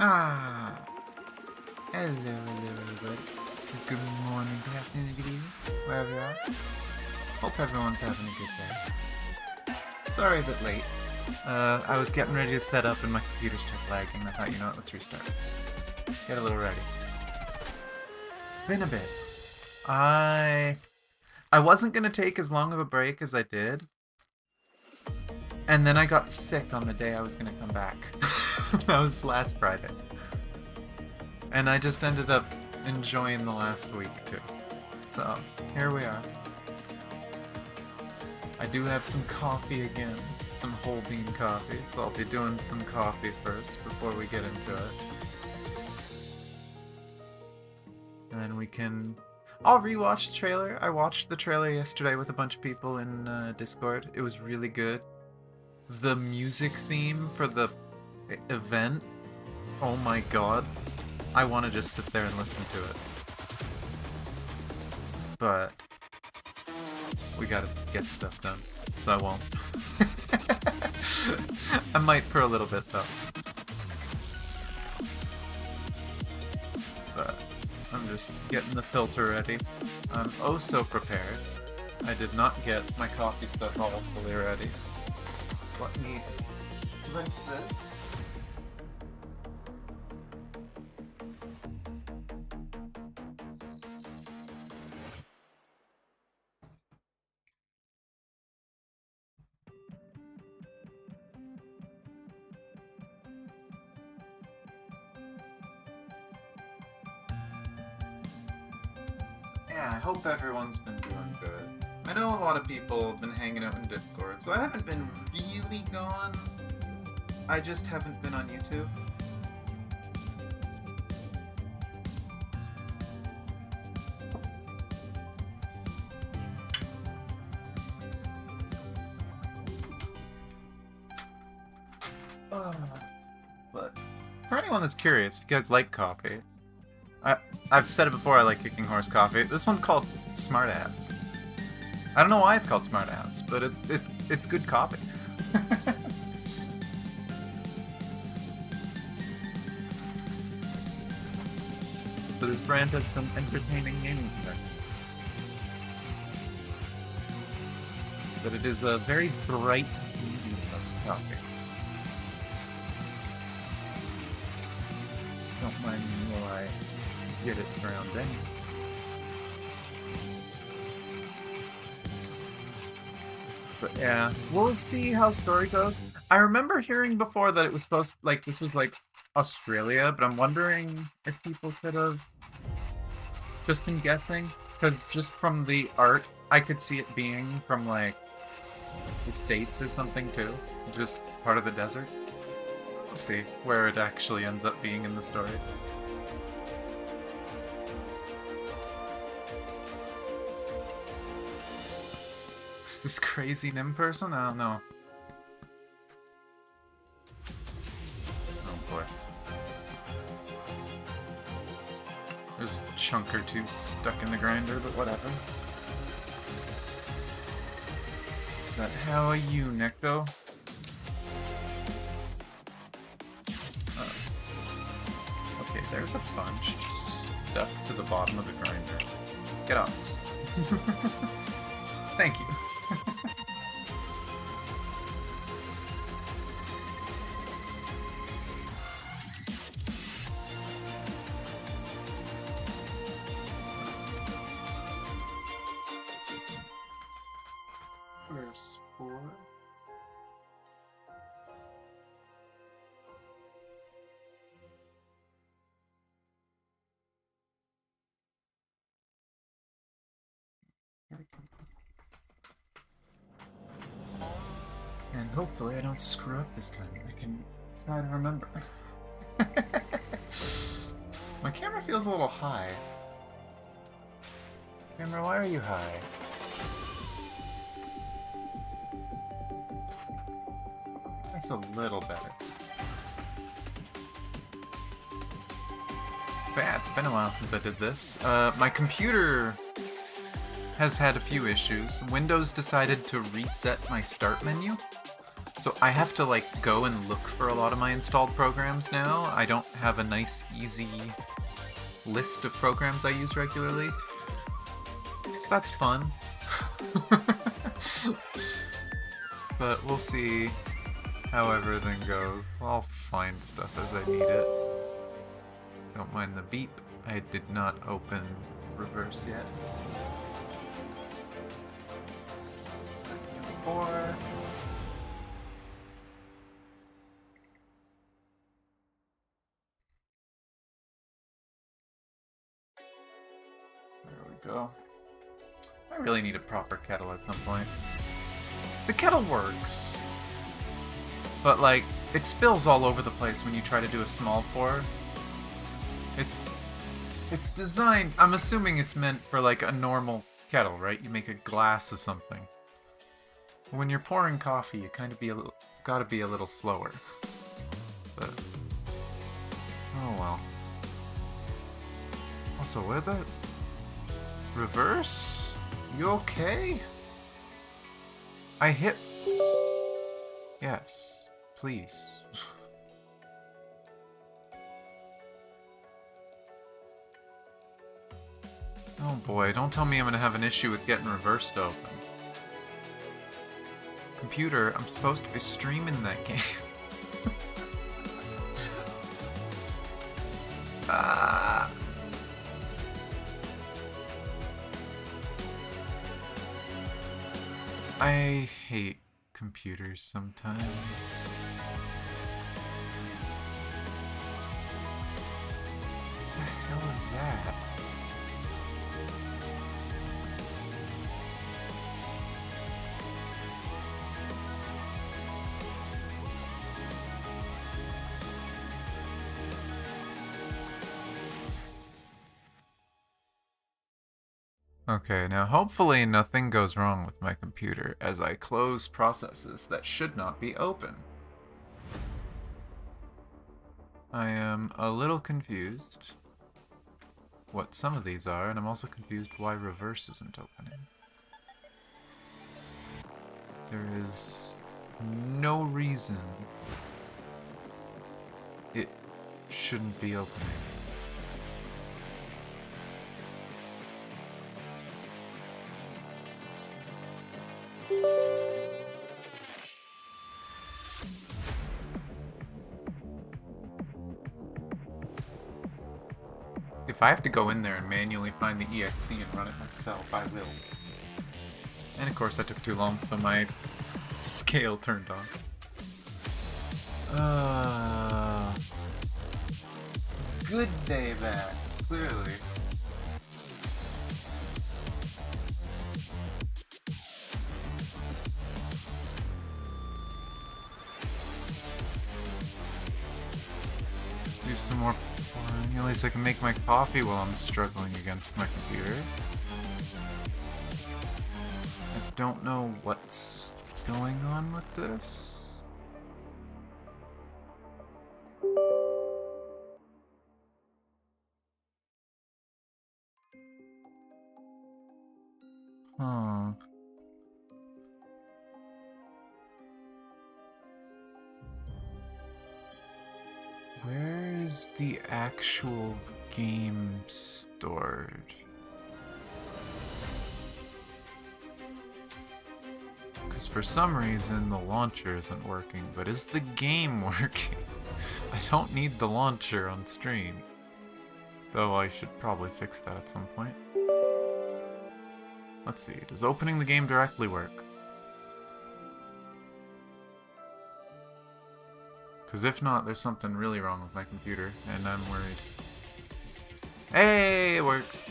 Ah, hello, everybody. Good morning, good afternoon, good evening, wherever you are. Hope everyone's having a good day. Sorry a bit late. I was getting ready to set up and my computer started lagging. I thought, you know what, let's restart. Get a little ready. It's been a bit. I wasn't gonna take as long of a break as I did. And then I got sick on the day I was gonna come back. That was last Friday. And I just ended up enjoying the last week too. So, here we are. I do have some coffee again. Some whole bean coffee, so I'll be doing some coffee first before we get into it. And then we can... I'll rewatch the trailer. I watched the trailer yesterday with a bunch of people in Discord. It was really good. The music theme for the event, oh my god. I want to just sit there and listen to it. But we gotta get stuff done, so I won't. I might for a little bit though. But I'm just getting the filter ready. I'm oh so prepared. I did not get my coffee stuff all fully ready. So let me rinse this. Yeah, I hope everyone's been doing good. I know a lot of people have been hanging out in Discord, so I haven't been really gone. I just haven't been on YouTube. But for anyone that's curious, if you guys like coffee, I've said it before, I like Kicking Horse coffee. This one's called Smartass. I don't know why it's called Smartass, but it's good coffee. So this brand has some entertaining naming conventions. But it is a very bright medium roast coffee. Don't mind me while I get it ground in. But yeah, we'll see how story goes. I remember hearing before that it was supposed like this was like Australia, but I'm wondering if people could have just been guessing, because just from the art, I could see it being from like the States or something too, just part of the desert. We'll see where it actually ends up being in the story. Is this crazy Nim person? I don't know. Oh boy. There's a chunk or two stuck in the grinder, but whatever. But how are you, Necto? Okay, there's a bunch stuck to the bottom of the grinder. Get off. Thank you. Where's Spore? And hopefully I don't screw up this time. I can try to remember. My camera feels a little high. Camera, why are you high? That's a little better. But yeah, it's been a while since I did this. My computer has had a few issues. Windows decided to reset my start menu. So I have to like go and look for a lot of my installed programs now. I don't have a nice, easy list of programs I use regularly. So that's fun. But we'll see how everything goes. I'll find stuff as I need it. Don't mind the beep. I did not open reverse yet. 4. There we go. I really need a proper kettle at some point. The kettle works, but like, it spills all over the place when you try to do a small pour. It's designed, I'm assuming it's meant for like a normal kettle, right? You make a glass of something. When you're pouring coffee, you kind of gotta be a little slower. But, oh well. Also, where the reverse? You okay? I hit. Yes, please. Oh boy, don't tell me I'm gonna have an issue with getting reversed open. Computer, I'm supposed to be streaming that game. I hate computers sometimes. What the hell is that? Okay, now hopefully nothing goes wrong with my computer as I close processes that should not be open. I am a little confused what some of these are, and I'm also confused why reverse isn't opening. There is no reason it shouldn't be opening. If I have to go in there and manually find the EXE and run it myself, I will. And of course that took too long, so my scale turned on. Good day back, clearly. Do some more pouring. At least I can make my coffee while I'm struggling against my computer. I don't know what's going on with this. Huh. Where is the actual game stored? Because for some reason the launcher isn't working, but is the game working? I don't need the launcher on stream. Though I should probably fix that at some point. Let's see, does opening the game directly work? Because if not, there's something really wrong with my computer, and I'm worried. Hey, it works.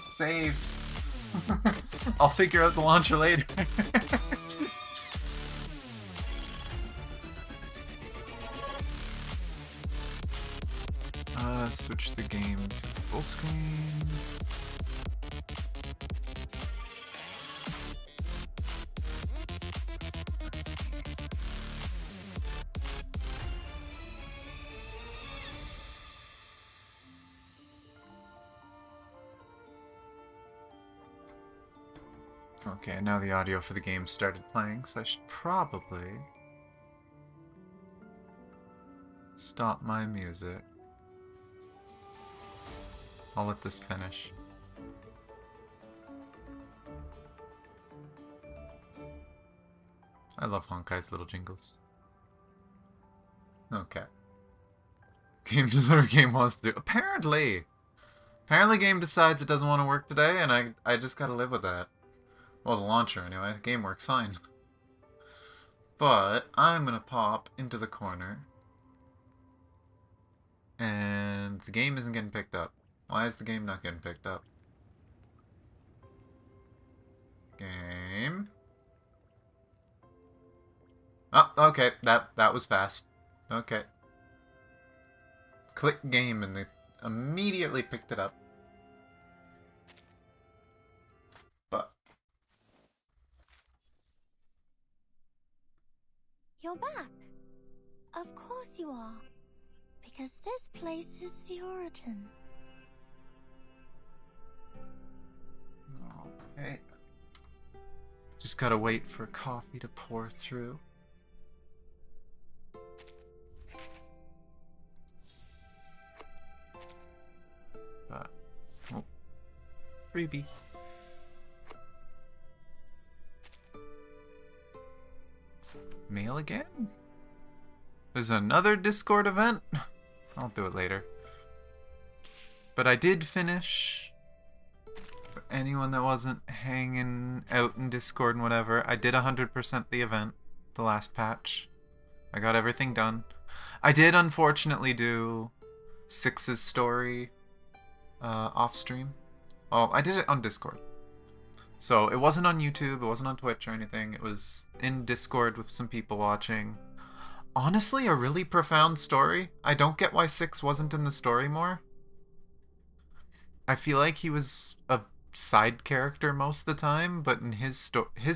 Saved. I'll figure out the launcher later. Switch the game to full screen. Okay, now the audio for the game started playing, so I should probably Stop my music. I'll let this finish. I love Honkai's little jingles. Okay. Game does whatever game wants to do. Apparently! Apparently game decides it doesn't want to work today, and I just gotta live with that. Well, the launcher anyway. The game works fine. But I'm gonna pop into the corner. And the game isn't getting picked up. Why is the game not getting picked up? Game. Oh, okay. That was fast. Okay. Click game and they immediately picked it up. But you're back. Of course you are. Because this place is the origin. Okay. Just gotta wait for coffee to pour through. But, oh, freebie. Mail again? There's another Discord event? I'll do it later. But I did finish. For anyone that wasn't hanging out in Discord and whatever, I did 100% the event, the last patch. I got everything done. I did unfortunately do Six's story off stream. Well, I did it on Discord. So it wasn't on YouTube, it wasn't on Twitch or anything. It was in Discord with some people watching. Honestly, a really profound story. I don't get why Six wasn't in the story more. I feel like he was a side character most of the time, but in his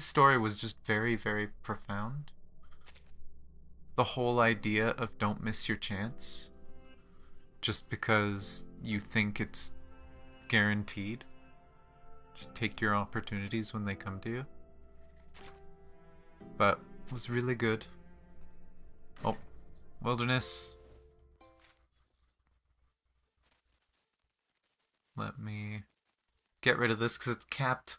story was just very, very profound. The whole idea of don't miss your chance just because you think it's guaranteed. Just take your opportunities when they come to you. But it was really good. Oh, wilderness. Let me get rid of this because it's capped.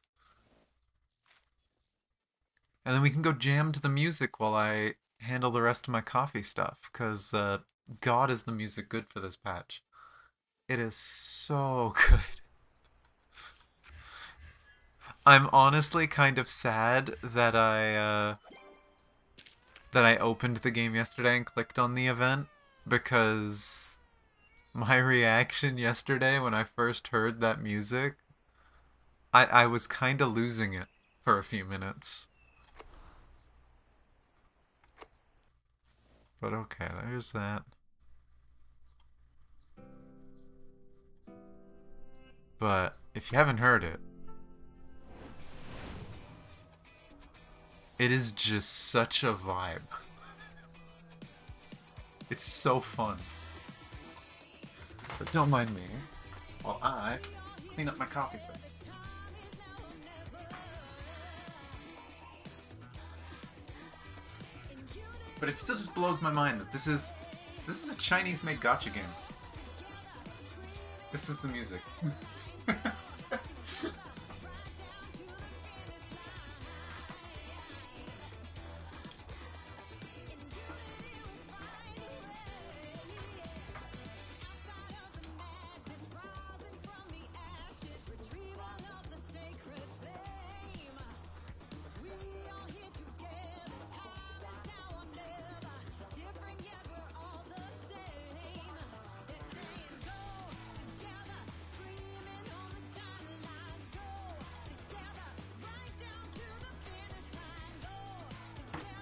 And then we can go jam to the music while I handle the rest of my coffee stuff. Because God is the music good for this patch. It is so good. I'm honestly kind of sad that I opened the game yesterday and clicked on the event, because my reaction yesterday when I first heard that music, I was kind of losing it for a few minutes. But okay, there's that. But if you haven't heard it, it is just such a vibe. It's so fun. But don't mind me while I clean up my coffee set. But it still just blows my mind that this is a Chinese-made gacha game. This is the music.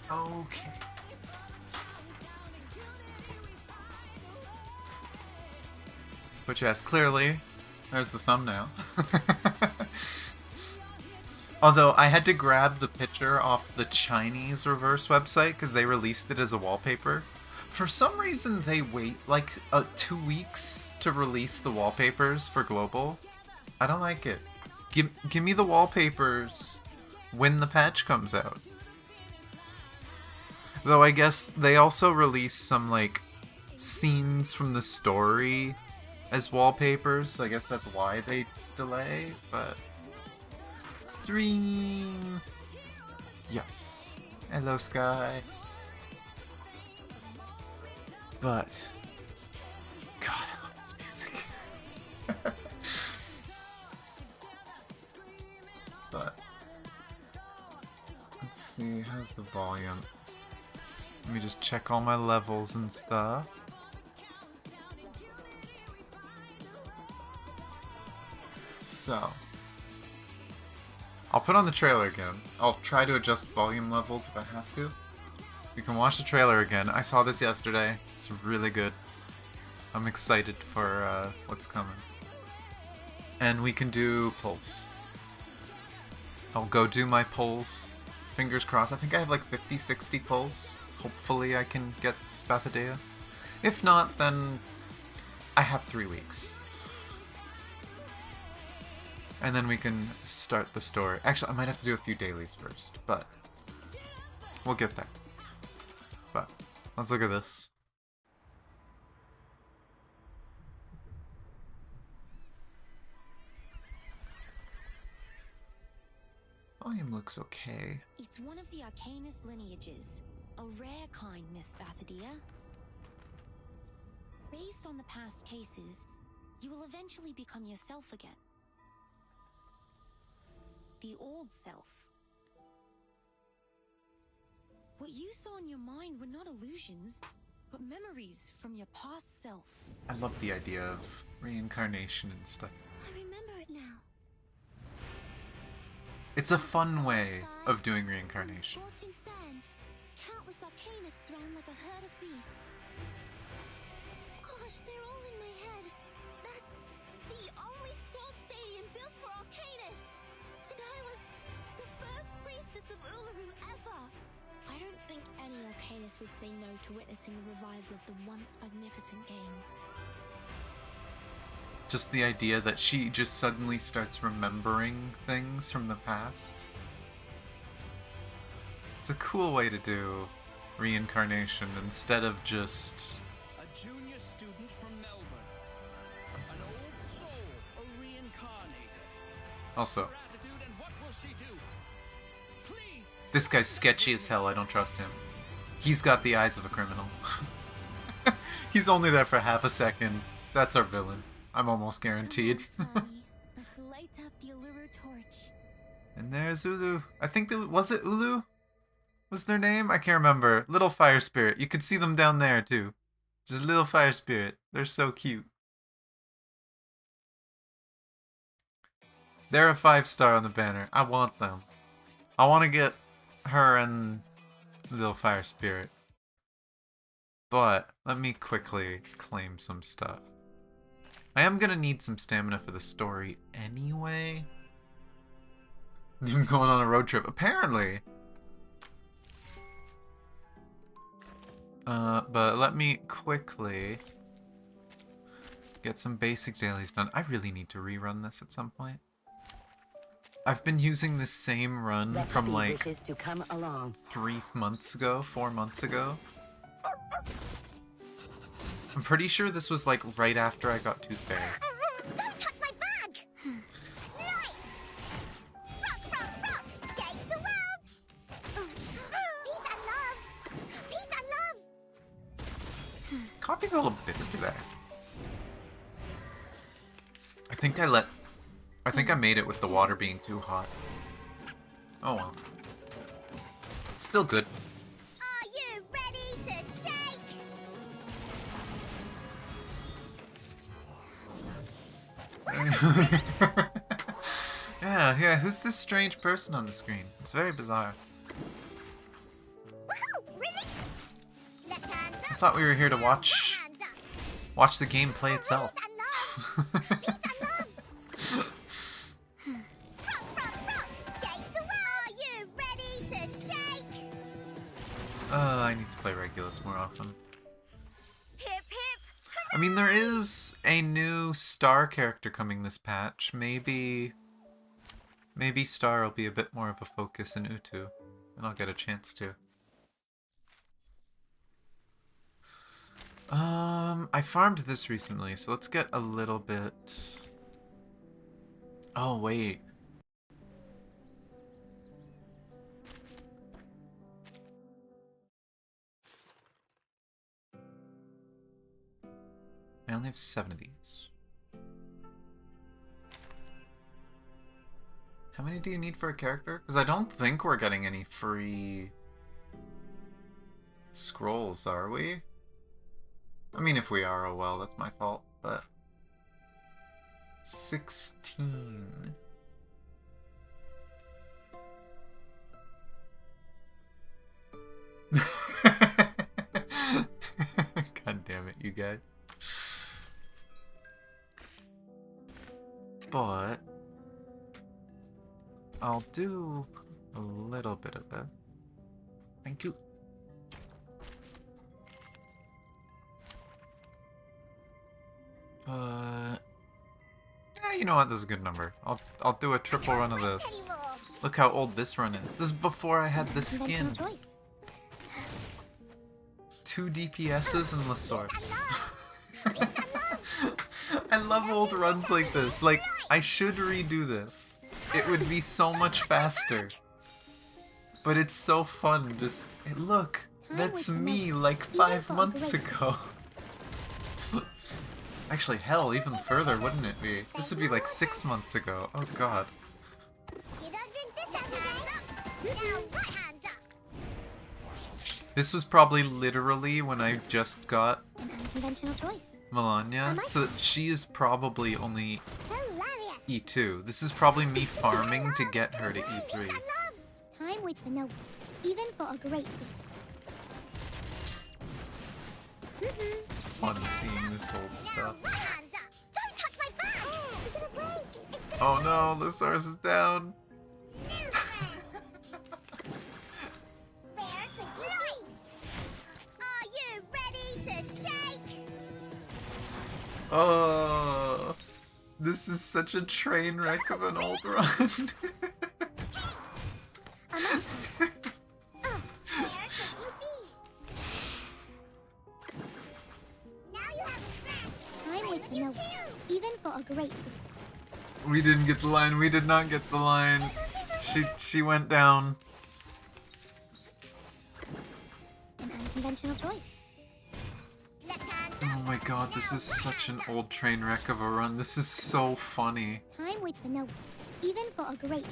Okay. But yes, clearly, there's the thumbnail. Although, I had to grab the picture off the Chinese reverse website because they released it as a wallpaper. For some reason, they wait like 2 weeks to release the wallpapers for global. I don't like it. Give me the wallpapers when the patch comes out. Though I guess they also released some, like, scenes from the story as wallpapers, so I guess that's why they delay, but... Stream! Yes. Hello, Sky. But... God, I love this music. But... Let's see, how's the volume? Let me just check all my levels and stuff. So, I'll put on the trailer again. I'll try to adjust volume levels if I have to. You can watch the trailer again. I saw this yesterday. It's really good. I'm excited for what's coming. And we can do Pulse. I'll go do my Pulse. Fingers crossed. I think I have like 50, 60 Pulse. Hopefully I can get Spathodea. If not, then I have 3 weeks. And then we can start the story. Actually, I might have to do a few dailies first, but we'll get there. But let's look at this. Volume looks okay. It's one of the arcanist lineages. A rare kind, Miss Spathodea. Based on the past cases, you will eventually become yourself again. The old self. What you saw in your mind were not illusions, but memories from your past self. I love the idea of reincarnation and stuff. I remember it now. It's a fun way of doing reincarnation. Scorching sand. Countless arcanists ran like a herd of beasts. Gosh, they're all in my head. That's the only sport stadium built for arcanists. And I was the first priestess of Uluru ever. I don't think any arcanist would say no to witnessing the revival of the once magnificent games. Just the idea that she just suddenly starts remembering things from the past. It's a cool way to do reincarnation instead of just... A junior student from Melbourne. An old soul, a reincarnator. Also, Gratitude, and what will she do? Please. this guy's sketchy as hell, I don't trust him. He's got the eyes of a criminal. He's only there for half a second. That's our villain. I'm almost guaranteed. Let's light up the Uluru torch. And there's Ulu. I think that was it Ulu? Was their name? I can't remember. Little fire spirit. You could see them down there too. Just little fire spirit. They're so cute. They're a 5-star on the banner. I want them. I want to get her and little fire spirit. But let me quickly claim some stuff. I am gonna need some stamina for the story anyway. I'm going on a road trip, apparently. But let me quickly get some basic dailies done. I really need to rerun this at some point. I've been using this same run from like 3 months ago, 4 months ago. I'm pretty sure this was like right after I got Tooth Fairy. Don't touch my bag! Nice! Rock, rock, rock! Change the world! Peace and love! Peace and love! Coffee's a little bitter today. I think I made it with the water being too hot. Oh well. Still good. Are you ready to shake? Yeah, who's this strange person on the screen? It's very bizarre. Woohoo! Release! Left hand I up! thought we were here to Right watch hand up! watch the game play itself. Peace and love! Peace and love! Rock, rock, rock! Change the world! Are you ready to shake? I need to play Regulus more often. Hip hip! I mean, there is a new Star character coming this patch. Maybe Star will be a bit more of a focus in Utu, and I'll get a chance to. I farmed this recently, so let's get a little bit... Oh, wait. I only have 7 of these. How many do you need for a character? Because I don't think we're getting any free scrolls, are we? I mean, if we are, oh well, that's my fault, but... 16... God damn it, you guys. But... I'll do a little bit of this. Thank you. But... Yeah, you know what? This is a good number. I'll do a triple run of this. Look how old this run is. This is before I had the skin. 2 DPSs and the source. I love old runs like this. Like, I should redo this. It would be so much faster. But it's so fun. Just, look, that's me like 5 months ago. Actually, hell, even further, wouldn't it be? This would be like 6 months ago. Oh god. This was probably literally when I just got Melania, so she is probably only E2. This is probably me farming to get her to E3. Time waits for no one, even for a great. It's fun seeing this old stuff. Oh no, the source is down. Oh, this is such a train wreck of an old run. Even for a great. We didn't get the line. We did not get the line. She went down. An unconventional choice. Oh my god, this is such an old train wreck of a run. This is so funny. Time waits for no one, even for a great.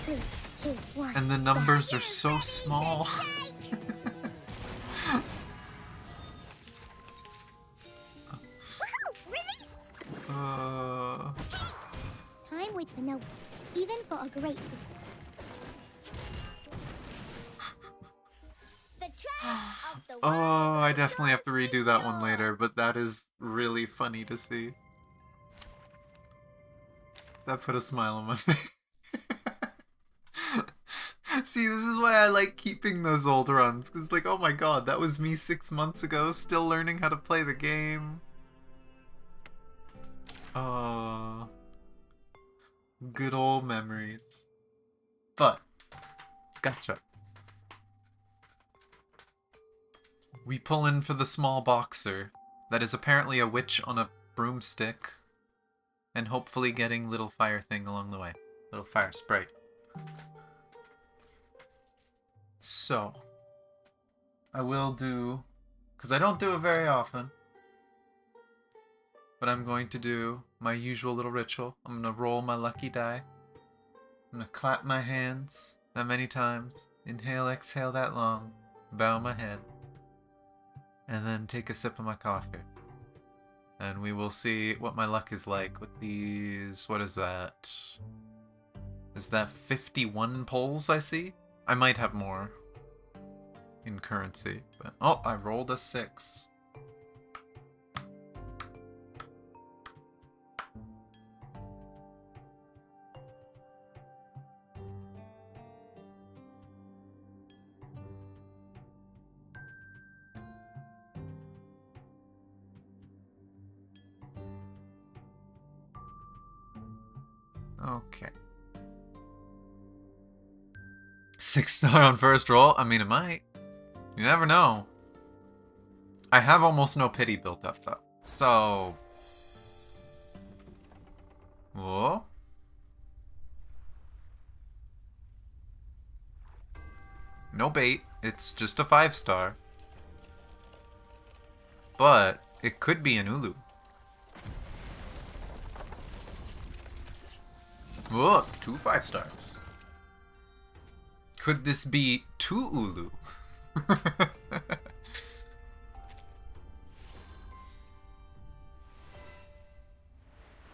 3, 2, 1. And the numbers are so small. Time waits for no one, even for a great. Oh, I definitely have to redo that one later, but that is really funny to see. That put a smile on my face. See, this is why I like keeping those old runs, because like, oh my god, that was me 6 months ago, still learning how to play the game. Oh, good old memories. But, gotcha. We pull in for the small boxer, that is apparently a witch on a broomstick, and hopefully getting little fire thing along the way. Little fire spray. So, I will do, because I don't do it very often, but I'm going to do my usual little ritual. I'm going to roll my lucky die. I'm going to clap my hands that many times, inhale, exhale that long, bow my head, and then take a sip of my coffee. And we will see what my luck is like with these... What is that? Is that 51 pulls I see? I might have more in currency, but... Oh, I rolled a 6. Okay. $6 on first roll? I mean, it might. You never know. I have almost no pity built up, though. So... Whoa. No bait. It's just a 5-star. But it could be an Ulu. Whoa, 2 5-stars. Could this be 2 Ulu?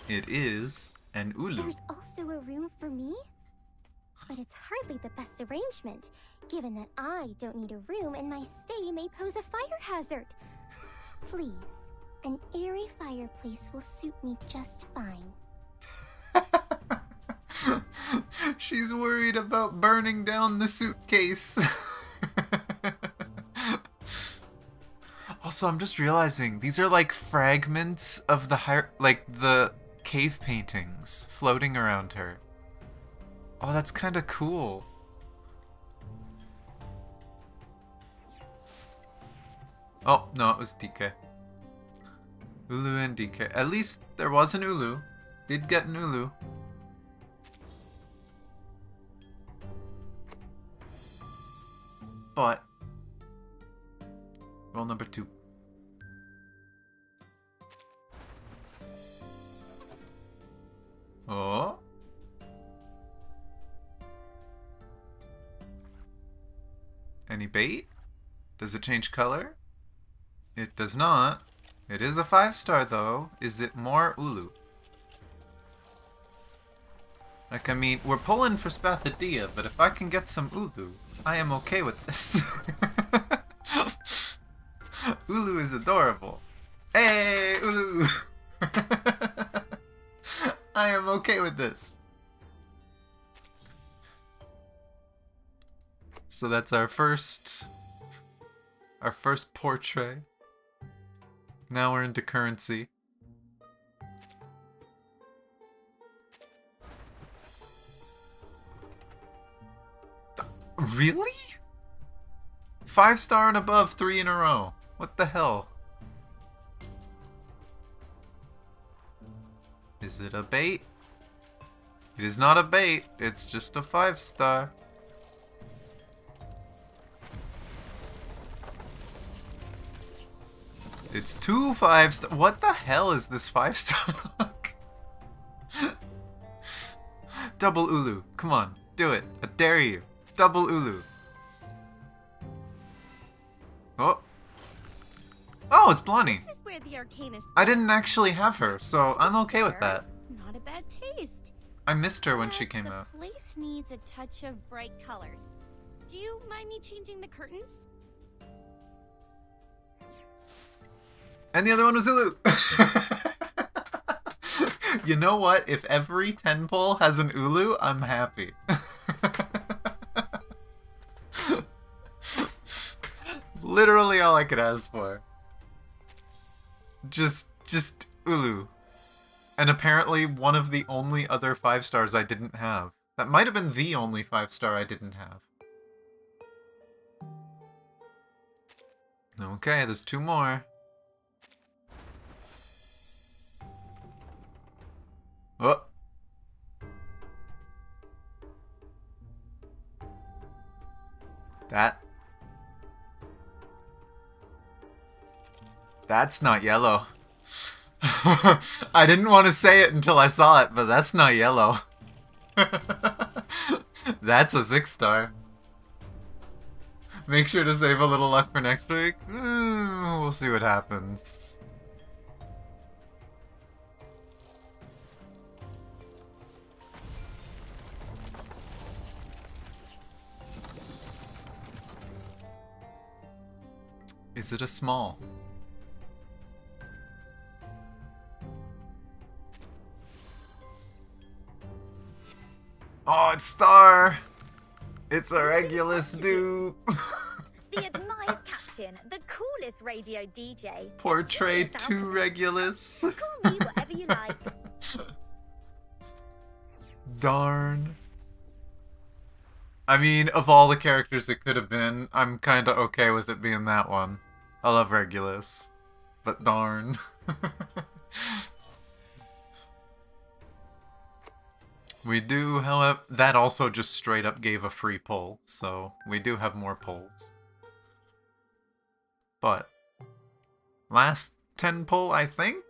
It is an Ulu. There's also a room for me? But it's hardly the best arrangement, given that I don't need a room and my stay may pose a fire hazard. Please, an airy fireplace will suit me just fine. She's worried about burning down the suitcase. Also, I'm just realizing these are like fragments of the cave paintings floating around her. Oh, that's kind of cool. Oh, no, it was DK. Ulu and DK. At least there was an Ulu. Did get an Ulu. But roll number 2. Oh. Any bait? Does it change color? It does not. It is a 5-star though. Is it more Ulu? Like, I mean, we're pulling for Spathodea, but if I can get some Ulu, I am okay with this. Ulu is adorable. Hey, Ulu! I am okay with this. So that's our first portrait. Now we're into currency. Really? 5-star and above 3 in a row. What the hell? Is it a bait? It is not a bait. It's just a 5-star. It's 2 5-star. What the hell is this 5-star luck? Double Ulu. Come on. Do it. I dare you. Double Ulu. Oh. Oh, it's Blondie. This is where the arcanist... I didn't actually have her, so I'm okay with that. Not a bad taste. I missed her when she came out. The place needs a touch of bright colors. Do you mind me changing the curtains? And the other one was Ulu. You know what? If every 10 pull has an Ulu, I'm happy. Literally all I could ask for. Just Ulu. And apparently one of the only other 5-stars I didn't have. That might have been the only 5-star I didn't have. Okay, there's 2 more. Oh. That's not yellow. I didn't want to say it until I saw it, but that's not yellow. That's a 6-star. Make sure to save a little luck for next week. We'll see what happens. Is it a small? Oh, it's Star! It's a Regulus dupe! The admired captain, the coolest radio DJ. Portrait 2 Regulus. Call me whatever you like. Darn. I mean, of all the characters it could have been, I'm kinda okay with it being that one. I love Regulus. But darn. We do, however, that also just straight up gave a free pull, so we do have more pulls. But, last 10 pull, I think?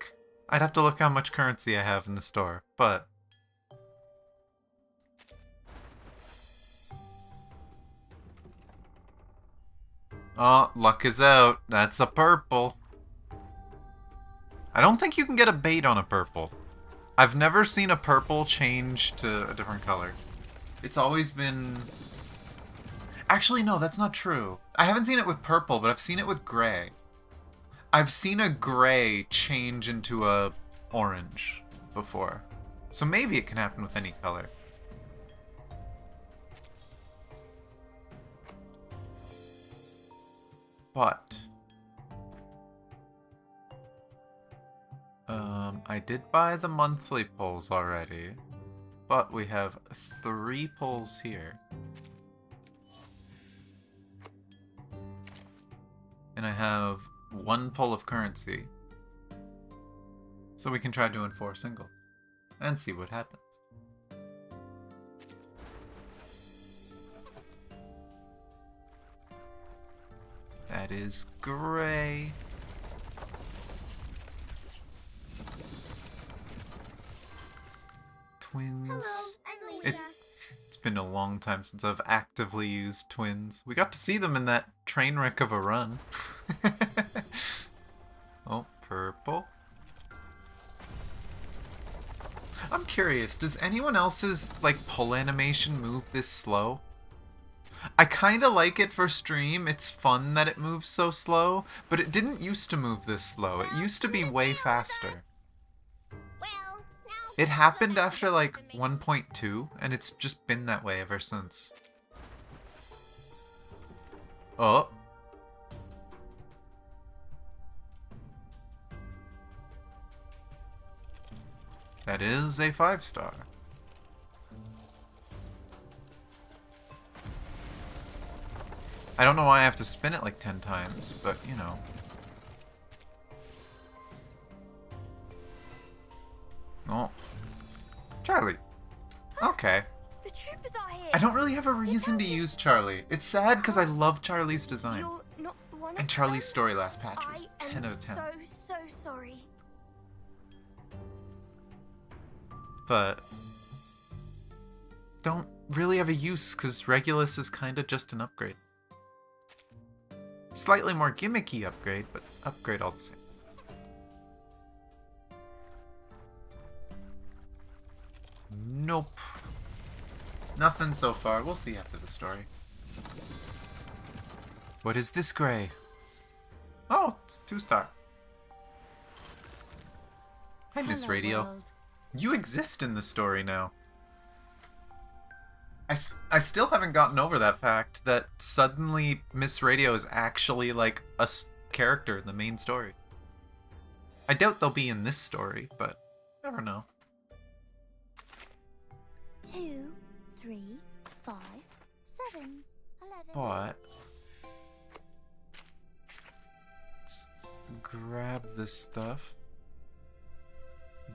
I'd have to look how much currency I have in the store, but... Oh, luck is out. That's a purple. I don't think you can get a bait on a purple. I've never seen a purple change to a different color. It's always been... Actually, no, that's not true. I haven't seen it with purple, but I've seen it with gray. I've seen a gray change into a orange before. So maybe it can happen with any color. But... I did buy the monthly pulls already, but we have 3 pulls here. And I have 1 pull of currency. So we can try doing 4 singles and see what happens. That is gray. Twins. It's been a long time since I've actively used twins. We got to see them in that train wreck of a run. Oh, purple. I'm curious, does anyone else's like pull animation move this slow? I kinda like it for stream, it's fun that it moves so slow, but it didn't used to move this slow. It used to be way faster. It happened after like 1.2, and it's just been that way ever since. Oh. That is a 5-star. I don't know why I have to spin it like 10 times, but you know. Oh. Charlie. Okay. The troopers are here. I don't really have a reason to use Charlie. It's sad because I love Charlie's design. You're not one of And Charlie's them? story last patch was I 10 out of 10. am so sorry. But don't really have a use because Regulus is kind of just an upgrade. Slightly more gimmicky upgrade, but upgrade all the same. Nope. Nothing so far. We'll see after the story. What is this gray? Oh, it's 2-star. Hi, Miss Hello, Radio. world. You exist in the story now. I still haven't gotten over that fact that suddenly Miss Radio is actually like a character in the main story. I doubt they'll be in this story, but never know. 2, 3, 5, 7, 11. But let's grab this stuff.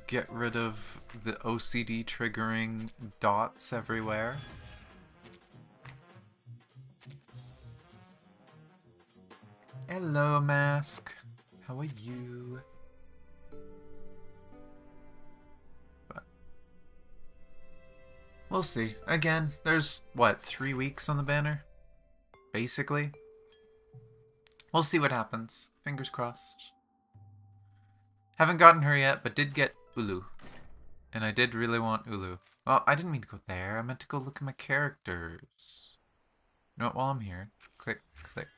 Get rid of the OCD triggering dots everywhere. Hello, Mask. How are you? But we'll see. Again, there's, what, 3 weeks on the banner? Basically. We'll see what happens. Fingers crossed. Haven't gotten her yet, but did get Uluru. And I did really want Uluru. Well, I didn't mean to go there. I meant to go look at my characters. You know what? While I'm here, click, click.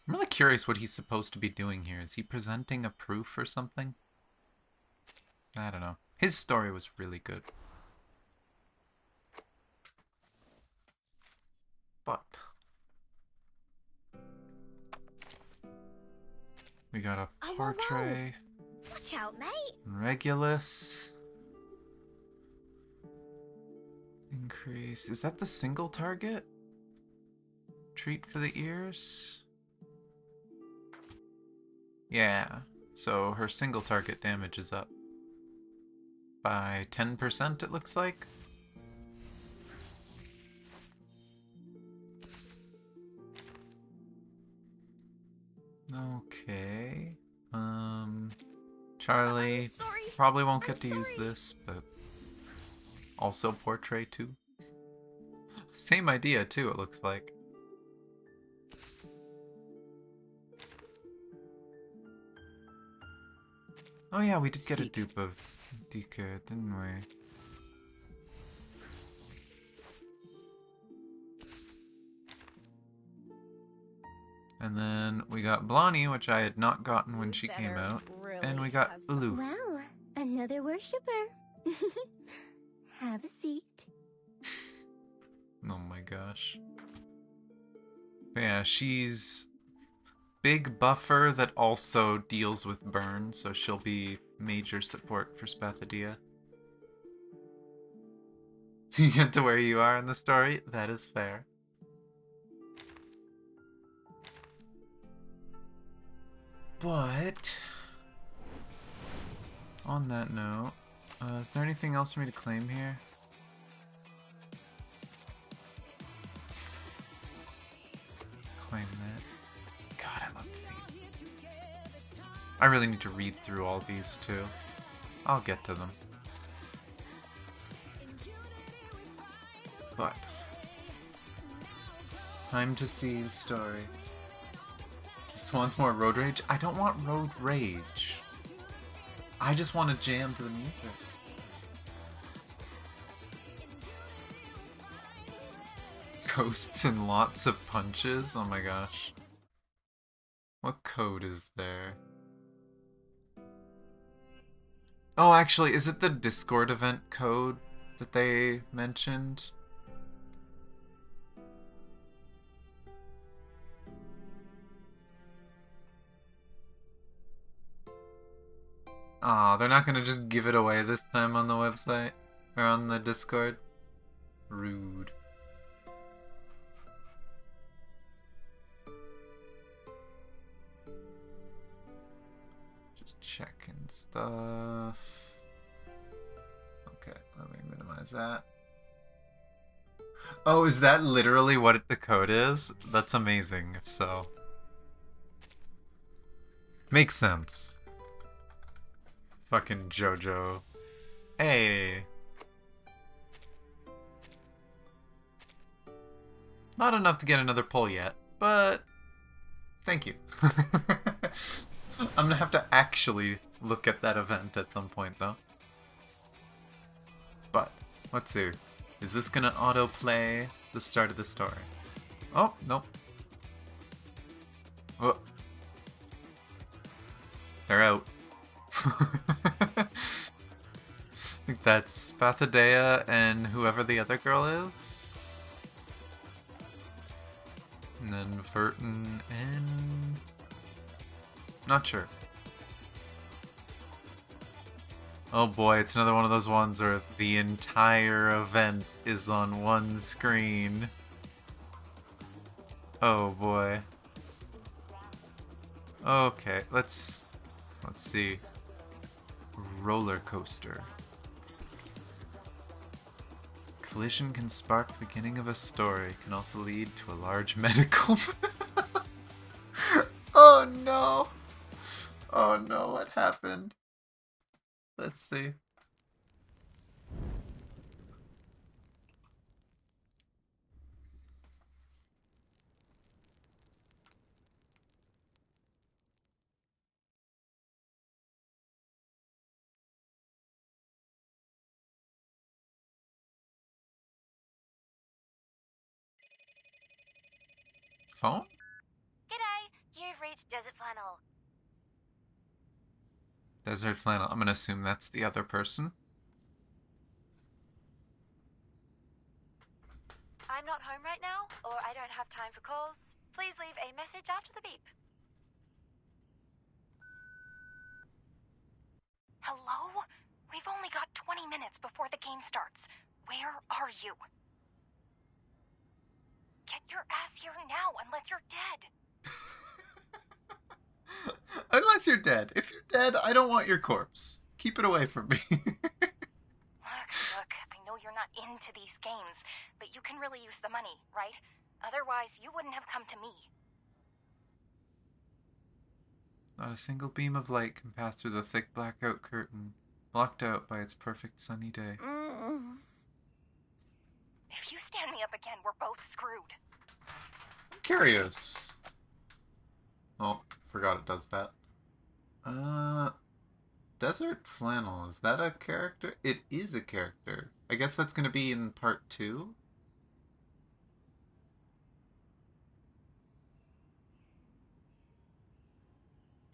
I'm really curious what he's supposed to be doing here. Is he presenting a proof or something? I don't know. His story was really good. But we got a I will portrait. Watch out, mate. Regulus. Increase. Is that the single target? Treat for the ears? Yeah. So her single target damage is up by 10%, it looks like. Okay. Charlie sorry. probably won't I'm get to use sorry. this, but also portrait too. Same idea too, it looks like. Oh yeah, we did get a dupe of Dika, didn't we? And then we got Blondie, which I had not gotten when she came out. And we got Uluru. Well, another worshiper. Have a seat. Oh my gosh. But yeah, she's big buffer that also deals with burn, so she'll be major support for Spathodea. You get to where you are in the story? That is fair. But on that note, is there anything else for me to claim here? Claim that. God, I love the theme. I really need to read through all these too. I'll get to them. But time to see the story. Just wants more road rage? I don't want road rage. I just want to jam to the music. Ghosts and lots of punches? Oh my gosh. What code is there? Oh, actually, is it the Discord event code that they mentioned? Aw, they're not gonna just give it away this time on the website? Or on the Discord? Rude. Just checking stuff. Okay, let me minimize that. Oh, is that literally what the code is? That's amazing, if so. Makes sense. Fucking JoJo. Hey. Not enough to get another pull yet, but thank you. I'm gonna have to actually look at that event at some point though. But, let's see. Is this gonna autoplay the start of the story? Oh, nope. Oh. They're out. I think that's Spathodea and whoever the other girl is. And then Verton and... not sure. Oh boy, it's another one of those ones where the entire event is on one screen. Oh boy. Okay, let's see. Roller coaster. Collision can spark the beginning of a story. Can also lead to a large medical... Oh no! Oh no, what happened? Let's see. Phone? G'day, you've reached Desert Flannel. Desert Flannel. I'm gonna assume that's the other person. I'm not home right now, or I don't have time for calls. Please leave a message after the beep. Hello? We've only got 20 minutes before the game starts. Where are you? Get your ass here now, unless you're dead. Unless you're dead. If you're dead, I don't want your corpse. Keep it away from me. Look, I know you're not into these games, but you can really use the money, right? Otherwise, you wouldn't have come to me. Not a single beam of light can pass through the thick blackout curtain, blocked out by its perfect sunny day. If you stand me up again, we're both screwed. Curious. Oh, forgot it does that. Desert Flannel, is that a character? It is a character. I guess that's gonna be in part 2?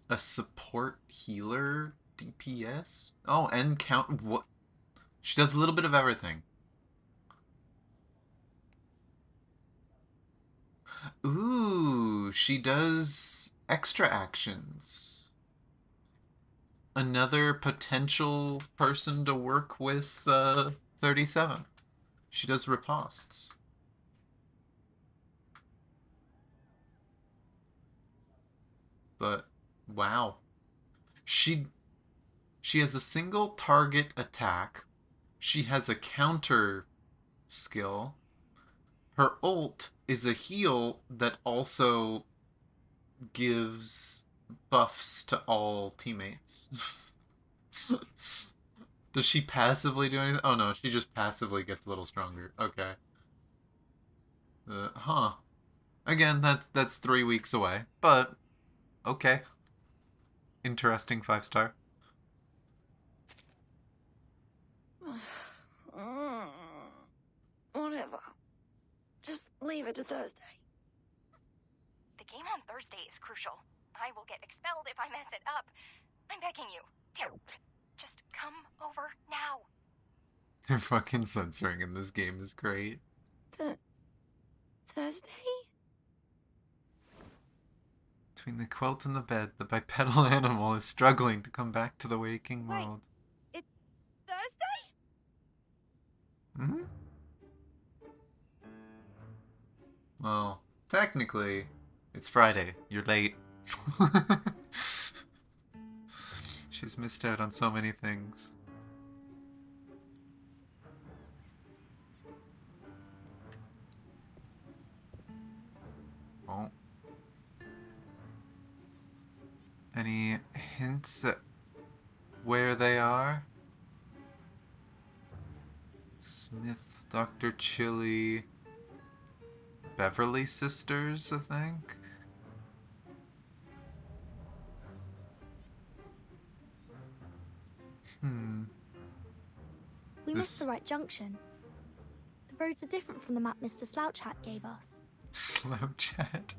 A support healer DPS? Oh, and count what? She does a little bit of everything. Ooh, she does extra actions. Another potential person to work with 37. She does ripostes. But wow. She has a single target attack. She has a counter skill. Her ult is a heal that also gives buffs to all teammates. Does she passively do anything? Oh no, she just passively gets a little stronger. Okay. Huh. Again, that's 3 weeks away, but okay. Interesting 5-star. Whatever. Just leave it to Thursday. The game on Thursday is crucial. I will get expelled if I mess it up. I'm begging you. Just come over now. Their fucking censoring in this game is great. Thursday? Between the quilt and the bed, the bipedal animal is struggling to come back to the waking Wait. world. It's Thursday? Hmm? Well, technically, it's Friday. You're late. She's missed out on so many things. Oh. Any hints at where they are? Smith, Dr. Chili, Beverly Sisters, I think? We missed the right junction. The roads are different from the map Mr. Slouch Hat gave us. Slouch Hat.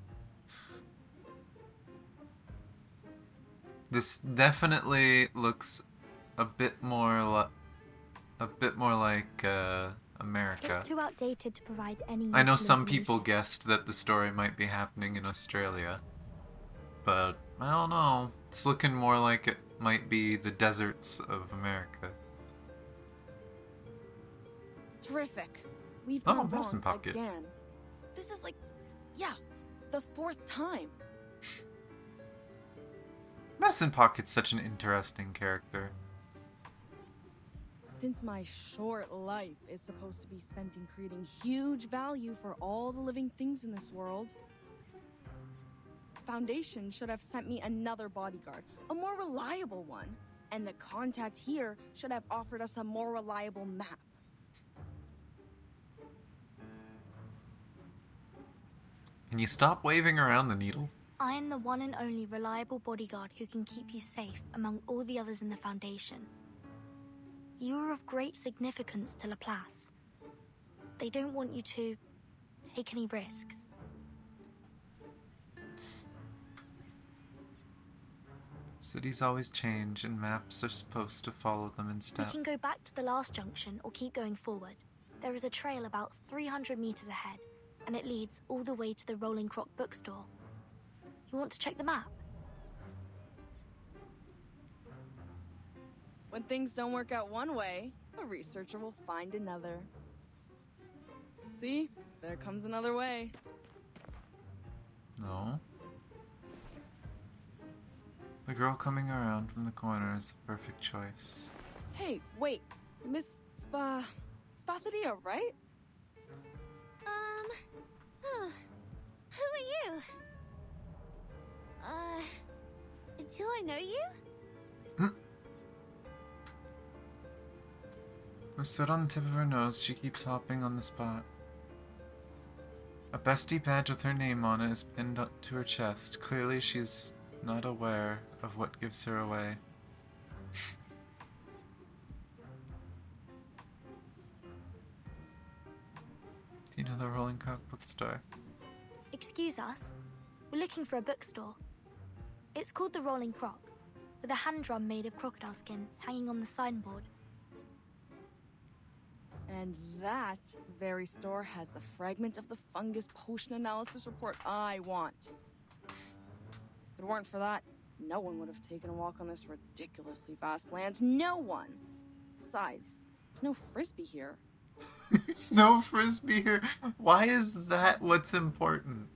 This definitely looks a bit more like America. It's too outdated to provide any I know useful some people information. guessed that the story might be happening in Australia, but I don't know. It's looking more like it might be the deserts of America. Terrific. We've Oh, gone medicine wrong pocket. again. This is like, yeah, the 4th time. Medicine Pocket's such an interesting character. Since my short life is supposed to be spent in creating huge value for all the living things in this world, Foundation should have sent me another bodyguard, a more reliable one, and the contact here should have offered us a more reliable map. Can you stop waving around the needle? I am the one and only reliable bodyguard who can keep you safe among all the others in the Foundation. You are of great significance to Laplace. They don't want you to take any risks. Cities always change, and maps are supposed to follow them in We step. can go back to the last junction or keep going forward. There is a trail about 300 meters ahead, and it leads all the way to the Rolling Croc bookstore. You want to check the map? When things don't work out one way, a researcher will find another. See? There comes another way. No. The girl coming around from the corner is the perfect choice. Hey, wait. Miss Spathodea, right? Who are you? Do I know you? With sweat on the tip of her nose, she keeps hopping on the spot. A bestie badge with her name on it is pinned up to her chest. Clearly, she's not aware of what gives her away. Do you know the Rolling Croc bookstore? Excuse us. We're looking for a bookstore. It's called the Rolling Croc, with a hand drum made of crocodile skin hanging on the signboard. And that very store has the fragment of the fungus potion analysis report I want. If it weren't for that, no one would have taken a walk on this ridiculously vast land. No one! Besides, there's no frisbee here. There's no frisbee here. Why is that what's important?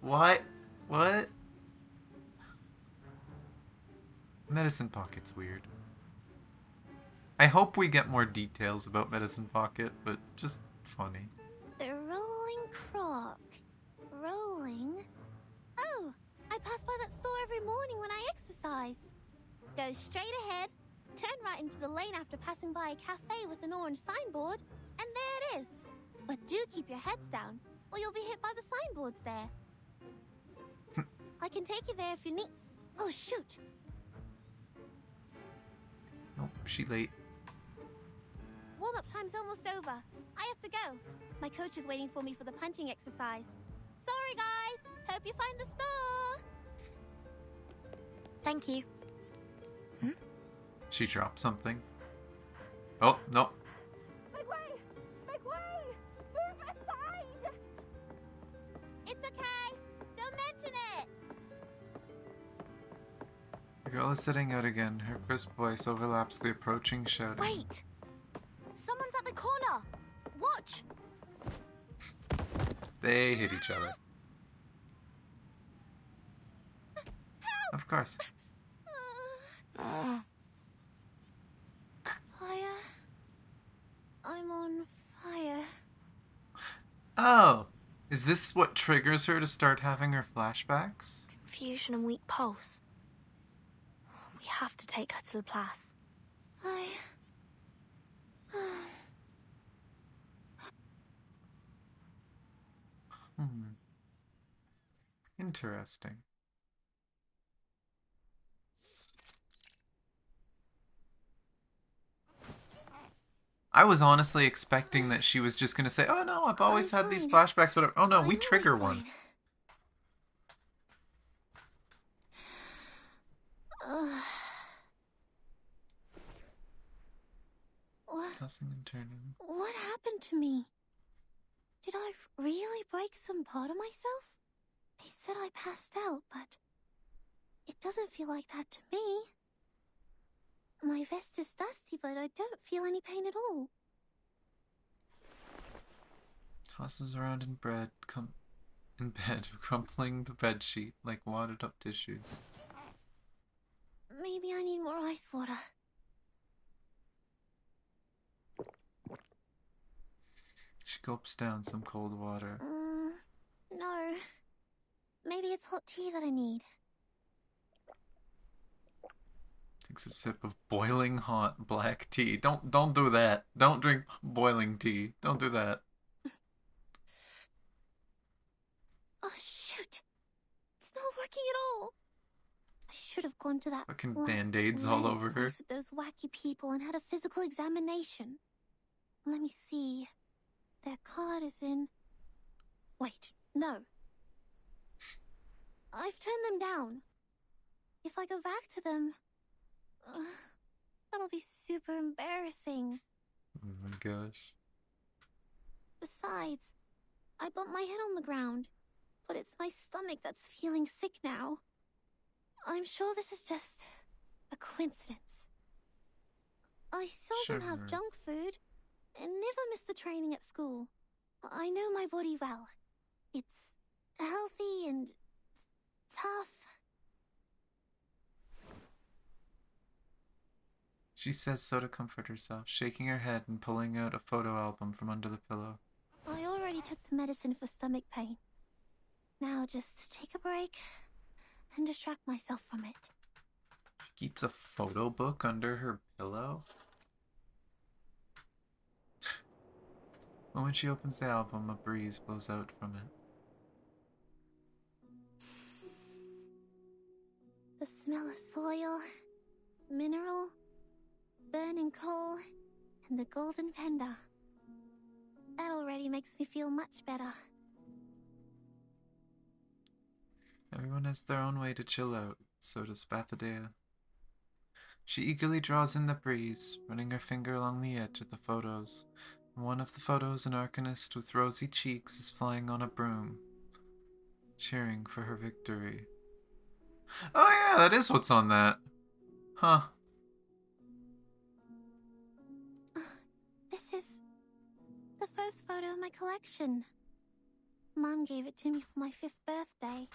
What? What? Medicine Pocket's weird. I hope we get more details about Medicine Pocket, but it's just funny. The Rolling Croc. Rolling? Oh, I pass by that store every morning when I exercise. Go straight ahead, turn right into the lane after passing by a cafe with an orange signboard, and there it is. But do keep your heads down, or you'll be hit by the signboards there. I can take you there if you need... Oh, shoot! Nope, she late. Warm-up time's almost over. I have to go. My coach is waiting for me for the punching exercise. Sorry, guys. Hope you find the store. Thank you. She dropped something. Oh, no. Make way! Make way! Move aside! It's okay. Don't mention it. The girl is sitting out again. Her crisp voice overlaps the approaching shouting. Wait! Someone's at the corner! Watch! They hit each other. Of course. Fire. I'm on fire. Oh! Is this what triggers her to start having her flashbacks? Confusion and weak pulse. We have to take her to the place. Interesting. I was honestly expecting that she was just gonna say, oh no, I've always had these flashbacks, whatever. Oh no, we trigger one. Tossing and turning. What happened to me? Did I really break some part of myself? They said I passed out, but it doesn't feel like that to me. My vest is dusty, but I don't feel any pain at all. Tosses around in bed, crumpling the bedsheet like wadded up tissues. Maybe I need more ice water. She gulps down some cold water. No. Maybe it's hot tea that I need. Takes a sip of boiling hot black tea. Don't do that. Don't drink boiling tea. Don't do that. Oh shoot! It's not working at all. I should have gone to that Fucking band-aids all over her. place with those wacky people and had a physical examination. Let me see. Their card is in... Wait, no. I've turned them down. If I go back to them... that'll be super embarrassing. Oh my gosh. Besides, I bumped my head on the ground, but it's my stomach that's feeling sick now. I'm sure this is just a coincidence. I seldom have Sure. junk food, and never miss the training at school. I know my body well. It's healthy and tough. She says so to comfort herself, shaking her head and pulling out a photo album from under the pillow. I already took the medicine for stomach pain. Now just take a break and distract myself from it. She keeps a photo book under her pillow? But when she opens the album, a breeze blows out from it. The smell of soil, mineral, burning coal, and the golden panda. That already makes me feel much better. Everyone has their own way to chill out, so does Spathodea. She eagerly draws in the breeze, running her finger along the edge of the photos. In one of the photos, an arcanist with rosy cheeks is flying on a broom, cheering for her victory. Oh yeah, that is what's on that. Huh. This is the first photo of my collection. Mom gave it to me for my 5th birthday.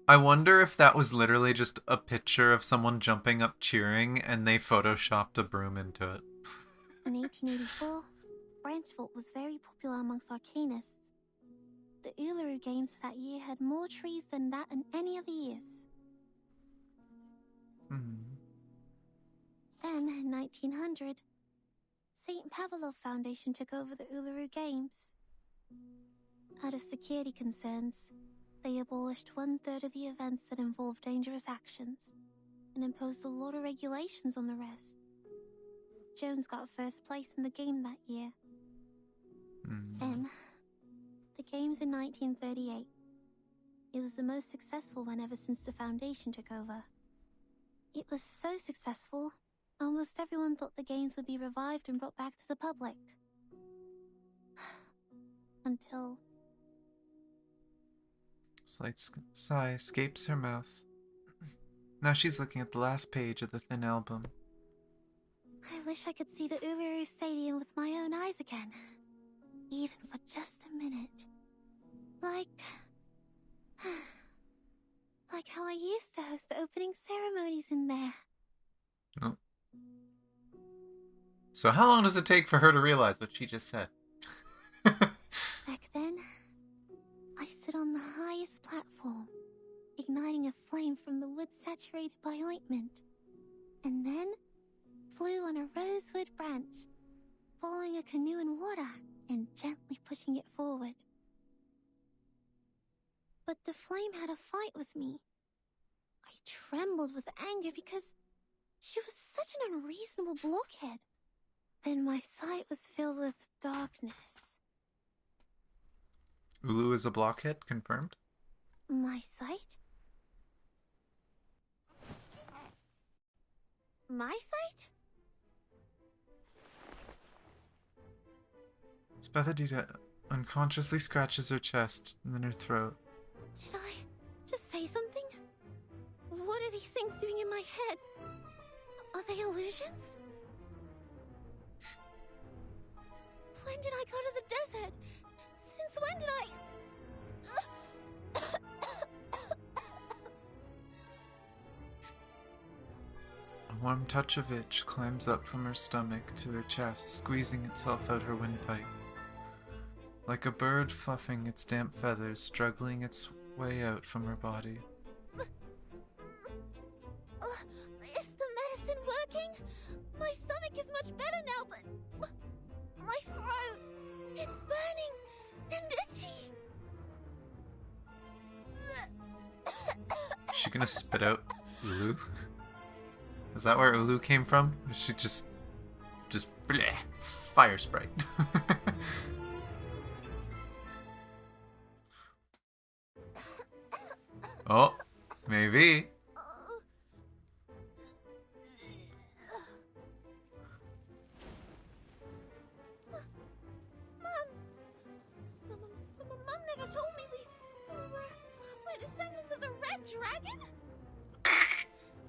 I wonder if that was literally just a picture of someone jumping up cheering and they photoshopped a broom into it. In 1884, Branchville was very popular amongst arcanists. The Uluru games that year had more trees than that in any other years. Then, in 1900, St. Pavlov Foundation took over the Uluru Games. Out of security concerns, they abolished 1/3 of the events that involved dangerous actions and imposed a lot of regulations on the rest. Jones got 1st place in the game that year. Then, the games in 1938. It was the most successful one ever since the Foundation took over. It was so successful, almost everyone thought the games would be revived and brought back to the public. Until... Slight sigh escapes her mouth. Now she's looking at the last page of the thin album. I wish I could see the Uluru Stadium with my own eyes again. Even for just a minute. Like how I used to host the opening ceremonies in there. Oh. So how long does it take for her to realize what she just said? Back then, I stood on the highest platform, igniting a flame from the wood saturated by ointment, and then flew on a rosewood branch, following a canoe in water and gently pushing it forward. But the flame had a fight with me. I trembled with anger because she was such an unreasonable blockhead. Then my sight was filled with darkness. Ulu is a blockhead, confirmed? My sight? My sight? Spathodea unconsciously scratches her chest and then her throat. Did I just say something? What are these things doing in my head? Are they illusions? When did I go to the desert? Since when did I... A warm touch of itch climbs up from her stomach to her chest, squeezing itself out her windpipe. Like a bird fluffing its damp feathers, struggling its way out from her body. Is the medicine working? My stomach is much better now, but... my throat... it's burning and itchy. Is she gonna spit out Ulu? Is that where Ulu came from? Or is she just bleh, fire sprite? Oh, maybe. Mom never told me we're descendants of the Red Dragon?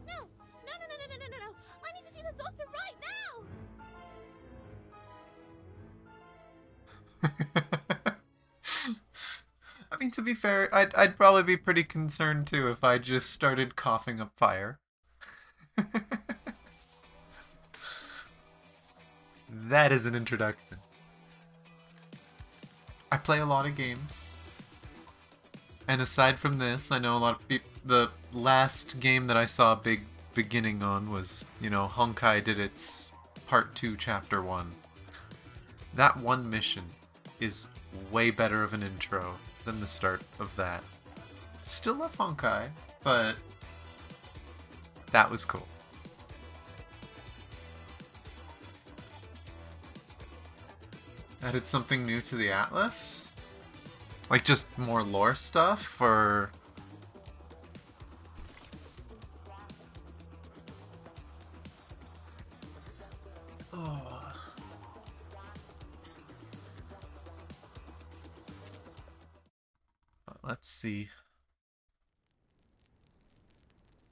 No. I need to see the doctor right now! to be fair, I'd probably be pretty concerned too if I just started coughing up fire. That is an introduction. I play a lot of games. And aside from this, I know a lot of people... The last game that I saw a big beginning on was, you know, Honkai did its Part 2, Chapter 1. That one mission is way better of an intro than the start of that. Still love Honkai, but that was cool. Added something new to the Atlas? Like just more lore stuff, or... Oh. Let's see.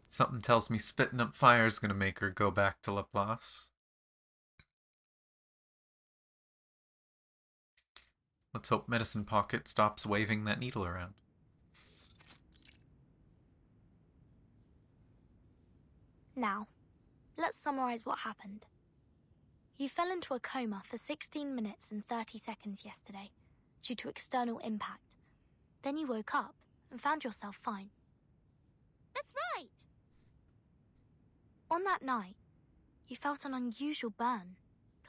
Something tells me spitting up fire is gonna make her go back to Laplace. Let's hope Medicine Pocket stops waving that needle around. Now, let's summarize what happened. You fell into a coma for 16 minutes and 30 seconds yesterday, due to external impact. Then you woke up and found yourself fine. That's right! On that night, you felt an unusual burn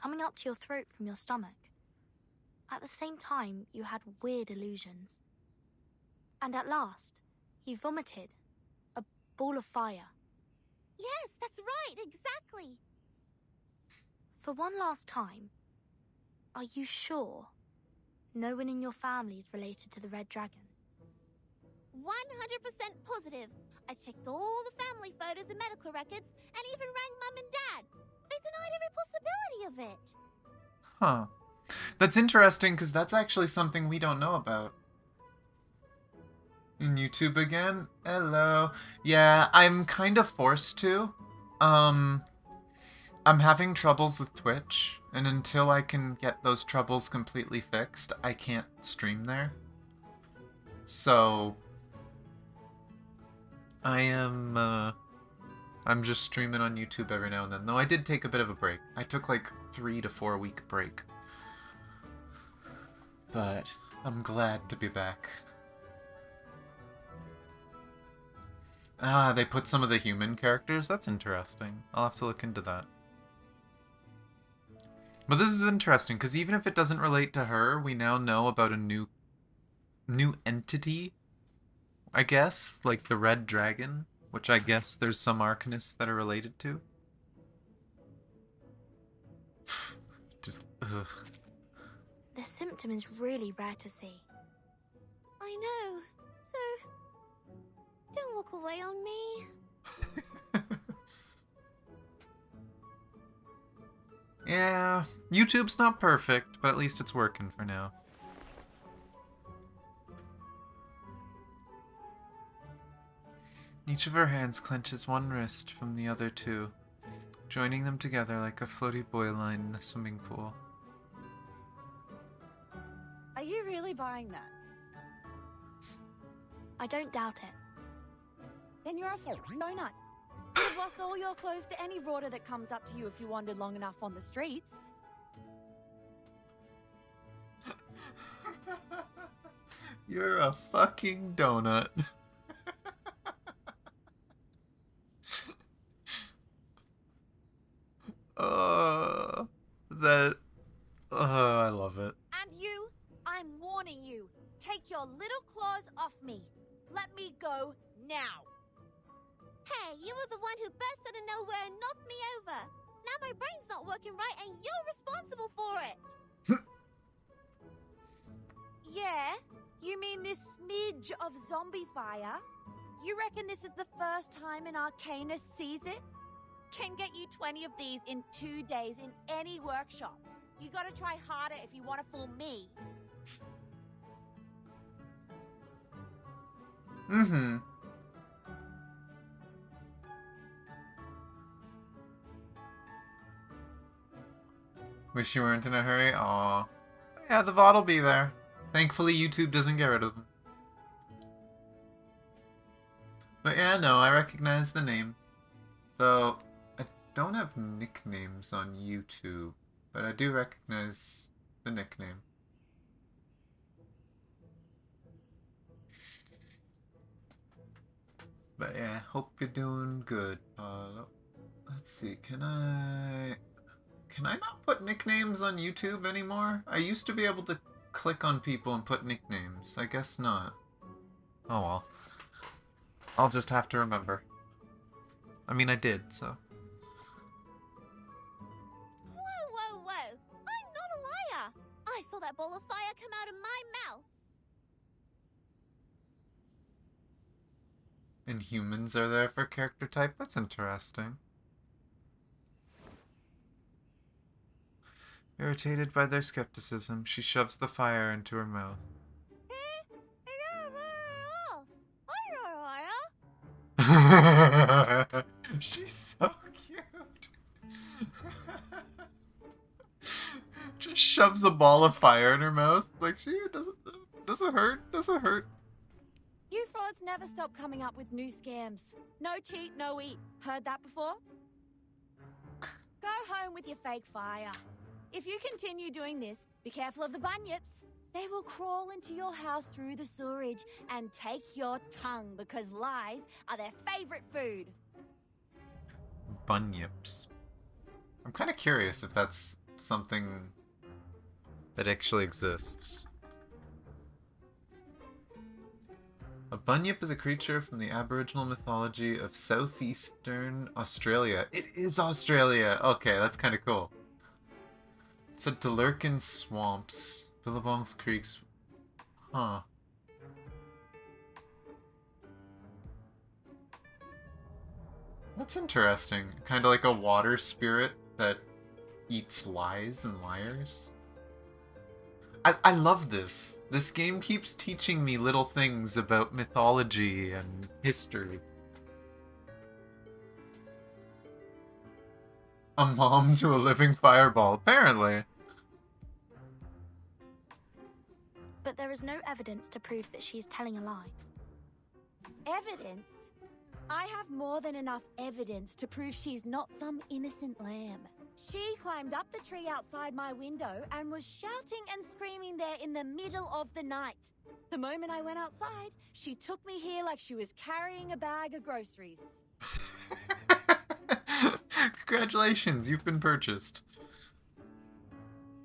coming up to your throat from your stomach. At the same time, you had weird illusions. And at last, you vomited a ball of fire. Yes, that's right, exactly! For one last time, are you sure no one in your family is related to the Red Dragon? 100% positive. I checked all the family photos and medical records, and even rang Mum and Dad. They denied every possibility of it. Huh. That's interesting, because that's actually something we don't know about. In YouTube again? Hello. Yeah, I'm kind of forced to. I'm having troubles with Twitch, and until I can get those troubles completely fixed, I can't stream there. So... I'm just streaming on YouTube every now and then. Though I did take a bit of a break. I took like 3 to 4 week break. But I'm glad to be back. Ah, they put some of the human characters? That's interesting. I'll have to look into that. But this is interesting, because even if it doesn't relate to her, we now know about a new entity, I guess, like the Red Dragon, which I guess there's some arcanists that are related to. Just, ugh. The symptom is really rare to see. I know. So, don't walk away on me. Yeah, YouTube's not perfect, but at least it's working for now. Each of her hands clenches one wrist from the other two, joining them together like a floaty buoy line in a swimming pool. Are you really buying that? I don't doubt it. Then you're a full donut. You've lost all your clothes to any rorter that comes up to you if you wandered long enough on the streets. You're a fucking donut. I love it. And you, I'm warning you. Take your little claws off me. Let me go now. Hey, you were the one who burst out of nowhere and knocked me over. Now my brain's not working right and you're responsible for it. Yeah? You mean this smidge of zombie fire? You reckon this is the first time an arcanist sees it? Can get you 20 of these in 2 days in any workshop. You gotta try harder if you want to fool me. Mm-hmm. Wish you weren't in a hurry? Aw. Yeah, the VOD will be there. Thankfully, YouTube doesn't get rid of them. But yeah, no, I recognize the name. Though, I don't have nicknames on YouTube, but I do recognize the nickname. But yeah, hope you're doing good, Paulo. Let's see, can I not put nicknames on YouTube anymore? I used to be able to click on people and put nicknames. I guess not. Oh well. I'll just have to remember. I mean, I did, so. Whoa, whoa, whoa! I'm not a liar! I saw that ball of fire come out of my mouth! And humans are there for character type? That's interesting. Irritated by their skepticism, she shoves the fire into her mouth. She's so cute. Just shoves a ball of fire in her mouth. Like, she doesn't hurt. Doesn't hurt. You frauds never stop coming up with new scams. No cheat, no eat. Heard that before? Go home with your fake fire. If you continue doing this, be careful of the bunyips. They will crawl into your house through the sewerage and take your tongue because lies are their favorite food. Bunyips. I'm kind of curious if that's something that actually exists. A bunyip is a creature from the Aboriginal mythology of southeastern Australia. It is Australia! Okay, that's kind of cool. It's a Delurkin swamps, Billabong's creeks. Huh. That's interesting. Kind of like a water spirit that eats lies and liars. I love this. This game keeps teaching me little things about mythology and history. A mom to a living fireball, apparently. But there is no evidence to prove that she is telling a lie. Evidence? I have more than enough evidence to prove she's not some innocent lamb. She climbed up the tree outside my window and was shouting and screaming there in the middle of the night. The moment I went outside, she took me here like she was carrying a bag of groceries. Congratulations, you've been purchased.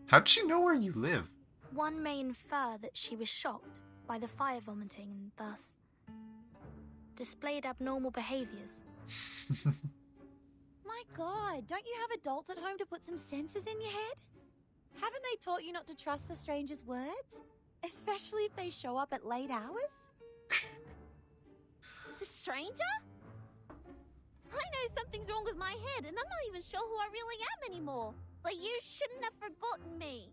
How'd she know where you live? One may infer that she was shocked by the fire vomiting and thus displayed abnormal behaviors. My God, don't you have adults at home to put some senses in your head? Haven't they taught you not to trust the stranger's words? Especially if they show up at late hours? The stranger? I know something's wrong with my head and I'm not even sure who I really am anymore. But you shouldn't have forgotten me.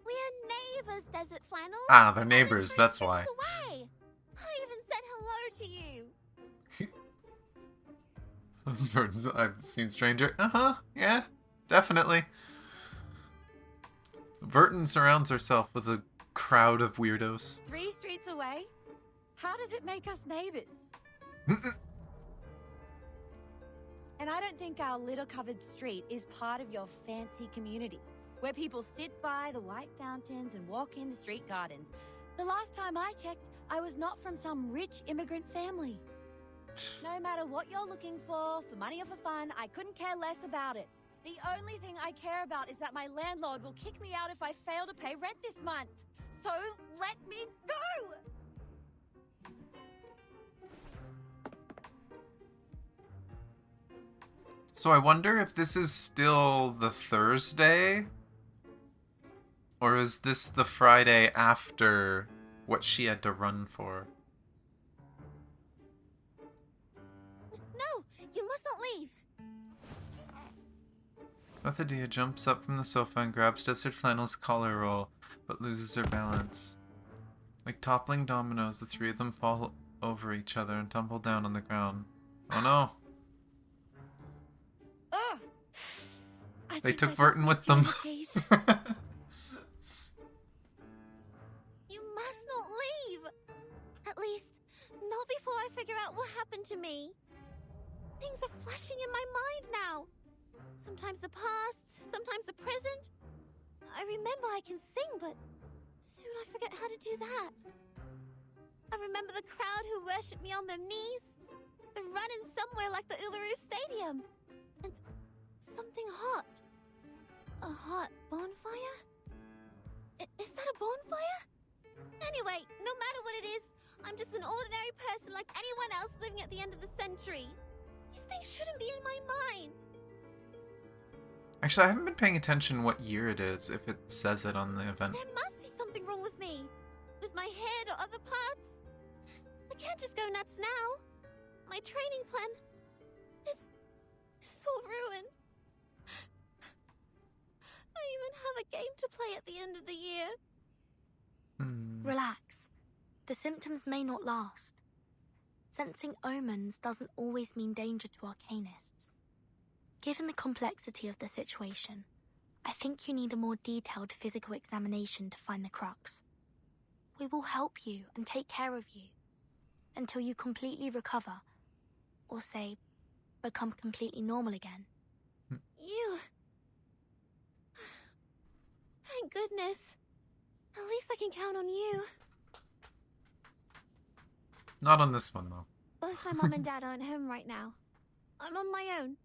We're neighbors, Desert Flannel. Ah, they're neighbors, that's why. Away. I even said hello to you. I've seen Stranger. Yeah, definitely. Verton surrounds herself with a crowd of weirdos. 3 streets away? How does it make us neighbors? And I don't think our litter covered street is part of your fancy community, where people sit by the white fountains and walk in the street gardens. The last time I checked, I was not from some rich immigrant family. No matter what you're looking for money or for fun, I couldn't care less about it. The only thing I care about is that my landlord will kick me out if I fail to pay rent this month. So let me go! So I wonder if this is still the Thursday? Or is this the Friday after what she had to run for? No, you must not leave. Spathodea jumps up from the sofa and grabs Desert Flannel's collar roll, but loses her balance. Like toppling dominoes, the 3 of them fall over each other and tumble down on the ground. Oh no! Ugh. They took Verton with them. You must not leave. At least, not Not before I figure out what happened to me. Things are flashing in my mind now. Sometimes the past, sometimes the present. I remember I can sing, but soon I forget how to do that. I remember the crowd who worshipped me on their knees. They're running somewhere like the Uluru Stadium. And something hot. A hot bonfire? Is that a bonfire? Anyway, no matter what it is, I'm just an ordinary person like anyone else living at the end of the century. These things shouldn't be in my mind. Actually, I haven't been paying attention what year it is, if it says it on the event. There must be something wrong with me. With my head or other parts. I can't just go nuts now. My training plan... It's all ruined. I even have a game to play at the end of the year. Relax. The symptoms may not last. Sensing omens doesn't always mean danger to arcanists. Given the complexity of the situation, I think you need a more detailed physical examination to find the crux. We will help you and take care of you until you completely recover, or say, become completely normal again. You... Thank goodness. At least I can count on you. Not on this one, though. Both my mom and dad aren't home right now. I'm on my own.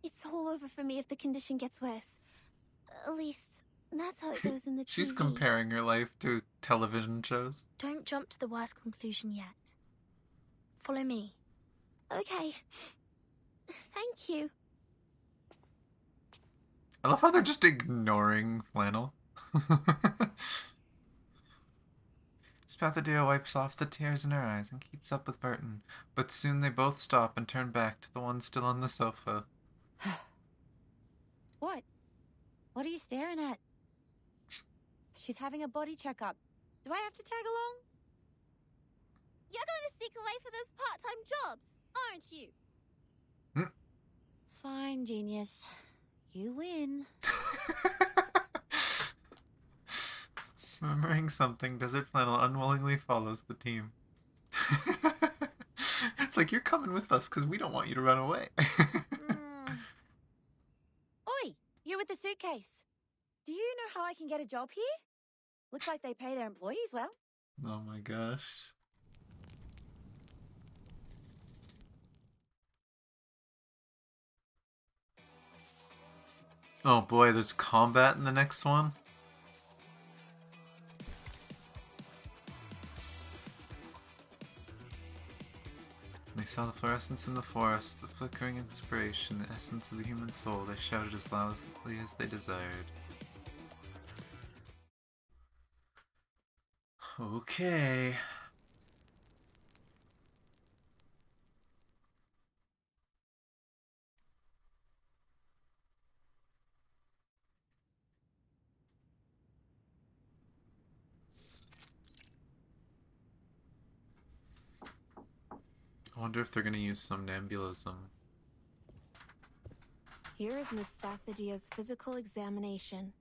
It's all over for me if the condition gets worse. At least, that's how it goes in the She's TV. comparing her life to television shows. Don't jump to the worst conclusion yet. Follow me. Okay. Thank you. I love how they're just ignoring Flannel. Spathodea wipes off the tears in her eyes and keeps up with Burton, but soon they both stop and turn back to the one still on the sofa. What? What are you staring at? She's having a body checkup. Do I have to tag along? You're going to sneak away for those part-time jobs, aren't you? Fine, genius. You win. Remembering something, Desert Flannel unwillingly follows the team. It's like, you're coming with us because we don't want you to run away. Oi, you with the suitcase. Do you know how I can get a job here? Looks like they pay their employees well. Oh my gosh. Oh boy, there's combat in the next one? They saw the fluorescence in the forest, the flickering inspiration, the essence of the human soul. They shouted as loudly as they desired. Okay. I wonder if they're going to use somnambulism. Here is Miss Spathodea's physical examination.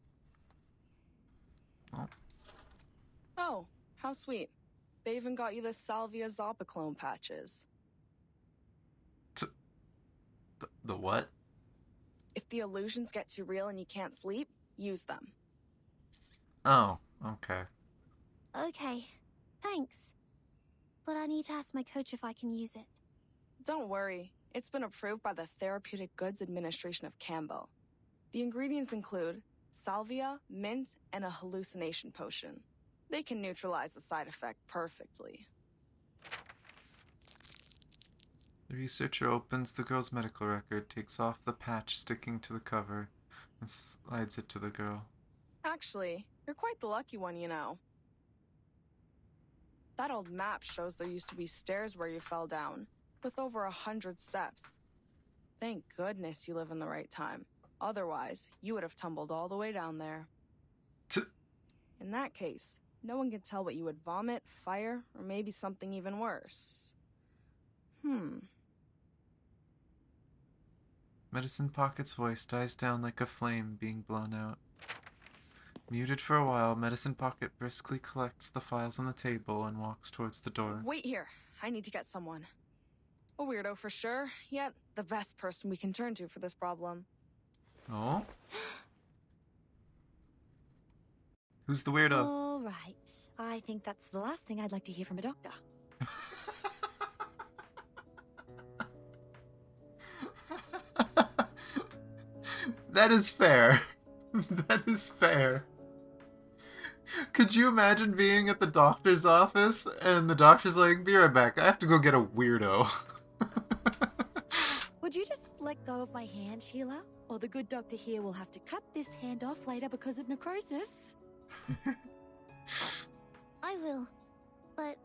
Oh, how sweet. They even got you the Salvia Zopiclone patches. The what? If the illusions get too real and you can't sleep, use them. Oh, okay. Okay, thanks. But I need to ask my coach if I can use it. Don't worry. It's been approved by the Therapeutic Goods Administration of Campbell. The ingredients include salvia, mint, and a hallucination potion. They can neutralize the side effect perfectly. The researcher opens the girl's medical record, takes off the patch sticking to the cover, and slides it to the girl. Actually, you're quite the lucky one, you know. That old map shows there used to be stairs where you fell down, with over 100 steps. Thank goodness you live in the right time. Otherwise, you would have tumbled all the way down there. In that case, no one can tell what you would vomit, fire, or maybe something even worse. Medicine Pocket's voice dies down like a flame being blown out. Muted for a while, Medicine Pocket briskly collects the files on the table and walks towards the door. Wait here. I need to get someone. A weirdo for sure, yet the best person we can turn to for this problem. Oh? Who's the weirdo? All right. I think that's the last thing I'd like to hear from a doctor. That is fair. That is fair. Could you imagine being at the doctor's office and the doctor's like, be right back, I have to go get a weirdo. Would you just let go of my hand, Sheila? Or the good doctor here will have to cut this hand off later because of necrosis. I will. But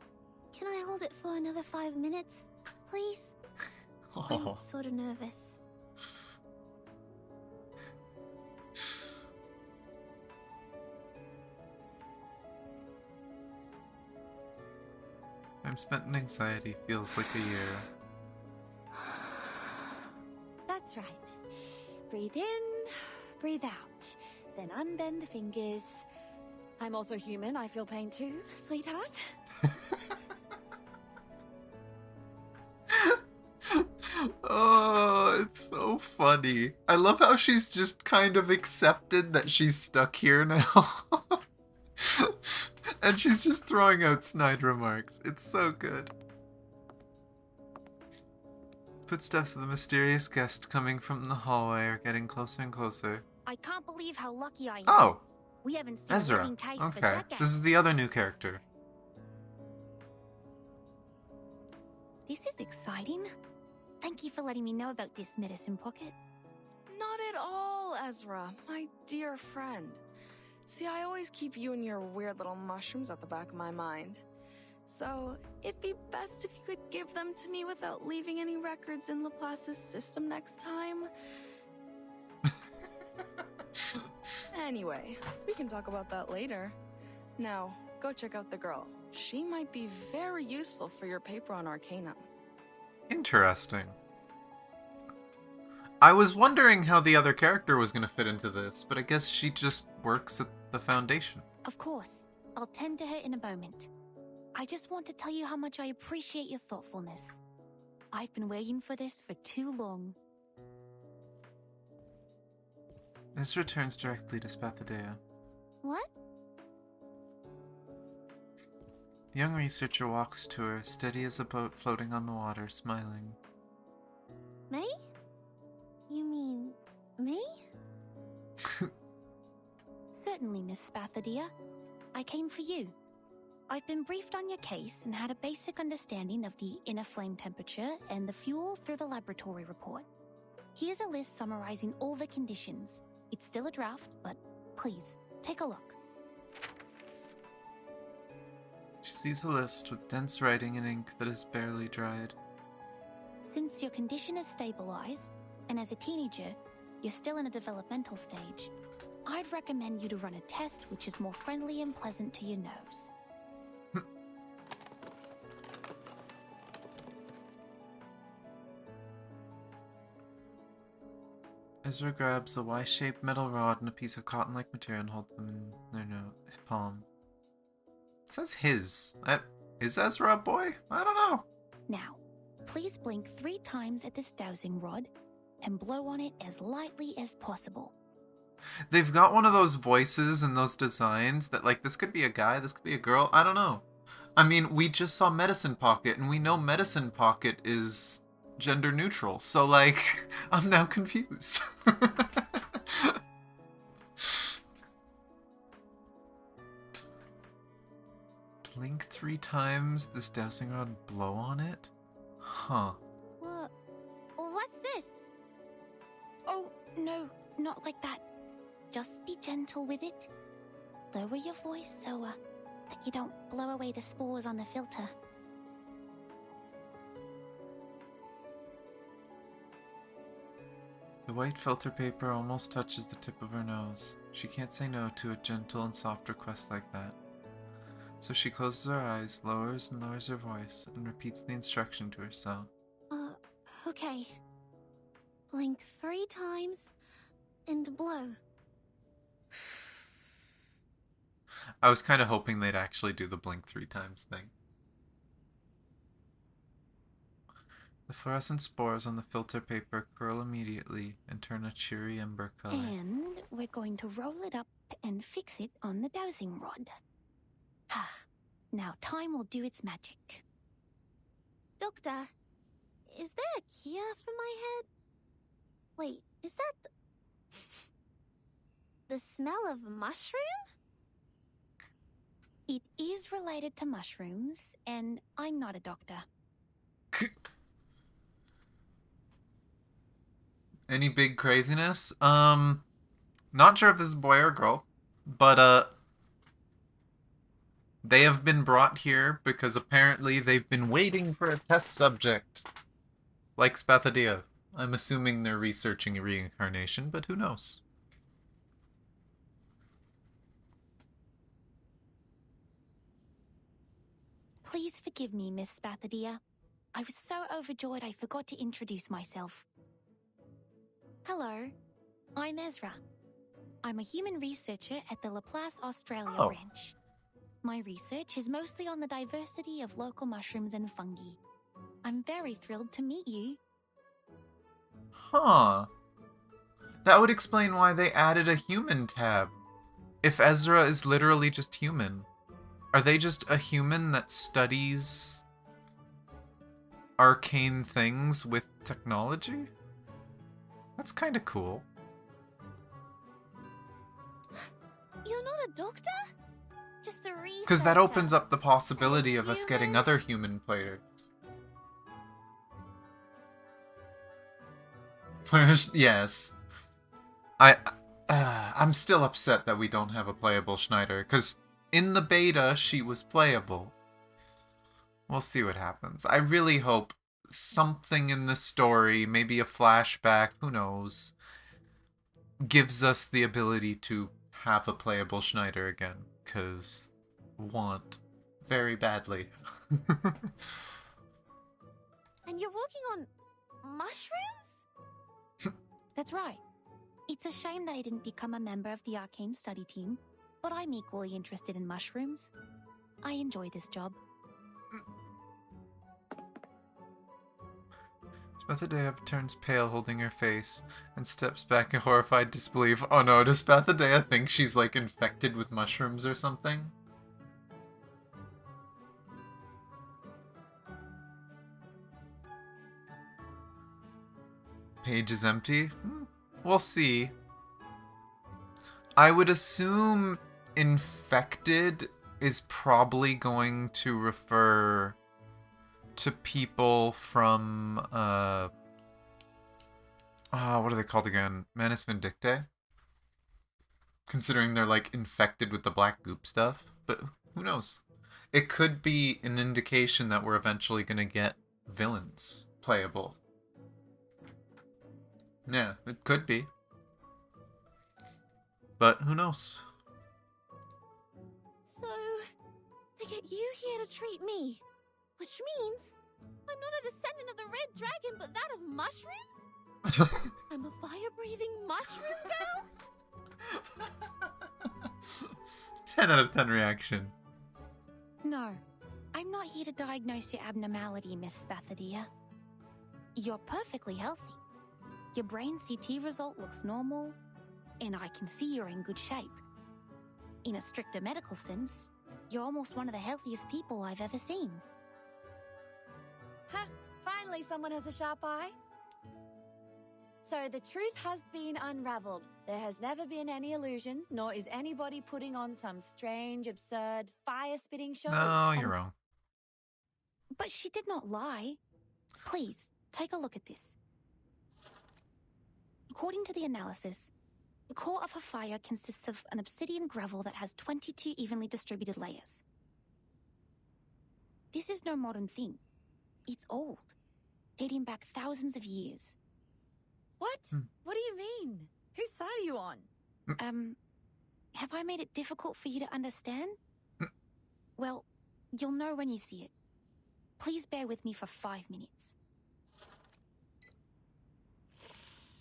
can I hold it for another 5 minutes, please? I'm Oh. sort of nervous. Time spent in anxiety feels like a year. That's right. Breathe in, breathe out. Then unbend the fingers. I'm also human. I feel pain too, sweetheart. Oh, it's so funny. I love how she's just kind of accepted that she's stuck here now. And she's just throwing out snide remarks. It's so good. Footsteps of the mysterious guest coming from the hallway are getting closer and closer. I can't believe how lucky I am. Oh, We haven't seen a Ezra. living case for Okay, decades. this is the other new character. This is exciting. Thank you for letting me know about this medicine pocket. Not at all, Ezra, my dear friend. See, I always keep you and your weird little mushrooms at the back of my mind. So, it'd be best if you could give them to me without leaving any records in Laplace's system next time. Anyway, we can talk about that later. Now, go check out the girl. She might be very useful for your paper on Arcanum. Interesting. I was wondering how the other character was going to fit into this, but I guess she just works at the Foundation. Of course. I'll tend to her in a moment. I just want to tell you how much I appreciate your thoughtfulness. I've been waiting for this for too long. This returns directly to Spathodea. What? The young researcher walks to her, steady as a boat floating on the water, smiling. May? You mean me? Certainly, Miss Spathodea. I came for you. I've been briefed on your case and had a basic understanding of the inner flame temperature and the fuel through the laboratory report. Here's a list summarizing all the conditions. It's still a draft, but please, take a look. She sees a list with dense writing in ink that is barely dried. Since your condition is stabilized, and as a teenager, you're still in a developmental stage, I'd recommend you to run a test which is more friendly and pleasant to your nose. Ezra grabs a Y-shaped metal rod and a piece of cotton-like material and holds them in their palm. It says his. Is Ezra a boy? I don't know. Now, please blink 3 times at this dowsing rod and blow on it as lightly as possible. They've got one of those voices and those designs that, like, this could be a guy, this could be a girl. I don't know. I mean, we just saw Medicine Pocket, and we know Medicine Pocket is gender neutral, so, like, I'm now confused. Blink 3 times, this dowsing rod, blow on it? Huh. What's this? Oh, no, not like that. Just be gentle with it. Lower your voice so, that you don't blow away the spores on the filter. The white filter paper almost touches the tip of her nose. She can't say no to a gentle and soft request like that. So she closes her eyes, lowers and lowers her voice, and repeats the instruction to herself. Okay. Blink 3 times and blow. I was kind of hoping they'd actually do the blink 3 times thing. The fluorescent spores on the filter paper curl immediately and turn a cheery ember color. And we're going to roll it up and fix it on the dowsing rod. Now time will do its magic. Doctor, is there a cure for my head? Wait, is that the smell of mushroom? It is related to mushrooms, and I'm not a doctor. Any big craziness? Not sure if this is a boy or a girl, but they have been brought here because apparently they've been waiting for a test subject. Like Spathodea. I'm assuming they're researching reincarnation, but who knows? Please forgive me, Miss Spathodea. I was so overjoyed I forgot to introduce myself. Hello, I'm Ezra. I'm a human researcher at the Laplace Australia branch. My research is mostly on the diversity of local mushrooms and fungi. I'm very thrilled to meet you. Huh. That would explain why they added a human tab. If Ezra is literally just human. Are they just a human that studies arcane things with technology? That's kind of cool. You're not a doctor? Just a researcher? Because that opens up the possibility of us getting other human players. Yes. I'm still upset that we don't have a playable Schneider, because in the beta, she was playable. We'll see what happens. I really hope something in the story, maybe a flashback, who knows, gives us the ability to have a playable Schneider again, because want very badly. And you're working on mushrooms? That's right. It's a shame that I didn't become a member of the arcane study team, but I'm equally interested in mushrooms. I enjoy this job. Spathodea turns pale, holding her face, and steps back in horrified disbelief. Oh no, does Spathodea think she's like infected with mushrooms or something? Page is empty? We'll see. I would assume infected is probably going to refer to people from, what are they called again? Manus Vindictae? Considering they're, like, infected with the black goop stuff. But who knows? It could be an indication that we're eventually gonna get villains playable. Yeah, it could be. But who knows? So, they get you here to treat me. Which means I'm not a descendant of the Red Dragon, but that of mushrooms? I'm a fire-breathing mushroom girl? 10 out of 10 reaction. No, I'm not here to diagnose your abnormality, Miss Spathodea. You're perfectly healthy. Your brain CT result looks normal, and I can see you're in good shape. In a stricter medical sense, you're almost one of the healthiest people I've ever seen. Ha! Finally someone has a sharp eye. So the truth has been unraveled. There has never been any illusions, nor is anybody putting on some strange, absurd, fire-spitting show. No, you're wrong. But she did not lie. Please, take a look at this. According to the analysis, the core of her fire consists of an obsidian gravel that has 22 evenly distributed layers. This is no modern thing. It's old, dating back thousands of years. What? What do you mean? Whose side are you on? Have I made it difficult for you to understand? Well, you'll know when you see it. Please bear with me for 5 minutes.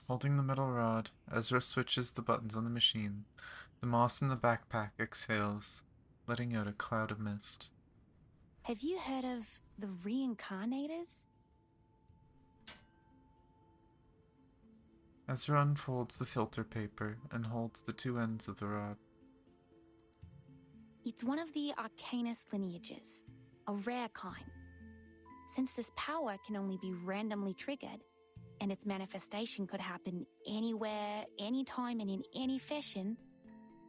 Holding the metal rod, Ezra switches the buttons on the machine. The moss in the backpack exhales, letting out a cloud of mist. Have you heard of the reincarnators? Ezra unfolds the filter paper and holds the two ends of the rod. It's one of the arcanist lineages, a rare kind. Since this power can only be randomly triggered, and its manifestation could happen anywhere, anytime, and in any fashion,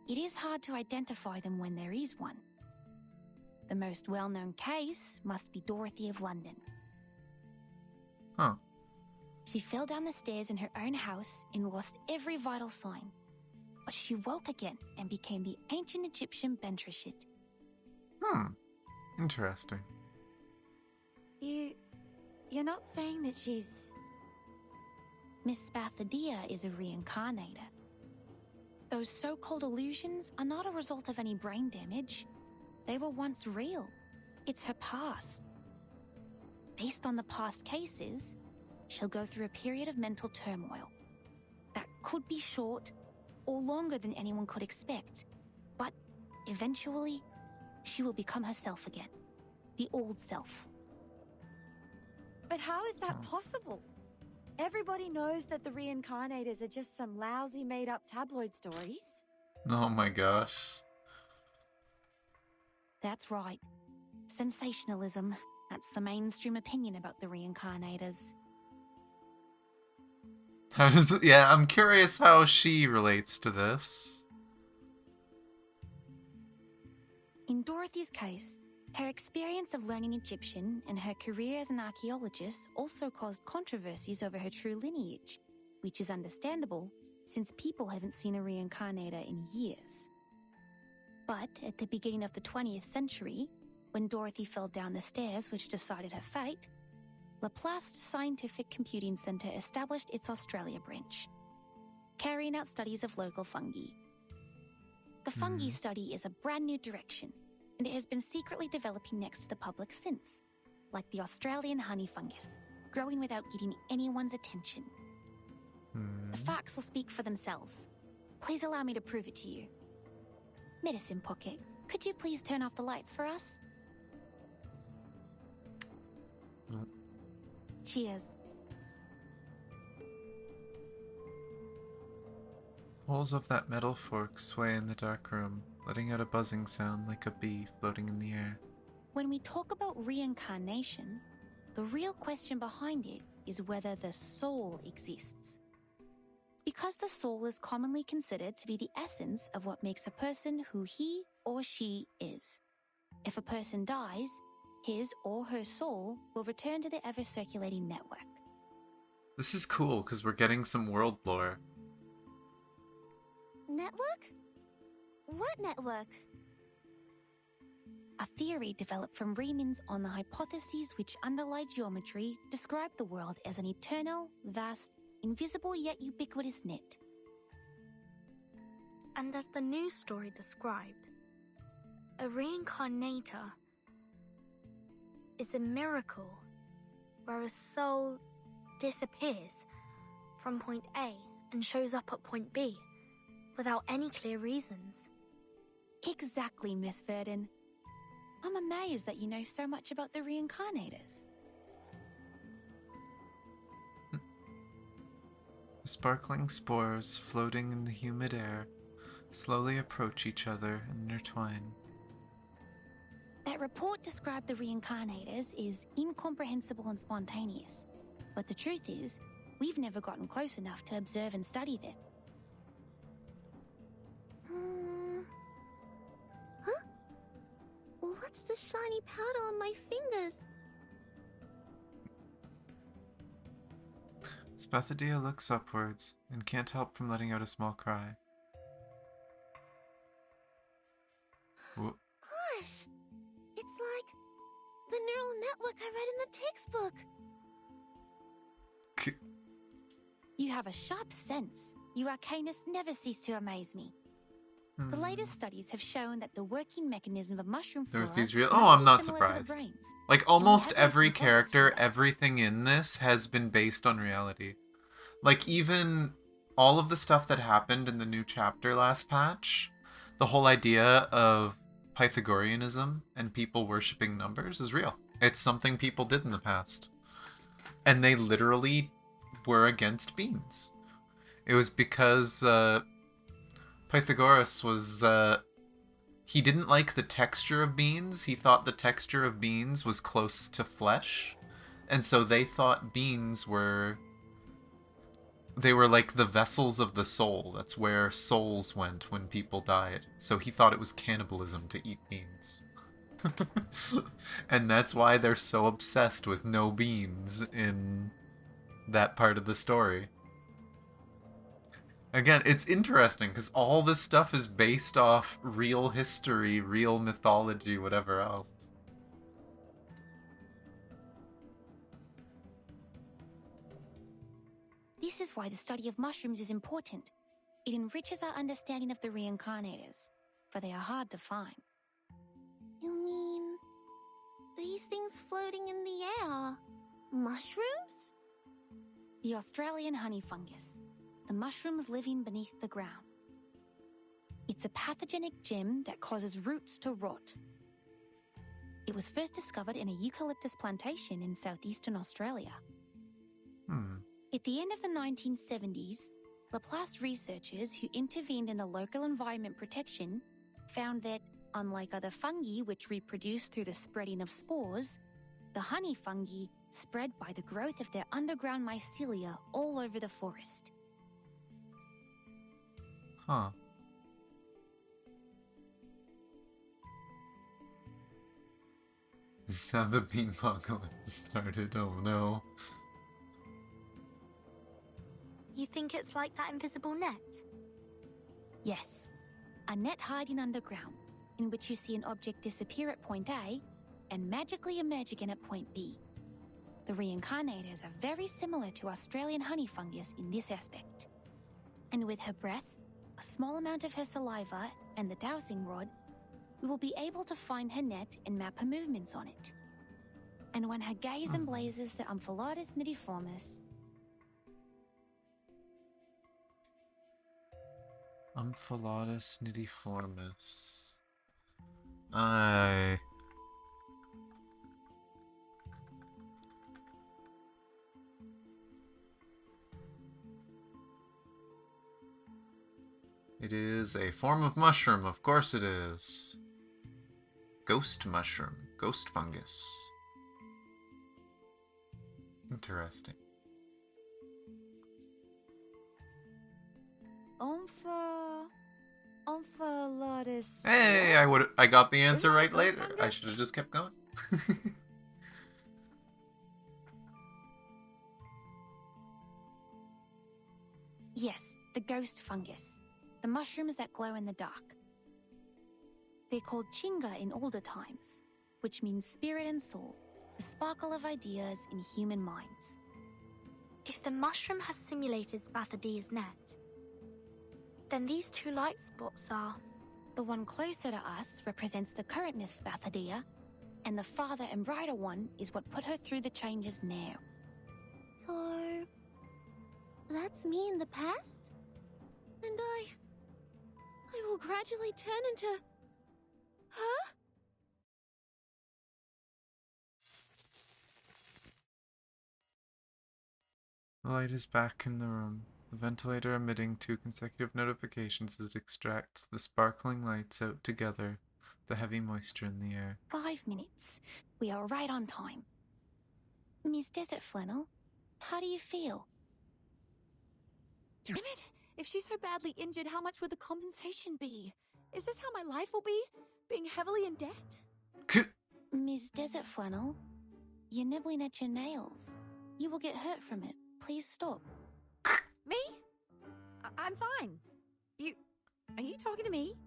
it is hard to identify them when there is one. The most well-known case must be Dorothy of London. Huh. She fell down the stairs in her own house and lost every vital sign. But she woke again and became the ancient Egyptian Bentreshit. Interesting. You're not saying that she's... Miss Spathodea is a reincarnator. Those so-called illusions are not a result of any brain damage. They were once real. It's her past. Based on the past cases, she'll go through a period of mental turmoil. That could be short or longer than anyone could expect. But eventually, she will become herself again. The old self. But how is that possible? Everybody knows that the reincarnators are just some lousy made-up tabloid stories. Oh my gosh. That's right. Sensationalism. That's the mainstream opinion about the reincarnators. How does it... Yeah, I'm curious how she relates to this. In Dorothy's case, her experience of learning Egyptian and her career as an archaeologist also caused controversies over her true lineage, which is understandable since people haven't seen a reincarnator in years. But at the beginning of the 20th century, when Dorothy fell down the stairs which decided her fate, Laplace Scientific Computing Centre established its Australia branch, carrying out studies of local fungi. The fungi study is a brand new direction, and it has been secretly developing next to the public since, like the Australian honey fungus, growing without getting anyone's attention. The facts will speak for themselves. Please allow me to prove it to you. Medicine Pocket, could you please turn off the lights for us? Cheers. Holes of that metal fork sway in the dark room, letting out a buzzing sound like a bee floating in the air. When we talk about reincarnation, the real question behind it is whether the soul exists. Because the soul is commonly considered to be the essence of what makes a person who he or she is. If a person dies, his or her soul will return to the ever-circulating network. This is cool because we're getting some world lore. Network? What network? A theory developed from Riemann's on the hypotheses which underlie geometry describe the world as an eternal, vast, invisible yet ubiquitous net. And as the news story described, a reincarnator is a miracle where a soul disappears from point A and shows up at point B without any clear reasons. Exactly, Miss Verdon. I'm amazed that you know so much about the reincarnators. The sparkling spores floating in the humid air slowly approach each other and intertwine. That report described the reincarnators is incomprehensible and spontaneous. But the truth is, we've never gotten close enough to observe and study them. Huh? What's the shiny powder on my fingers? Spathodea looks upwards and can't help from letting out a small cry. Whoa. Gosh! It's like the neural network I read in the textbook. You have a sharp sense. You arcanists never cease to amaze me. The latest studies have shown that the working mechanism of mushroom flora... Dorothy's real. might Oh, I'm be not similar to the surprised. brains. Like, almost And we have every some photos character, for that. everything in this has been based on reality. Like, even all of the stuff that happened in the new chapter last patch, the whole idea of Pythagoreanism and people worshipping numbers is real. It's something people did in the past. And they literally were against beans. It was because Pythagoras was he didn't like the texture of beans. He thought the texture of beans was close to flesh, and so they thought beans were like the vessels of the soul. That's where souls went when people died. So he thought it was cannibalism to eat beans. And that's why they're so obsessed with no beans in that part of the story. Again, it's interesting because all this stuff is based off real history, real mythology, whatever else. This is why the study of mushrooms is important. It enriches our understanding of the reincarnators, for they are hard to find. You mean these things floating in the air? Mushrooms? The Australian honey fungus, the mushrooms living beneath the ground. It's a pathogenic gem that causes roots to rot. It was first discovered in a eucalyptus plantation in southeastern Australia. At the end of the 1970s, Laplace researchers who intervened in the local environment protection found that, unlike other fungi which reproduce through the spreading of spores, the honey fungi spread by the growth of their underground mycelia all over the forest. Huh. This is how the beanpocalypse started, oh no. You think it's like that invisible net? Yes, a net hiding underground, in which you see an object disappear at point A and magically emerge again at point B. The reincarnators are very similar to Australian honey fungus in this aspect. And with her breath, a small amount of her saliva, and the dowsing rod, we will be able to find her net and map her movements on it. And when her gaze emblazes the Omphalotus nidiformis, Omphalotus nidiformis. It is a form of mushroom, of course it is. Ghost mushroom. Ghost fungus. Interesting. Omphalotus. Hey, I got the answer right later. I should have just kept going. yes, the ghost fungus, the mushrooms that glow in the dark. They're called chinga in older times, which means spirit and soul, the sparkle of ideas in human minds. If the mushroom has simulated Spathodea's net, then these two light spots are... The one closer to us represents the current Miss Spathodea, and the farther and brighter one is what put her through the changes now. So, that's me in the past? And I will gradually turn into... Huh? The light is back in the room. The ventilator emitting 2 consecutive notifications as it extracts the sparkling lights out to gather the heavy moisture in the air. 5 minutes. We are right on time. Miss Desert Flannel, how do you feel? Damn it! If she's so badly injured, how much would the compensation be? Is this how my life will be? Being heavily in debt? Miss Desert Flannel, you're nibbling at your nails. You will get hurt from it. Please stop. Me? I'm fine. Are you talking to me?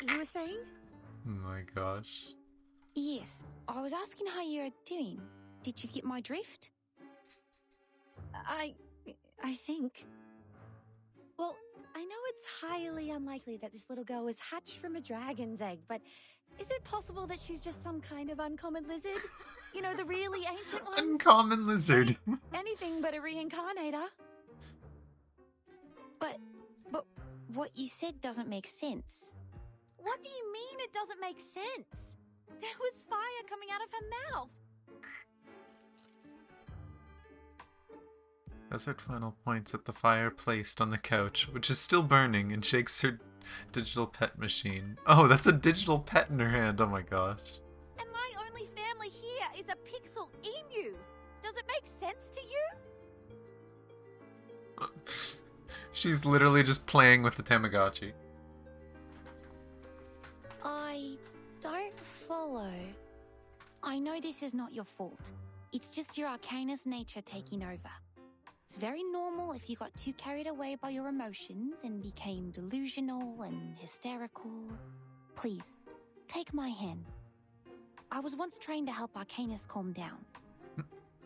You were saying? Oh my gosh. Yes, I was asking how you're doing. Did you get my drift? I think. Well, I know it's highly unlikely that this little girl was hatched from a dragon's egg, but is it possible that she's just some kind of uncommon lizard? You know, the really ancient ones? Uncommon lizard. Anything but a reincarnator. But what you said doesn't make sense. What do you mean it doesn't make sense? There was fire coming out of her mouth. Desert Flannel points at the fire placed on the couch, which is still burning, and shakes her digital pet machine. Oh, that's a digital pet in her hand. Oh my gosh. And my only family here is a pixel emu. Does it make sense to you? She's literally just playing with the Tamagotchi. I don't follow. I know this is not your fault. It's just your arcanist nature taking over. It's very normal if you got too carried away by your emotions and became delusional and hysterical. Please, take my hand. I was once trained to help arcanists calm down.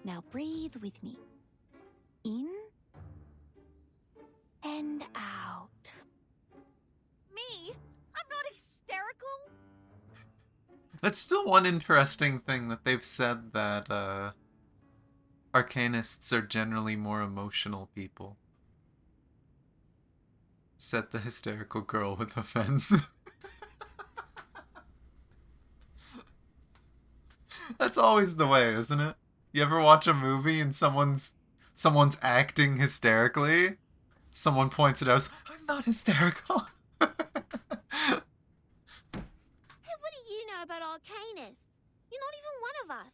Now breathe with me. In and out. Me? I'm not hysterical. That's still one interesting thing that they've said, that arcanists are generally more emotional people. Said the hysterical girl with offense. That's always the way, isn't it? You ever watch a movie and someone's acting hysterically? Someone points it out, I'm not hysterical. Hey, what do you know about arcanists? You're not even one of us.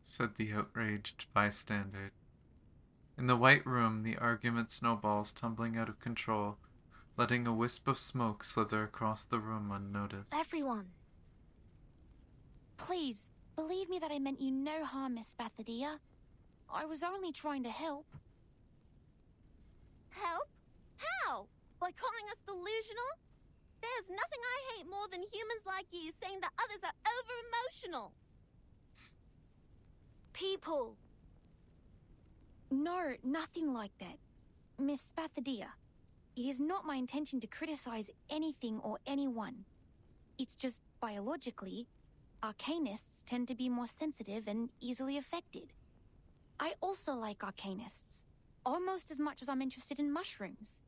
Said the outraged bystander. In the white room, the argument snowballs, tumbling out of control, letting a wisp of smoke slither across the room unnoticed. Everyone. Please, believe me that I meant you no harm, Miss Spathodea. I was only trying to help. Help? How? By calling us delusional? There's nothing I hate more than humans like you saying that others are over-emotional. People. No, nothing like that. Miss Spathodea, it is not my intention to criticize anything or anyone. It's just biologically, arcanists tend to be more sensitive and easily affected. I also like arcanists, almost as much as I'm interested in mushrooms.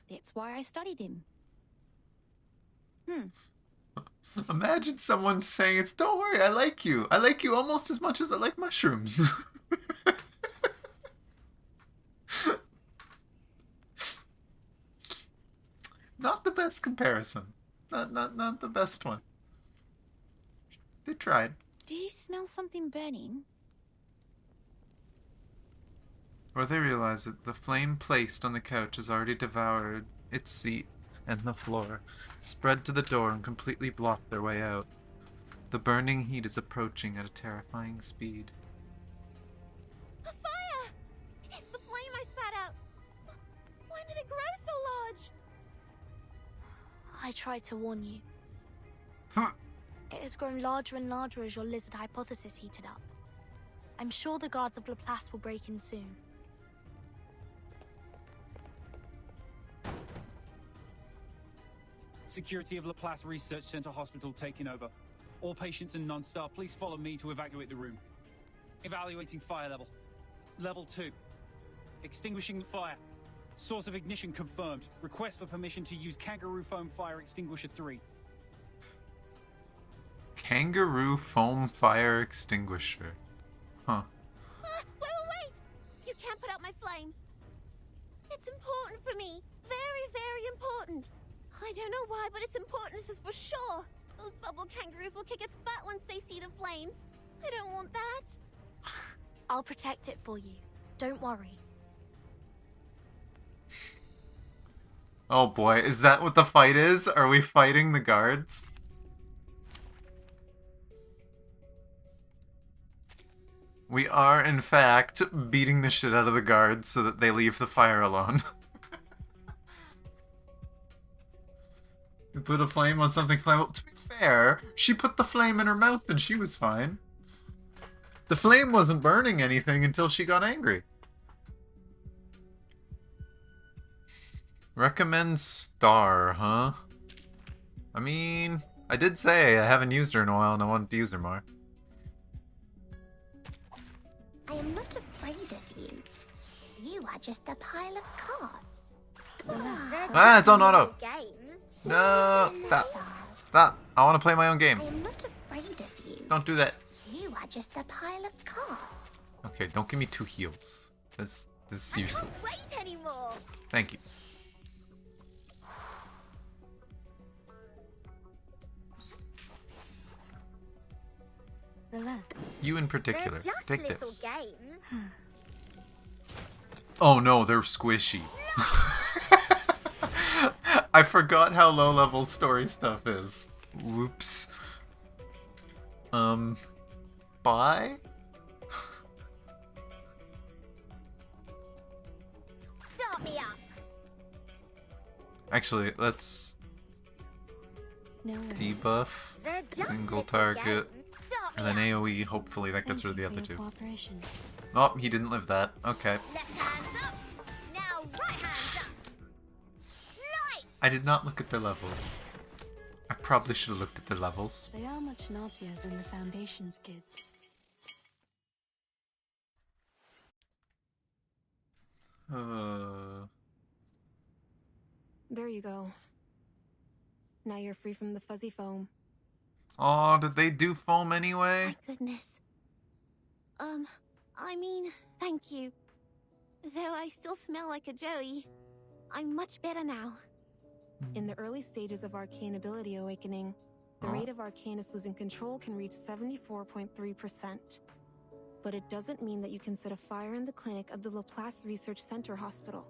That's why I study them. Imagine someone saying, "It's don't worry, I like you. I like you almost as much as I like mushrooms." Not the best comparison. Not the best one. They tried. Do you smell something burning? Or they realize that the flame placed on the couch has already devoured its seat and the floor, spread to the door and completely blocked their way out. The burning heat is approaching at a terrifying speed. A fire! It's the flame I spat out. When did it grow so large? I tried to warn you. Huh. It has grown larger and larger as your lizard hypothesis heated up. I'm sure the guards of Laplace will break in soon. Security of Laplace Research Center Hospital taking over. All patients and non-staff, please follow me to evacuate the room. Evaluating fire level. Level 2. Extinguishing the fire. Source of ignition confirmed. Request for permission to use Kangaroo Foam Fire Extinguisher 3. Kangaroo foam fire extinguisher. Huh. Wait! You can't put out my flame. It's important for me. Very, very important. I don't know why, but it's important, this is for sure. Those bubble kangaroos will kick its butt once they see the flames. I don't want that. I'll protect it for you. Don't worry. Oh boy, is that what the fight is? Are we fighting the guards? We are, in fact, beating the shit out of the guards so that they leave the fire alone. We put a flame on something flammable. To be fair, she put the flame in her mouth and she was fine. The flame wasn't burning anything until she got angry. Recommend star, huh? I mean, I did say I haven't used her in a while and I wanted to use her more. I am not afraid of you. You are just a pile of cards. Ah, it's on auto. Games. No, stop. Stop. I want to play my own game. I am not afraid of you. Don't do that. You You are just a pile of cards. Okay, don't give me 2 heals. This is useless. I can't wait anymore. Thank you. Relax. You in particular. They're just Take little this. games. Oh no, they're squishy. I forgot how low level story stuff is. Whoops. Bye? Start me up. Actually, let's No debuff, They're just single little target, games. Start and me then up. AoE, hopefully that gets rid of the other two. Cooperation. Oh, he didn't live that. Okay. Left hands up. Now right hands up. Right. I did not look at their levels. I probably should have looked at their levels. They are much naughtier than the Foundation's kids. There you go. Now you're free from the fuzzy foam. Oh, did they do foam anyway? My goodness. I mean, thank you. Though I still smell like a Joey, I'm much better now. In the early stages of arcane ability awakening, the rate of arcanists losing control can reach 74.3%. But it doesn't mean that you can set a fire in the clinic of the Laplace Research Center Hospital.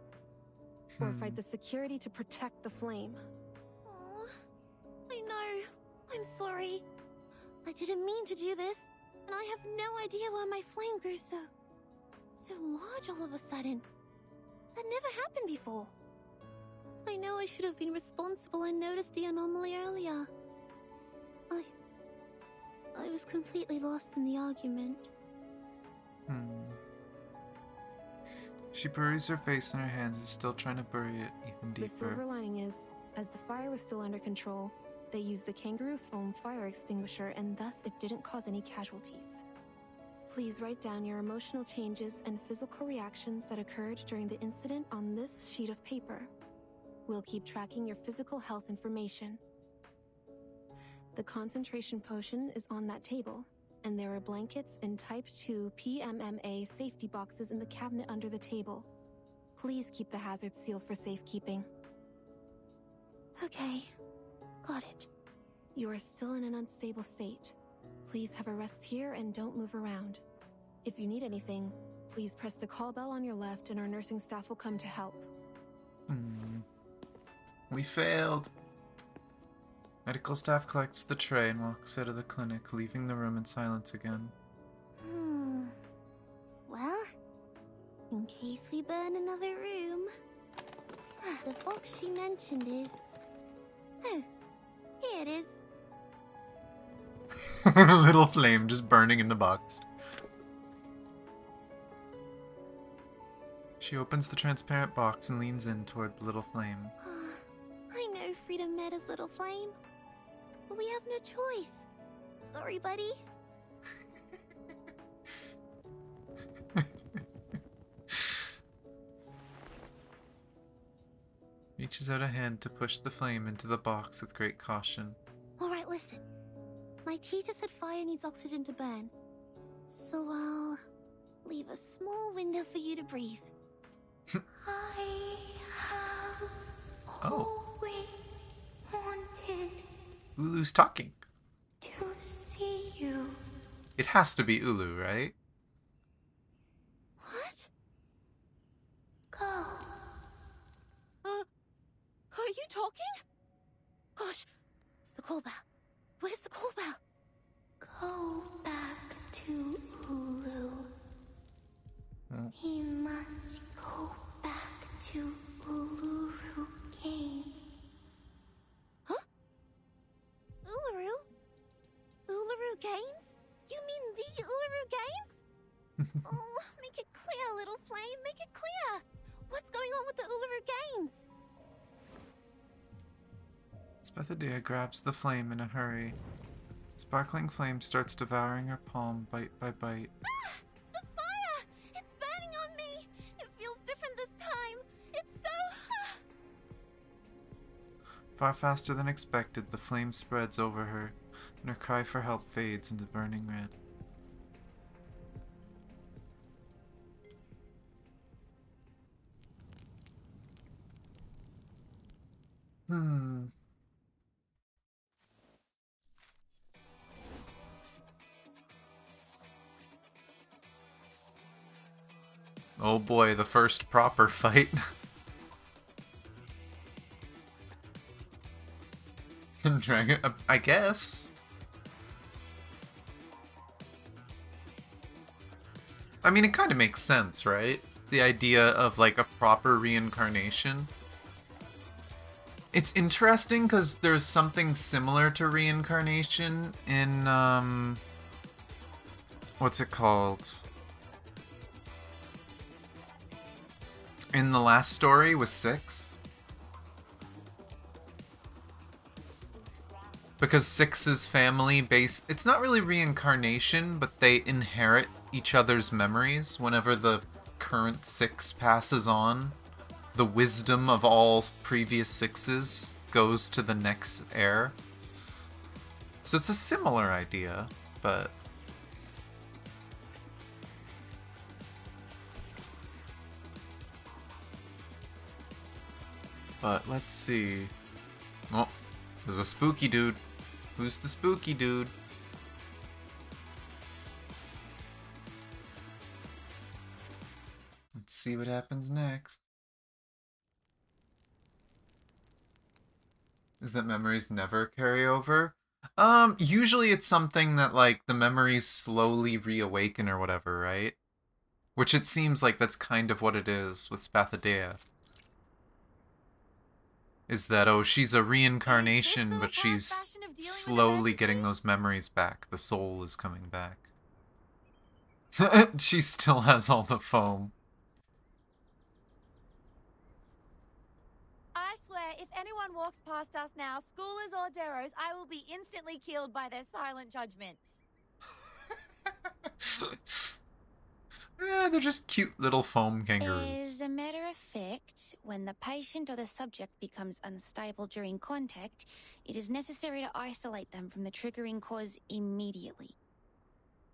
Or fight the security to protect the flame. Oh, I know. I'm sorry. I didn't mean to do this, and I have no idea why my flame grew so large all of a sudden. That never happened before. I know I should have been responsible and noticed the anomaly earlier. I was completely lost in the argument. She buries her face in her hands and is still trying to bury it even The silver deeper. lining is, as the fire was still under control, they used the kangaroo foam fire extinguisher and thus it didn't cause any casualties. Please write down your emotional changes and physical reactions that occurred during the incident on this sheet of paper. We'll keep tracking your physical health information. The concentration potion is on that table, and there are blankets and Type 2 PMMA safety boxes in the cabinet under the table. Please keep the hazards sealed for safekeeping. Okay, got it. You are still in an unstable state. Please have a rest here and don't move around. If you need anything, please press the call bell on your left and our nursing staff will come to help. We failed. Medical staff collects the tray and walks out of the clinic, leaving the room in silence again. Well, in case we burn another room, the box she mentioned is... Oh, here it is. Little flame just burning in the box. She opens the transparent box and leans in toward the little flame. I know Freedom met his little flame, but we have no choice. Sorry, buddy. Reaches out a hand to push the flame into the box with great caution. Alright, listen. My teacher said fire needs oxygen to burn, so I'll leave a small window for you to breathe. I have always wanted Ulu's talking. to see you. It has to be Ulu, right? What? Go. Are you talking? Gosh, the call bell. Where's the call bell? Go back to Ulu. He must go back to Uluru Games. Huh? Uluru? Uluru Games? You mean the Uluru Games? Oh, make it clear, little flame, make it clear. What's going on with the Uluru Games? Spathodea grabs the flame in a hurry. Sparkling flame starts devouring her palm bite by bite. Ah! The fire! It's burning on me! It feels different this time. It's so... Far faster than expected, the flame spreads over her, and her cry for help fades into burning red. Oh boy, the first proper fight. Dragon, I guess. I mean, it kind of makes sense, right? The idea of, like, a proper reincarnation. It's interesting because there's something similar to reincarnation in, what's it called? In the last story with 6. Because 6's family base... It's not really reincarnation, but they inherit each other's memories whenever the current 6 passes on. The wisdom of all previous 6s goes to the next heir. So it's a similar idea, but... But let's see... Oh, there's a spooky dude. Who's the spooky dude? Let's see what happens next. Is that memories never carry over? Usually it's something that, like, the memories slowly reawaken or whatever, right? Which it seems like that's kind of what it is with Spathodea. Is that, oh, she's a reincarnation, but she's slowly getting those memories back. The soul is coming back. She still has all the foam. I swear, if anyone walks past us now, schoolers or deros, I will be instantly killed by their silent judgment. They're just cute little foam kangaroos. As a matter of fact, when the patient or the subject becomes unstable during contact, it is necessary to isolate them from the triggering cause immediately.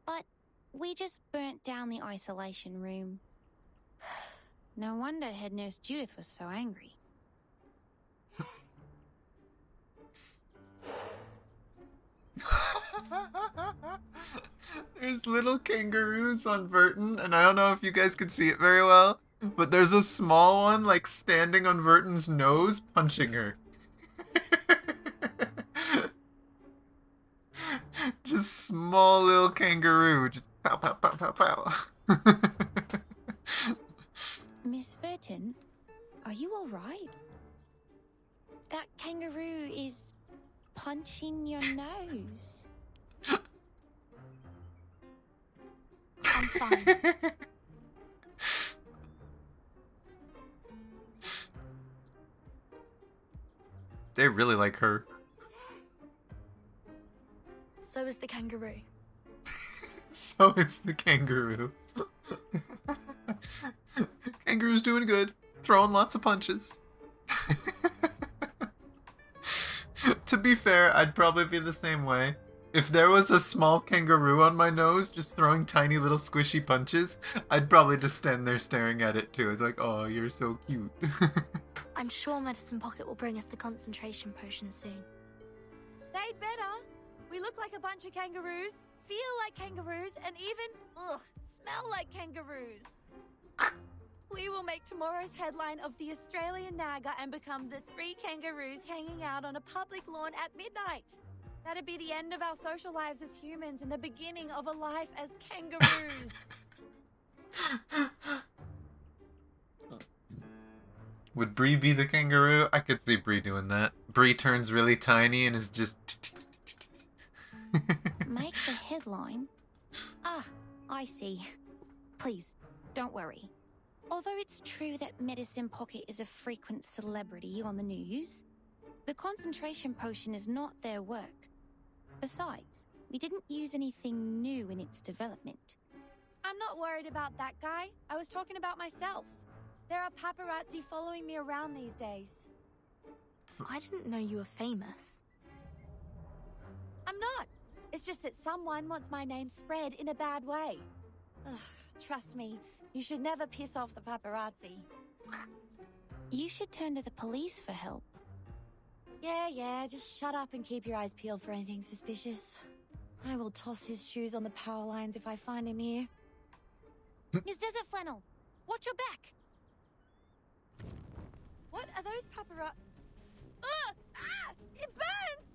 But we just burnt down the isolation room. No wonder head nurse Judith was so angry. There's little kangaroos on Verton, and I don't know if you guys can see it very well, but there's a small one, like, standing on Verton's nose, punching her. Just small little kangaroo, just pow, pow, pow, pow, pow. Miss Verton, are you alright? That kangaroo is punching your nose. I'm fine. They really like her. So is the kangaroo. So is the kangaroo. Kangaroo's doing good. Throwing lots of punches. To be fair, I'd probably be the same way. If there was a small kangaroo on my nose just throwing tiny little squishy punches, I'd probably just stand there staring at it too. It's like, oh, you're so cute. I'm sure Medicine Pocket will bring us the concentration potion soon. They'd better. We look like a bunch of kangaroos, feel like kangaroos, and even, smell like kangaroos. We will make tomorrow's headline of the Australian Naga and become the 3 kangaroos hanging out on a public lawn at midnight. That'd be the end of our social lives as humans and the beginning of a life as kangaroos. Would Bree be the kangaroo? I could see Bree doing that. Bree turns really tiny and is just... Make the headline? Ah, I see. Please, don't worry. Although it's true that Medicine Pocket is a frequent celebrity on the news, the concentration potion is not their work. Besides, we didn't use anything new in its development. I'm not worried about that guy. I was talking about myself. There are paparazzi following me around these days. I didn't know you were famous. I'm not. It's just that someone wants my name spread in a bad way. Ugh, trust me, you should never piss off the paparazzi. You should turn to the police for help. Yeah, just shut up and keep your eyes peeled for anything suspicious. I will toss his shoes on the power lines if I find him here. Miss Desert Flannel, Watch your back! What are those paparazzi? It burns!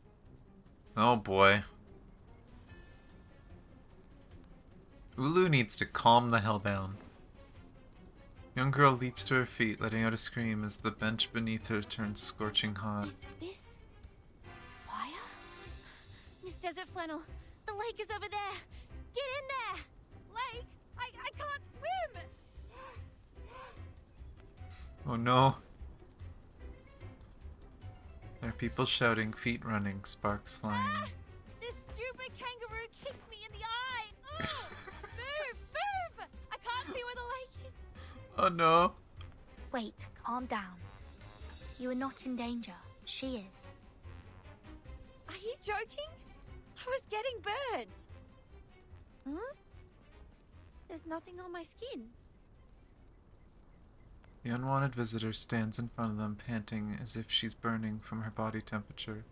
Oh boy. Ulu needs to calm the hell down. Young girl leaps to her feet, letting out a scream as the bench beneath her turns scorching hot. Is this fire? Miss Desert Flannel, the lake is over there. Get in there! Lake, I can't swim! Oh no. There are people shouting, feet running, sparks flying. This stupid kangaroo kicked me in the eye! Ugh! Move! I can't see where the lake is! Oh no. Wait, calm down. You are not in danger. She is. Are you joking? I was getting burned. Huh? There's nothing on my skin. The unwanted visitor stands in front of them, panting as if she's burning from her body temperature.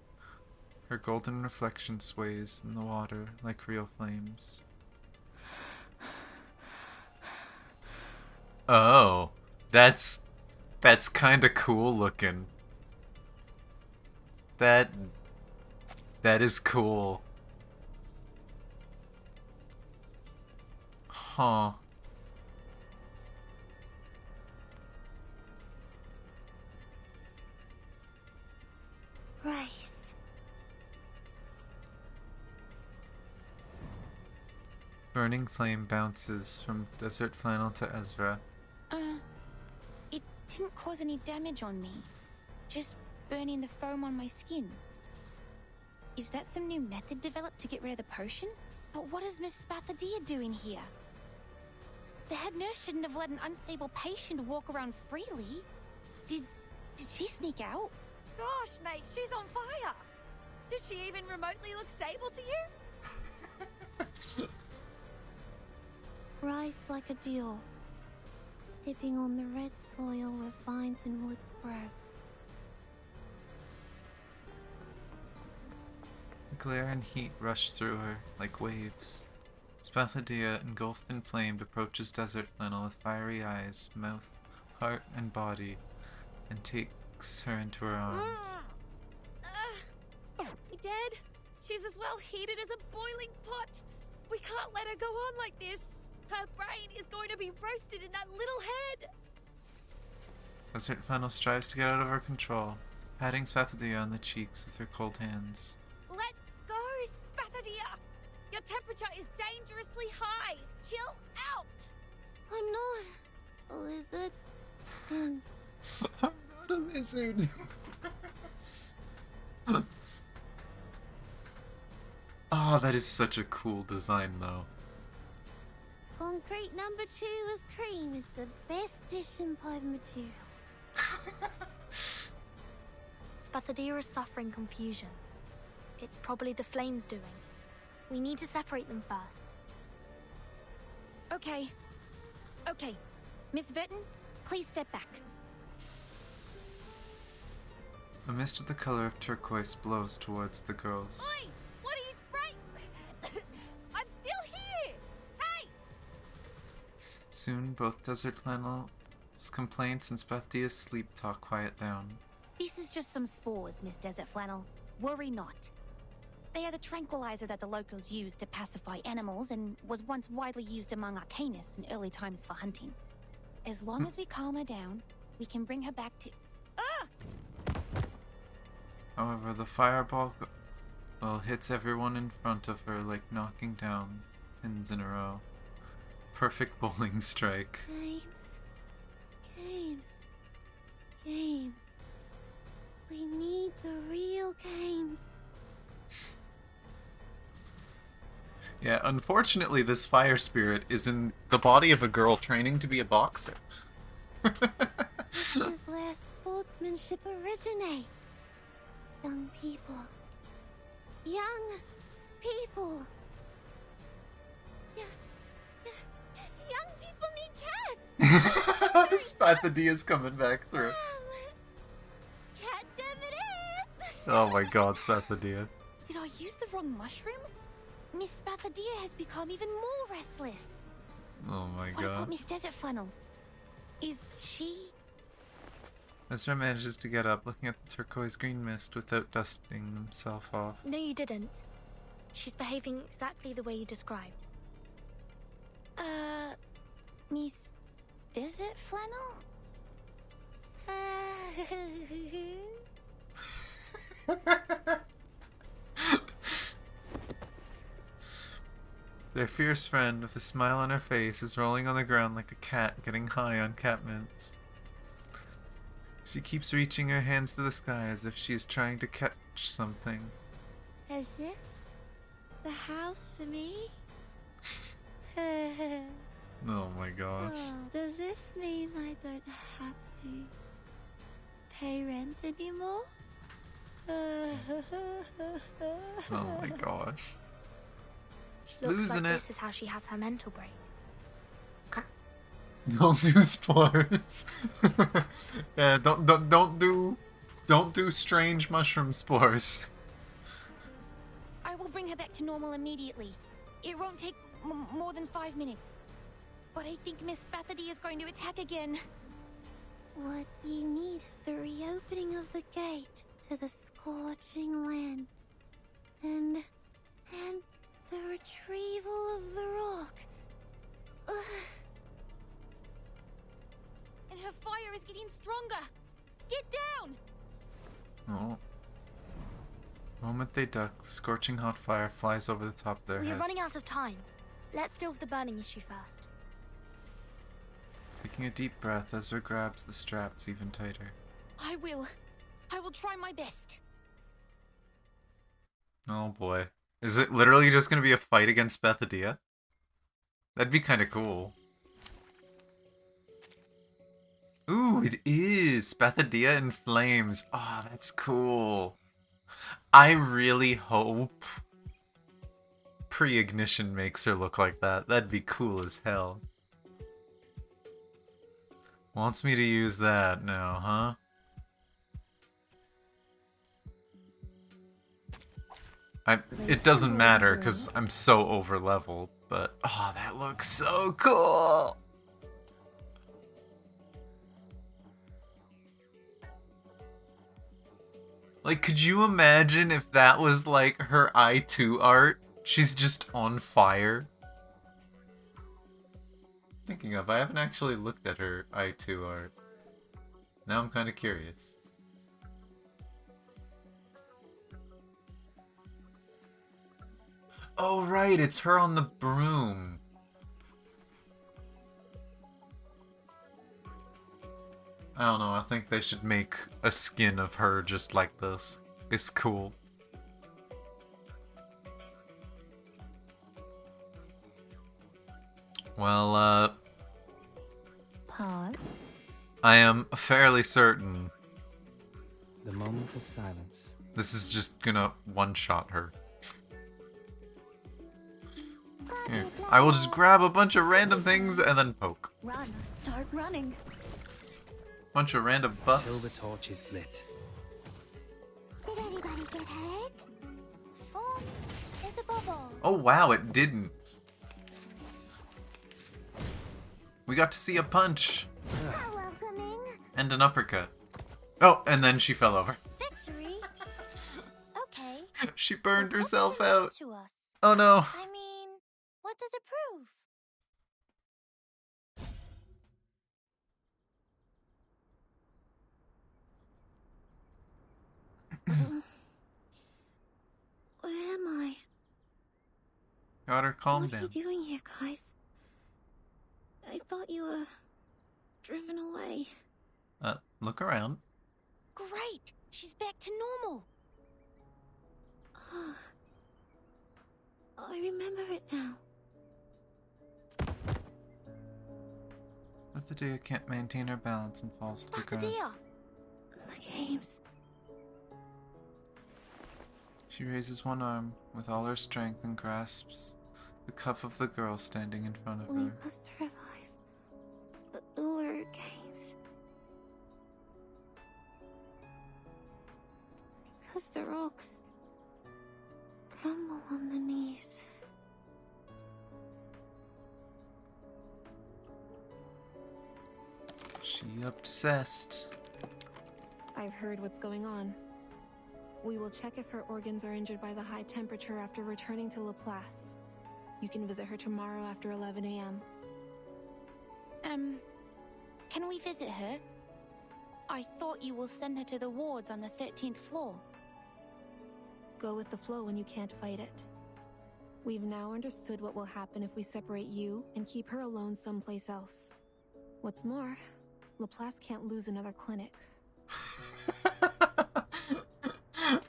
Her golden reflection sways in the water like real flames. Oh, that's kinda cool looking. That is cool. Huh. Rice. Burning flame bounces from Desert Flannel to Ezra. It didn't cause any damage on me. Just burning the foam on my skin. Is that some new method developed to get rid of the potion? But what is Miss Spathodea doing here? The head nurse shouldn't have let an unstable patient walk around freely. Did she sneak out? Gosh, mate, she's on fire! Does she even remotely look stable to you? Rise like a deer, stepping on the red soil where vines and woods grow. Glare and heat rush through her like waves. Spathodea, engulfed in flame, approaches Desert Flannel with fiery eyes, mouth, heart, and body, and takes her into her arms. Dead? She's as well heated as a boiling pot. We can't let her go on like this. Her brain is going to be roasted in that little head. Desert Flannel strives to get out of her control, patting Spathodea on the cheeks with her cold hands. Let go, Spathodea. Your temperature is dangerously high. Chill out. I'm not a lizard. And I'm not a lizard. Oh, that is such a cool design, though. concrete number 2 with cream is the best dish and pipe material. Spathodea is suffering confusion. It's probably the flames doing. We need to separate them first. Okay. Miss Verton, please step back. A mist of the color of turquoise blows towards the girls. Oi! What are you spraying? I'm still here! Hey! Soon, both Desert Flannel's complaints and Spathodia's sleep talk quiet down. This is just some spores, Miss Desert Flannel. Worry not. They are the tranquilizer that the locals use to pacify animals and was once widely used among arcanists in early times for hunting. As long as we calm her down, we can bring her back to... However, the fireball hits everyone in front of her like knocking down pins in a row. Perfect bowling strike. Games. We need the real games. Yeah, unfortunately this fire spirit is in the body of a girl training to be a boxer. This is where sportsmanship originates. Young people. Young people need cats! Spathodea's coming back through. Cat gem it is! Oh my god, Spathodea. Did I use the wrong mushroom? Miss Spathodea has become even more restless. Oh my What about god. Miss Desert Flannel? Is she... Ezra manages to get up, looking at the turquoise green mist without dusting himself off. No, you didn't. She's behaving exactly the way you described. Miss Desert Flannel? Their fierce friend, with a smile on her face, is rolling on the ground like a cat getting high on cat mints. She keeps reaching her hands to the sky as if she is trying to catch something. Is this the house for me? Oh my gosh. Oh, does this mean I don't have to pay rent anymore? Oh my gosh. She's Looks losing like it. this is how she has her mental break. Don't do spores. Yeah, don't do strange mushroom spores. I will bring her back to normal immediately. It won't take more than 5 minutes. But I think Miss Spathodea is going to attack again. What ye need is the reopening of the gate to the scorching land. And the retrieval of the rock. Ugh. And her fire is getting stronger. Get down! Oh. The moment they duck, the scorching hot fire flies over the top of their We heads. are running out of time. Let's deal with the burning issue first. Taking a deep breath, Ezra grabs the straps even tighter. I will try my best. Oh boy. Is it literally just gonna be a fight against Spathodea? That'd be kinda cool. Ooh, it is! Spathodea in flames. Ah, that's cool. I really hope pre-ignition makes her look like that. That'd be cool as hell. Wants me to use that now, huh? It doesn't matter because I'm so over leveled, but oh, that looks so cool. Like, could you imagine if that was like her I2 art? She's just on fire. Thinking of, I haven't actually looked at her I2 art. Now I'm kind of curious. Oh right, it's her on the broom. I don't know, I think they should make a skin of her just like this. It's cool. Well, Pause. I am fairly certain The moment of silence. this is just gonna one-shot her. Here. I will just grab a bunch of random things and then poke. Run, start running. Bunch of random Till the buffs. torch is lit. Did anybody get hurt? Form is a bubble. Oh wow, it didn't. We got to see a punch How welcoming. and an uppercut. Oh, and then she fell over. Victory? Okay. She burned What does herself it mean out. to us? Oh no. I mean, what does it prove? Where am I? Got her calmed What are down. you doing here, guys? I thought you were driven away. Look around. Great! She's back to normal. I remember it now. Spathodea can't maintain her balance and falls to the ground. Spathodea! The games. She raises one arm with all her strength and grasps the cuff of the girl standing in front of We her. must revive the Uluru games. Because the rocks rumble on the knees. She obsessed. I've heard what's going on. We will check if her organs are injured by the high temperature after returning to Laplace. You can visit her tomorrow after 11 a.m. Can we visit her? I thought you will send her to the wards on the 13th floor. Go with the flow when you can't fight it. We've now understood what will happen if we separate you and keep her alone someplace else. What's more, Laplace can't lose another clinic.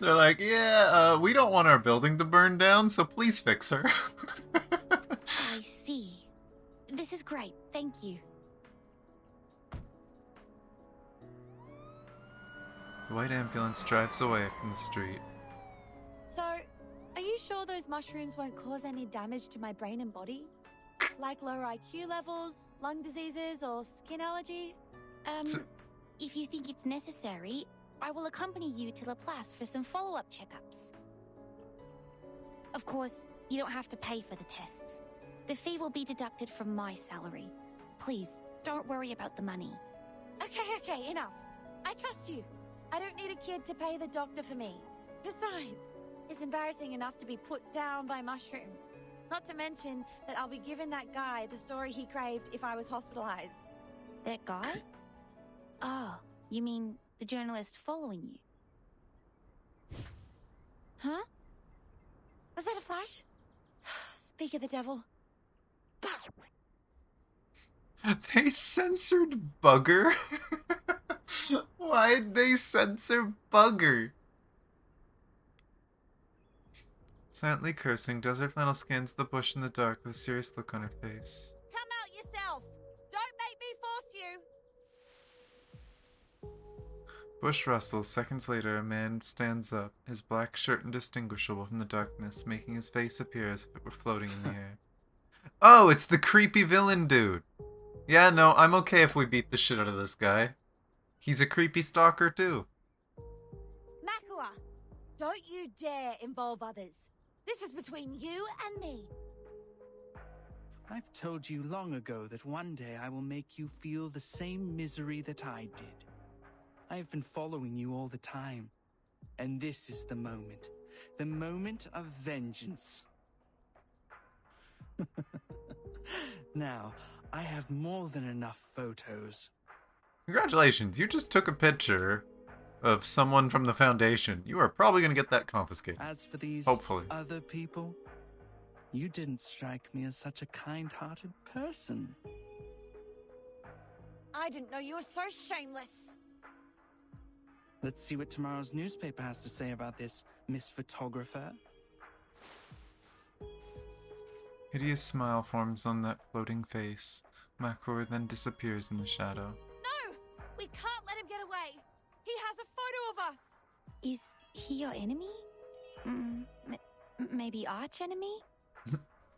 They're like, yeah, we don't want our building to burn down, so please fix her. I see. This is great, thank you. The white ambulance drives away from the street. So, are you sure those mushrooms won't cause any damage to my brain and body? Like lower IQ levels, lung diseases, or skin allergy? If you think it's necessary, I will accompany you to Laplace for some follow-up checkups. Of course, you don't have to pay for the tests. The fee will be deducted from my salary. Please, don't worry about the money. Okay, enough. I trust you. I don't need a kid to pay the doctor for me. Besides, it's embarrassing enough to be put down by mushrooms. Not to mention that I'll be giving that guy the story he craved if I was hospitalized. That guy? Oh, you mean the journalist following you? Huh? Was that a flash? Speak of the devil. They censored Bugger? Why'd they censor Bugger? Silently cursing, Desert Flannel scans the bush in the dark with a serious look on her face. Come out yourself! Don't make me force you! Bush rustles. Seconds later, a man stands up, his black shirt indistinguishable from the darkness, making his face appear as if it were floating in the air. Oh, it's the creepy villain dude! Yeah, no, I'm okay if we beat the shit out of this guy. He's a creepy stalker, too. Makua, don't you dare involve others. This is between you and me. I've told you long ago that one day I will make you feel the same misery that I did. I've been following you all the time, and this is the moment of vengeance. Now, I have more than enough photos. Congratulations, you just took a picture of someone from the Foundation. You are probably going to get that confiscated. As for these hopefully other people, you didn't strike me as such a kind-hearted person. I didn't know you were so shameless. Let's see what tomorrow's newspaper has to say about this, Miss Photographer. Hideous smile forms on that floating face. Makor then disappears in the shadow. No! We can't let him get away! He has a photo of us! Is he your enemy? Maybe arch-enemy?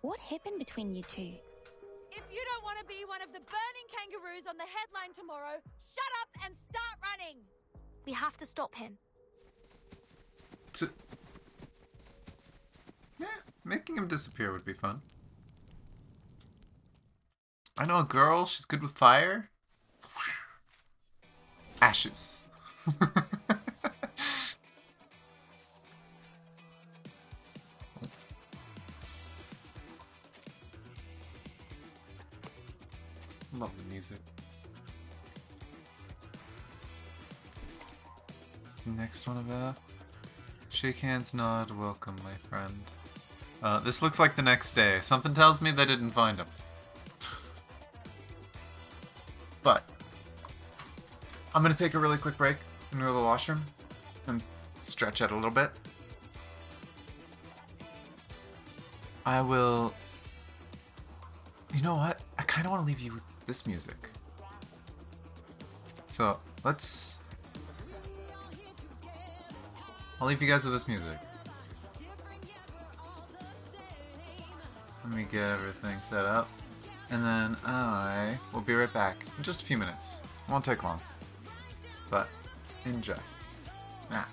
What happened between you two? If you don't want to be one of the burning kangaroos on the headline tomorrow, shut up and start running! We have to stop him. Yeah, making him disappear would be fun. I know a girl, she's good with fire. Ashes. Love the music. What's the next one about? Shake hands, nod, welcome, my friend. This looks like the next day. Something tells me they didn't find him. But I'm gonna take a really quick break and go to the washroom and stretch out a little bit. I will... You know what? I kind of want to leave you with this music. So, let's... I'll leave you guys with this music. Let me get everything set up. And then I will be right back in just a few minutes. Won't take long. But enjoy. Ah.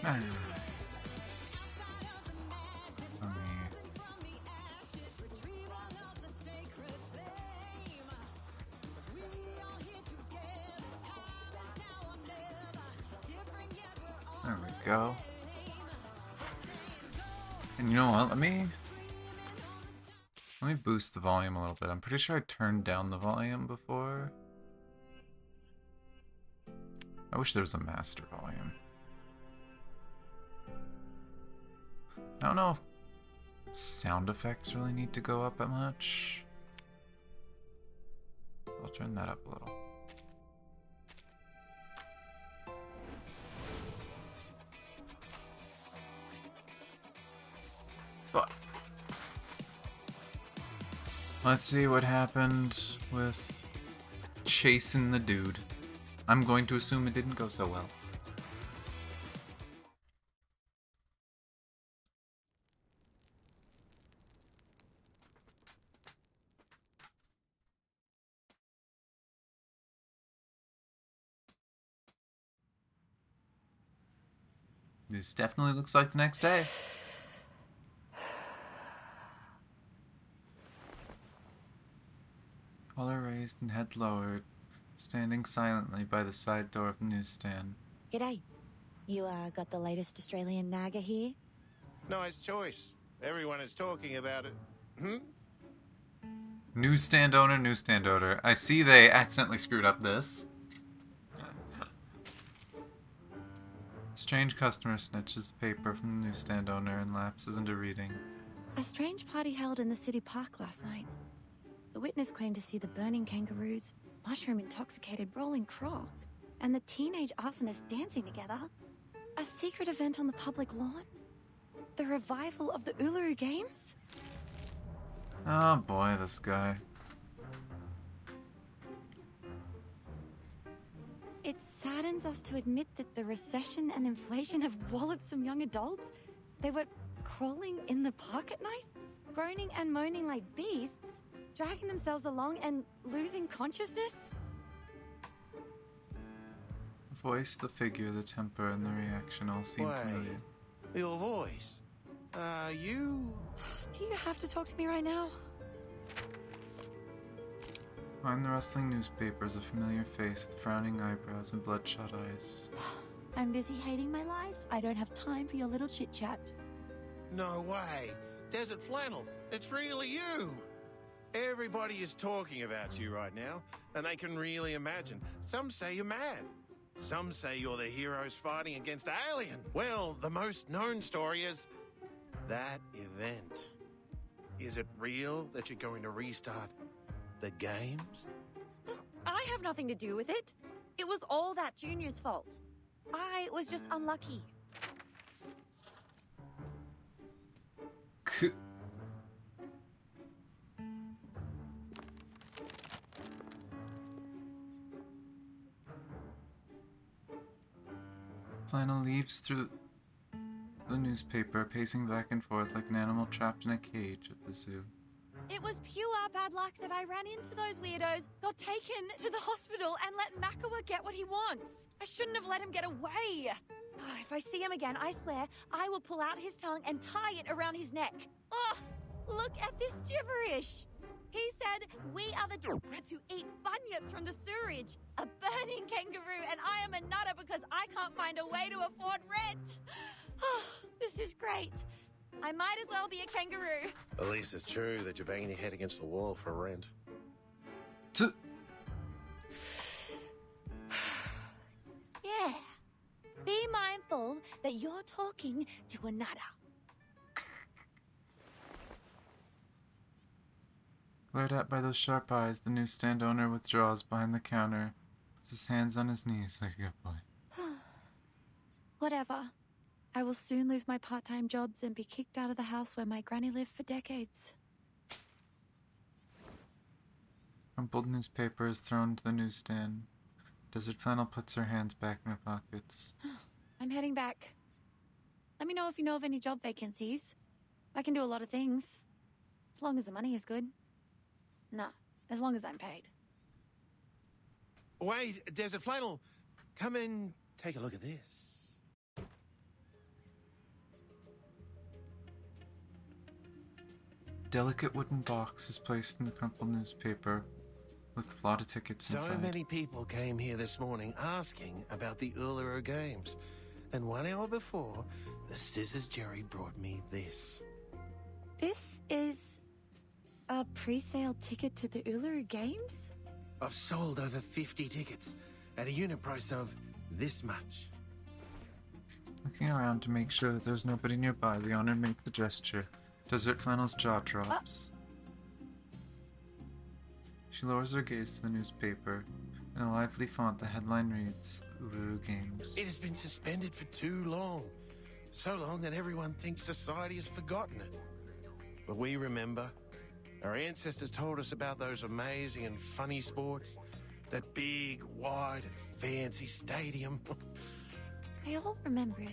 Ah. There we go. And you know what? Let me boost the volume a little bit. I'm pretty sure I turned down the volume before. I wish there was a master volume. I don't know if sound effects really need to go up that much. I'll turn that up a little. But let's see what happened with chasing the dude. I'm going to assume it didn't go so well. This definitely looks like the next day. Collar raised and head lowered, standing silently by the side door of the newsstand. G'day. You got the latest Australian naga here? Nice choice. Everyone is talking about it. Newsstand owner, newsstand owner. I see they accidentally screwed up this. Strange customer snatches the paper from the newsstand owner and lapses into reading. A strange party held in the city park last night. The witness claimed to see the burning kangaroos, mushroom-intoxicated rolling croc, and the teenage arsonists dancing together. A secret event on the public lawn? The revival of the Uluru Games? Oh boy, this guy. It saddens us to admit that the recession and inflation have walloped some young adults. They were crawling in the park at night, groaning and moaning like beasts, dragging themselves along and losing consciousness. The voice, the figure, the temper, and the reaction all seem familiar. Your voice. You... Do you have to talk to me right now? Behind the rustling newspapers, a familiar face with frowning eyebrows and bloodshot eyes. I'm busy hating my life. I don't have time for your little chit-chat. No way. Desert Flannel. It's really you. Everybody is talking about you right now, and they can really imagine. Some say you're mad. Some say you're the heroes fighting against Alien. Well, the most known story is that event. Is it real that you're going to restart the games? I have nothing to do with it. It was all that Junior's fault. I was just unlucky. Lionel leaves through the newspaper, pacing back and forth like an animal trapped in a cage at the zoo. It was pure bad luck that I ran into those weirdos, got taken to the hospital, and let Makawa get what he wants. I shouldn't have let him get away. If I see him again, I swear, I will pull out his tongue and tie it around his neck. Oh, look at this gibberish. He said, we are the rats who eat bunyips from the sewerage. A burning kangaroo, and I am a nutter because I can't find a way to afford rent. Oh, this is great. I might as well be a kangaroo. At least it's true that you're banging your head against the wall for rent. Yeah. Be mindful that you're talking to a nutter. Glared at by those sharp eyes, the newsstand owner withdraws behind the counter, puts his hands on his knees like a good boy. Whatever. I will soon lose my part-time jobs and be kicked out of the house where my granny lived for decades. Crumpled newspaper is thrown to the newsstand. Desert Flannel puts her hands back in her pockets. I'm heading back. Let me know if you know of any job vacancies. I can do a lot of things. As long as the money is good. No, as long as I'm paid. Wait, Desert Flannel. Come and take a look at this. delicate wooden box is placed in the crumpled newspaper with a lot of tickets So inside. many people came here this morning asking about the Uluru Games. And 1 hour before, the Scissors Jerry brought me this. This is a pre-sale ticket to the Uluru Games? I've sold over 50 tickets at a unit price of this much. Looking around to make sure that there's nobody nearby, the owner makes the gesture. Desert Flannel's jaw drops. She lowers her gaze to the newspaper. In a lively font, the headline reads, Uluru Games. It has been suspended for too long. So long that everyone thinks society has forgotten it. But we remember. Our ancestors told us about those amazing and funny sports. That big, wide, and fancy stadium. They all remember it.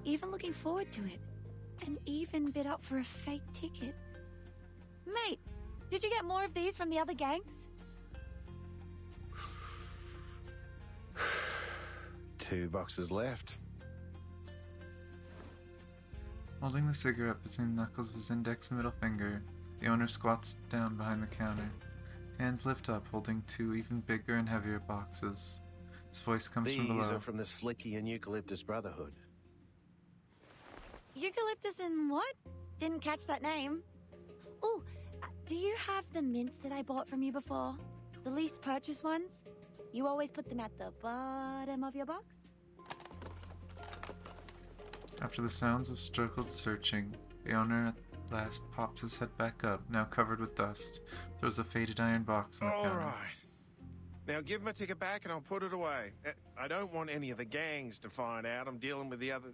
Even looking forward to it. And even bid up for a fake ticket. Mate, did you get more of these from the other gangs? 2 boxes left. Holding the cigarette between the knuckles of his index and middle finger, the owner squats down behind the counter. Hands lift up, holding 2 even bigger and heavier boxes. His voice comes from below. These are from the Slicky and Eucalyptus Brotherhood. Eucalyptus and what? Didn't catch that name. Oh, do you have the mints that I bought from you before? The least purchase ones? You always put them at the bottom of your box? After the sounds of struggled searching, the owner at last pops his head back up, now covered with dust, throws a faded iron box on the counter. Alright. Now give my ticket back and I'll put it away. I don't want any of the gangs to find out I'm dealing with the other...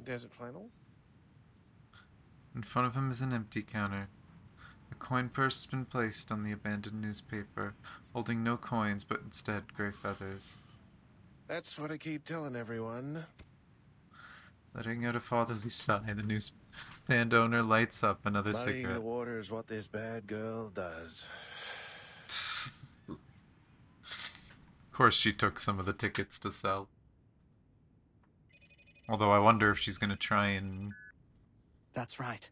Desert Flannel? In front of him is an empty counter. A coin purse has been placed on the abandoned newspaper, holding no coins but instead grey feathers. That's what I keep telling everyone. Letting out a fatherly sigh, the newsstand owner lights up another Muddying cigarette. the water is what this bad girl does. Of course she took some of the tickets to sell. Although I wonder if she's gonna try and... That's right.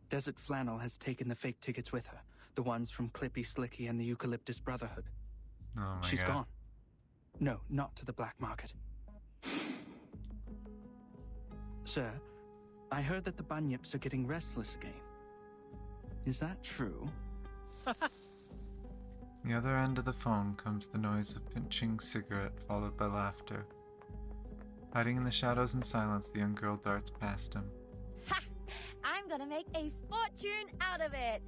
Desert Flannel has taken the fake tickets with her. The ones from Clippy, Slicky, and the Eucalyptus Brotherhood. Oh my She's god. gone. No, not to the black market. Sir, I heard that the Bunyips are getting restless again. Is that true? The other end of the phone comes the noise of pinching cigarette, followed by laughter. Hiding in the shadows and silence, the young girl darts past him. Ha! I'm gonna make a fortune out of it!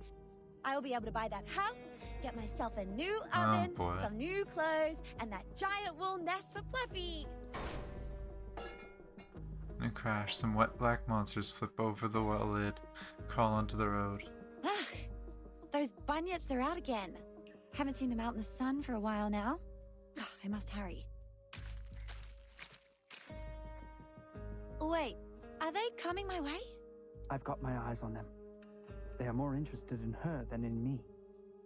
I will be able to buy that house, get myself a new oven, boy. some new clothes, and that giant wool nest for Fluffy! In a crash, some wet black monsters flip over the well lid, crawl onto the road. Ah, those bunyips are out again. Haven't seen them out in the sun for a while now. I must hurry. Wait, are they coming my way? I've got my eyes on them. They are more interested in her than in me.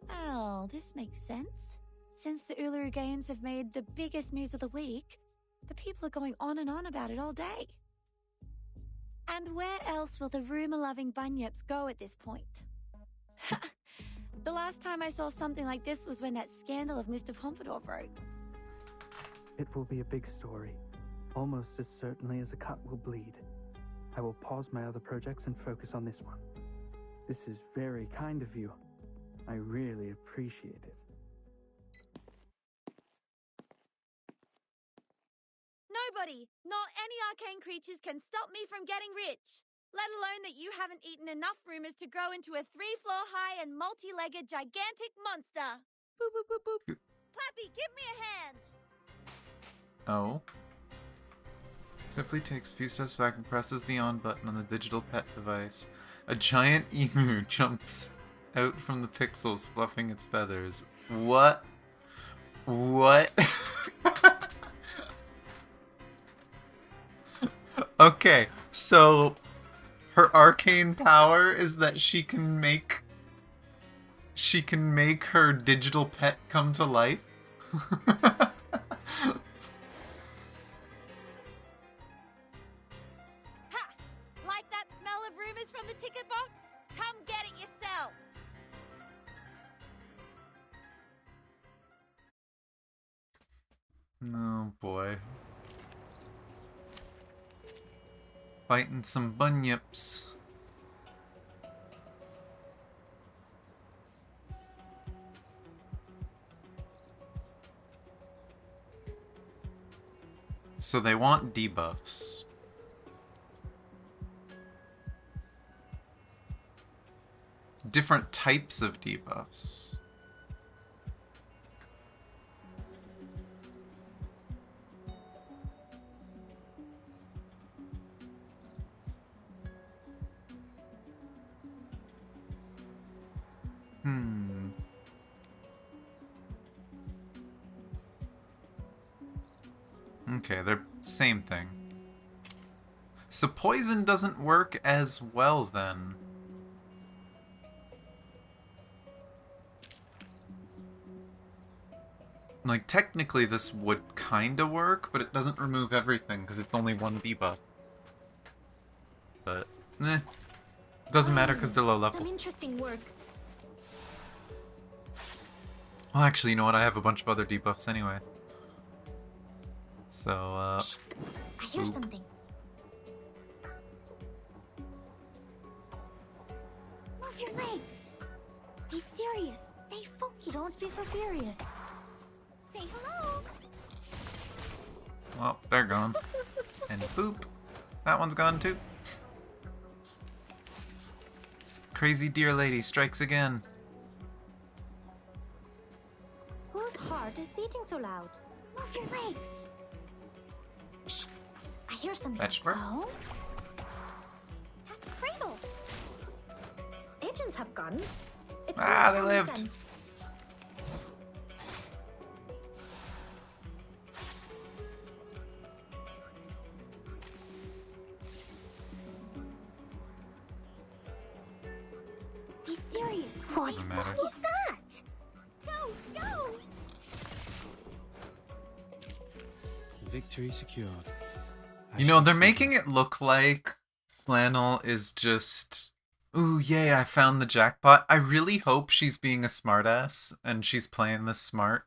Oh, this makes sense. Since the Uluru Games have made the biggest news of the week, the people are going on and on about it all day. And where else will the rumor-loving bunyips go at this point? The last time I saw something like this was when that scandal of Mr. Pompadour broke. It will be a big story, almost as certainly as a cut will bleed. I will pause my other projects and focus on this one. This is very kind of you. I really appreciate it. Nobody, not any arcane creatures, can stop me from getting rich. Let alone that you haven't eaten enough rumors to grow into a 3-floor high and multi-legged gigantic monster. Boop, boop, boop, boop. Clappy, give me a hand. Oh. Swiftly takes a few steps back and presses the on button on the digital pet device. A giant emu jumps out from the pixels, fluffing its feathers. What? What? Okay, so her arcane power is that she can make her digital pet come to life. Ha! Like that smell of rumors from the ticket box? Come get Oh boy. Fighting some bunyips. So they want debuffs. Different types of debuffs. Okay, they're same thing. So poison doesn't work as well then. Like, technically this would kinda work, but it doesn't remove everything because it's only one debuff. But, doesn't matter because they're low level. Some interesting work. Well, actually, you know what? I have a bunch of other debuffs anyway. So, I hear oop. something. Move your legs. Be serious. Stay focused. Don't be so furious. Say hello. Well, they're gone. And boop. That one's gone too. Crazy deer lady strikes again. Whose heart is beating so loud? Move your legs. Shh. I hear something. Fetch her. Oh? Hat's cradle. Agents have guns. It's Ah, they common lived. sense. Be serious. What Doesn't matter. was that? Go, go! Victory secured. You know, they're making it look like Flannel is just... Ooh, yay, I found the jackpot. I really hope she's being a smartass and she's playing this smart.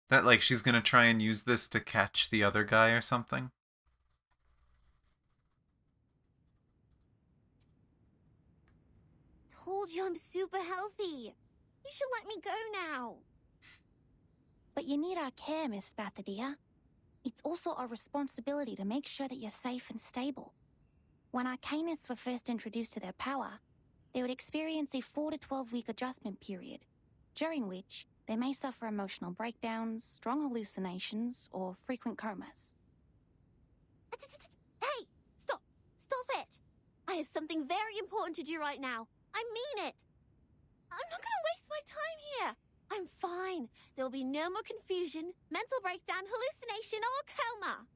That, like, she's gonna try and use this to catch the other guy or something. Told you I'm super healthy. You should let me go now. But you need our care, Miss Spathodea. It's also our responsibility to make sure that you're safe and stable. When arcanists were first introduced to their power, they would experience a 4 to 12-week adjustment period, during which they may suffer emotional breakdowns, strong hallucinations, or frequent comas. Hey, stop! Stop it! I have something very important to do right now. I mean it. I'm not gonna waste my time here. I'm fine. There'll be no more confusion, mental breakdown, hallucination, or coma.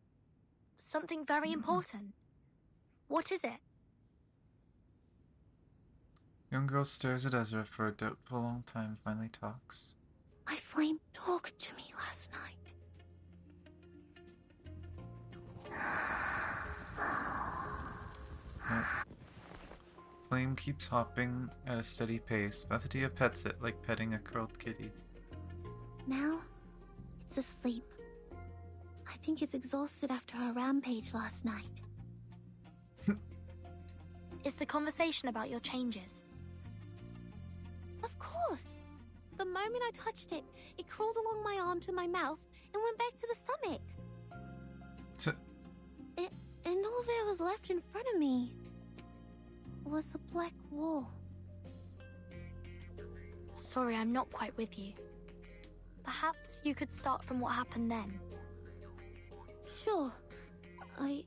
Something very important. What is it? Young girl stares at Ezra for a doubtful long time, finally talks. My flame talked to me last night. Yep. Flame keeps hopping at a steady pace. Spathodea pets it like petting a curled kitty. Now, it's asleep. I think it's exhausted after our rampage last night. Is the conversation about your changes? Of course. The moment I touched it, it crawled along my arm to my mouth and went back to the stomach. And all there was left in front of me was a black wall. Sorry, I'm not quite with you. Perhaps you could start from what happened then. Sure. I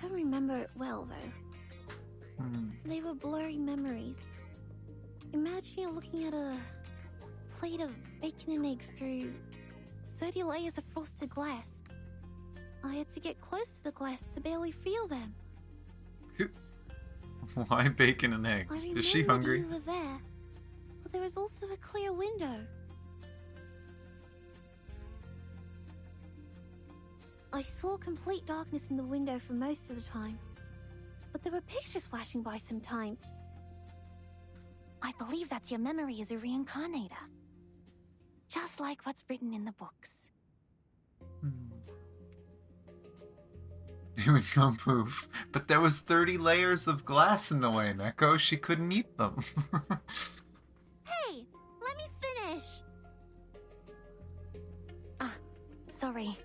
don't remember it well, though. They were blurry memories. Imagine you're looking at a plate of bacon and eggs through 30 layers of frosted glass. I had to get close to the glass to barely feel them. Why bacon and eggs? Is she hungry? You were there, but there was also a clear window. I saw complete darkness in the window for most of the time, but there were pictures flashing by sometimes. I believe that's your memory as a reincarnator. Just like what's written in the books. They would go poof. But there was 30 layers of glass in the way, Neko. She couldn't eat them. Hey, let me finish. Sorry.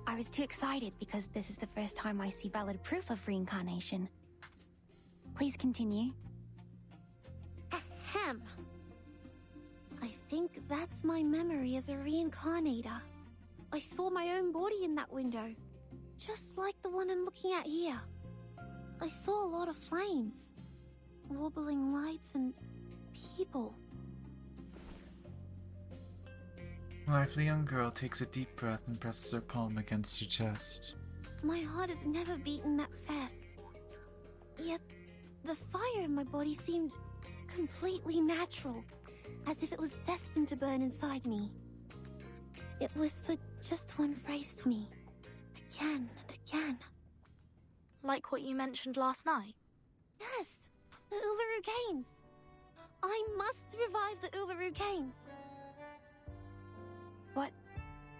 I was too excited because this is the first time I see valid proof of reincarnation. Please continue. Ahem. I think that's my memory as a reincarnator. I saw my own body in that window, just like the one I'm looking at here. I saw a lot of flames, wobbling lights, and people. Lively young girl takes a deep breath and presses her palm against her chest. My heart has never beaten that fast. Yet, the fire in my body seemed completely natural, as if it was destined to burn inside me. It whispered just one phrase to me, again and again. Like what you mentioned last night? Yes, the Uluru Games. I must revive the Uluru Games.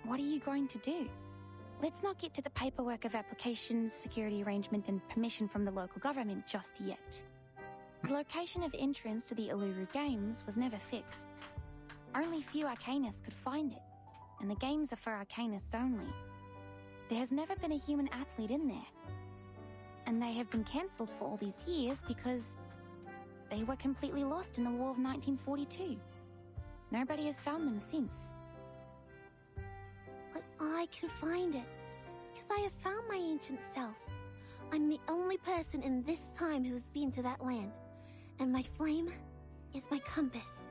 What are you going to do? Let's not get to the paperwork of applications, security arrangement, and permission from the local government just yet. The location of entrance to the Uluru Games was never fixed. Only few arcanists could find it, and the games are for arcanists only. There has never been a human athlete in there. And they have been cancelled for all these years because they were completely lost in the War of 1942. Nobody has found them since. But I can find it, because I have found my ancient self. I'm the only person in this time who has been to that land, and my flame is my compass.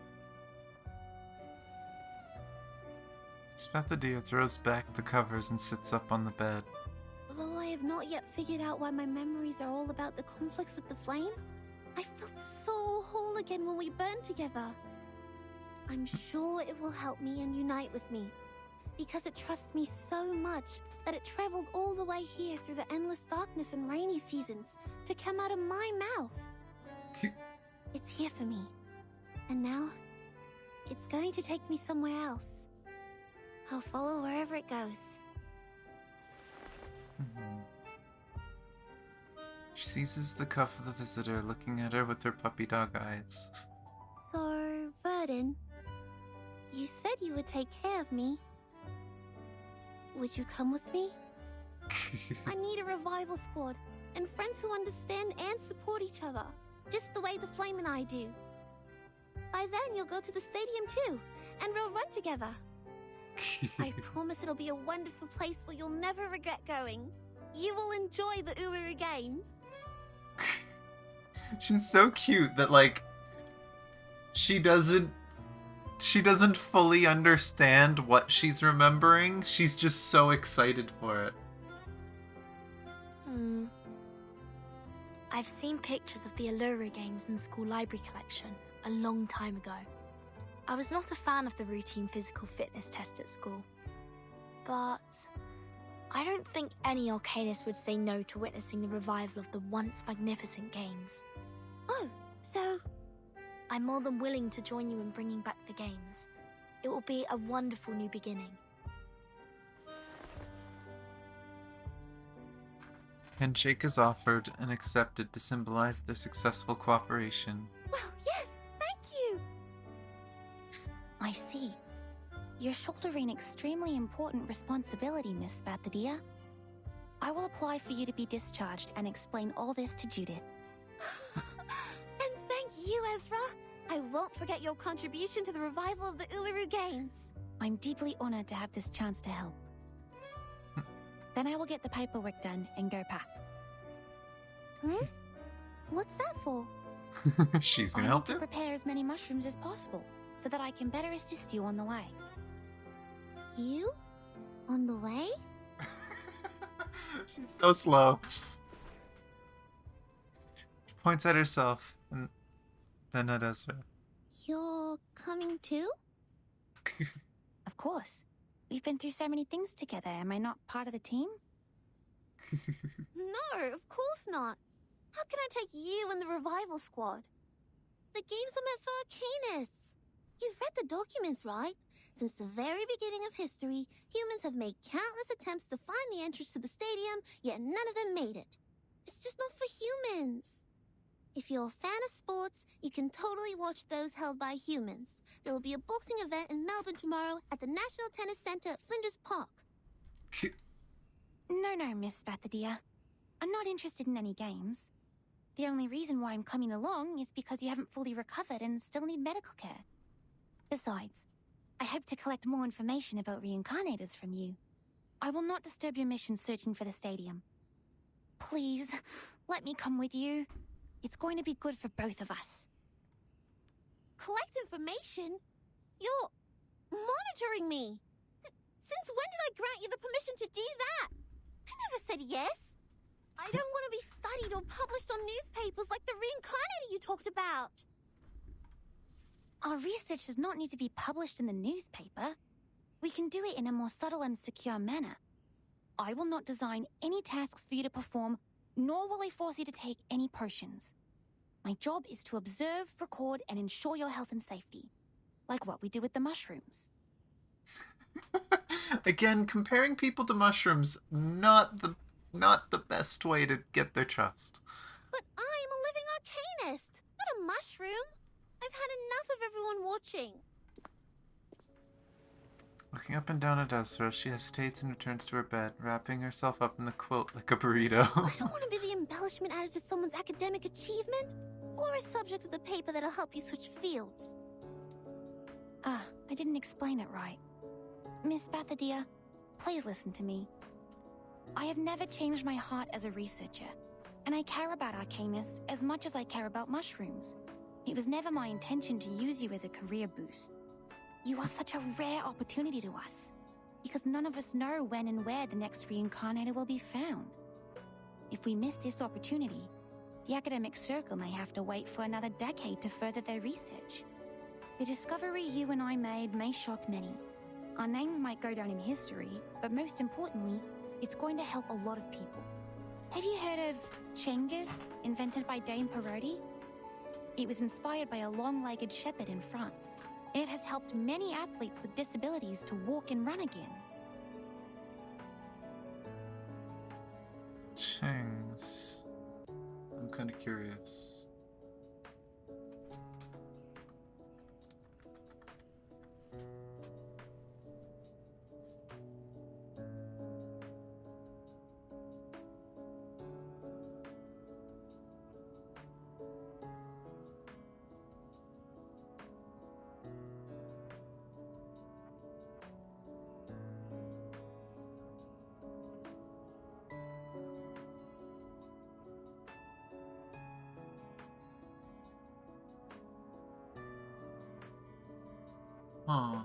Spathodea throws back the covers and sits up on the bed. Though I have not yet figured out why my memories are all about the conflicts with the flame, I felt so whole again when we burned together. I'm sure it will help me and unite with me, because it trusts me so much that it traveled all the way here through the endless darkness and rainy seasons to come out of my mouth. It's here for me, and now it's going to take me somewhere else. I'll follow wherever it goes. She seizes the cuff of the visitor, looking at her with her puppy dog eyes. So, Verdun, you said you would take care of me. Would you come with me? I need a revival squad, and friends who understand and support each other, just the way the Flame and I do. By then, you'll go to the stadium too, and we'll run together. I promise it'll be a wonderful place where you'll never regret going. You will enjoy the Uluru Games. She's so cute that, like, she doesn't fully understand what she's remembering. She's just so excited for it. I've seen pictures of the Uluru Games in the school library collection a long time ago. I was not a fan of the routine physical fitness test at school, but I don't think any arcanist would say no to witnessing the revival of the once magnificent games. Oh, so... I'm more than willing to join you in bringing back the games. It will be a wonderful new beginning. Handshake is offered and accepted to symbolize their successful cooperation. Wow, yes! Thank you! I see. You're shouldering extremely important responsibility, Miss Spathodea. I will apply for you to be discharged and explain all this to Judith. And thank you, Ezra! I won't forget your contribution to the revival of the Uluru Games. I'm deeply honored to have this chance to help. Then I will get the paperwork done and go pack. What's that for? She's gonna I help need too? to prepare as many mushrooms as possible so that I can better assist you on the way. You? On the way? She's so slow. She points at herself and then at Ezra. You're coming too? Of course. We've been through so many things together. Am I not part of the team? No, of course not. How can I take you and the revival squad? The games are meant for arcanists. You've read the documents, right? Since the very beginning of history, humans have made countless attempts to find the entrance to the stadium, yet none of them made it. It's just not for humans. If you're a fan of sports, you can totally watch those held by humans. There will be a boxing event in Melbourne tomorrow at the National Tennis Centre at Flinders Park. No, Miss Spathodea. I'm not interested in any games. The only reason why I'm coming along is because you haven't fully recovered and still need medical care. Besides, I hope to collect more information about reincarnators from you. I will not disturb your mission searching for the stadium. Please, let me come with you. It's going to be good for both of us. Collect information? You're monitoring me. Since when did I grant you the permission to do that? I never said yes. I don't want to be studied or published on newspapers like the reincarnator you talked about. Our research does not need to be published in the newspaper. We can do it in a more subtle and secure manner. I will not design any tasks for you to perform, nor will I force you to take any potions. My job is to observe, record, and ensure your health and safety. Like what we do with the mushrooms. Again, comparing people to mushrooms, not the best way to get their trust. But I'm a living arcanist, not a mushroom. I've had enough of everyone watching. Looking up and down at Ezra, she hesitates and returns to her bed, wrapping herself up in the quilt like a burrito. I don't want to be the embellishment added to someone's academic achievement, or a subject of the paper that'll help you switch fields. I didn't explain it right. Miss Spathodea, please listen to me. I have never changed my heart as a researcher, and I care about arcanists as much as I care about mushrooms. It was never my intention to use you as a career boost. You are such a rare opportunity to us, because none of us know when and where the next reincarnator will be found. If we miss this opportunity, the academic circle may have to wait for another decade to further their research. The discovery you and I made may shock many. Our names might go down in history, but most importantly, it's going to help a lot of people. Have you heard of Chengiz, invented by Dame Parodi? It was inspired by a long-legged shepherd in France, and it has helped many athletes with disabilities to walk and run again. Chang's. I'm kind of curious. Huh.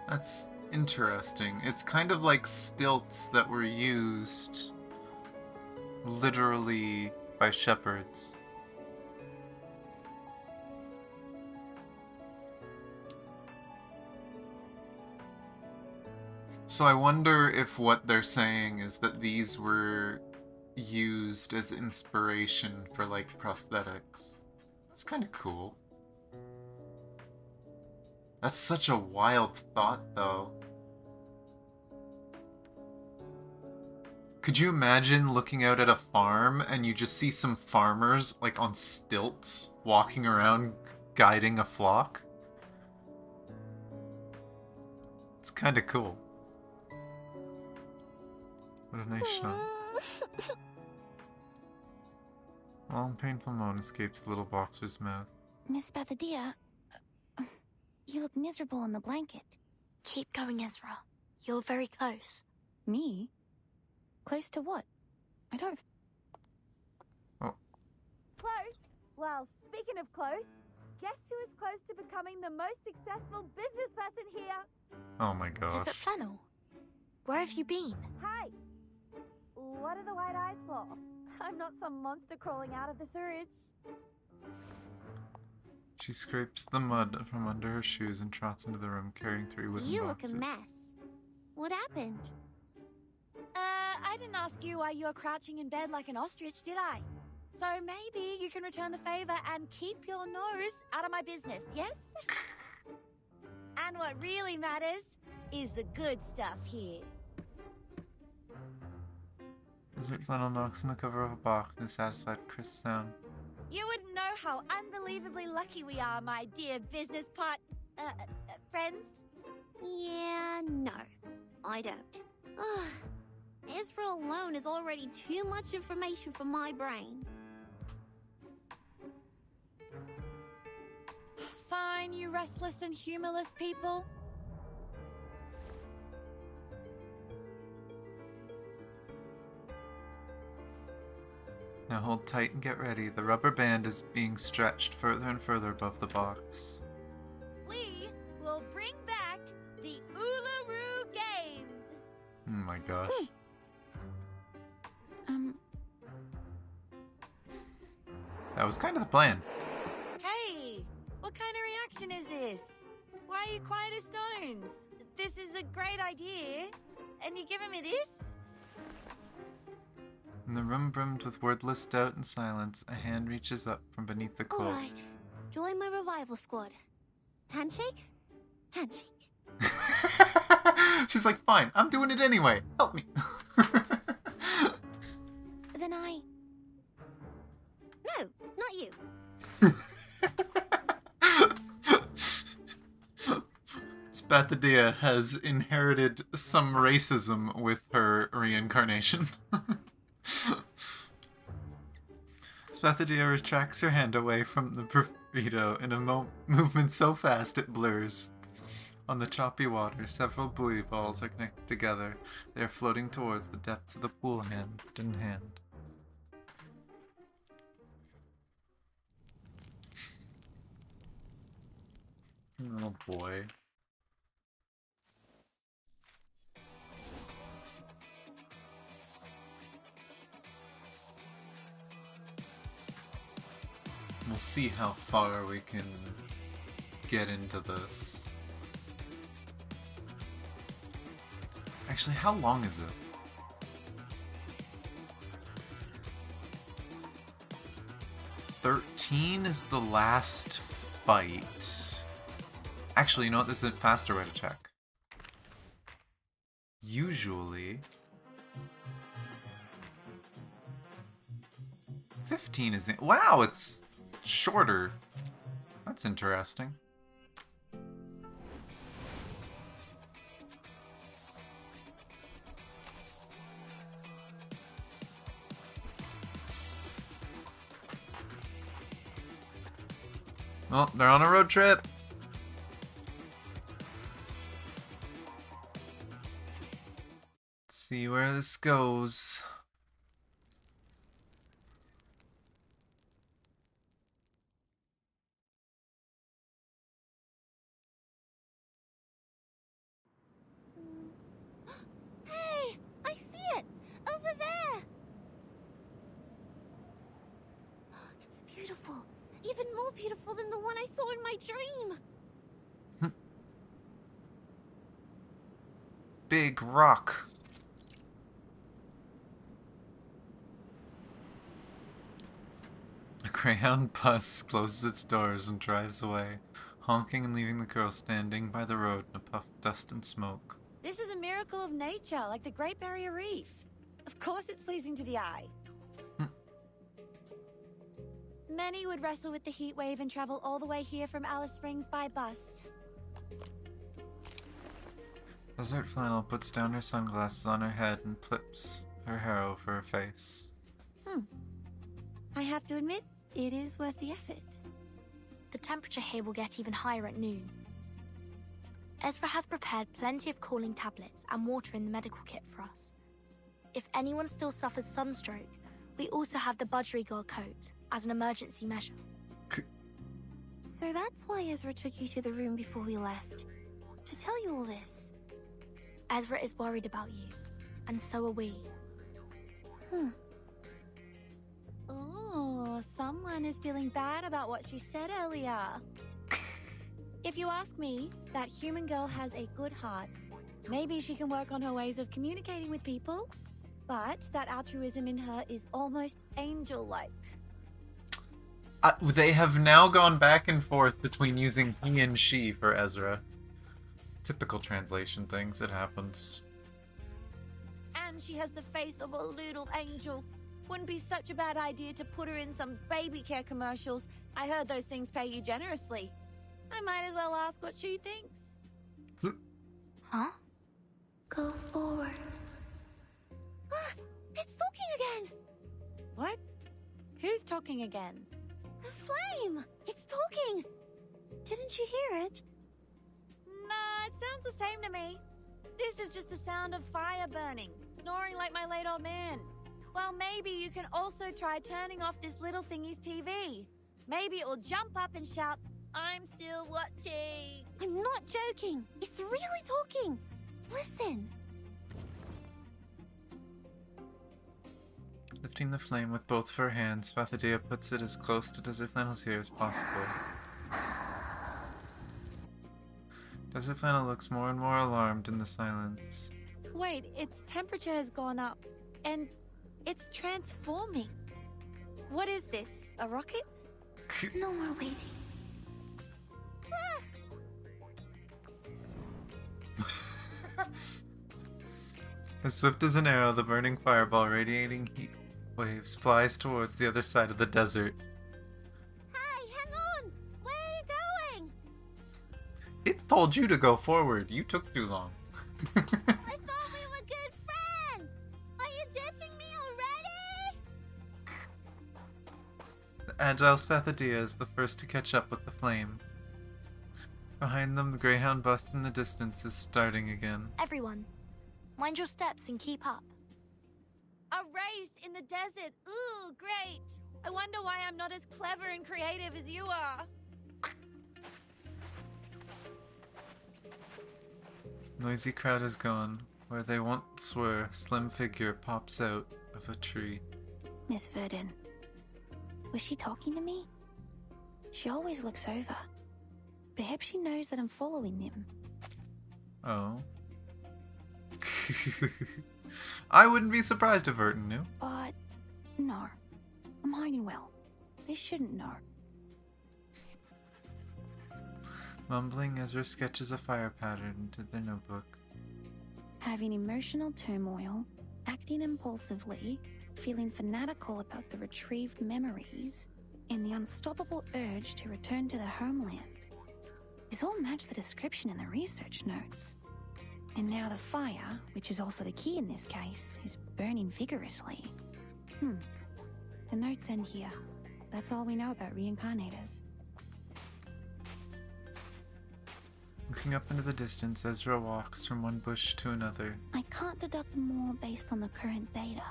That's interesting. It's kind of like stilts that were used literally by shepherds. So I wonder if what they're saying is that these were used as inspiration for, like, prosthetics. That's kind of cool. That's such a wild thought, though. Could you imagine looking out at a farm and you just see some farmers, like, on stilts, walking around guiding a flock? It's kind of cool. What a nice shot. A long, painful moan escapes the little boxer's mouth. Miss Spathodea, you look miserable in the blanket. Keep going, Ezra. You're very close. Me? Close to what? I don't... Oh. Close? Well, speaking of close, guess who is close to becoming the most successful business person here? Oh my gosh. Is it Flannel? Where have you been? Hey! What are the white eyes for? I'm not some monster crawling out of the sewage. She scrapes the mud from under her shoes and trots into the room, carrying 3 wooden You boxes. look a mess. What happened? I didn't ask you why you were crouching in bed like an ostrich, did I? So maybe you can return the favor and keep your nose out of my business, yes? And what really matters is the good stuff here. Desert Flannel knocks on the cover of a box in a satisfied, crisp sound. You wouldn't know how unbelievably lucky we are, my dear business friends. Yeah, no, I don't. Ugh. Ezra alone is already too much information for my brain. Fine, you restless and humorless people. Now hold tight and get ready. The rubber band is being stretched further and further above the box. We will bring back the Uluru Games! Oh my gosh. That was kind of the plan. Hey, what kind of reaction is this? Why are you quiet as stones? This is a great idea, and you're giving me this? In the room brimmed with wordless doubt and silence, a hand reaches up from beneath the quilt. Alright, join my revival squad. Handshake? Handshake. She's like, fine, I'm doing it anyway. Help me. Then I... No, not you. Spathodea has inherited some racism with her reincarnation. Spathodea retracts her hand away from the burrito in a movement so fast it blurs. On the choppy water, several buoy balls are connected together. They are floating towards the depths of the pool hand in hand. Oh boy. We'll see how far we can get into this. Actually, how long is it? 13 is the last fight. Actually, you know what? There's a faster way to check. Usually... 15 is the... Wow, it's shorter. That's interesting. Oh, they're on a road trip. Let's see where this goes. Hey, I see it! Over there! It's beautiful. Even more beautiful than the one I saw in my dream. Big rock. A Greyhound bus closes its doors and drives away, honking and leaving the girl standing by the road in a puff of dust and smoke. This is a miracle of nature, like the Great Barrier Reef. Of course it's pleasing to the eye. Many would wrestle with the heat wave and travel all the way here from Alice Springs by bus. Desert Flannel puts down her sunglasses on her head and flips her hair over her face. I have to admit, it is worth the effort. The temperature here will get even higher at noon. Ezra has prepared plenty of cooling tablets and water in the medical kit for us. If anyone still suffers sunstroke, we also have the budgerigar coat as an emergency measure. So that's why Ezra took you to the room before we left. To tell you all this. Ezra is worried about you, and so are we. Oh, someone is feeling bad about what she said earlier. If you ask me, that human girl has a good heart. Maybe she can work on her ways of communicating with people. But that altruism in her is almost angel-like. They have now gone back and forth between using he and she for Ezra. Typical translation things, it happens. And she has the face of a little angel. Wouldn't be such a bad idea to put her in some baby care commercials. I heard those things pay you generously. I might as well ask what she thinks. Huh? Go forward. Ah, it's talking again! What? Who's talking again? The flame! It's talking! Didn't you hear it? Nah, it sounds the same to me. This is just the sound of fire burning, snoring like my late old man. Well, maybe you can also try turning off this little thingy's TV. Maybe it will jump up and shout, "I'm still watching." I'm not joking. It's really talking. Listen. Lifting the flame with both of her hands, Spathodea puts it as close to Desert Flannel's ear as possible. Desert Flannel looks more and more alarmed in the silence. Wait, its temperature has gone up, and it's transforming. What is this, a rocket? No more waiting. As swift as an arrow, the burning fireball radiating heat waves flies towards the other side of the desert. Hey, hang on! Where are you going? It told you to go forward. You took too long. I thought we were good friends! Are you ditching me already? The agile Spathodea is the first to catch up with the flame. Behind them, the Greyhound bus in the distance is starting again. Everyone, mind your steps and keep up. A race in the desert. Ooh, great. I wonder why I'm not as clever and creative as you are. Noisy crowd is gone. Where they once were, a slim figure pops out of a tree. Miss Verdon, was she talking to me? She always looks over. Perhaps she knows that I'm following them. Oh. I wouldn't be surprised if Verton knew. But no, I'm hiding well. They shouldn't know. Mumbling, Ezra sketches a fire pattern into their notebook. Having emotional turmoil, acting impulsively, feeling fanatical about the retrieved memories, and the unstoppable urge to return to the homeland. These all match the description in the research notes. And now the fire, which is also the key in this case, is burning vigorously. The notes end here. That's all we know about reincarnators. Looking up into the distance, Ezra walks from one bush to another. I can't deduct more based on the current data.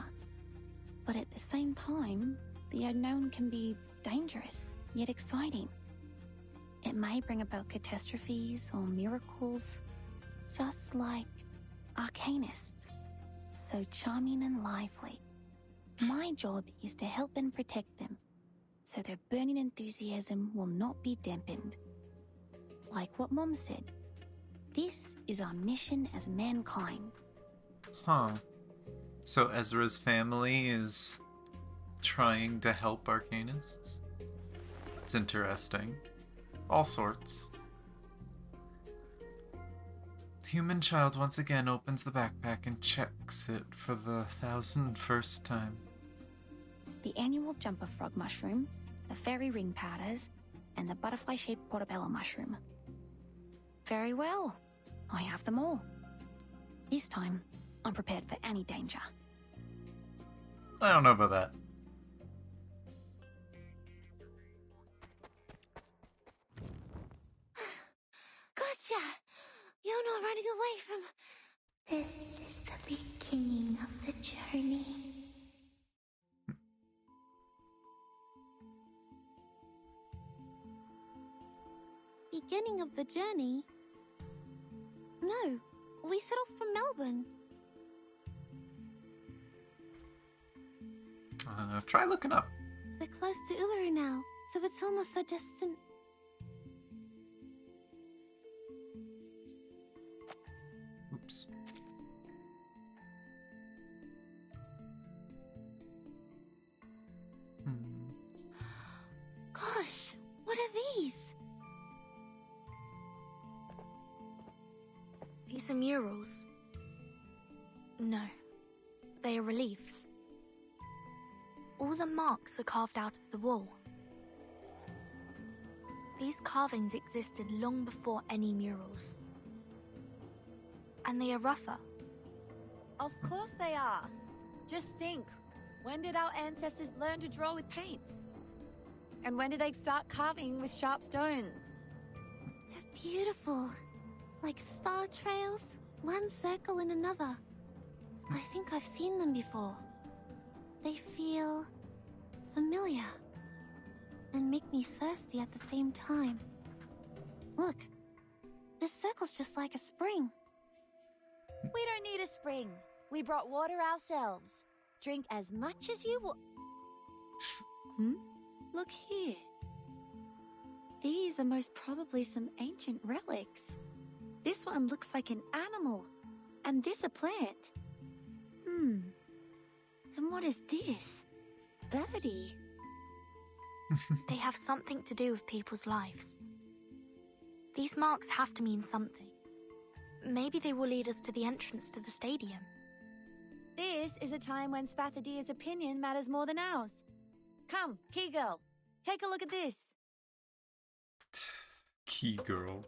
But at the same time, the unknown can be dangerous, yet exciting. It may bring about catastrophes or miracles, just like arcanists. So charming and lively. My job is to help and protect them, so their burning enthusiasm will not be dampened. Like what Mom said, this is our mission as mankind. Huh. So Ezra's family is trying to help arcanists? That's interesting. All sorts. The human child once again opens the backpack and checks it for the 1001st time. The annual jumper frog mushroom, the fairy ring powders, and the butterfly-shaped portobello mushroom. Very well. I have them all. This time, I'm prepared for any danger. I don't know about that. Gotcha! You're not running away from... This is the beginning of the journey. Beginning of the journey? No, we set off from Melbourne. Try looking up. We're close to Uluru now, so it's almost so distant. Oops. are murals. No, they are reliefs. All the marks are carved out of the wall. These carvings existed long before any murals. And they are rougher. Of course they are. Just think, when did our ancestors learn to draw with paints? And when did they start carving with sharp stones? They're beautiful. Like star trails, one circle in another. I think I've seen them before. They feel familiar and make me thirsty at the same time. Look, this circle's just like a spring. We don't need a spring. We brought water ourselves. Drink as much as you want. Look here. These are most probably some ancient relics. This one looks like an animal, and this a plant. And what is this? Birdie. They have something to do with people's lives. These marks have to mean something. Maybe they will lead us to the entrance to the stadium. This is a time when Spathodea's opinion matters more than ours. Come, Key Girl, take a look at this. Key Girl.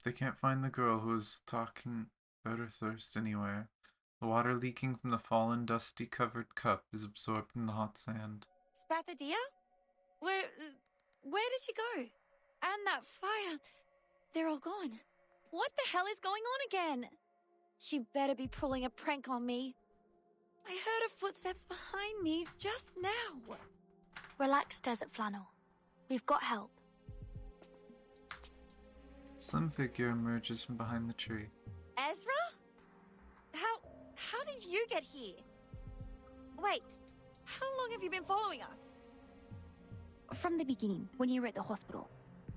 They can't find the girl who was talking about her thirst anywhere. The water leaking from the fallen, dusty-covered cup is absorbed in the hot sand. Spathodea? Where did she go? And that fire, they're all gone. What the hell is going on again? She better be pulling a prank on me. I heard her footsteps behind me just now. Relax, Desert Flannel. We've got help. Slim figure emerges from behind the tree. Ezra? How did you get here? Wait, how long have you been following us? From the beginning, when you were at the hospital.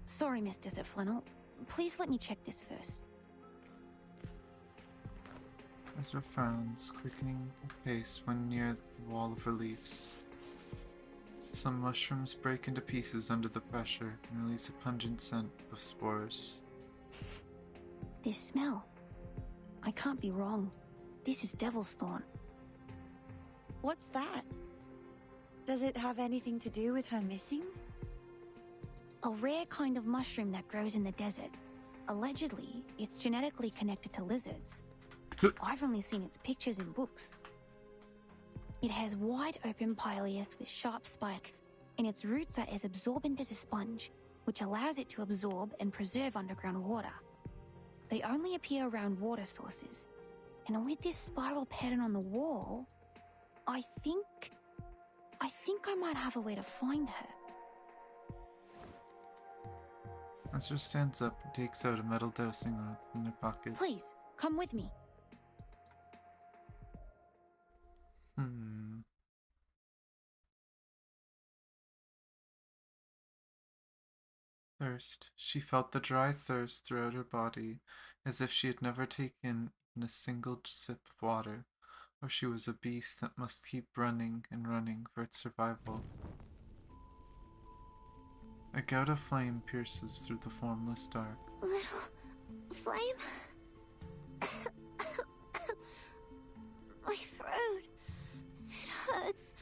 Sorry, Miss Desert Flannel. Please let me check this first. Ezra frowns, quickening the pace when near the wall of reliefs. Some mushrooms break into pieces under the pressure and release a pungent scent of spores. This smell. I can't be wrong. This is Devil's Thorn. What's that? Does it have anything to do with her missing? A rare kind of mushroom that grows in the desert. Allegedly, it's genetically connected to lizards. I've only seen its pictures in books. It has wide open pileus with sharp spikes, and its roots are as absorbent as a sponge, which allows it to absorb and preserve underground water. They only appear around water sources, and with this spiral pattern on the wall, I think I might have a way to find her. Ezra stands up and takes out a metal dowsing rod from their pocket. Please, come with me. Thirst. She felt the dry thirst throughout her body, as if she had never taken even a single sip of water, or she was a beast that must keep running and running for its survival. A gout of flame pierces through the formless dark. Little flame? My throat. It hurts.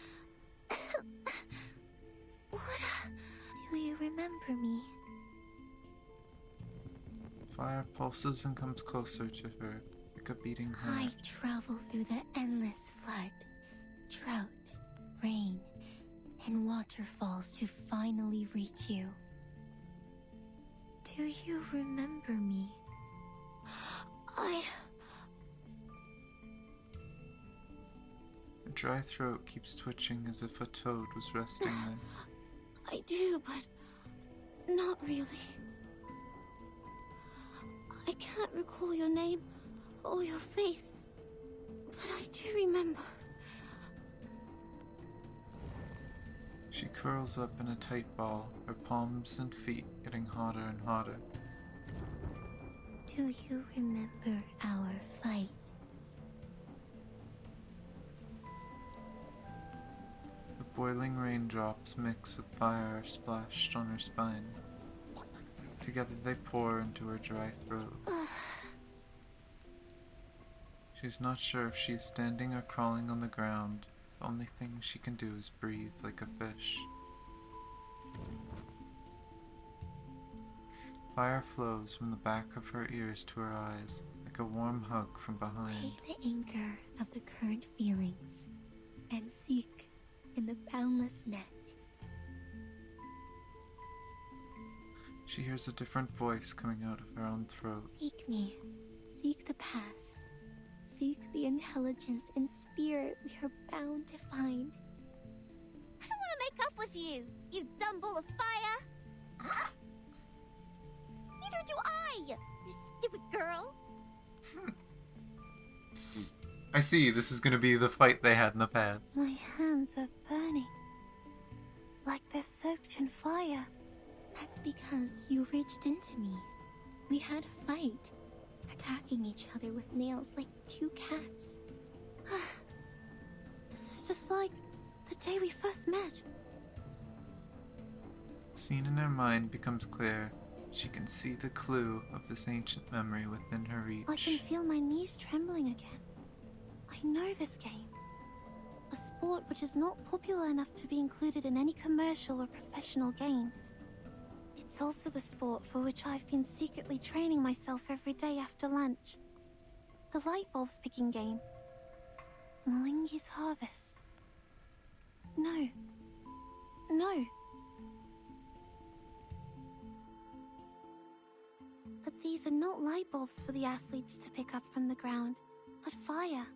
Do you remember me? Fire pulses and comes closer to her, like a beating heart. I travel through the endless flood, drought, rain, and waterfalls to finally reach you. Do you remember me? Her dry throat keeps twitching as if a toad was resting there. I do, but not really. I can't recall your name or your face, but I do remember. She curls up in a tight ball, her palms and feet getting hotter and hotter. Do you remember our fight? The boiling raindrops mix with fire are splashed on her spine. Together they pour into her dry throat. She's not sure if she's standing or crawling on the ground. The only thing she can do is breathe like a fish. Fire flows from the back of her ears to her eyes, like a warm hug from behind. Weigh the anchor of the current feelings, and seek in the boundless net. She hears a different voice coming out of her own throat. Seek me. Seek the past. Seek the intelligence and spirit we are bound to find. I don't want to make up with you, you dumb ball of fire! Neither do I, you stupid girl! I see, this is gonna be the fight they had in the past. My hands are burning. Like they're soaked in fire. That's because you reached into me. We had a fight, attacking each other with nails like two cats. This is just like the day we first met. The scene in her mind becomes clear. She can see the clue of this ancient memory within her reach. I can feel my knees trembling again. I know this game. A sport which is not popular enough to be included in any commercial or professional games. It's also the sport for which I've been secretly training myself every day after lunch. The light bulbs picking game. Malingi's harvest. No. No. But these are not light bulbs for the athletes to pick up from the ground, but fire.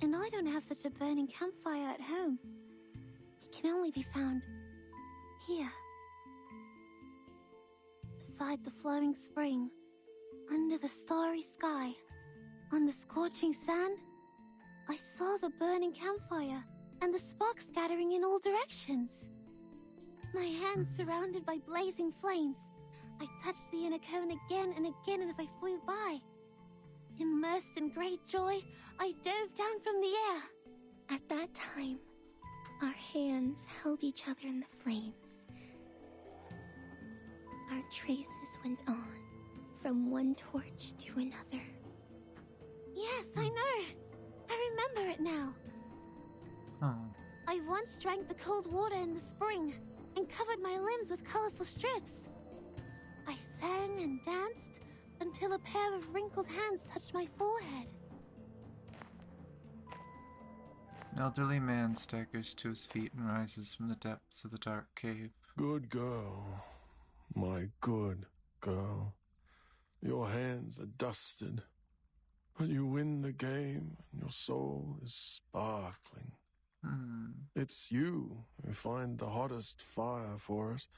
And I don't have such a burning campfire at home. It can only be found here. Beside the flowing spring, under the starry sky, on the scorching sand, I saw the burning campfire and the sparks scattering in all directions. My hands surrounded by blazing flames, I touched the inner cone again and again as I flew by. Immersed in great joy, I dove down from the air. At that time, our hands held each other in the flames. Our traces went on, from one torch to another. Yes, I know. I remember it now. Oh. I once drank the cold water in the spring and covered my limbs with colorful strips. I sang and danced until a pair of wrinkled hands touched my forehead. An elderly man staggers to his feet and rises from the depths of the dark cave. Good girl. My good girl. Your hands are dusted, but you win the game and your soul is sparkling. It's you who find the hottest fire for us.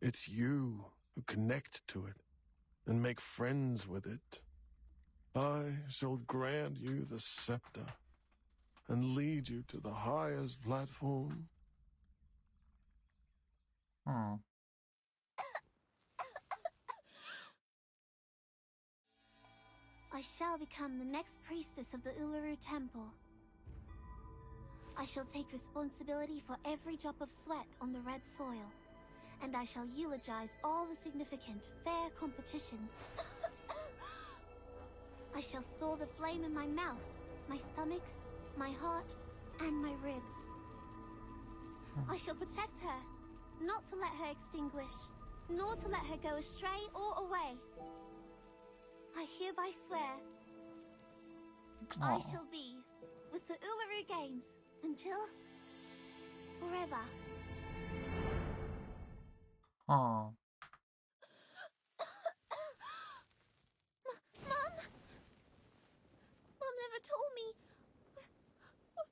It's you who connect to it and make friends with it. I shall grant you the scepter and lead you to the highest platform. Oh. I shall become the next priestess of the Uluru Temple. I shall take responsibility for every drop of sweat on the red soil, and I shall eulogize all the significant, fair competitions. I shall store the flame in my mouth, my stomach, my heart, and my ribs. I shall protect her, not to let her extinguish, nor to let her go astray or away. I hereby swear, I shall be with the Uluru Games until forever. Oh. Mom? Mom never told me.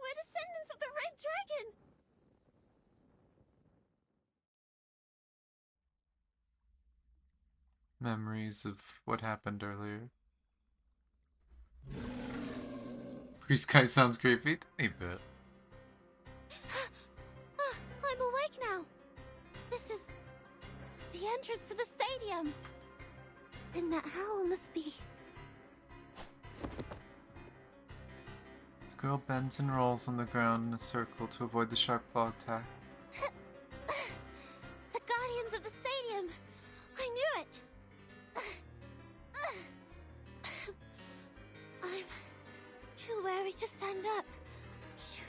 We're descendants of the Red Dragon. Memories of what happened earlier. Priest guy sounds creepy. A bit. I'm awake now. This is the entrance to the stadium. Then that howl must be. The girl bends and rolls on the ground in a circle to avoid the sharp claw attack. The guardians of the stadium. I knew sorry, just stand up. Shoot.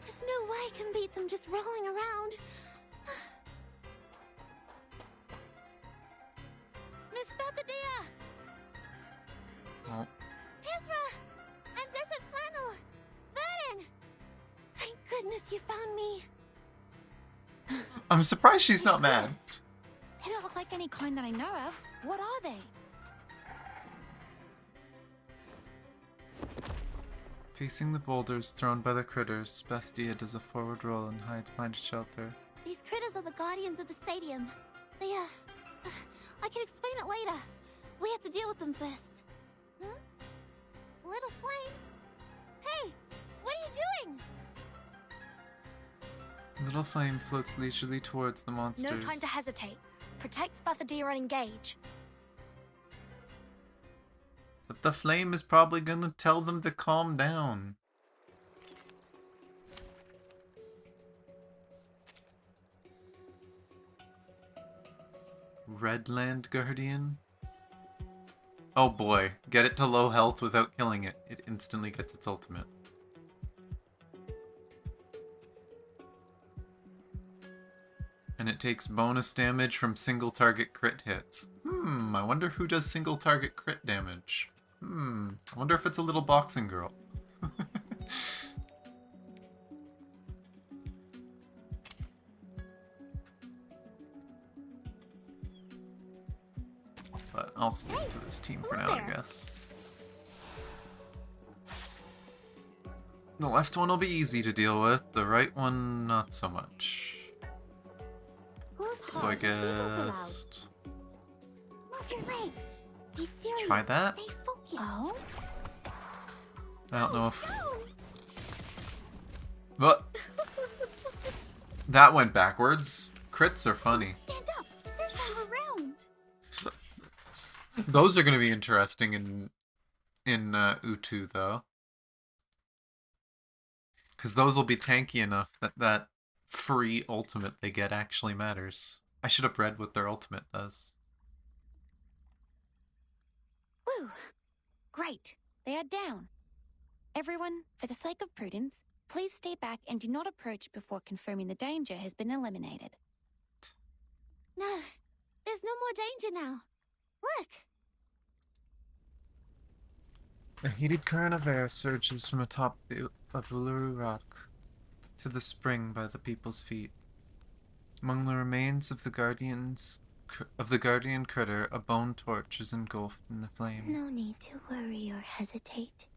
There's no way I can beat them just rolling around. Miss Spathodea! Oh. Ezra! I'm Desert Flannel! Vernon! Thank goodness you found me. I'm surprised she's not mad. They don't look like any kind that I know of. What are they? Facing the boulders thrown by the critters, Spathodea does a forward roll and hides behind a shelter. These critters are the guardians of the stadium. They, I can explain it later. We have to deal with them first. Hmm? Little Flame? Hey! What are you doing? Little Flame floats leisurely towards the monsters. No time to hesitate. Protect Spathodea and engage. But the flame is probably gonna tell them to calm down. Redland Guardian? Oh boy, get it to low health without killing it. It instantly gets its ultimate. And it takes bonus damage from single target crit hits. I wonder who does single target crit damage. I wonder if it's a little boxing girl. But I'll stick to this team for now, I guess. The left one will be easy to deal with, the right one not so much. So I guess... Move your legs. Be serious. Try that? Stay focused. Oh? I don't know if... What? That went backwards. Crits are funny. Stand up. There's one around. Those are going to be interesting in Utu, though. Because those will be tanky enough that that free ultimate they get actually matters. I should have read what their ultimate does. Woo! Great. They are down. Everyone, for the sake of prudence, please stay back and do not approach before confirming the danger has been eliminated. No, there's no more danger now. Look. A heated current of air surges from atop of Uluru Rock to the spring by the people's feet. Among the remains of the guardian critter, a bone torch is engulfed in the flame. No need to worry or hesitate.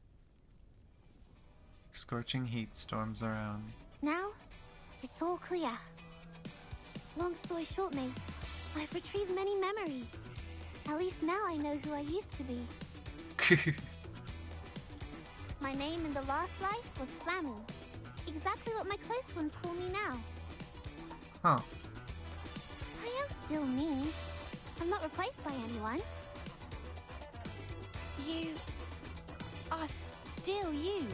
Scorching heat storms around. Now, it's all clear. Long story short, mates, I've retrieved many memories. At least now I know who I used to be. My name in the last life was Flammy. Exactly what my close ones call me now. Huh. I am still me. I'm not replaced by anyone. You are still you.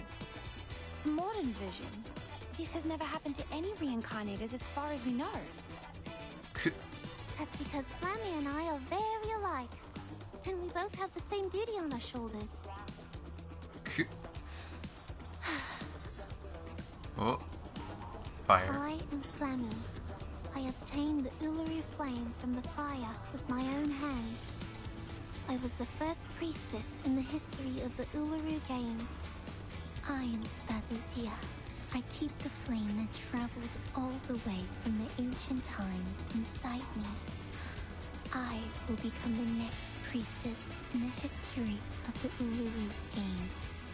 The modern version. This has never happened to any reincarnators as far as we know. That's because Flammy and I are very alike. And we both have the same duty on our shoulders. Oh. Fire. I am Flammy. I obtained the Uluru flame from the fire with my own hands. I was the first priestess in the history of the Uluru Games. I am Spathodea. I keep the flame that traveled all the way from the ancient times inside me. I will become the next priestess in the history of the Uluru Games.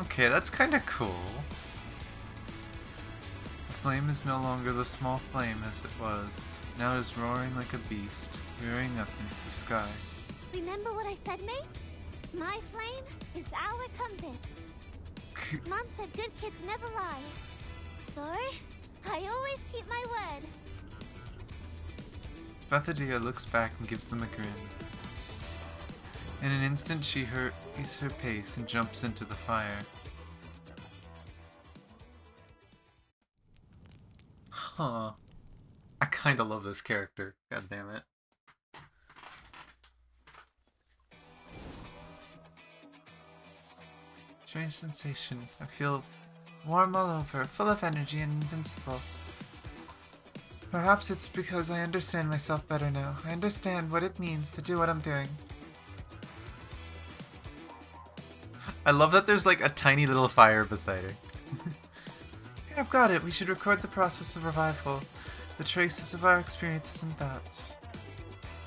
Okay, that's kind of cool. The flame is no longer the small flame as it was. Now it is roaring like a beast, rearing up into the sky. Remember what I said, mates? My flame is our compass. Mom said good kids never lie. So, I always keep my word. Spathodea looks back and gives them a grin. In an instant, she hurries her pace and jumps into the fire. Huh. I kinda love this character. God damn it. Strange sensation. I feel warm all over, full of energy and invincible. Perhaps it's because I understand myself better now. I understand what it means to do what I'm doing. I love that there's like a tiny little fire beside her. Hey, I've got it. We should record the process of revival. The traces of our experiences and thoughts.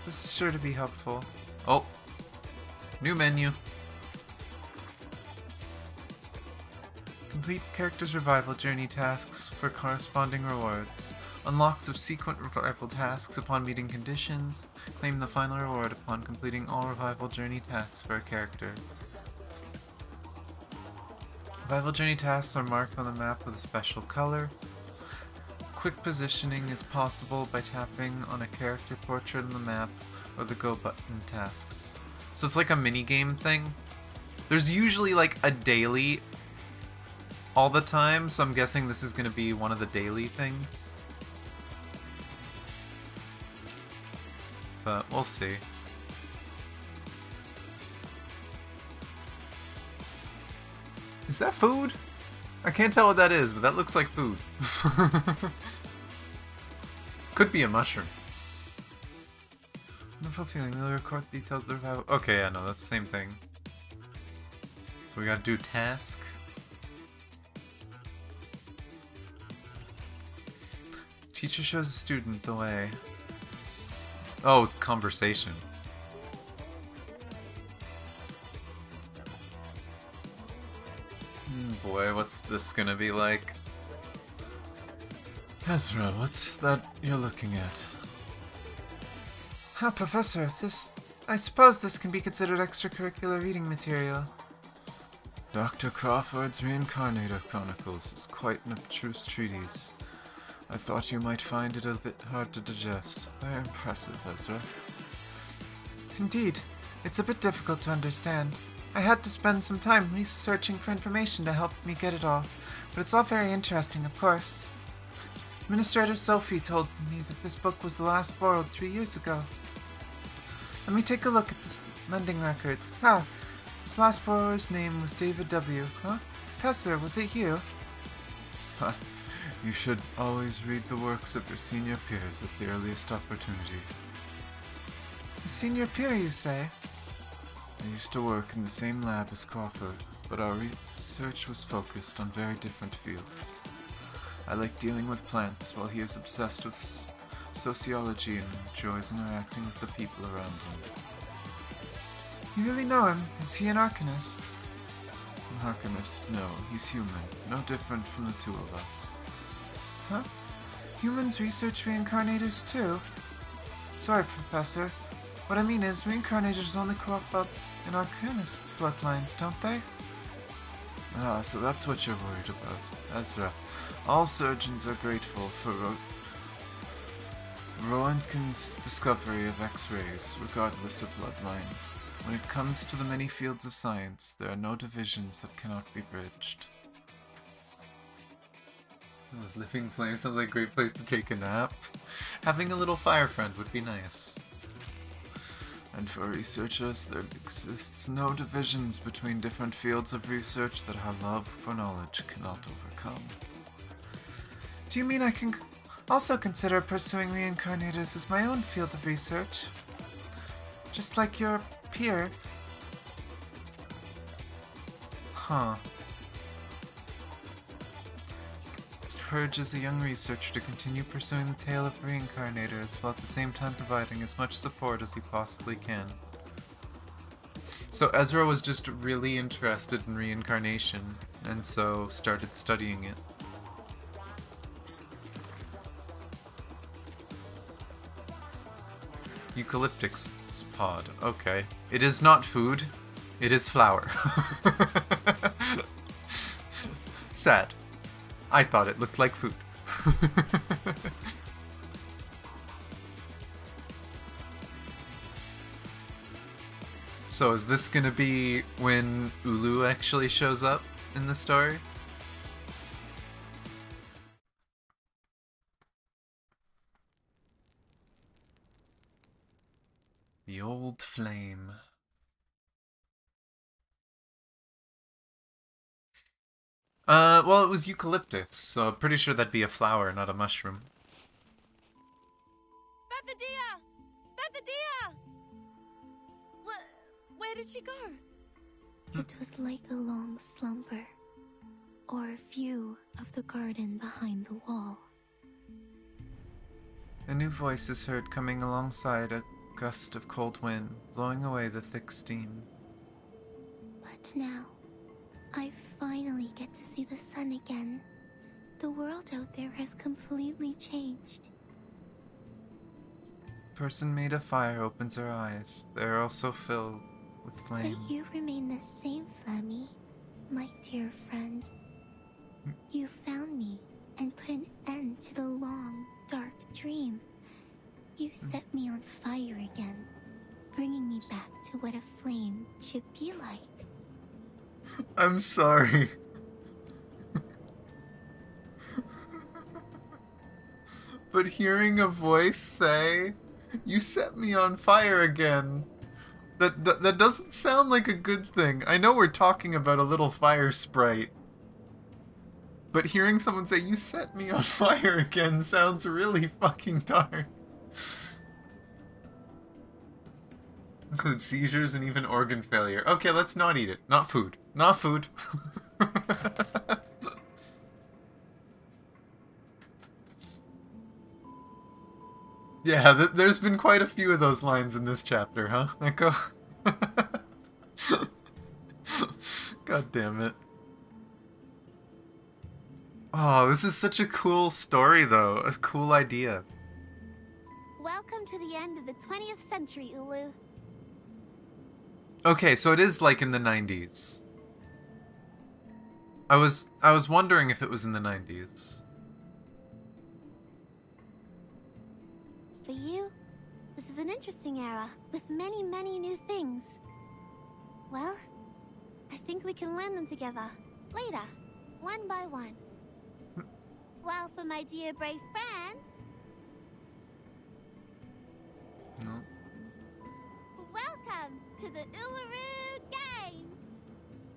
This is sure to be helpful. Oh. New menu. Complete character's revival journey tasks for corresponding rewards. Unlock subsequent revival tasks upon meeting conditions. Claim the final reward upon completing all revival journey tasks for a character. Revival journey tasks are marked on the map with a special color. Quick positioning is possible by tapping on a character portrait on the map or the go button tasks. So it's like a mini-game thing. There's usually like a daily all the time, so I'm guessing this is going to be one of the daily things. But we'll see. Is that food? I can't tell what that is, but that looks like food. Could be a mushroom. Wonderful feeling. We'll record details of the revival. Okay, yeah, no, that's the same thing. So we gotta do task. Teacher shows a student the way. Oh, it's conversation. Boy, what's this gonna be like? Ezra, what's that you're looking at? Professor, I suppose this can be considered extracurricular reading material. Dr. Crawford's Reincarnator Chronicles is quite an abstruse treatise. I thought you might find it a bit hard to digest. Very impressive, Ezra. Indeed, it's a bit difficult to understand. I had to spend some time researching for information to help me get it all, but it's all very interesting, of course. Administrator Sophie told me that this book was the last borrowed 3 years ago. Let me take a look at the lending records. This last borrower's name was David W. Huh? Professor, was it you? You should always read the works of your senior peers at the earliest opportunity. Your senior peer, you say? I used to work in the same lab as Crawford, but our research was focused on very different fields. I like dealing with plants, while he is obsessed with sociology and enjoys interacting with the people around him. You really know him? Is he an arcanist? An arcanist? No, he's human. No different from the two of us. Huh? Humans research reincarnators too? Sorry, Professor. What I mean is, reincarnators only crop up in arcanist bloodlines, don't they? So that's what you're worried about. Ezra, all surgeons are grateful for Roentgen's discovery of X-rays, regardless of bloodline. When it comes to the many fields of science, there are no divisions that cannot be bridged. Those living flames sounds like a great place to take a nap. Having a little fire friend would be nice. And for researchers, there exists no divisions between different fields of research that our love for knowledge cannot overcome. Do you mean I can also consider pursuing reincarnators as my own field of research? Just like your peer? Huh. Encourages a young researcher to continue pursuing the tale of reincarnators while at the same time providing as much support as he possibly can. So Ezra was just really interested in reincarnation, and so started studying it. Eucalyptus pod. Okay. It is not food. It is flower. Sad. I thought it looked like food. So is this gonna be when Ulu actually shows up in the story? The old flame. Well, it was eucalyptus, so I'm pretty sure that'd be a flower, not a mushroom. Spathodea! Spathodea! Where did she go? It was like a long slumber, or a view of the garden behind the wall. A new voice is heard coming alongside a gust of cold wind, blowing away the thick steam. But now, I finally get to see the sun again. The world out there has completely changed. Person made of fire opens her eyes. They are also filled with flame. But you remain the same, Flammy, my dear friend. You found me and put an end to the long, dark dream. You set me on fire again, bringing me back to what a flame should be like. I'm sorry. But hearing a voice say, "You set me on fire again," that doesn't sound like a good thing. I know we're talking about a little fire sprite, but hearing someone say, "You set me on fire again," sounds really fucking dark. Includes seizures and even organ failure. Okay, let's not eat it. Not food. Not food. Yeah, there's been quite a few of those lines in this chapter, huh, Echo? God damn it. Oh, this is such a cool story, though. A cool idea. Welcome to the end of the 20th century, Ulu. Okay, so it is like in the 90s. I was wondering if it was in the 90s. For you, this is an interesting era with many, many new things. Well, I think we can learn them together, later, one by one. While for my dear brave friends... No. Welcome to the Uluru Games!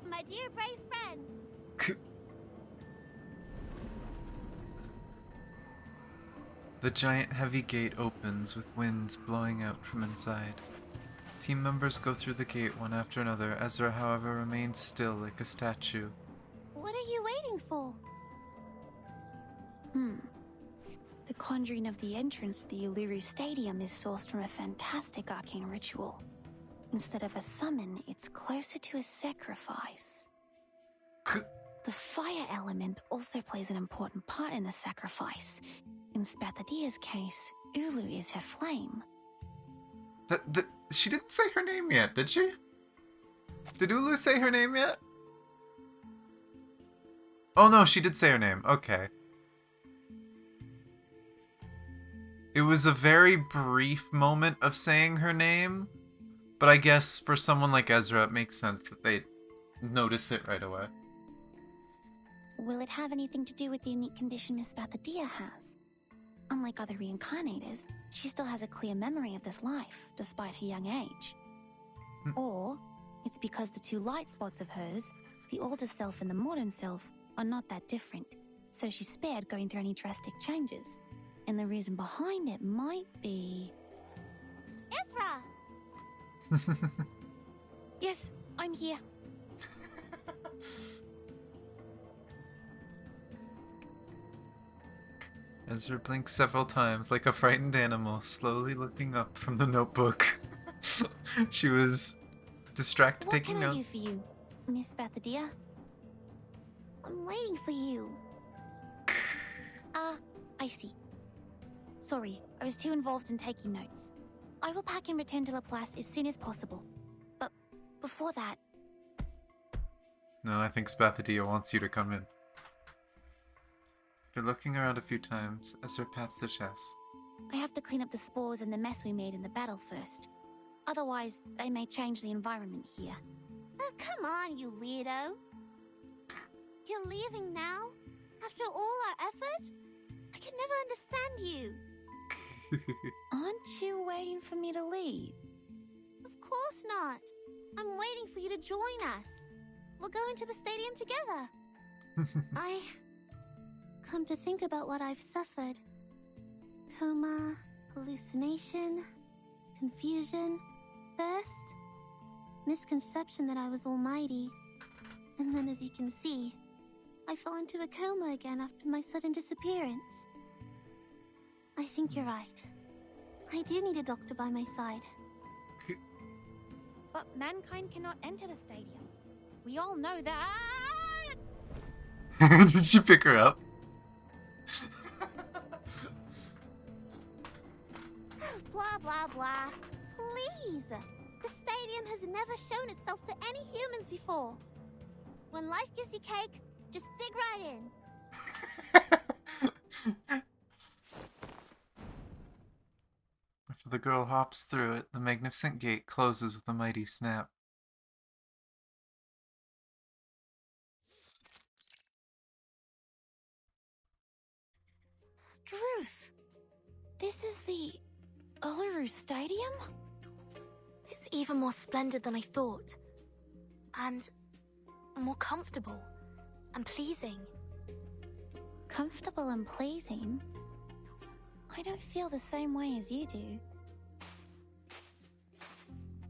My dear brave friends! The giant heavy gate opens with winds blowing out from inside. Team members go through the gate one after another. Ezra, however, remains still like a statue. What are you waiting for? The conjuring of the entrance to the Uluru Stadium is sourced from a fantastic arcane ritual. Instead of a summon, it's closer to a sacrifice. The fire element also plays an important part in the sacrifice. In Spathodea's case, Ulu is her flame. She didn't say her name yet, did she? Did Ulu say her name yet? Oh no, she did say her name. Okay. It was a very brief moment of saying her name, but I guess for someone like Ezra, it makes sense that they'd notice it right away. Will it have anything to do with the unique condition Miss Spathodea has? Unlike other reincarnators, she still has a clear memory of this life, despite her young age. Or, it's because the two light spots of hers, the older self and the modern self, are not that different, so she's spared going through any drastic changes. And the reason behind it might be... Ezra! Yes, I'm here. Ezra blinks several times like a frightened animal, slowly looking up from the notebook. She was distracted taking notes. What can I do for you, Miss Spathodea? I'm waiting for you. I see. Sorry, I was too involved in taking notes. I will pack and return to Laplace as soon as possible. But before that... No, I think Spathodea wants you to come in. After looking around a few times, Ezra pats the chest. I have to clean up the spores and the mess we made in the battle first. Otherwise, they may change the environment here. Oh, come on, you weirdo. You're leaving now? After all our effort? I can never understand you. Aren't you waiting for me to leave? Of course not. I'm waiting for you to join us. We'll go into the stadium together. Come to think about what I've suffered. Coma, hallucination, confusion, thirst, misconception that I was almighty. And then, as you can see, I fell into a coma again after my sudden disappearance. I think you're right. I do need a doctor by my side. But mankind cannot enter the stadium. We all know that. Did she pick her up? Blah, blah, blah. Please! The stadium has never shown itself to any humans before. When life gives you cake, just dig right in. After the girl hops through it, the magnificent gate closes with a mighty snap. Struth! This is the Uluru Stadium? It's even more splendid than I thought. And more comfortable and pleasing. Comfortable and pleasing? I don't feel the same way as you do.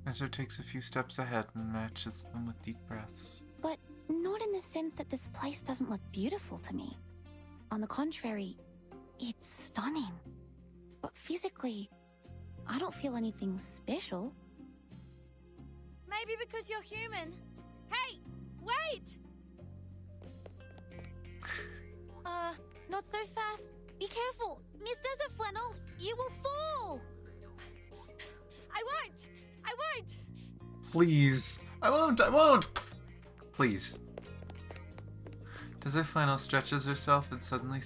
Ezra takes a few steps ahead and matches them with deep breaths. But not in the sense that this place doesn't look beautiful to me. On the contrary, it's stunning. But physically, I don't feel anything special. Maybe because you're human. Hey, wait! Not so fast. Be careful. Miss Desert Flannel, you will fall. I won't! I won't! Please. I won't! Please. Desert Flannel stretches herself and suddenly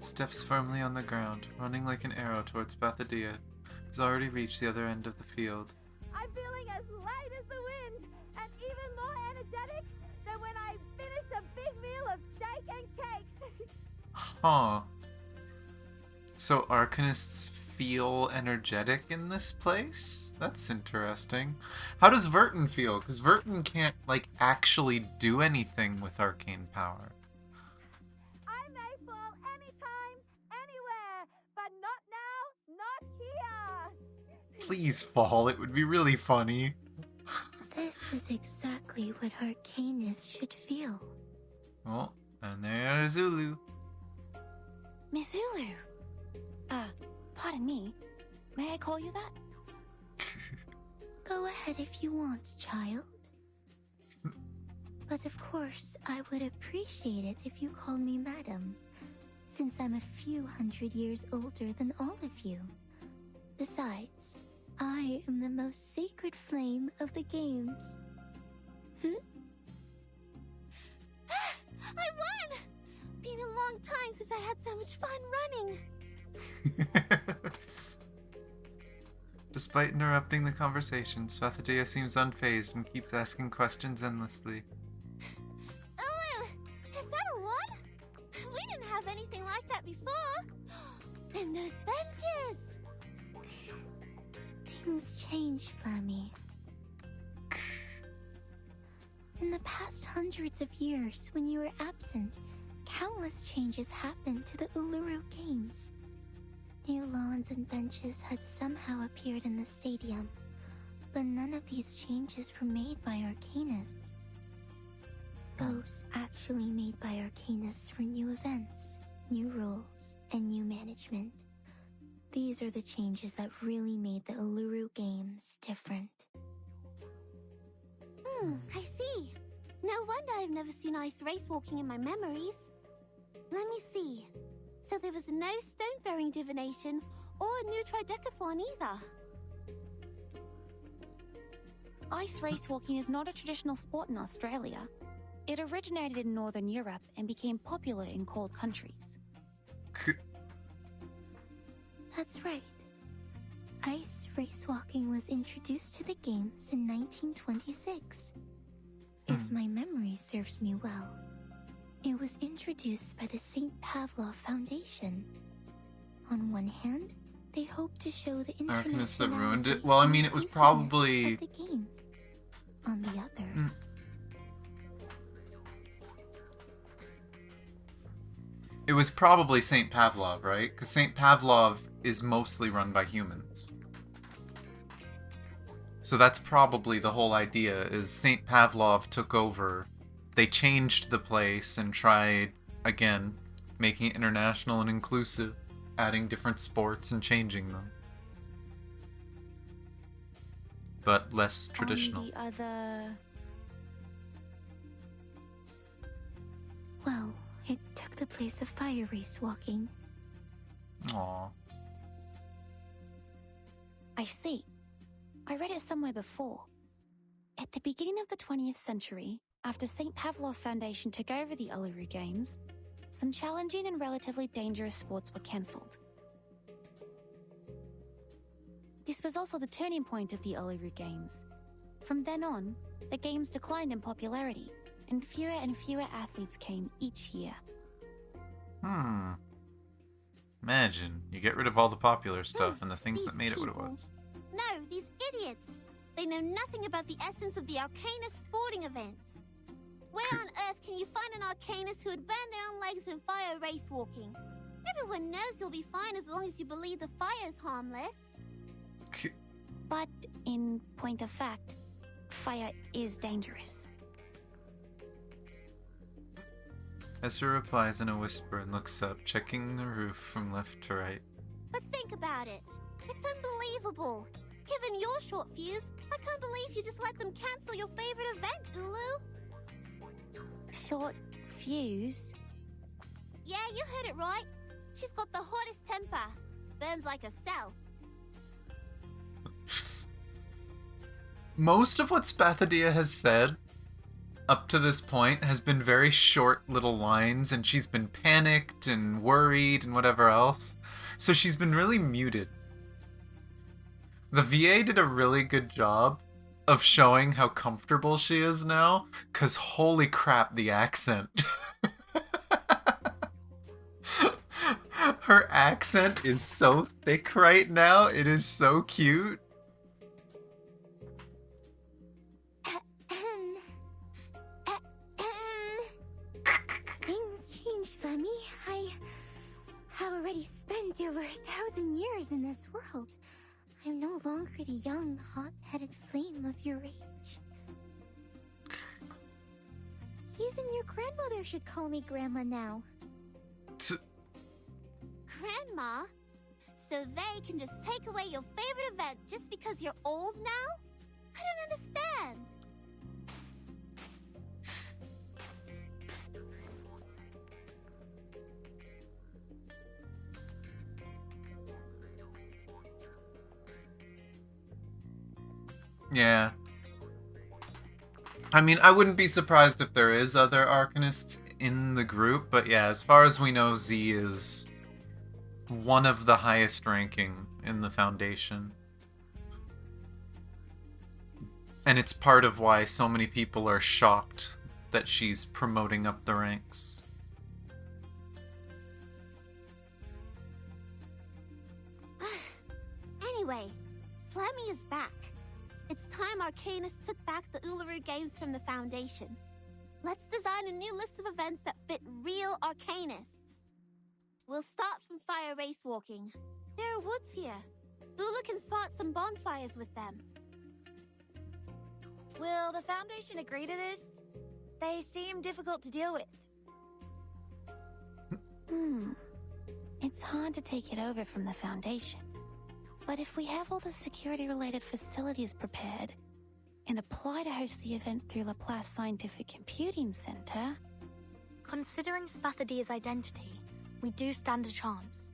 steps firmly on the ground, running like an arrow towards Spathodea, who's already reached the other end of the field. I'm feeling as light as the wind, and even more energetic than when I finished a big meal of steak and cakes. Huh. So arcanists feel energetic in this place? That's interesting. How does Vertin feel? Because Vertin can't, like, actually do anything with arcane power. I may fall anytime, anywhere, but not now, not here. Please fall, it would be really funny. This is exactly what arcanists should feel. Oh, and there's Zulu. Miss Uluru. Pardon me. May I call you that? Go ahead if you want, child. But of course, I would appreciate it if you called me madam, since I'm a few hundred years older than all of you. Besides, I am the most sacred flame of the games. I won! Been a long time since I had so much fun running. Despite interrupting the conversation, Spathodea seems unfazed and keeps asking questions endlessly. Ulu, is that a lot? We didn't have anything like that before. And those benches! Things change, Flammy. In the past hundreds of years, when you were absent, countless changes happened to the Uluru Games. New lawns and benches had somehow appeared in the stadium, but none of these changes were made by arcanists. Those actually made by arcanists were new events, new rules, and new management. These are the changes that really made the Uluru Games different. I see. No wonder I've never seen ice race walking in my memories. Let me see. So there was no stone-throwing divination or a new tridecathon either. Ice race walking is not a traditional sport in Australia. It originated in Northern Europe and became popular in cold countries. That's right. Ice race walking was introduced to the games in 1926. If my memory serves me well, it was introduced by the St. Pavlov Foundation. On one hand, they hoped to show the Arcanists that internationality ruined it? Well, I mean, it was probably... of the game. On the other, It was probably St. Pavlov, right? Because St. Pavlov is mostly run by humans. So that's probably the whole idea, is St. Pavlov took over. They changed the place and tried, again, making it international and inclusive, adding different sports and changing them. But less traditional. On the other... Well, it took the place of fire race walking. Aww. I see. I read it somewhere before. At the beginning of the 20th century, after St. Pavlov Foundation took over the Uluru Games, some challenging and relatively dangerous sports were cancelled. This was also the turning point of the Uluru Games. From then on, the games declined in popularity, and fewer athletes came each year. Imagine, you get rid of all the popular stuff and the things that made it what it was. No, these idiots! They know nothing about the essence of the arcanist sporting event. Where on earth can you find an arcanist who would burn their own legs in fire race walking? Everyone knows you'll be fine as long as you believe the fire's harmless. But, in point of fact, fire is dangerous. Ezra replies in a whisper and looks up, checking the roof from left to right. But think about it. It's unbelievable. Given your short fuse, I can't believe you just let them cancel your favorite event, Ulu. Short fuse? Yeah, you heard it right. She's got the hottest temper. Burns like a cell. Most of what Spathodea has said up to this point has been very short little lines, and she's been panicked and worried and whatever else. So she's been really muted. The VA did a really good job of showing how comfortable she is now, because holy crap, the accent. Her accent is so thick right now. It is so cute. Things changed for me. I have already spent over 1,000 years in this world. I am no longer the young, hot-headed flame of your age. Even your grandmother should call me Grandma now. Grandma? So they can just take away your favorite event just because you're old now? I don't understand. Yeah. I mean, I wouldn't be surprised if there is other arcanists in the group, but yeah, as far as we know, Z is one of the highest ranking in the Foundation. And it's part of why so many people are shocked that she's promoting up the ranks. Anyway, Flemmy is back. It's time Arcanists took back the Uluru Games from the Foundation. Let's design a new list of events that fit real Arcanists. We'll start from fire race walking. There are woods here. Ulu can start some bonfires with them. Will the Foundation agree to this? They seem difficult to deal with. It's hard to take it over from the Foundation. But if we have all the security-related facilities prepared and apply to host the event through Laplace Scientific Computing Center... Considering Spathodea's identity, we do stand a chance.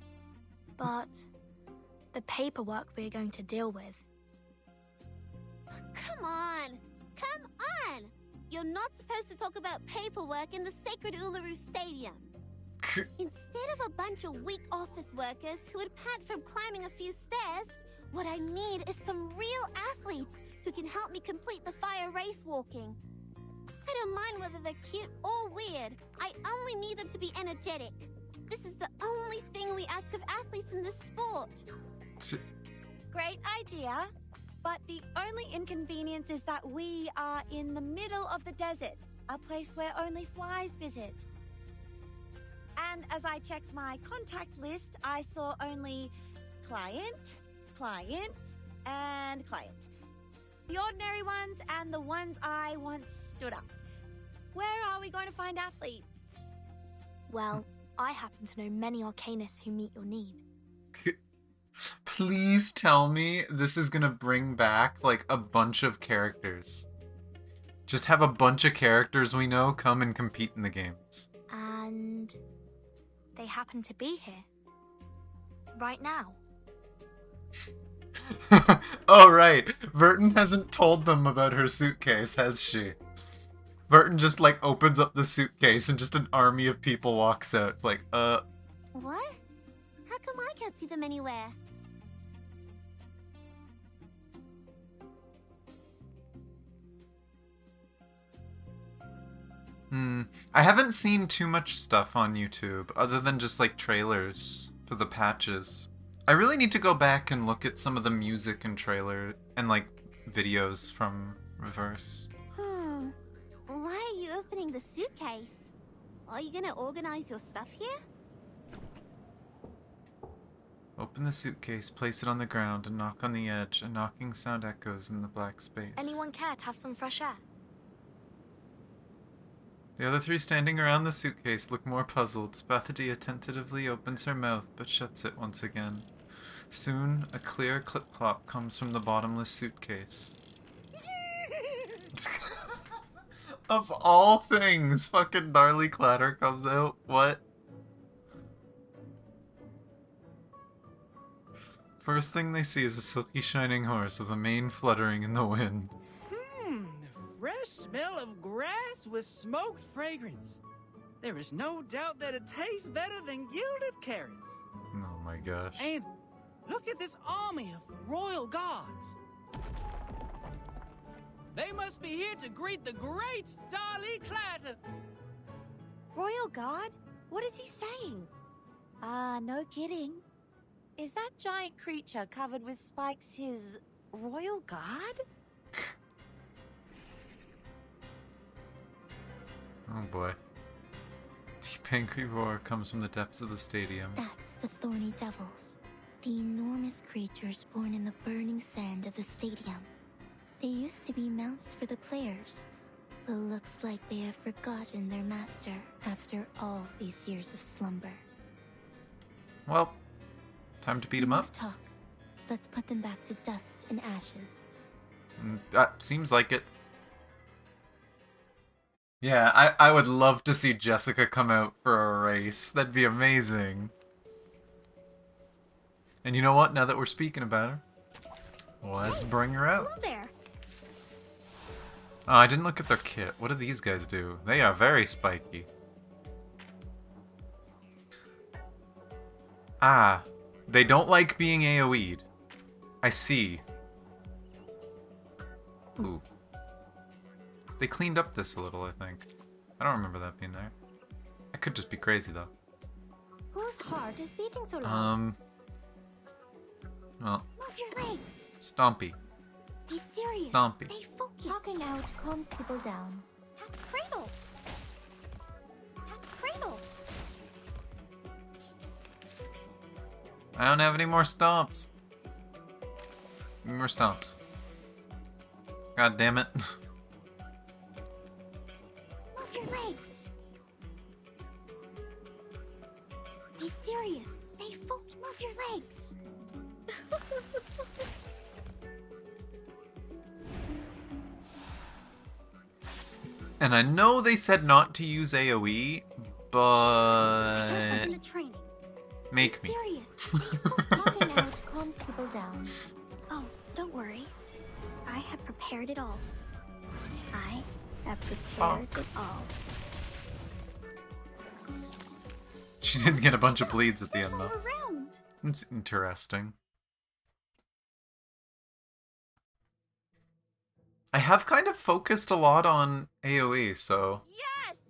But the paperwork we're going to deal with... Come on! Come on! You're not supposed to talk about paperwork in the sacred Uluru Stadium. Instead of a bunch of weak office workers who would pant from climbing a few stairs, what I need is some real athletes who can help me complete the fire race walking. I don't mind whether they're cute or weird. I only need them to be energetic. This is the only thing we ask of athletes in this sport. Great idea, but the only inconvenience is that we are in the middle of the desert, a place where only flies visit. And as I checked my contact list, I saw only client, client, and client. The ordinary ones and the ones I once stood up. Where are we going to find athletes? Well, I happen to know many arcanists who meet your need. Please tell me this is gonna bring back, like, a bunch of characters. Just have a bunch of characters we know come and compete in the games. And they happen to be here. Right now. Oh, right. Verton hasn't told them about her suitcase, has she? Verton just, like, opens up the suitcase and just an army of people walks out. It's like, What? How come I can't see them anywhere? I haven't seen too much stuff on YouTube, other than just, like, trailers for the patches. I really need to go back and look at some of the music and trailer and, like, videos from Reverse. Why are you opening the suitcase? Are you gonna organize your stuff here? Open the suitcase, place it on the ground, and knock on the edge. A knocking sound echoes in the black space. Anyone care to have some fresh air? The other three standing around the suitcase look more puzzled. Spathodea tentatively opens her mouth, but shuts it once again. Soon, a clear clip-clop comes from the bottomless suitcase. Of all things, fucking gnarly clatter comes out. What? First thing they see is a silky shining horse with a mane fluttering in the wind. The fresh smell of grass with smoked fragrance. There is no doubt that it tastes better than gilded carrots. Oh my gosh. And look at this army of royal guards. They must be here to greet the great Starly Clatter. Royal Guard? What is he saying? No kidding. Is that giant creature covered with spikes his Royal Guard? Oh boy. Deep angry roar comes from the depths of the stadium. That's the Thorny Devils, the enormous creatures born in the burning sand of the stadium. They used to be mounts for the players, but looks like they have forgotten their master after all these years of slumber. Well, time to beat them up. Talk. Let's put them back to dust and ashes. That seems like it. Yeah, I would love to see Jessica come out for a race. That'd be amazing. And you know what? Now that we're speaking about her, let's bring her out. Hello there. Oh, I didn't look at their kit. What do these guys do? They are very spiky. Ah, they don't like being AoE'd. I see. Ooh. They cleaned up this a little, I think. I don't remember that being there. I could just be crazy, though. Whose heart is beating so loud? Well, Move your legs. Stompy. Be serious. Stompy. Stay focused. Talking out calms people down. Pat's cradle. Pat's cradle. I don't have any more stomps. Give me more stomps. God damn it. Move your legs. Be serious. Stay focused. Move your legs. And I know they said not to use AoE, but... Make me. Talking out calms people down. Oh, don't worry. I have prepared it all. I have prepared it all. She didn't get a bunch of bleeds at the end, though. Around. It's interesting. I have kind of focused a lot on AoE, so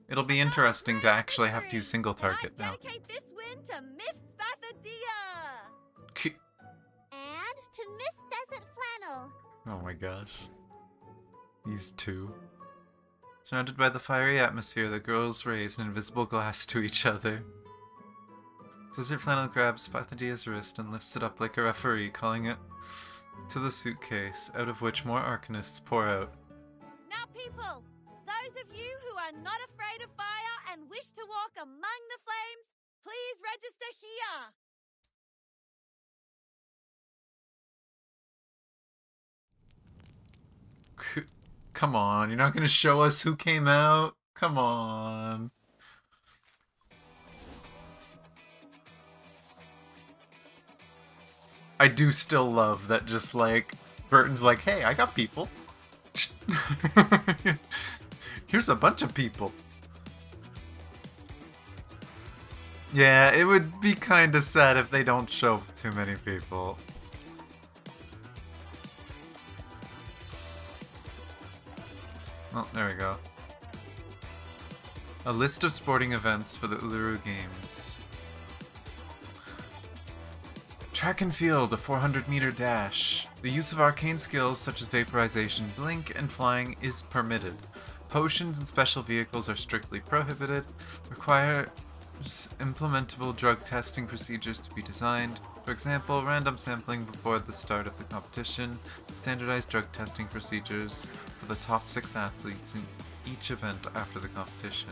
it'll be interesting to actually have to use single target now. Dedicate this win to Miss Spathodea. And to Miss Desert Flannel. Oh my gosh. These two. Surrounded by the fiery atmosphere, the girls raise an invisible glass to each other. Desert Flannel grabs Spathodea's wrist and lifts it up like a referee, calling it to the suitcase, out of which more arcanists pour out. Now, people, those of you who are not afraid of fire and wish to walk among the flames, please register here. Come on, you're not going to show us who came out? Come on. I do still love that just like, Burton's like, hey, I got people. Here's a bunch of people. Yeah, it would be kind of sad if they don't show too many people. Oh, there we go. A list of sporting events for the Uluru Games. Track and field, a 400-meter dash. The use of arcane skills such as vaporization, blink, and flying is permitted. Potions and special vehicles are strictly prohibited. Requires implementable drug testing procedures to be designed. For example, random sampling before the start of the competition, and standardized drug testing procedures for the top 6 athletes in each event after the competition.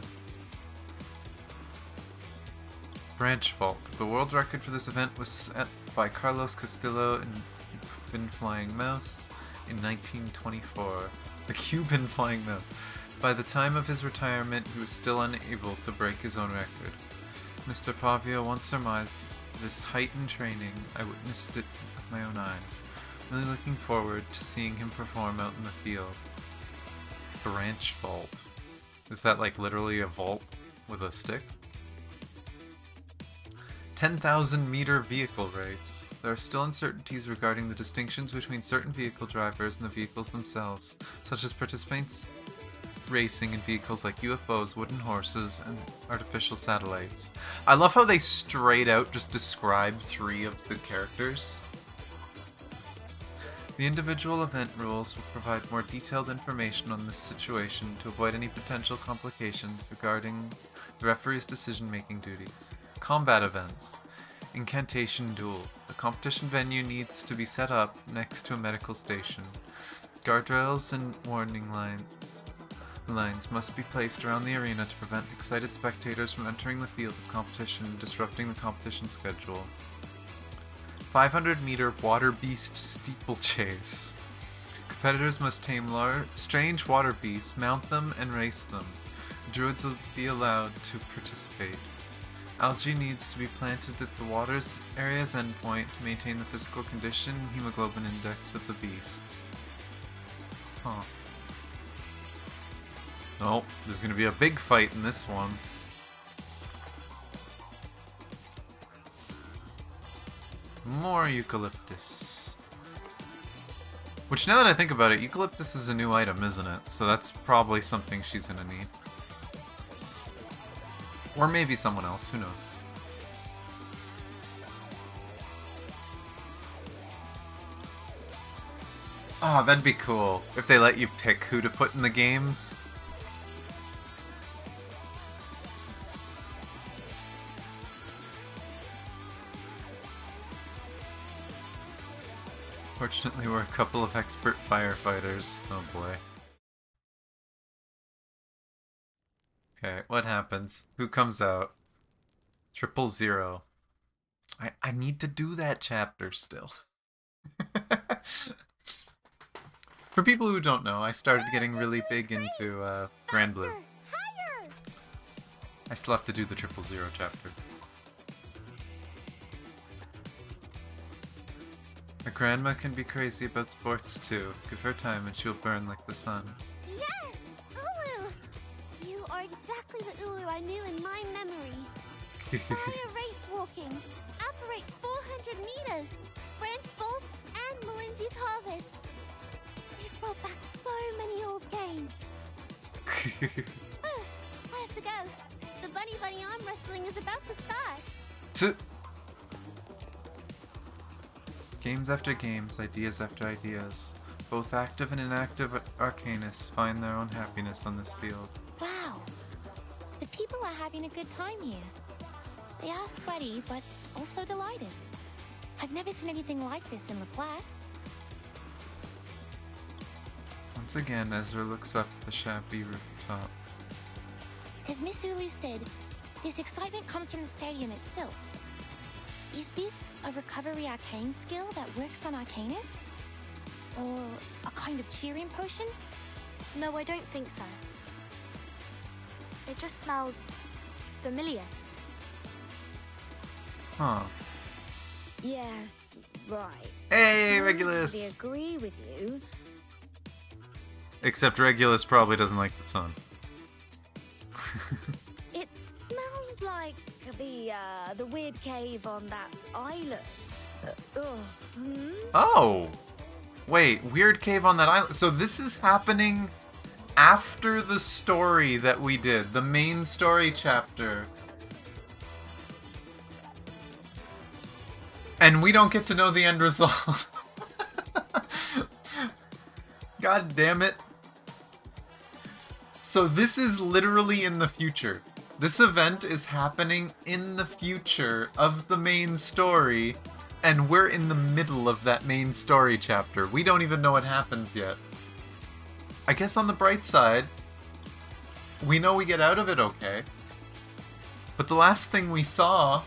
Branch vault. The world record for this event was set by Carlos Castillo in Cuban Flying Mouse in 1924. The Cuban Flying Mouse. By the time of his retirement, he was still unable to break his own record. Mr. Pavia once surmised this heightened training. I witnessed it with my own eyes. Really looking forward to seeing him perform out in the field. Branch vault. Is that like literally a vault with a stick? 10,000 meter vehicle race. There are still uncertainties regarding the distinctions between certain vehicle drivers and the vehicles themselves, such as participants racing in vehicles like UFOs, wooden horses, and artificial satellites. I love how they straight out just describe 3 of the characters. The individual event rules will provide more detailed information on this situation to avoid any potential complications regarding the referee's decision-making duties. Combat events. Incantation duel. The competition venue needs to be set up next to a medical station. Guardrails and warning lines must be placed around the arena to prevent excited spectators from entering the field of competition and disrupting the competition schedule. 500-meter water beast steeplechase. Competitors must tame strange water beasts, mount them, and race them. Druids will be allowed to participate. Algae needs to be planted at the water's area's endpoint to maintain the physical condition and hemoglobin index of the beasts. Huh. Oh, there's gonna be a big fight in this one. More eucalyptus. Which, now that I think about it, eucalyptus is a new item, isn't it? So that's probably something she's gonna need. Or maybe someone else, who knows? Oh, that'd be cool if they let you pick who to put in the games. Fortunately, we're a couple of expert firefighters. Oh boy. Okay, what happens? Who comes out? 000. I need to do that chapter still. For people who don't know, I started getting really big into Grand Blue. I still have to do the 000 chapter. A grandma can be crazy about sports too. Give her time and she'll burn like the sun. Yes! Ulu! You are exactly the Ulu I knew in my memory. Fire race walking. Operate 400 meters. Branch Bolt and Melinji's Harvest. You've brought back so many old games. Oh, I have to go. The bunny arm wrestling is about to start. Games after games, ideas after ideas. Both active and inactive arcanists find their own happiness on this field. Wow. The people are having a good time here. They are sweaty, but also delighted. I've never seen anything like this in Laplace. Once again, Ezra looks up the shabby rooftop. As Miss Ulu said, this excitement comes from the stadium itself. Is this a recovery arcane skill that works on arcanists? Or a kind of cheering potion? No, I don't think so. It just smells familiar. Huh. Yes, right. Hey, I Regulus! mostly agree with you. Except Regulus probably doesn't like the sun. It smells like the weird cave on that island. Oh! Wait, weird cave on that island. So this is happening after the story that we did, the main story chapter. And we don't get to know the end result. God damn it. So this is literally in the future. This event is happening in the future of the main story, and we're in the middle of that main story chapter. We don't even know what happens yet. I guess on the bright side, we know we get out of it okay. But the last thing we saw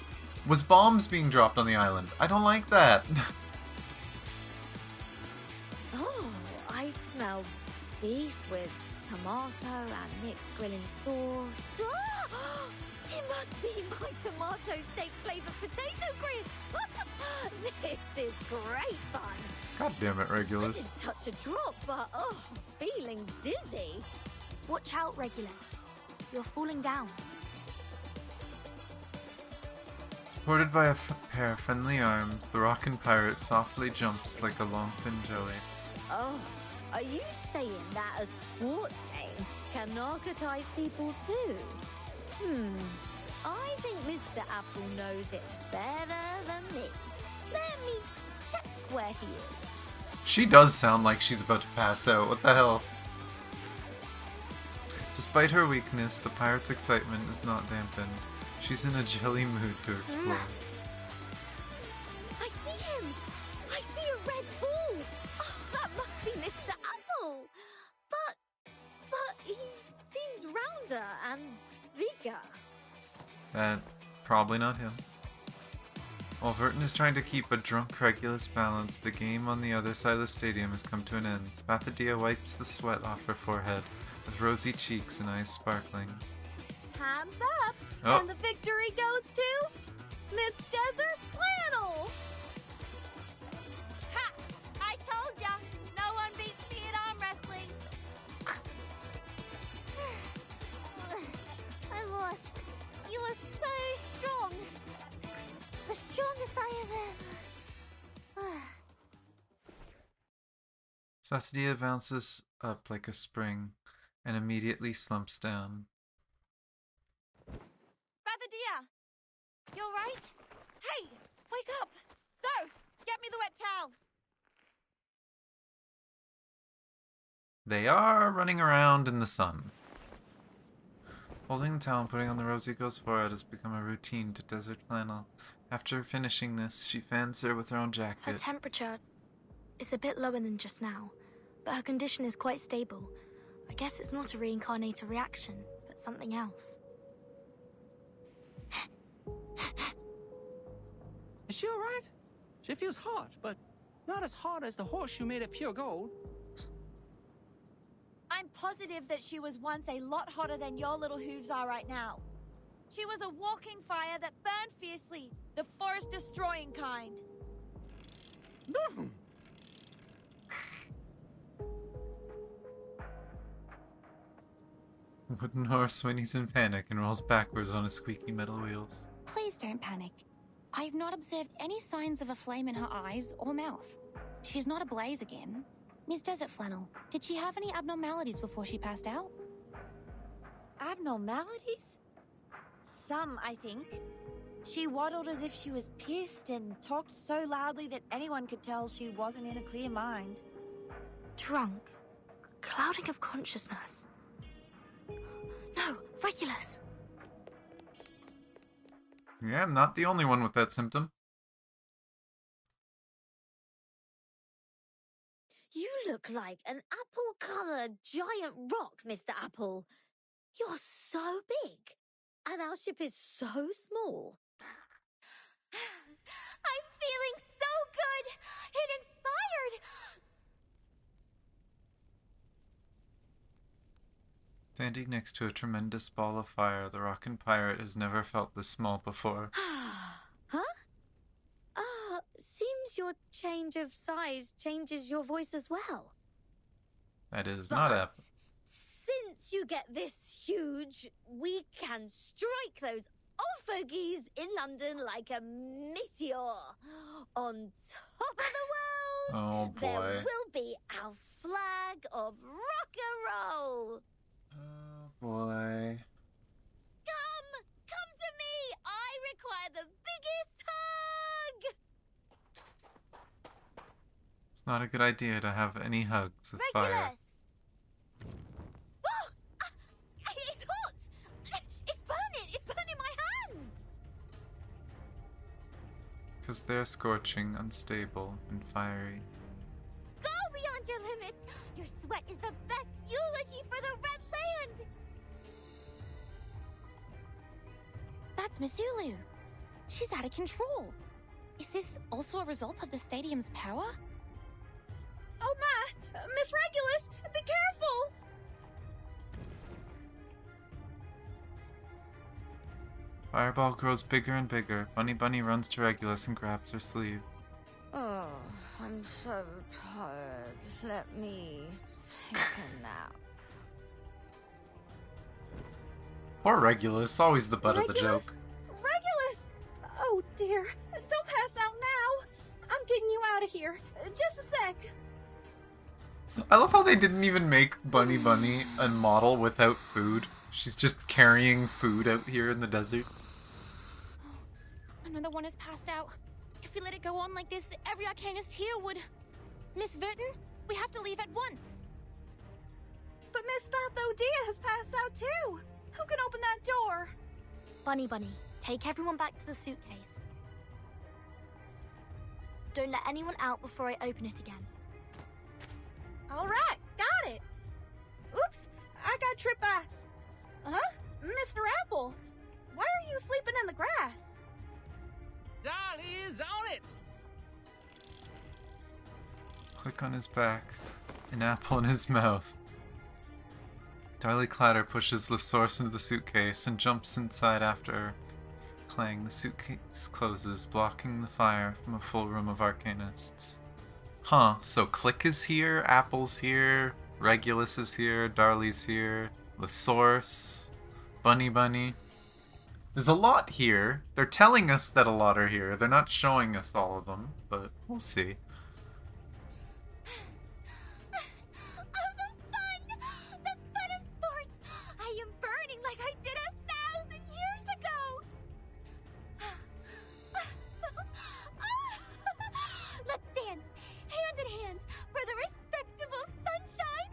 was bombs being dropped on the island. I don't like that. Oh, I smell beef with tomato and mixed grilling sauce. It must be my tomato steak flavored potato crisp. This is great fun. God damn it, I Regulus. didn't touch a drop, but feeling dizzy. Watch out, Regulus. You're falling down. Supported by a pair of friendly arms, the rockin' pirate softly jumps like a long thin jelly. Oh, are you saying that a sports game can narcotize people too? I think Mr. Apple knows it better than me. Let me check where he is. She does sound like she's about to pass out. What the hell? Despite her weakness, the pirate's excitement is not dampened. She's in a jelly mood to explore. I see him! I see a red ball! Oh, that must be Mr. Apple! But he seems rounder and bigger. That probably not him. While Verton is trying to keep a drunk Regulus balance, the game on the other side of the stadium has come to an end. Spathodea wipes the sweat off her forehead, with rosy cheeks and eyes sparkling. Time's up! Oh. And the victory goes to Miss Desert Flannel! Ha! I told ya! No one beats me in arm wrestling! I lost. You were so strong! The strongest I have ever... Spathodea bounces up like a spring and immediately slumps down. Spathodea! You alright? Hey! Wake up! Go! Get me the wet towel! They are running around in the sun. Holding the towel and putting on the rosy girl's forehead has become a routine to Desert Flannel. After finishing this, she fans her with her own Her jacket. temperature is a bit lower than just now, but her condition is quite stable. I guess it's not a reincarnator reaction, but something else. Is she alright? She feels hot, but not as hot as the horseshoe made of pure gold. I'm positive that she was once a lot hotter than your little hooves are right now. She was a walking fire that burned fiercely, the forest-destroying kind. Wooden horse whinnies in panic and rolls backwards on his squeaky metal wheels. Please don't panic. I've not observed any signs of a flame in her eyes or mouth. She's not ablaze again. Miss Desert Flannel, did she have any abnormalities before she passed out? Abnormalities? Some, I think. She waddled as if she was pissed and talked so loudly that anyone could tell she wasn't in a clear mind. Drunk. Clouding of consciousness. No, Regulus! Yeah, I'm not the only one with that symptom. You look like an apple-colored giant rock, Mr. Apple. You're so big, and our ship is so small. I'm feeling so good! It inspired! Standing next to a tremendous ball of fire, the rockin' pirate has never felt this small before. Huh? Seems your change of size changes your voice as well. That is not But Apple. since you get this huge, we can strike those old fogies in London like a meteor. On top of the world, Oh there boy. will be our flag of rock and roll. Oh boy. Come to me. I require the biggest hug. It's not a good idea to have any hugs with fire. Regulus! Oh, it's hot. It's burning. It's burning my hands. Because they're scorching, unstable, and fiery. Go beyond your limits! Your sweat is the best eulogy for the Red Land! That's Miss Ulu. She's out of control. Is this also a result of the stadium's power? Oh my, Miss Regulus, be careful. Fireball grows bigger and bigger. Bunny runs to Regulus and grabs her sleeve. Oh, I'm so tired. Let me take a nap. Poor Regulus, always the butt of the Regulus? joke. Regulus! Oh dear, don't pass out now. I'm getting you out of here. Just a sec. I love how they didn't even make Bunny a model without food. She's just carrying food out here in the desert. Another one has passed out. If we let it go on like this, every arcanist here would... Miss Verton, we have to leave at once. But Miss Spathodea has passed out too. Who can open that door? Bunny, take everyone back to the suitcase. Don't let anyone out before I open it again. All right, got it. Oops, I got tripped by... Huh? Mr. Apple, why are you sleeping in the grass? Dolly is on it! Click on his back. An apple in his mouth. Darly Clatter pushes the source into the suitcase and jumps inside after her. Clang, the suitcase closes, blocking the fire from a full room of arcanists. Huh, so Click is here, Apple's here, Regulus is here, Darly's here, the source, Bunny. There's a lot here. They're telling us that a lot are here. They're not showing us all of them, but we'll see. The fun of sports! I am burning like I did 1,000 years ago! Let's dance, hand in hand, for the respectable sunshine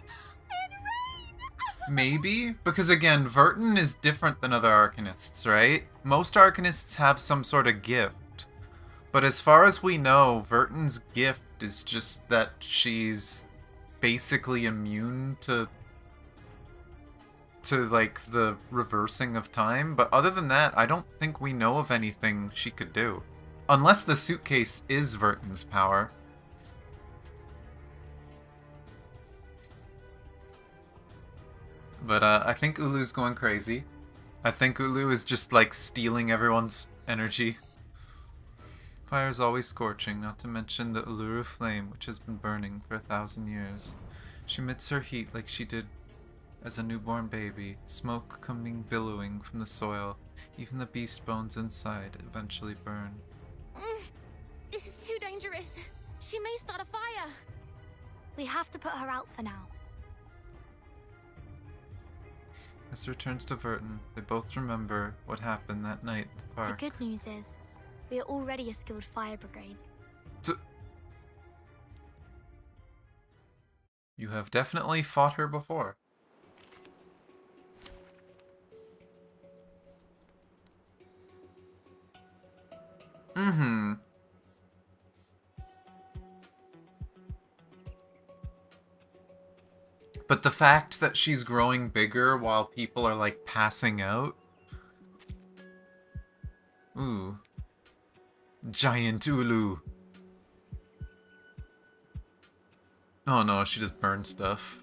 and rain! Maybe? Because again, Verton is different than other arcanists, right? Most arcanists have some sort of gift. But as far as we know, Verton's gift is just that she's basically immune to like the reversing of time. But other than that, I don't think we know of anything she could do. Unless the suitcase is Verton's power. But I think Ulu's going crazy. I think Ulu is just like stealing everyone's energy. Fire is always scorching, not to mention the Uluru flame, which has been burning for 1,000 years. She emits her heat like she did as a newborn baby, smoke coming billowing from the soil. Even the beast bones inside eventually burn. This is too dangerous. She may start a fire. We have to put her out for now. This returns to Verton. They both remember what happened that night at the park. The good news is, we are already a skilled fire brigade. You have definitely fought her before. Mm-hmm. But the fact that she's growing bigger while people are, like, passing out? Ooh. Giant Ulu. Oh no, she just burned stuff.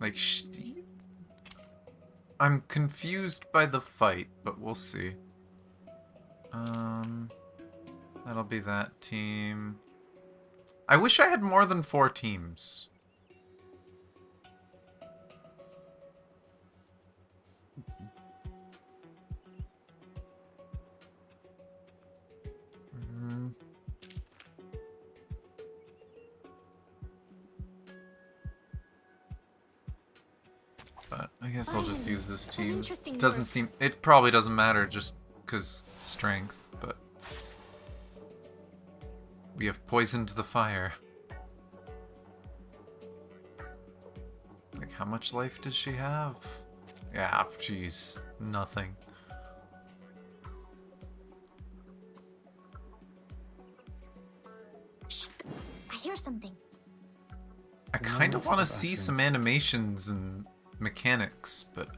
Like, I'm confused by the fight, but we'll see. That'll be that team. I wish I had more than 4 teams. But I guess I'll just use this team. Doesn't seem... It probably doesn't matter just because strength, but... We have poisoned the fire. Like, how much life does she have? Yeah, jeez, nothing. I hear something. I kind of want to see some animations and mechanics, but...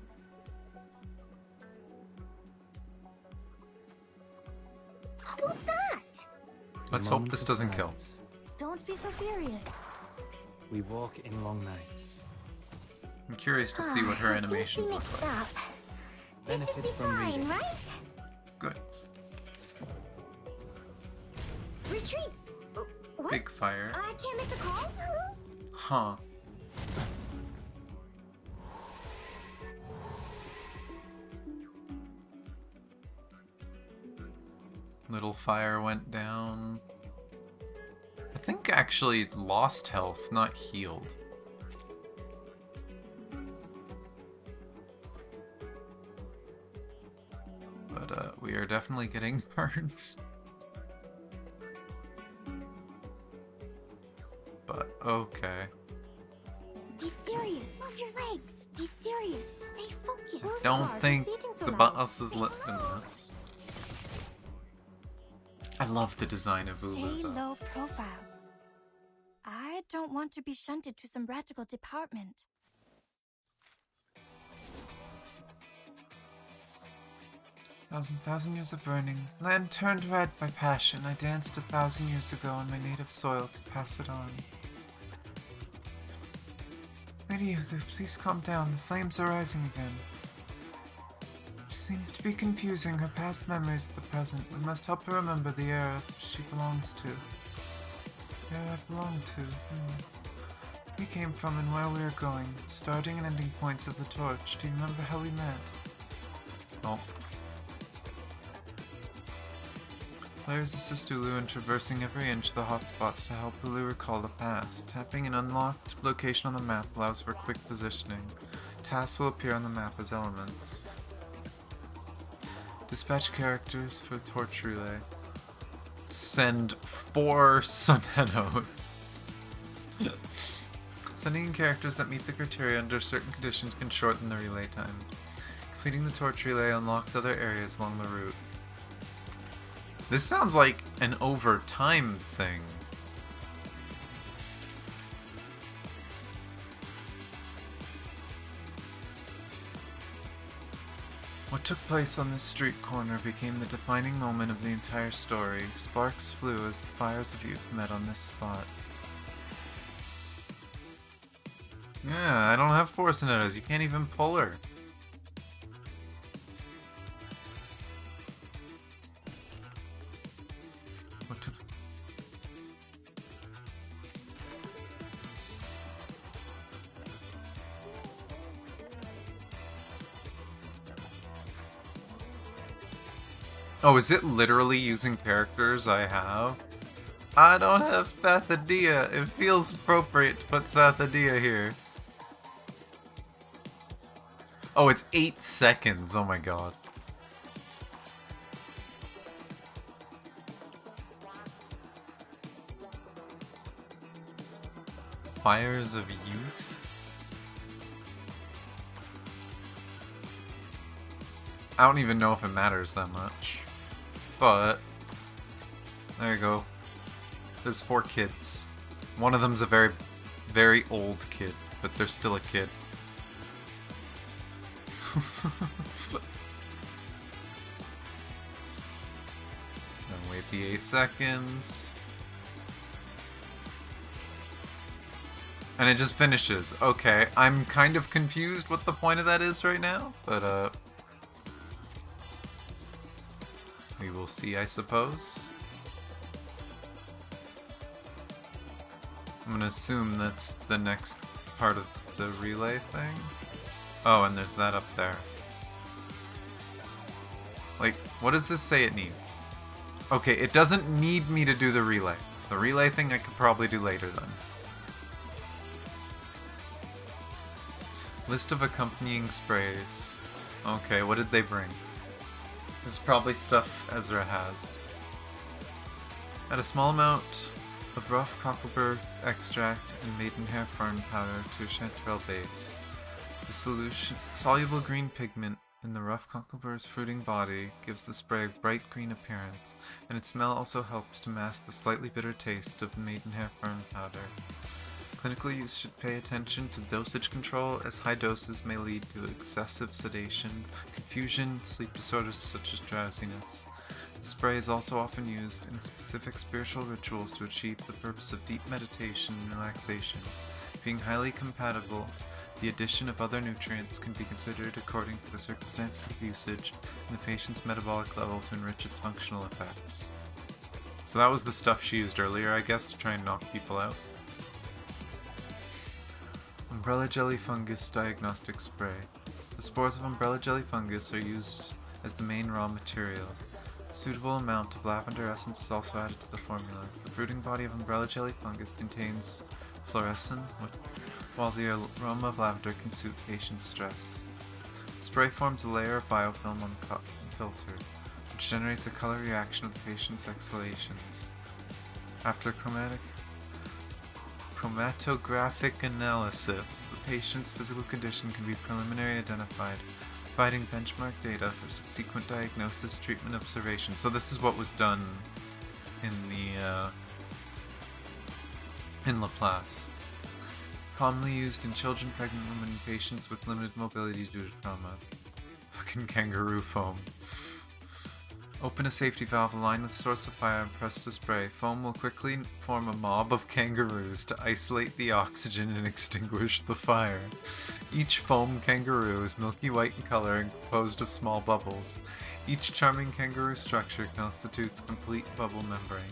Who's that? Let's hope this doesn't kill. Don't be so furious. We walk in long nights. I'm curious to see what her animations look like. Benefit from reading. Right? Good. Retreat. What? Big fire. I can't make the call. Huh. Little fire went down. I think actually lost health, not healed. But we are definitely getting burns. But okay. Be serious. Move your legs. Be serious. Stay focused. Don't think the boss is letting us. I love the design of Uluru. Stay low profile. I don't want to be shunted to some radical department. Thousand years of burning. Land turned red by passion. I danced 1,000 years ago on my native soil to pass it on. Lady Ulu, please calm down. The flames are rising again. She seems to be confusing her past memories with the present. We must help her remember the era she belongs to. The era I belong to. We came from and where we are going. Starting and ending points of the torch. Do you remember how we met? Oh. Players assist Ulu in traversing every inch of the hotspots to help Ulu recall the past. Tapping an unlocked location on the map allows for quick positioning. Tasks will appear on the map as elements. Dispatch characters for torch relay. Send 4 Sonetto. Sending in characters that meet the criteria under certain conditions can shorten the relay time. Completing the torch relay unlocks other areas along the route. This sounds like an over time thing. What took place on this street corner became the defining moment of the entire story. Sparks flew as the fires of youth met on this spot. Yeah, I don't have 4 Sonettos. You can't even pull her. Oh, is it literally using characters I have? I don't have Spathodea. It feels appropriate to put Spathodea here. Oh, it's 8 seconds. Oh my god. Fires of Youth? I don't even know if it matters that much. But there you go. There's 4 kids. One of them's a very, very old kid, but they're still a kid. Then wait the 8 seconds. And it just finishes. Okay, I'm kind of confused what the point of that is right now, but we will see, I suppose. I'm gonna assume that's the next part of the relay thing. Oh, and there's that up there. Like, what does this say it needs? Okay, it doesn't need me to do the relay. The relay thing I could probably do later then. List of accompanying sprays. Okay, what did they bring? This is probably stuff Ezra has. Add a small amount of rough cockleburr extract and maidenhair fern powder to a chanterelle base. The soluble green pigment in the rough cockleburr's fruiting body gives the spray a bright green appearance, and its smell also helps to mask the slightly bitter taste of maidenhair fern powder. Clinical use should pay attention to dosage control, as high doses may lead to excessive sedation, confusion, sleep disorders such as drowsiness. The spray is also often used in specific spiritual rituals to achieve the purpose of deep meditation and relaxation. Being highly compatible, the addition of other nutrients can be considered according to the circumstances of usage and the patient's metabolic level to enrich its functional effects. So that was the stuff she used earlier, I guess, to try and knock people out. Umbrella jelly fungus diagnostic spray. The spores of umbrella jelly fungus are used as the main raw material. A suitable amount of lavender essence is also added to the formula. The fruiting body of umbrella jelly fungus contains fluorescin, while the aroma of lavender can soothe patient's stress. The spray forms a layer of biofilm on the cotton filter, which generates a color reaction of the patient's exhalations. After chromatographic analysis, the patient's physical condition can be preliminarily identified, providing benchmark data for subsequent diagnosis, treatment, observation. So this is what was done in the in Laplace. Commonly used in children, pregnant women, and patients with limited mobility due to trauma. Fucking kangaroo foam. Open a safety valve, align with the source of fire, and press to spray. Foam will quickly form a mob of kangaroos to isolate the oxygen and extinguish the fire. Each foam kangaroo is milky white in color and composed of small bubbles. Each charming kangaroo structure constitutes complete bubble membrane.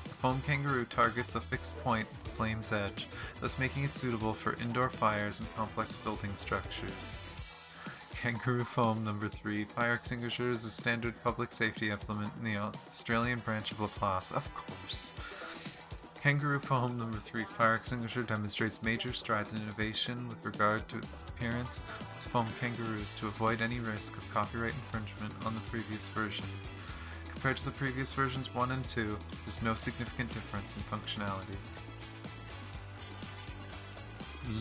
The foam kangaroo targets a fixed point at the flame's edge, thus making it suitable for indoor fires and complex building structures. Kangaroo foam number 3. Fire extinguisher is a standard public safety implement in the Australian branch of Laplace. Of course. Kangaroo foam number 3. Fire extinguisher demonstrates major strides in innovation with regard to its appearance of its foam kangaroos to avoid any risk of copyright infringement on the previous version. Compared to the previous versions 1 and 2, there's no significant difference in functionality.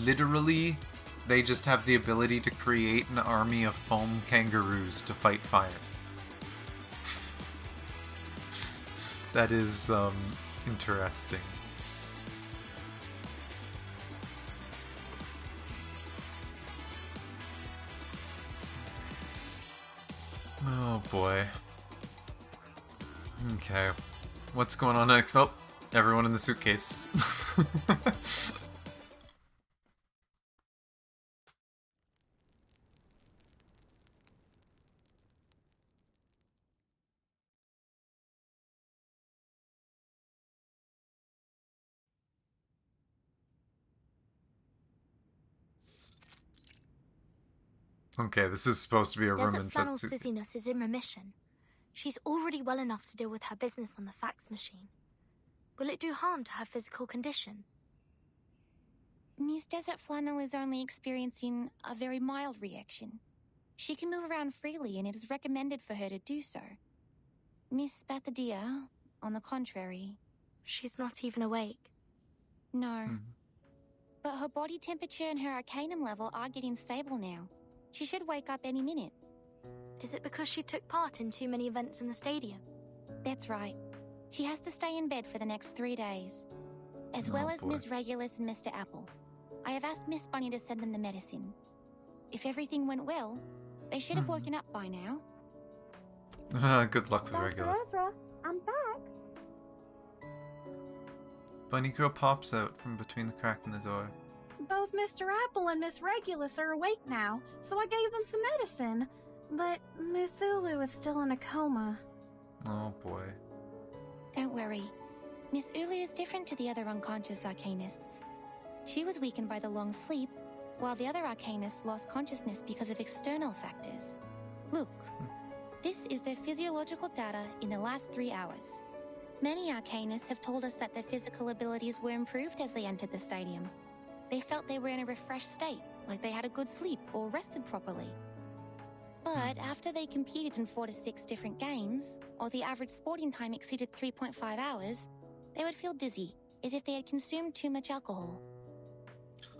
Literally, they just have the ability to create an army of foam kangaroos to fight fire. That is, interesting. Oh boy. Okay. What's going on next? Oh, everyone in the suitcase. Okay, this is supposed to be a room Desert in Flannel's Setsuki. dizziness is in remission. She's already well enough to deal with her business on the fax machine. Will it do harm to her physical condition? Miss Desert Flannel is only experiencing a very mild reaction. She can move around freely, and it is recommended for her to do so. Miss Spathodea, on the contrary... She's not even awake. No. But her body temperature and her arcanum level are getting stable now. She should wake up any minute. Is it because she took part in too many events in the stadium? That's right. She has to stay in bed for the next 3 days. As well as Miss Regulus and Mr. Apple. I have asked Miss Bunny to send them the medicine. If everything went well, they should have woken up by now. Good luck with Regulus. Ezra, I'm back. Bunny Girl pops out from between the crack in the door. Both Mr. Apple and Miss Regulus are awake now, so I gave them some medicine. But Miss Ulu is still in a coma. Oh boy. Don't worry. Miss Ulu is different to the other unconscious arcanists. She was weakened by the long sleep, while the other arcanists lost consciousness because of external factors. Look, this is their physiological data in the last 3 hours. Many arcanists have told us that their physical abilities were improved as they entered the stadium. They felt they were in a refreshed state, like they had a good sleep or rested properly. But after they competed in 4 to 6 different games, or the average sporting time exceeded 3.5 hours, they would feel dizzy, as if they had consumed too much alcohol.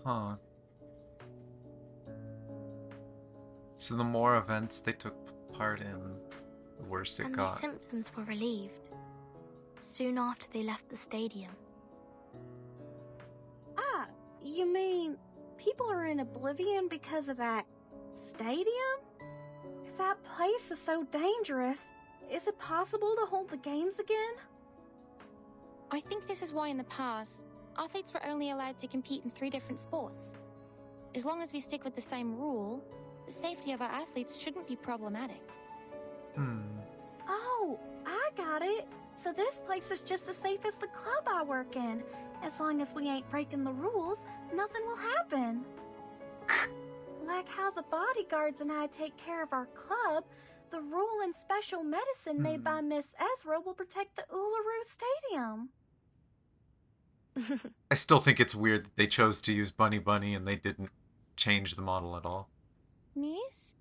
Huh. So the more events they took part in, the worse it And got. the symptoms were relieved soon after they left the stadium. Ah, you mean people are in oblivion because of that stadium? If that place is so dangerous, is it possible to hold the games again? I think this is why in the past, athletes were only allowed to compete in 3 different sports. As long as we stick with the same rule, the safety of our athletes shouldn't be problematic. Oh, I got it. So this place is just as safe as the club I work in. As long as we ain't breaking the rules, nothing will happen. Like how the bodyguards and I take care of our club, the rule and special medicine made by Miss Ezra will protect the Uluru Stadium. I still think it's weird that they chose to use Bunny Bunny and they didn't change the model at all. Miss?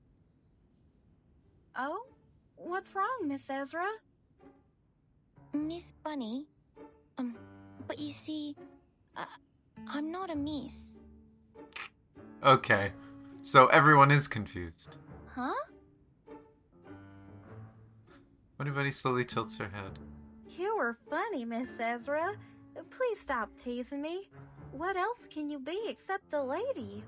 Oh? What's wrong, Miss Ezra? Miss Bunny? But you see, I'm not a miss. Okay, so everyone is confused. Huh? Bunny Bunny slowly tilts her head. You were funny, Miss Ezra. Please stop teasing me. What else can you be except a lady?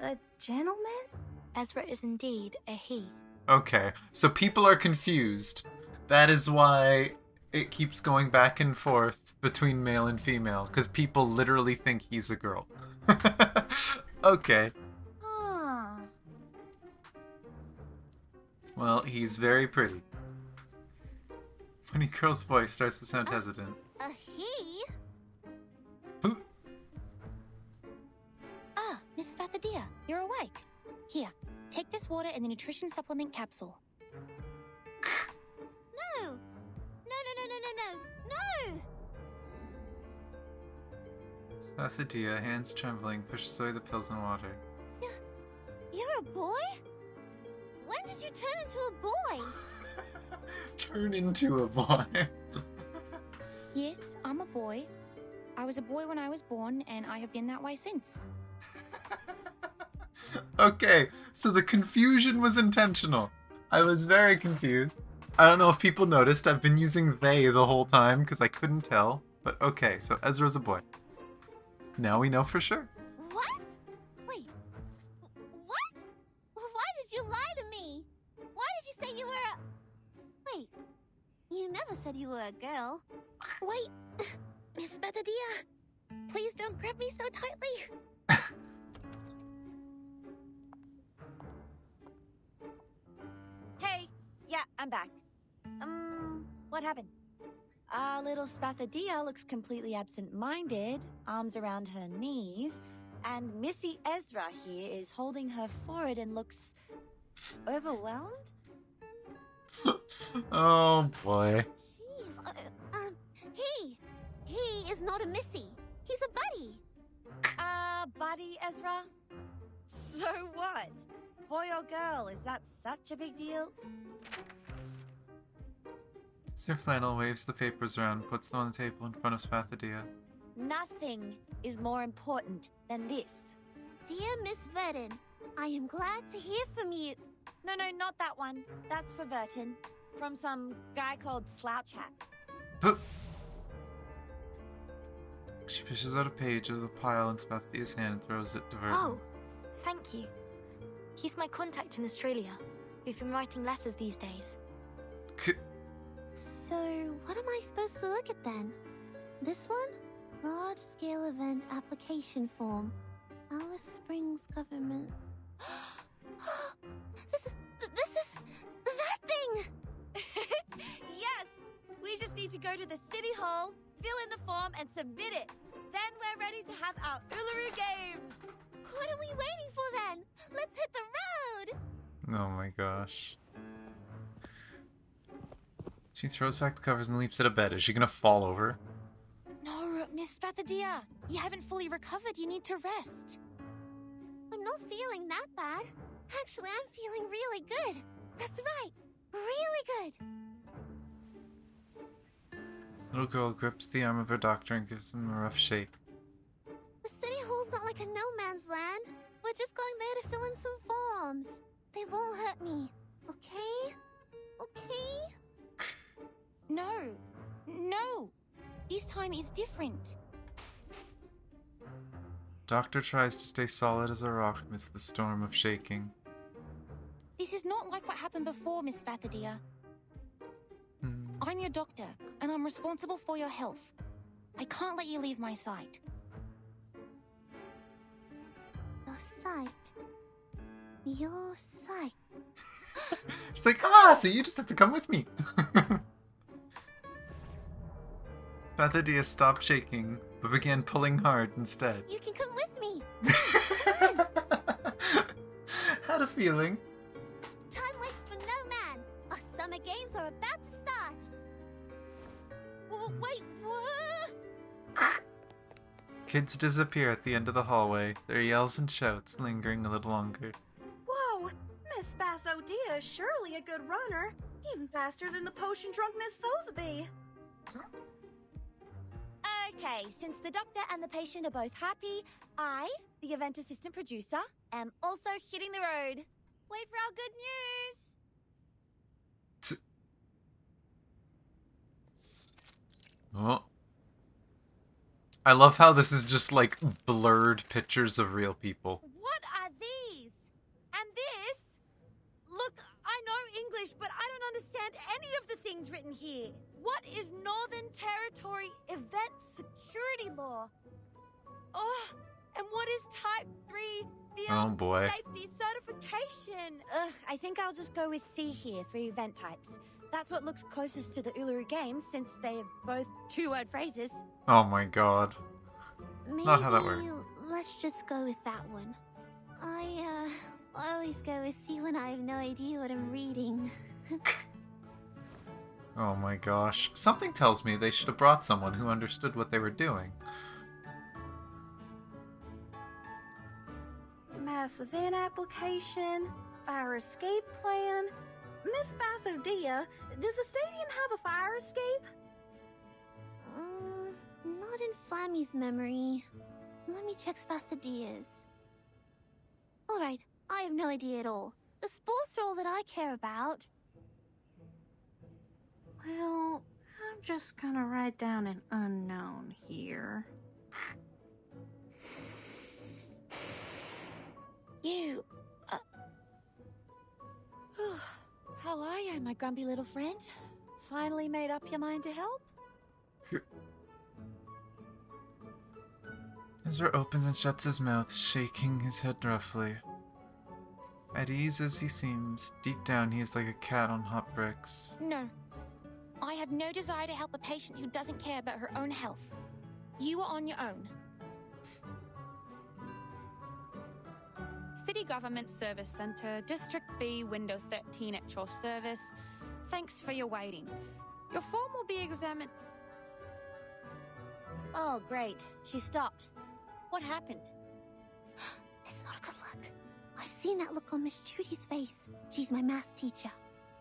A gentleman? Ezra is indeed a he. Okay, so people are confused. That is why it keeps going back and forth between male and female, because people literally think he's a girl. Okay. Well, he's very pretty. Bunny Girl's voice starts to sound hesitant. A he? Ah, Miss Spathodea, you're awake. Here, take this water and the nutrition supplement capsule. No! No! Spathodea, hands trembling, pushes away the pills and water. You're a boy? When did you turn into a boy? Turn into a boy. Yes, I'm a boy. I was a boy when I was born, and I have been that way since. Okay, so the confusion was intentional. I was very confused. I don't know if people noticed, I've been using they the whole time because I couldn't tell. But okay, so Ezra's a boy. Now we know for sure. What? Wait. What? Why did you lie to me? Why did you say you were a... Wait. You never said you were a girl. Wait. Miss Spathodea, please don't grab me so tightly. Hey, yeah, I'm back. What happened? Our little Spathodea looks completely absent-minded, arms around her knees, and Missy Ezra here is holding her forehead and looks overwhelmed? Oh boy. Jeez. He is not a missy. He's a buddy. Buddy, Ezra? So what? Boy or girl, is that such a big deal? Sir Flannel waves the papers around, puts them on the table in front of Spathodea. Nothing is more important than this. Dear Miss Verdon, I am glad to hear from you. No, not that one. That's for Verton. From some guy called Slouch Hat. She fishes out a page of the pile in Spathodea's hand and throws it to Verdon. Oh, thank you. He's my contact in Australia. We've been writing letters these days. So, what am I supposed to look at then? This one? Large-scale event application form. Alice Springs government. This is that thing! Yes! We just need to go to the city hall, fill in the form, and submit it. Then we're ready to have our Uluru Games! What are we waiting for then? Let's hit the road! Oh my gosh. She throws back the covers and leaps out of bed. Is she gonna fall over? No, Miss Spathodea. You haven't fully recovered. You need to rest. I'm not feeling that bad. Actually, I'm feeling really good. That's right. Really good. Little girl grips the arm of her doctor and gives him a rough shake. The city hall's not like a no-man's land. We're just going there to fill in some forms. They won't hurt me. Okay? Okay? No. This time is different. Doctor tries to stay solid as a rock amidst the storm of shaking. This is not like what happened before, Miss Spathodea. I'm your doctor, and I'm responsible for your health. I can't let you leave my sight. Your sight. She's like, so you just have to come with me. Spathodea stopped shaking, but began pulling hard instead. You can come with me. Had a feeling. Time waits for no man. Our summer games are about to start. Wait, what? Kids disappear at the end of the hallway, their yells and shouts lingering a little longer. Whoa! Miss Spathodea is surely a good runner. Even faster than the potion drunk Miss Sotheby. Okay, since the doctor and the patient are both happy, I, the event assistant producer, am also hitting the road. Wait for our good news! Oh. I love how this is just like blurred pictures of real people. What are these? And this? Look, I know English, but I don't understand any of the things written here. What is Northern Territory Event Security Law? Oh, and what is Type 3 Field Safety Certification? Ugh, I think I'll just go with C here for event types. That's what looks closest to the Uluru Games, since they're both two-word phrases. Oh my god. Maybe Not how that works. Let's just go with that one. I always go with C when I have no idea what I'm reading. Oh my gosh. Something tells me they should have brought someone who understood what they were doing. Mass event application, fire escape plan. Miss Spathodea, does the stadium have a fire escape? Not in Flammy's memory. Let me check Spathodea's. Alright, I have no idea at all. The sports are all that I care about. Well, I'm just gonna write down an unknown here. You, how are you, my grumpy little friend? Finally made up your mind to help? Ezra opens and shuts his mouth, shaking his head roughly. At ease as he seems, deep down he is like a cat on hot bricks. No. I have no desire to help a patient who doesn't care about her own health. You are on your own. City Government Service Center, District B, Window 13 at your service. Thanks for your waiting. Your form will be examined. Oh, great. She stopped. What happened? It's not good luck. I've seen that look on Miss Judy's face. She's my math teacher.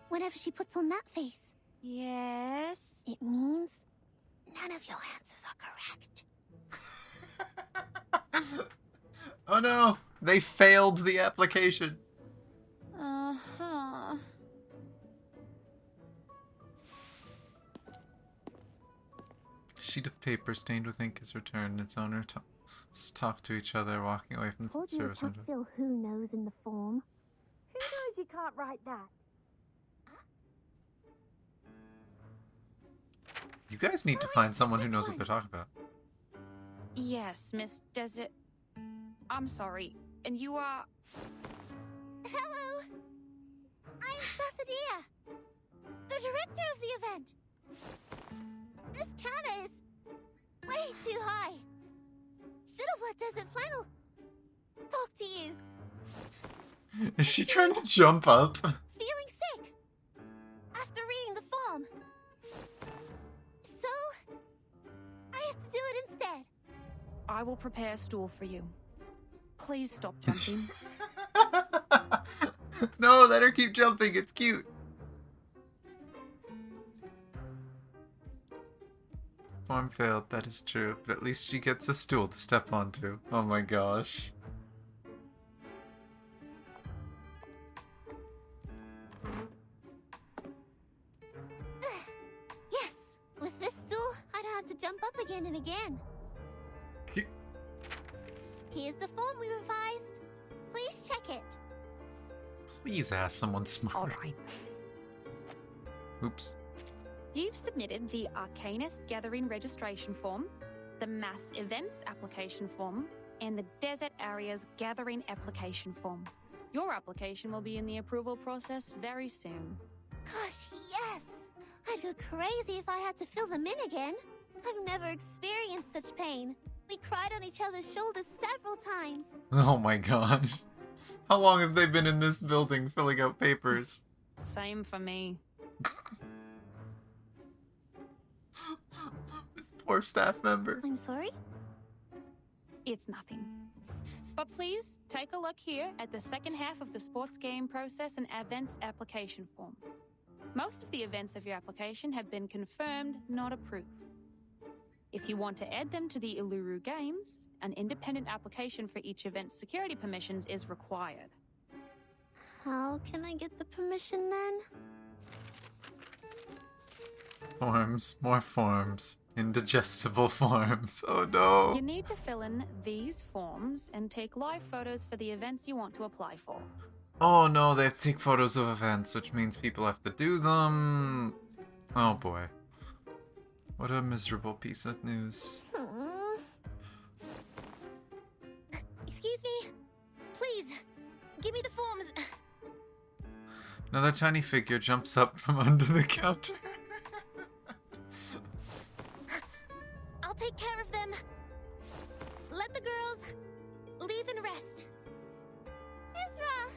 Whenever she puts on that face. Yes? It means none of your answers are correct. Oh no! They failed the application. Uh-huh. Sheet of paper stained with ink is returned. Its owner talk to each other, walking away from the service window. Fill who knows in the form. Who knows you can't write that? You guys need to find someone who knows what they're talking about. Yes, Miss Desert. I'm sorry. And you are... Hello! I'm Spathodea, the director of the event. This counter is way too high. Should have let Desert Flannel talk to you. Is she trying to jump up? Feeling sick after reading the form. So, I have to do it instead. I will prepare a stool for you. Please stop jumping. No, let her keep jumping. It's cute. Form failed, that is true, but at least she gets a stool to step onto. Oh my gosh. Yes, with this stool, I don't have to jump up again and again. Here's the form we revised. Please check it. Please ask someone smart. All right. Oops. You've submitted the Arcanist Gathering Registration Form, the Mass Events Application Form, and the Desert Areas Gathering Application Form. Your application will be in the approval process very soon. Gosh, yes! I'd go crazy if I had to fill them in again. I've never experienced such pain. We cried on each other's shoulders several times. Oh my gosh. How long have they been in this building filling out papers? Same for me. This poor staff member. I'm sorry? It's nothing. But please take a look here at the second half of the sports game process and events application form. Most of the events of your application have been confirmed, not approved. If you want to add them to the Uluru Games, an independent application for each event's security permissions is required. How can I get the permission then? Forms, more forms, indigestible forms. Oh no. You need to fill in these forms and take live photos for the events you want to apply for. Oh no, they have to take photos of events, which means people have to do them. Oh boy. What a miserable piece of news. Excuse me? Please, give me the forms. Another tiny figure jumps up from under the counter. I'll take care of them. Let the girls leave and rest. Ezra!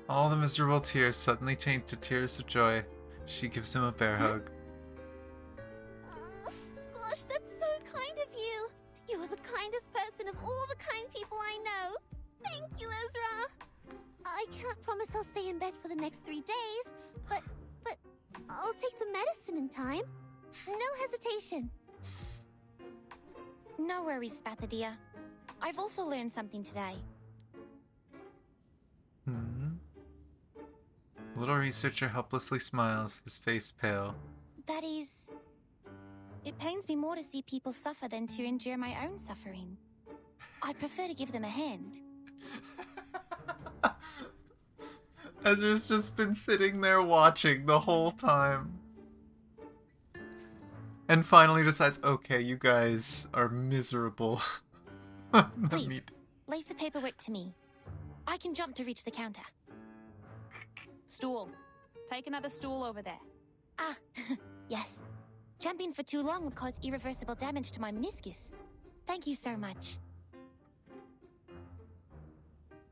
All the miserable tears suddenly change to tears of joy. She gives him a bear hug. Oh, gosh, that's so kind of you. You are the kindest person of all the kind people I know. Thank you, Ezra. I can't promise I'll stay in bed for the next 3 days, but I'll take the medicine in time. No hesitation. No worries, Spathodea. I've also learned something today. The little researcher helplessly smiles, his face pale. That is... It pains me more to see people suffer than to endure my own suffering. I'd prefer to give them a hand. Ezra's just been sitting there watching the whole time. And finally decides, okay, you guys are miserable. Please, leave the paperwork to me. I can jump to reach the counter. Stool. Take another stool over there. Ah, yes. Jumping for too long would cause irreversible damage to my meniscus. Thank you so much.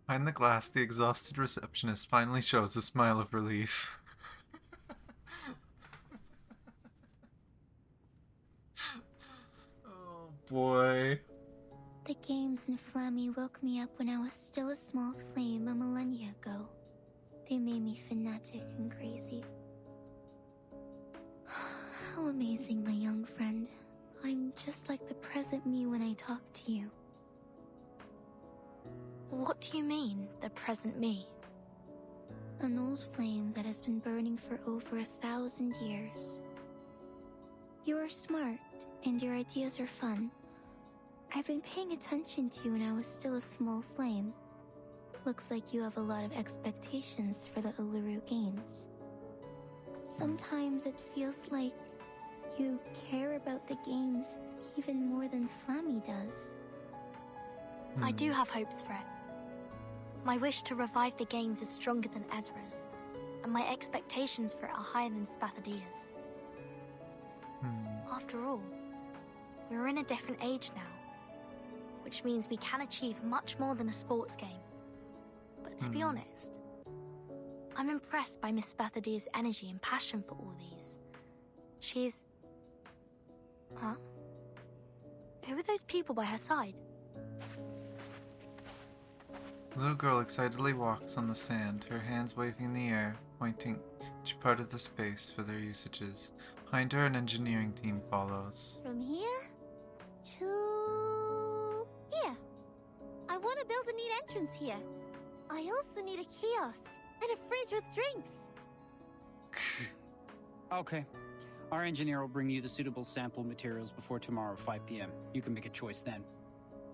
Behind the glass, the exhausted receptionist finally shows a smile of relief. Oh boy. The games in Flammy woke me up when I was still a small flame a millennia ago. They made me fanatic and crazy. How amazing, my young friend. I'm just like the present me when I talk to you. What do you mean, the present me? An old flame that has been burning for over 1,000 years. You are smart, and your ideas are fun. I've been paying attention to you when I was still a small flame. Looks like you have a lot of expectations for the Uluru Games. Sometimes it feels like you care about the games even more than Flammy does. I do have hopes for it. My wish to revive the games is stronger than Ezra's, and my expectations for it are higher than Spathodea's. After all, we're in a different age now, which means we can achieve much more than a sports game. But to be honest, I'm impressed by Miss Spathodea's energy and passion for all these. She's... Huh? Who are those people by her side? The little girl excitedly walks on the sand, her hands waving in the air, pointing each part of the space for their usages. Behind her, an engineering team follows. From here to here. I want to build a neat entrance here. I also need a kiosk and a fridge with drinks. Okay. Our engineer will bring you the suitable sample materials before tomorrow, 5 p.m. You can make a choice then.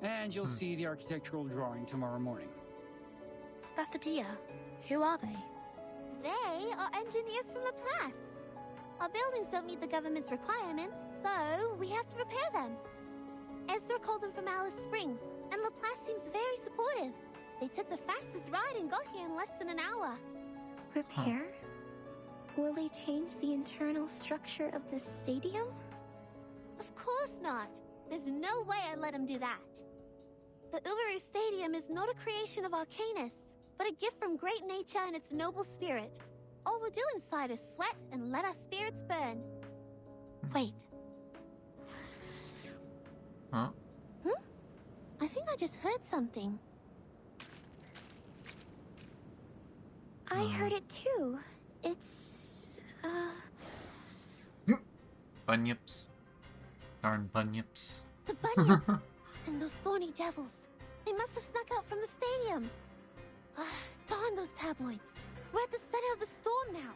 And you'll see the architectural drawing tomorrow morning. Spathodea? Who are they? They are engineers from Laplace. Our buildings don't meet the government's requirements, so we have to repair them. Ezra called them from Alice Springs, and Laplace seems very supportive. They took the fastest ride and got here in less than an hour. Repair? Will they change the internal structure of the stadium? Of course not. There's no way I'd let him do that. The Uluru Stadium is not a creation of arcanists, but a gift from great nature and its noble spirit. All we'll do inside is sweat and let our spirits burn. Wait. Huh? I think I just heard something. I heard it too. It's... Bunyips. Darn bunyips. The bunyips! And those thorny devils. They must have snuck out from the stadium. Darn those tabloids. We're at the center of the storm now.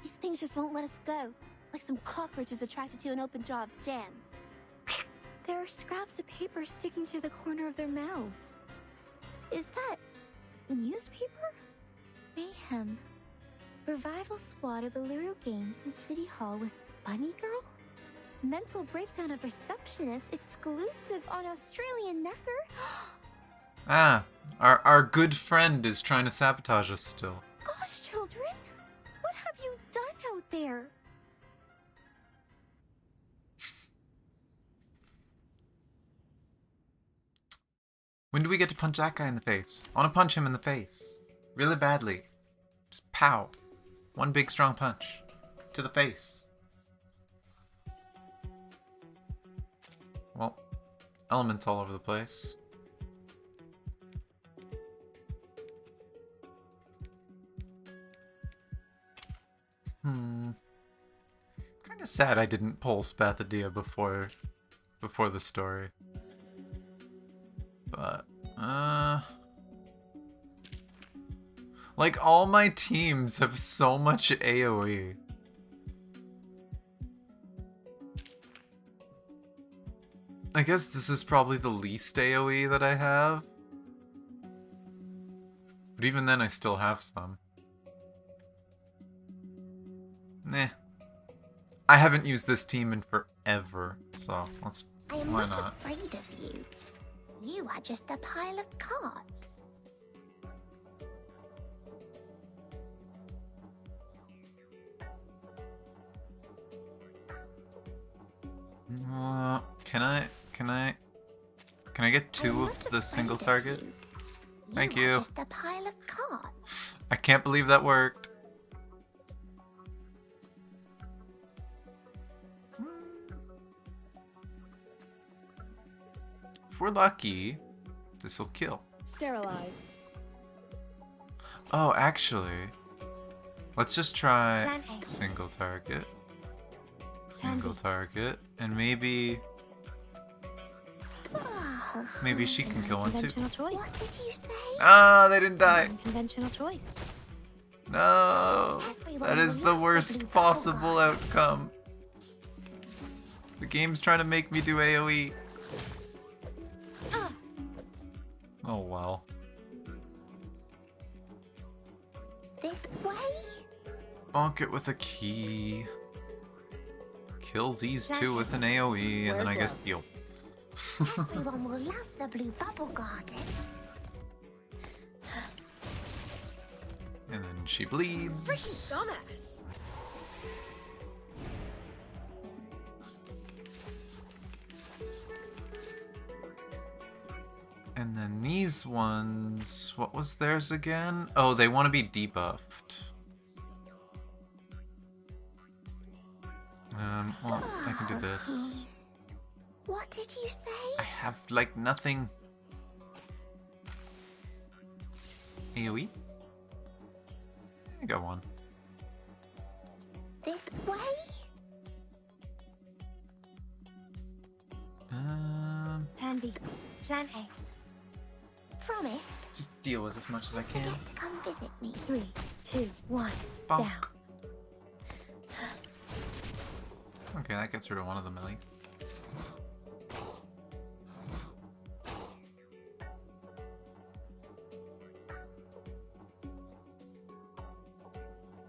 These things just won't let us go. Like some cockroaches attracted to an open jar of jam. There are scraps of paper sticking to the corner of their mouths. Is that... newspaper? Mayhem. Revival squad of Uluru Games in City Hall with Bunny Girl? Mental breakdown of receptionist exclusive on Australian Necker? Ah, our good friend is trying to sabotage us still. Gosh, children! What have you done out there? When do we get to punch that guy in the face? I want to punch him in the face. Really badly. Just pow. One big strong punch. To the face. Well, elements all over the place. Kinda sad I didn't pull Spathodea before the story. But, like, all my teams have so much AoE. I guess this is probably the least AoE that I have. But even then, I still have some. Nah. I haven't used this team in forever, so let's... I am why not not? afraid of you. You are just a pile of cards. Can I get two of the single target? Thank you. Just a pile of cards. I can't believe that worked. If we're lucky, this'll kill. Sterilize. Oh, actually, let's just try Plan A. single target. Single target. And maybe she can kill one too. Conventional choice. What did you say? Ah, they didn't die. Conventional choice. No, that is the worst possible outcome. The game's trying to make me do AoE. Oh well. This way? Bonk it with a key. Kill these two with an AoE, and then I guess heal. Everyone will love the blue bubble garden. And then she bleeds. Dumbass. And then these ones, what was theirs again? Oh, they want to be debuffed. Well, I can do this. What did you say? I have, like, nothing. AoE? I got one. This way? Plan B. Plan A. Promise? Just deal with as much as I can. Forget to come visit me. 3, 2, 1. Bonk. Down. Okay, that gets rid of one of them at least.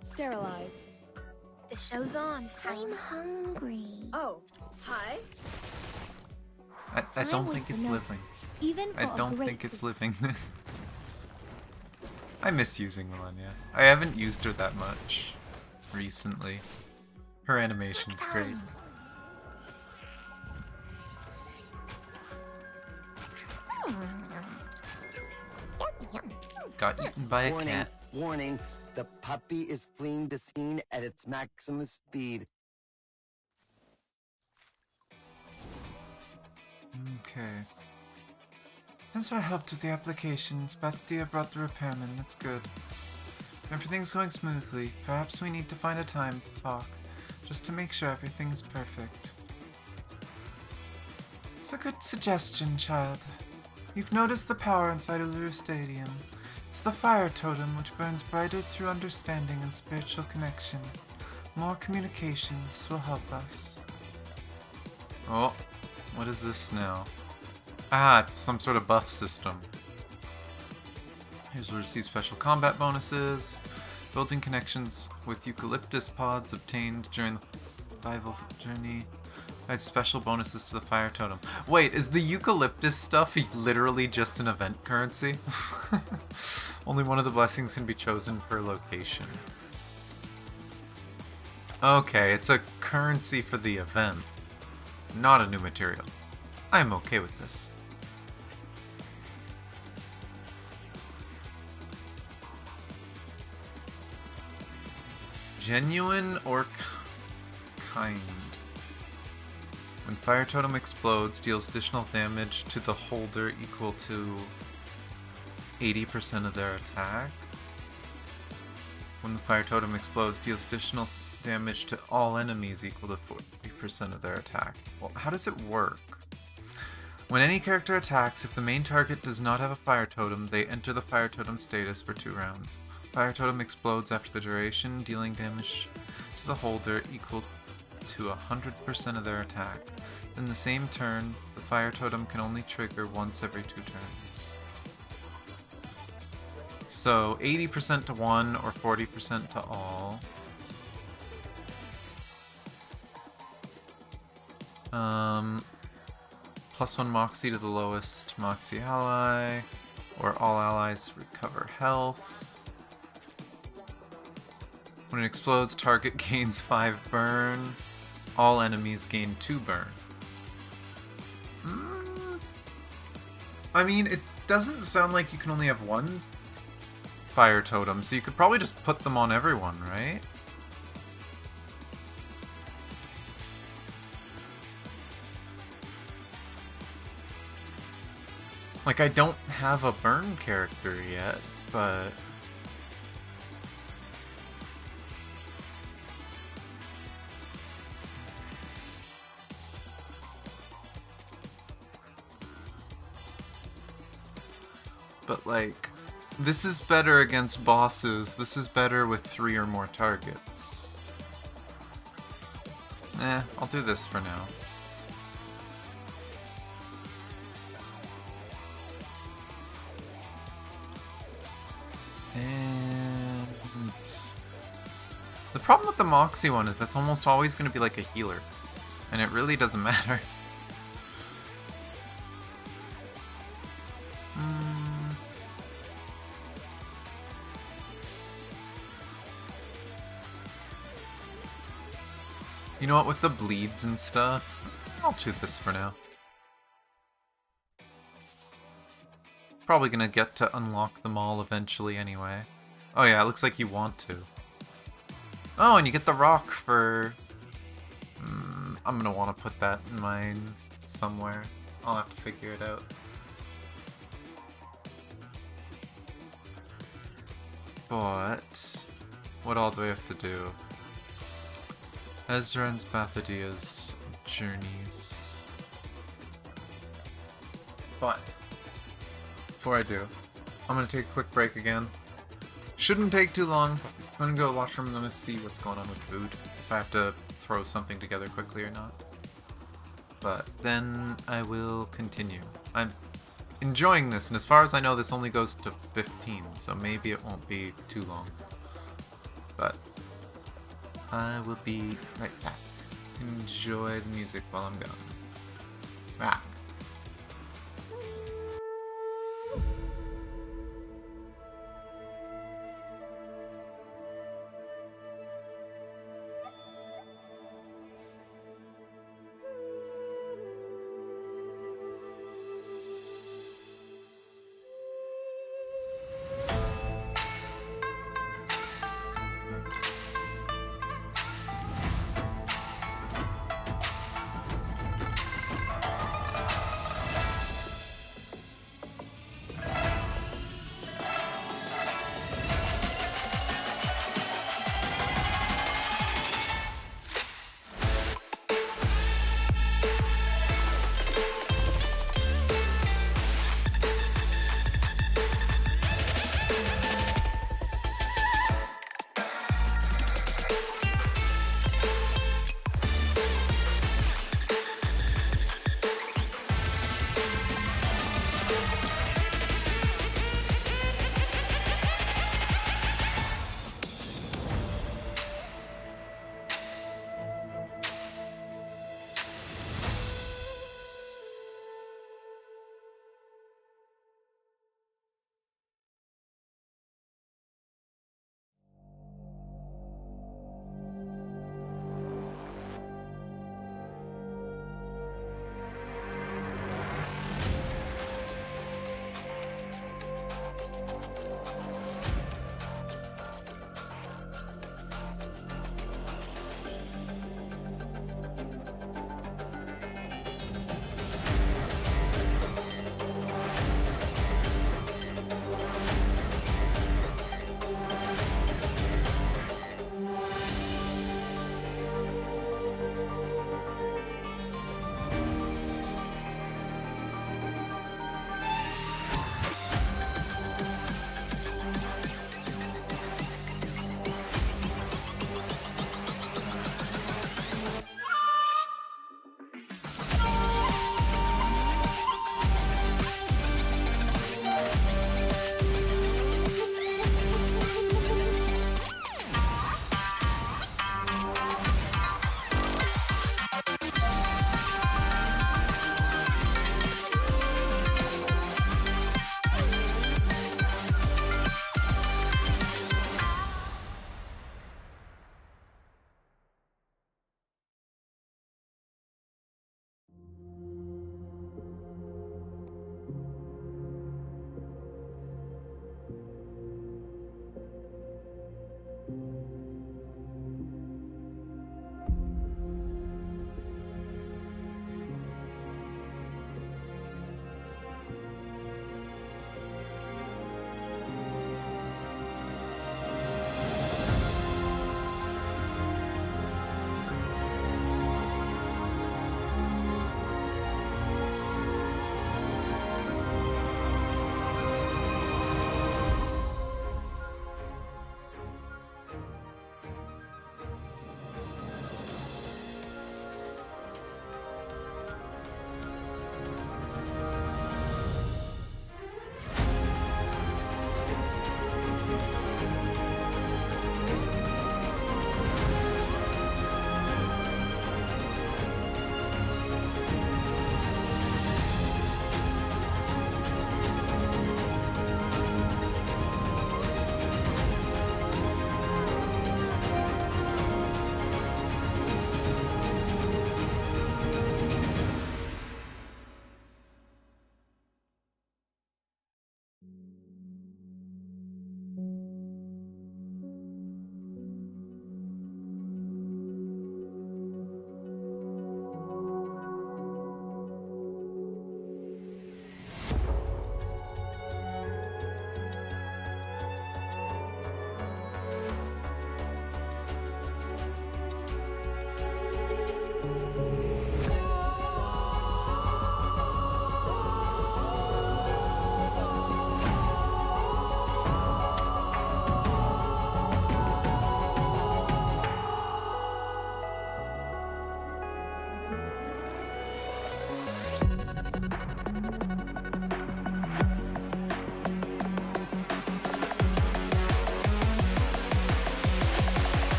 Sterilize. The show's on. I'm hungry. Oh, hi. I don't think it's living. Even I don't think it's living this. I miss using Millennia. I haven't used her that much recently. Her animation's great. Got eaten by a Warning, cat. warning. The puppy is fleeing the scene at its maximum speed. Okay. Thanks for help with the application. Spathodea brought the repairman. That's good. Everything's going smoothly. Perhaps we need to find a time to talk, just to make sure everything's perfect. It's a good suggestion, child. You've noticed the power inside Uluru Stadium. It's the fire totem which burns brighter through understanding and spiritual connection. More communication, this will help us. Oh, what is this now? Ah, it's some sort of buff system. Here's where we receive special combat bonuses. Building connections with eucalyptus pods obtained during the survival journey. Adds special bonuses to the fire totem. Wait, is the eucalyptus stuff literally just an event currency? Only one of the blessings can be chosen per location. Okay, it's a currency for the event, not a new material. I'm okay with this. Genuine or kind? When fire totem explodes, deals additional damage to the holder equal to 80% of their attack. When the fire totem explodes, deals additional damage to all enemies equal to 40% of their attack. Well, how does it work? When any character attacks, if the main target does not have a fire totem, they enter the fire totem status for 2 rounds. Fire totem explodes after the duration, dealing damage to the holder equal to 100% of their attack. In the same turn, the fire totem can only trigger once every 2 turns. So 80% to one or 40% to all. +1 Moxie to the lowest Moxie ally, or all allies recover health. When it explodes, target gains 5 burn. All enemies gain 2 burn. I mean, it doesn't sound like you can only have 1 fire totem, so you could probably just put them on everyone, right? Like, I don't have a burn character yet, but... But, like, this is better against bosses. This is better with 3 or more targets. I'll do this for now. And... the problem with the Moxie one is that's almost always going to be like a healer. And it really doesn't matter. You know what, with the bleeds and stuff, I'll do this for now. Probably gonna get to unlock them all eventually anyway. Oh yeah, it looks like you want to. Oh, and you get the rock for... I'm gonna want to put that in mine somewhere. I'll have to figure it out. But... what all do I have to do? Ezra and Spathodea's journeys. But, before I do, I'm gonna take a quick break again. Shouldn't take too long. I'm gonna go to the washroom and I'm gonna see what's going on with food. If I have to throw something together quickly or not. But then I will continue. I'm enjoying this, and as far as I know, this only goes to 15, so maybe it won't be too long. But I will be right back. Enjoy the music while I'm gone. Back.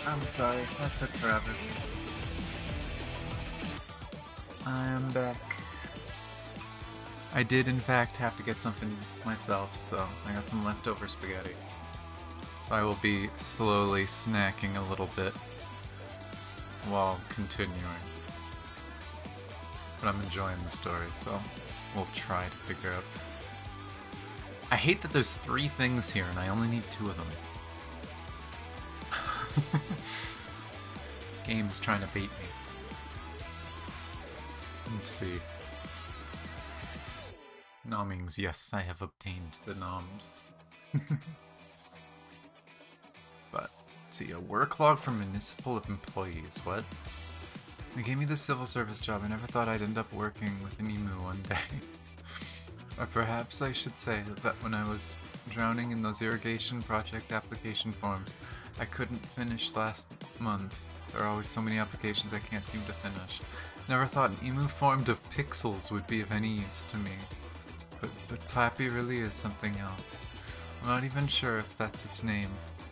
I'm sorry, that took forever. I am back. I did in fact have to get something myself, so I got some leftover spaghetti. So I will be slowly snacking a little bit while continuing. But I'm enjoying the story, so we'll try to figure out. I hate that there's 3 things here and I only need 2 of them. Game's trying to bait me. Let's see. Nommings, yes, I have obtained the noms. But, see, a work log for municipal employees, what? They gave me the civil service job. I never thought I'd end up working with an emu one day. Or perhaps I should say that when I was drowning in those irrigation project application forms, I couldn't finish last month. There are always so many applications I can't seem to finish. Never thought an emu formed of pixels would be of any use to me. But Plappy really is something else. I'm not even sure if that's its name.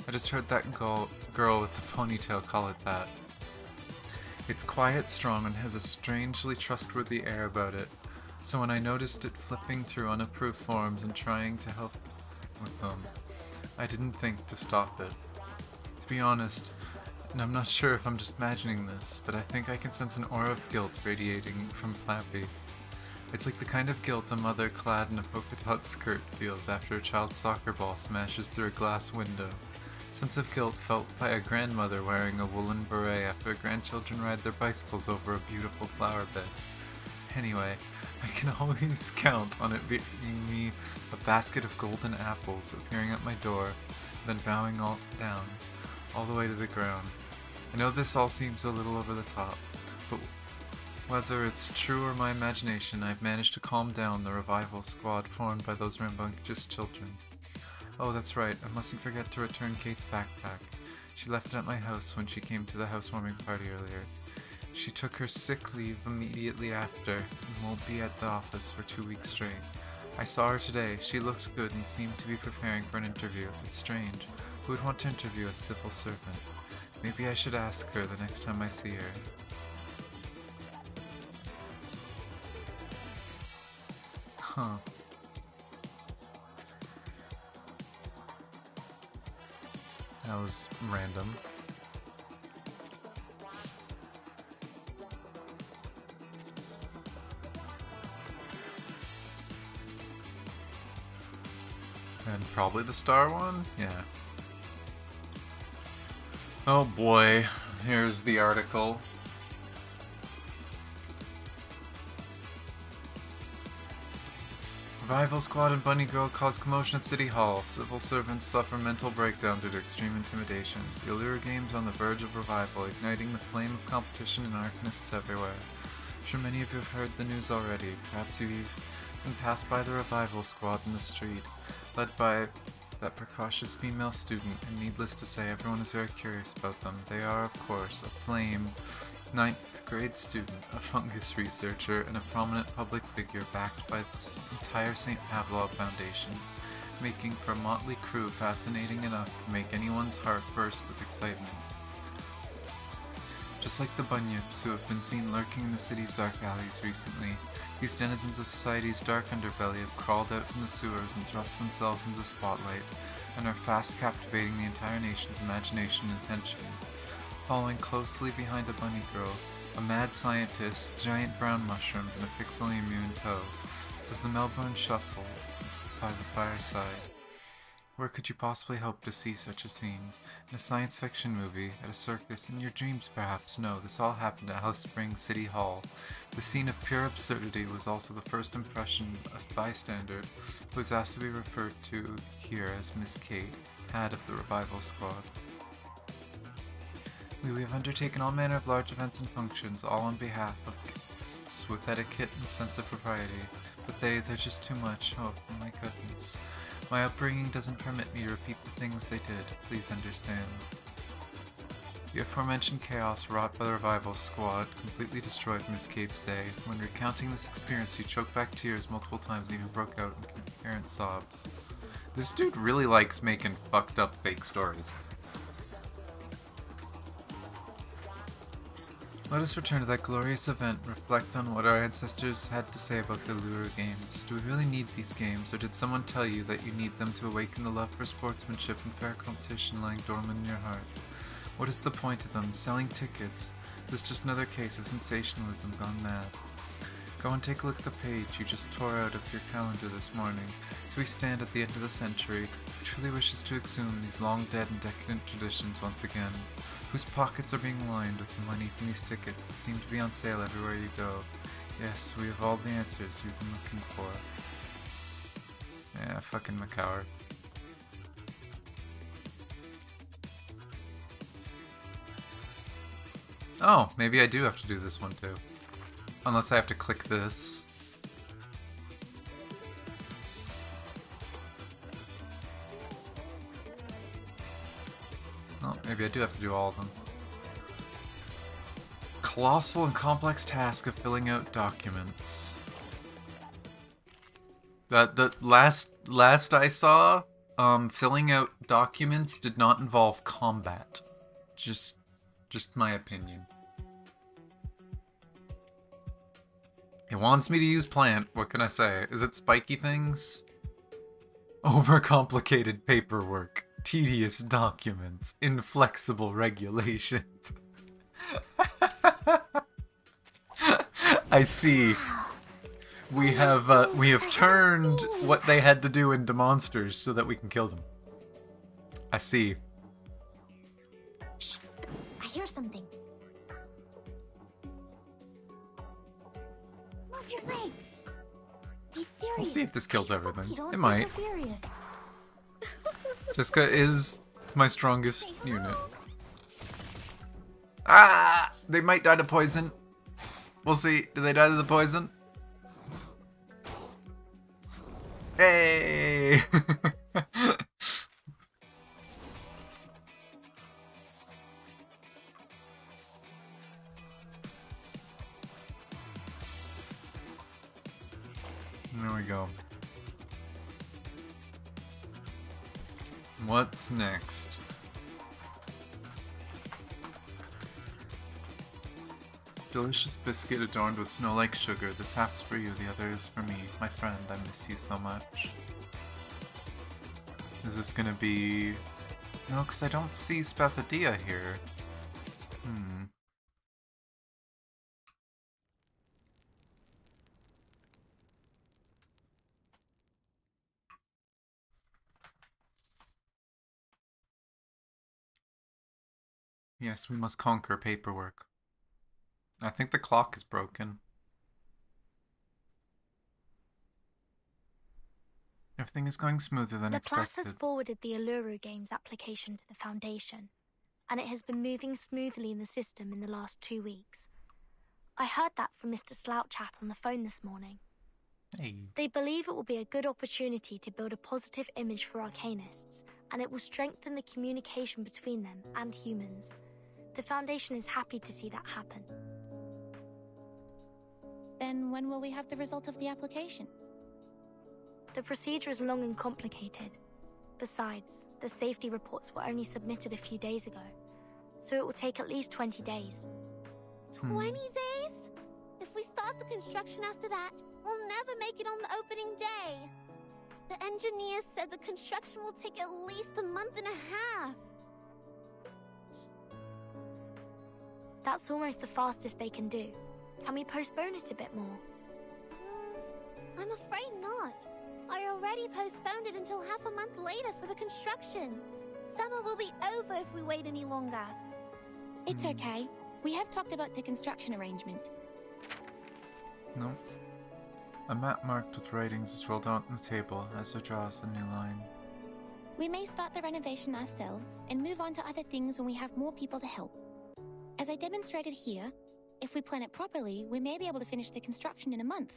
I just heard that girl with the ponytail call it that. It's quiet, strong, and has a strangely trustworthy air about it. So when I noticed it flipping through unapproved forms and trying to help with them, I didn't think to stop it. To be honest, and I'm not sure if I'm just imagining this, but I think I can sense an aura of guilt radiating from Flappy. It's like the kind of guilt a mother clad in a polka dot skirt feels after a child's soccer ball smashes through a glass window. Sense of guilt felt by a grandmother wearing a woolen beret after grandchildren ride their bicycles over a beautiful flower bed. Anyway, I can always count on it being me a basket of golden apples appearing at my door, then bowing all down, all the way to the ground. I know this all seems a little over the top, but whether it's true or my imagination, I've managed to calm down the revival squad formed by those rambunctious children. Oh, that's right, I mustn't forget to return Kate's backpack. She left it at my house when she came to the housewarming party earlier. She took her sick leave immediately after and won't be at the office for 2 weeks straight. I saw her today. She looked good and seemed to be preparing for an interview. It's strange. Who would want to interview a civil servant? Maybe I should ask her the next time I see her. Huh. That was random. And probably the star one? Yeah. Oh boy, here's the article. Revival Squad and Bunny Girl cause commotion at City Hall. Civil servants suffer mental breakdown due to extreme intimidation. The Uluru Games on the verge of revival, igniting the flame of competition and arcanists everywhere. I'm sure many of you have heard the news already. Perhaps you've even passed by the Revival Squad in the street, led by that precocious female student, and needless to say, everyone is very curious about them. They are, of course, a flame 9th grade student, a fungus researcher, and a prominent public figure backed by the entire St. Pavlov Foundation, making for a motley crew fascinating enough to make anyone's heart burst with excitement. Just like the bunyips who have been seen lurking in the city's dark alleys recently, these denizens of society's dark underbelly have crawled out from the sewers and thrust themselves into the spotlight, and are fast captivating the entire nation's imagination and attention. Following closely behind a bunny girl, a mad scientist, giant brown mushrooms, and a pixely immune toe, does the Melbourne Shuffle by the fireside. Where could you possibly hope to see such a scene? In a science fiction movie, at a circus, in your dreams perhaps? No, this all happened at Alice Springs City Hall. The scene of pure absurdity was also the first impression a bystander, who was asked to be referred to here as Miss Kate, had of the Revival Squad. We have undertaken all manner of large events and functions, all on behalf of guests, with etiquette and sense of propriety, but they're just too much. Oh my goodness. My upbringing doesn't permit me to repeat the things they did. Please understand. The aforementioned chaos wrought by the revival squad completely destroyed Miss Kate's day. When recounting this experience, she choked back tears multiple times and even broke out in coherent sobs. This dude really likes making fucked up fake stories. Let us return to that glorious event, reflect on what our ancestors had to say about the Uluru games. Do we really need these games, or did someone tell you that you need them to awaken the love for sportsmanship and fair competition lying dormant in your heart? What is the point of them? Selling tickets? This is just another case of sensationalism gone mad. Go and take a look at the page you just tore out of your calendar this morning. So we stand at the end of the century, who truly wishes to exhume these long dead and decadent traditions once again, whose pockets are being lined with the money from these tickets that seem to be on sale everywhere you go. Yes, we have all the answers you've been looking for. Yeah, fucking McCoward. Oh, maybe I do have to do this one too. Unless I have to click this. Oh, maybe I do have to do all of them. Colossal and complex task of filling out documents. The last I saw, filling out documents did not involve combat. Just my opinion. It wants me to use plant, what can I say? Is it spiky things? Overcomplicated paperwork, tedious documents, inflexible regulations. I see. We have turned what they had to do into monsters so that we can kill them. I see. I hear something. Move your legs. Be serious. We'll see if this kills everything. Don't It be might. so furious. Jessica is my strongest unit. Ah! They might die to poison. We'll see. Do they die to the poison? Hey! There we go. What's next? Delicious biscuit adorned with snow-like sugar. This half's for you, the other is for me. My friend, I miss you so much. Is this gonna be... No, because I don't see Spathodea here. Yes, we must conquer paperwork. I think the clock is broken. Everything is going smoother than Laplace expected. has forwarded the Uluru Games application to the Foundation, and it has been moving smoothly in the system in the last 2 weeks. I heard that from Mr. Slouchat on the phone this morning. Hey. They believe it will be a good opportunity to build a positive image for arcanists, and it will strengthen the communication between them and humans. The Foundation is happy to see that happen. Then when will we have the result of the application? The procedure is long and complicated. Besides, the safety reports were only submitted a few days ago, so it will take at least 20 days. 20 days? If we start the construction after that, we'll never make it on the opening day. The engineers said the construction will take at least a month and a half. That's almost the fastest they can do. Can we postpone it a bit more? I'm afraid not. I already postponed it until half a month later for the construction. Summer will be over if we wait any longer. It's okay. We have talked about the construction arrangement. No. A map marked with writings is rolled out on the table as it draws a new line. We may start the renovation ourselves and move on to other things when we have more people to help. As I demonstrated here, if we plan it properly, we may be able to finish the construction in a month.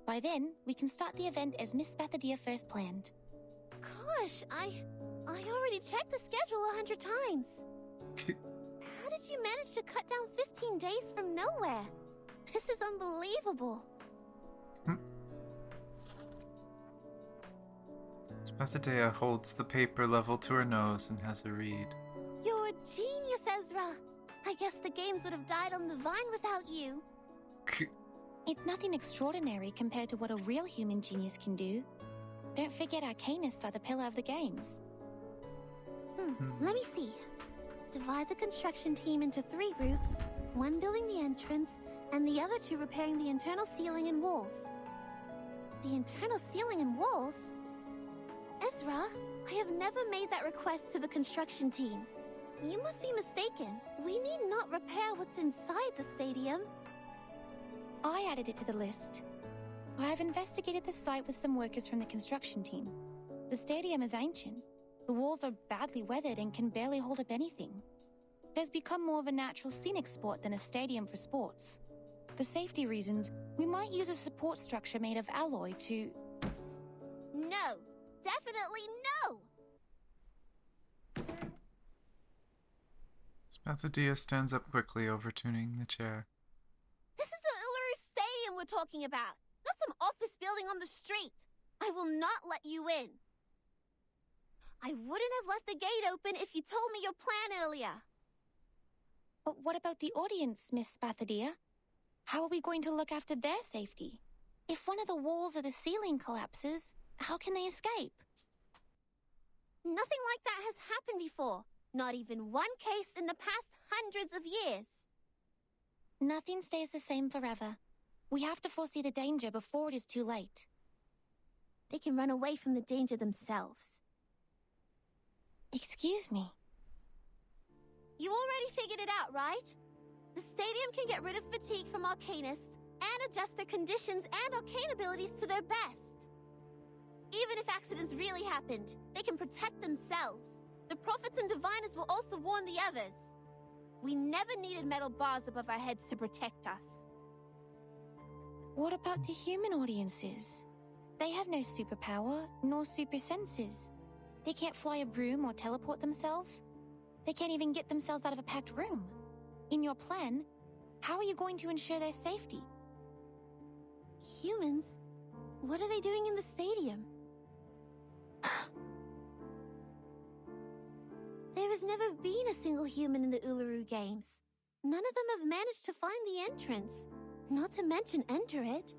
By then, we can start the event as Miss Spathodea first planned. Gosh, I already checked the schedule 100 times. managed to cut down 15 days from nowhere. This is unbelievable. Spathodea holds the paper level to her nose and has a read. You're a genius, Ezra. I guess the games would have died on the vine without you. It's nothing extraordinary compared to what a real human genius can do. Don't forget arcanists are the pillar of the games. Let me see. Divide the construction team into 3 groups, one building the entrance, and the other 2 repairing the internal ceiling and walls. The internal ceiling and walls? Ezra, I have never made that request to the construction team. You must be mistaken. We need not repair what's inside the stadium. I added it to the list. I have investigated the site with some workers from the construction team. The stadium is ancient. The walls are badly weathered and can barely hold up anything. It has become more of a natural scenic spot than a stadium for sports. For safety reasons, we might use a support structure made of alloy to... No! Definitely no! Spathodea stands up quickly, overturning the chair. This is the Uluru Stadium we're talking about, not some office building on the street. I will not let you in. I wouldn't have left the gate open if you told me your plan earlier. But what about the audience, Miss Spathodea? How are we going to look after their safety? If one of the walls or the ceiling collapses, how can they escape? Nothing like that has happened before. Not even one case in the past hundreds of years. Nothing stays the same forever. We have to foresee the danger before it is too late. They can run away from the danger themselves. Excuse me. You already figured it out, right? The stadium can get rid of fatigue from arcanists and adjust their conditions and arcane abilities to their best. Even if accidents really happened, they can protect themselves. The prophets and diviners will also warn the others. We never needed metal bars above our heads to protect us. What about the human audiences? They have no superpower, nor super senses. They can't fly a broom or teleport themselves. They can't even get themselves out of a packed room. In your plan, how are you going to ensure their safety? Humans? What are they doing in the stadium? There has never been a single human in the Uluru Games. None of them have managed to find the entrance, not to mention enter it.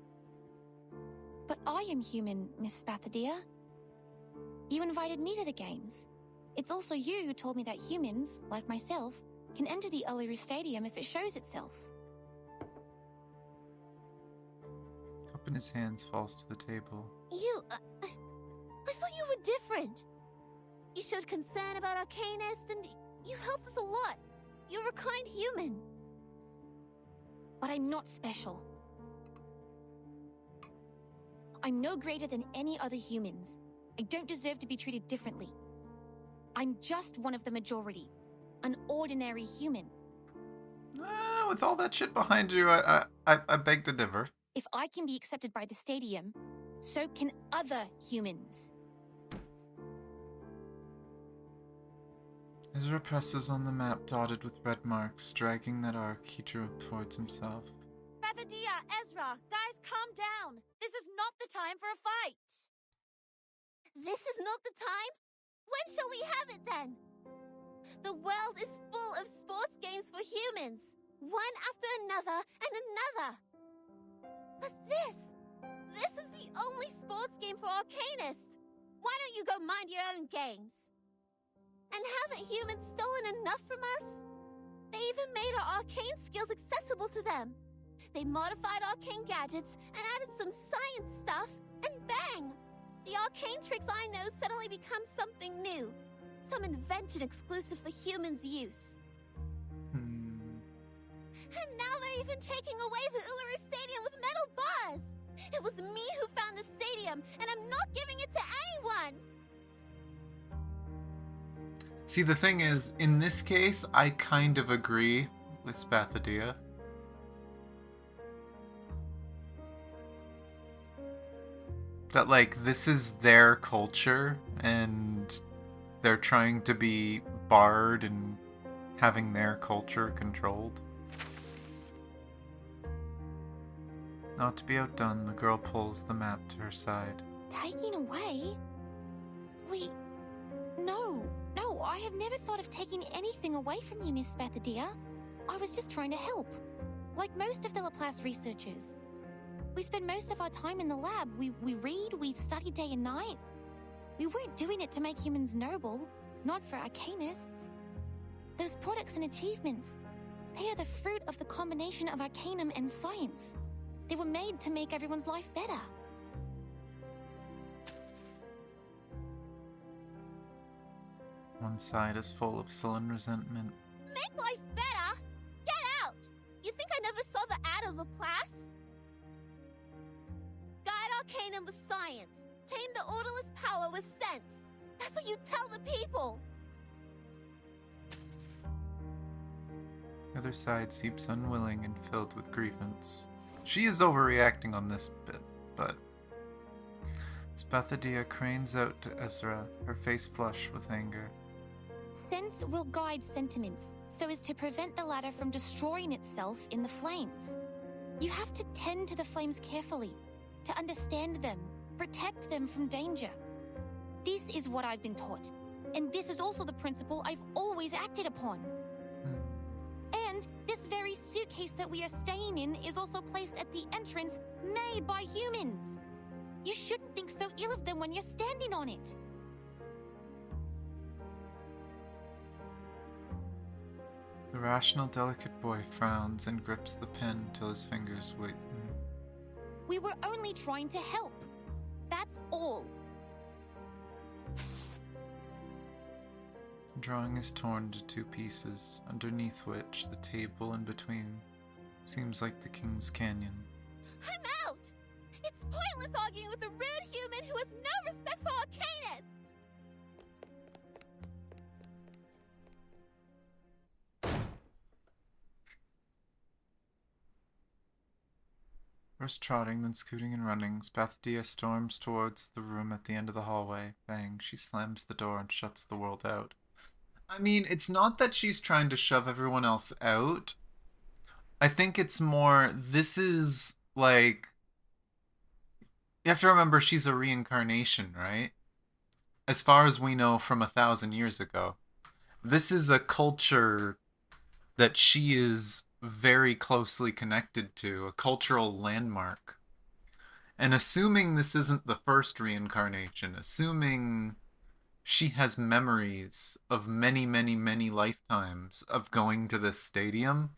But I am human, Miss Spathodea. You invited me to the games. It's also you who told me that humans, like myself, can enter the Uluru Stadium if it shows itself. Up in his hands, falls to the table. I thought you were different. You showed concern about arcanists, and you helped us a lot. You're a kind human. But I'm not special. I'm no greater than any other humans. I don't deserve to be treated differently. I'm just one of the majority. An ordinary human. With all that shit behind you, I beg to differ. If I can be accepted by the stadium, so can other humans. Ezra presses on the map dotted with red marks, dragging that arc he drew towards himself. Spathodea, Ezra, guys, calm down. This is not the time for a fight. This is not the time? When shall we have it then? The world is full of sports games for humans, one after another and another. But this is the only sports game for arcanists. Why don't you go mind your own games? And haven't humans stolen enough from us? They even made our arcane skills accessible to them. They modified arcane gadgets and added some science stuff, and bang! The arcane tricks I know suddenly become something new. Some invention exclusive for humans' use. And now they're even taking away the Uluru Stadium with metal bars! It was me who found the stadium, and I'm not giving it to anyone! See, the thing is, in this case, I kind of agree with Spathodea. That, like, this is their culture, and they're trying to be barred and having their culture controlled. Not to be outdone, the girl pulls the map to her side. Taking away? No, I have never thought of taking anything away from you, Miss Spathodea. I was just trying to help. Like most of the Laplace researchers. We spend most of our time in the lab. We read, we study day and night. We weren't doing it to make humans noble, not for arcanists. Those products and achievements, they are the fruit of the combination of arcanum and science. They were made to make everyone's life better. One side is full of sullen resentment. Make life better? Get out! You think I never saw the ad of Laplace? Guide arcanum with science. Tame the orderless power with sense. That's what you tell the people. The other side seems unwilling and filled with grievance. She is overreacting on this bit, but Spathodea cranes out to Ezra, her face flush with anger. Sense will guide sentiments, so as to prevent the latter from destroying itself in the flames. You have to tend to the flames carefully, to understand them, protect them from danger. This is what I've been taught, and this is also the principle I've always acted upon. And this very suitcase that we are staying in is also placed at the entrance made by humans. You shouldn't think so ill of them when you're standing on it. The rational, delicate boy frowns and grips the pen till his fingers whiten. We were only trying to help. That's all. The drawing is torn to two pieces, underneath which the table in between seems like the King's Canyon. I'm out! It's pointless arguing with a rude human who has no respect for arcanists! First trotting, then scooting and running, Spathodea storms towards the room at the end of the hallway. Bang, she slams the door and shuts the world out. I mean, it's not that she's trying to shove everyone else out. I think it's more, this is like... You have to remember she's a reincarnation, right? As far as we know from 1,000 years ago. This is a culture that she is very closely connected to, a cultural landmark. And assuming this isn't the first reincarnation, assuming she has memories of many, many, many lifetimes of going to this stadium,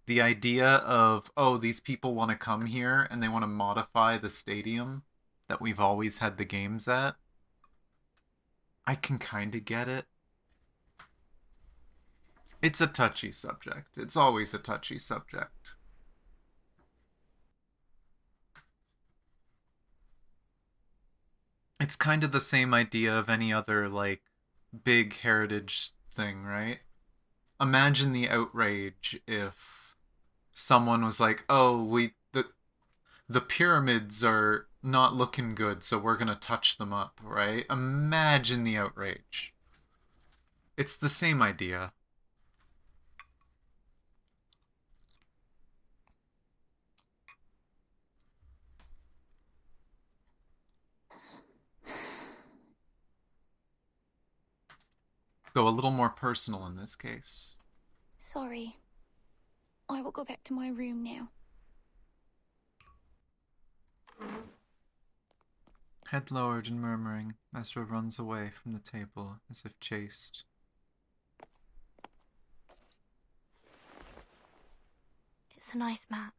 the idea of, oh, these people want to come here and they want to modify the stadium that we've always had the games at, I can kind of get it. It's a touchy subject. It's always a touchy subject. It's kind of the same idea of any other, like, big heritage thing, right? Imagine the outrage if someone was like, oh, the pyramids are not looking good, so we're gonna touch them up, right? Imagine the outrage. It's the same idea. Though a little more personal in this case. Sorry. I will go back to my room now. Head lowered and murmuring, Ezra runs away from the table as if chased. It's a nice map.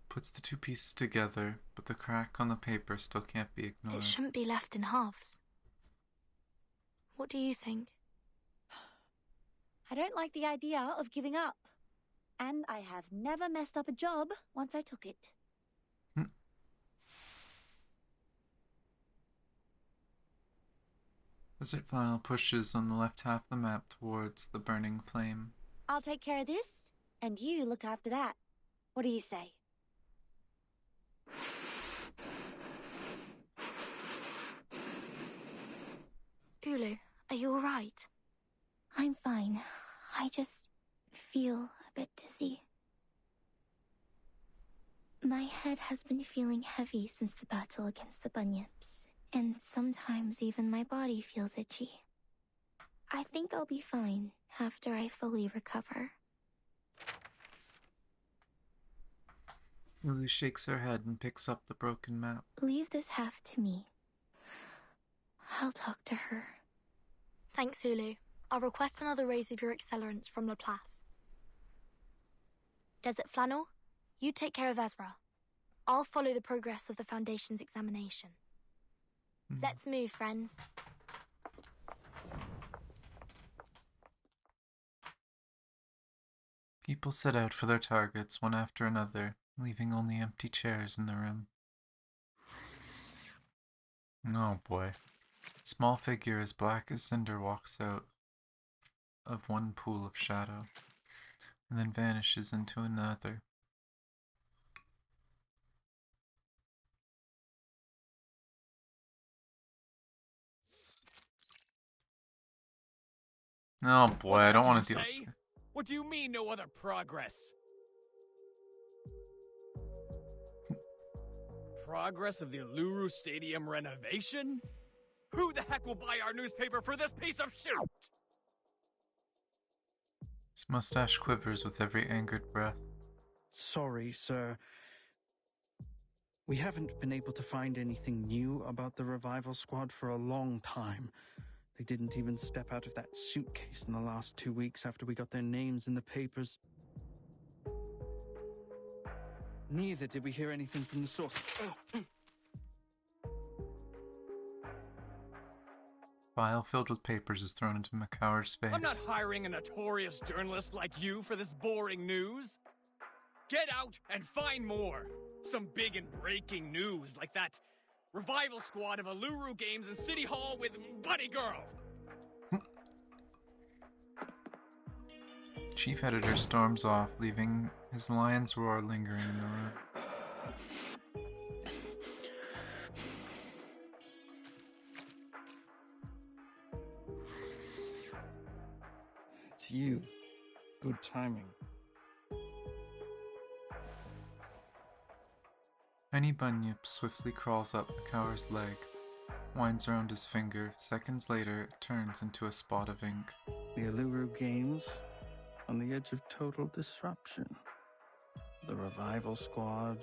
Puts the two pieces together, but the crack on the paper still can't be ignored. It shouldn't be left in halves. What do you think? I don't like the idea of giving up. And I have never messed up a job once I took it. Desert Flannel pushes on the left half of the map towards the burning flame. I'll take care of this, and you look after that. What do you say? Ulu, are you alright? I'm fine. I just feel a bit dizzy. My head has been feeling heavy since the battle against the bunyips, and sometimes even my body feels itchy. I think I'll be fine after I fully recover. Ulu shakes her head and picks up the broken map. Leave this half to me. I'll talk to her. Thanks, Ulu. I'll request another raise of your accelerants from Laplace. Desert Flannel, you take care of Ezra. I'll follow the progress of the Foundation's examination. Let's move, friends. People set out for their targets one after another, leaving only empty chairs in the room. Oh boy. Small figure as black as cinder walks out of one pool of shadow, and then vanishes into another. Oh boy, I don't want to deal with it. What do you mean, no other progress? Progress of the Uluru Stadium renovation? Who the heck will buy our newspaper for this piece of shit? His mustache quivers with every angered breath. Sorry, sir. We haven't been able to find anything new about the revival squad for a long time. They didn't even step out of that suitcase in the last 2 weeks after we got their names in the papers. Neither did we hear anything from the source. File filled with papers is thrown into Macaur's face. I'm not hiring a notorious journalist like you for this boring news. Get out and find more. Some big and breaking news like that revival squad of Uluru games in City Hall with Buddy Girl. Chief Editor storms off, leaving his lion's roar lingering in the room. It's you. Good timing. Tiny Bunyip swiftly crawls up Macaur's leg, winds around his finger. Seconds later, it turns into a spot of ink. The Uluru Games, on the edge of total disruption. The revival squad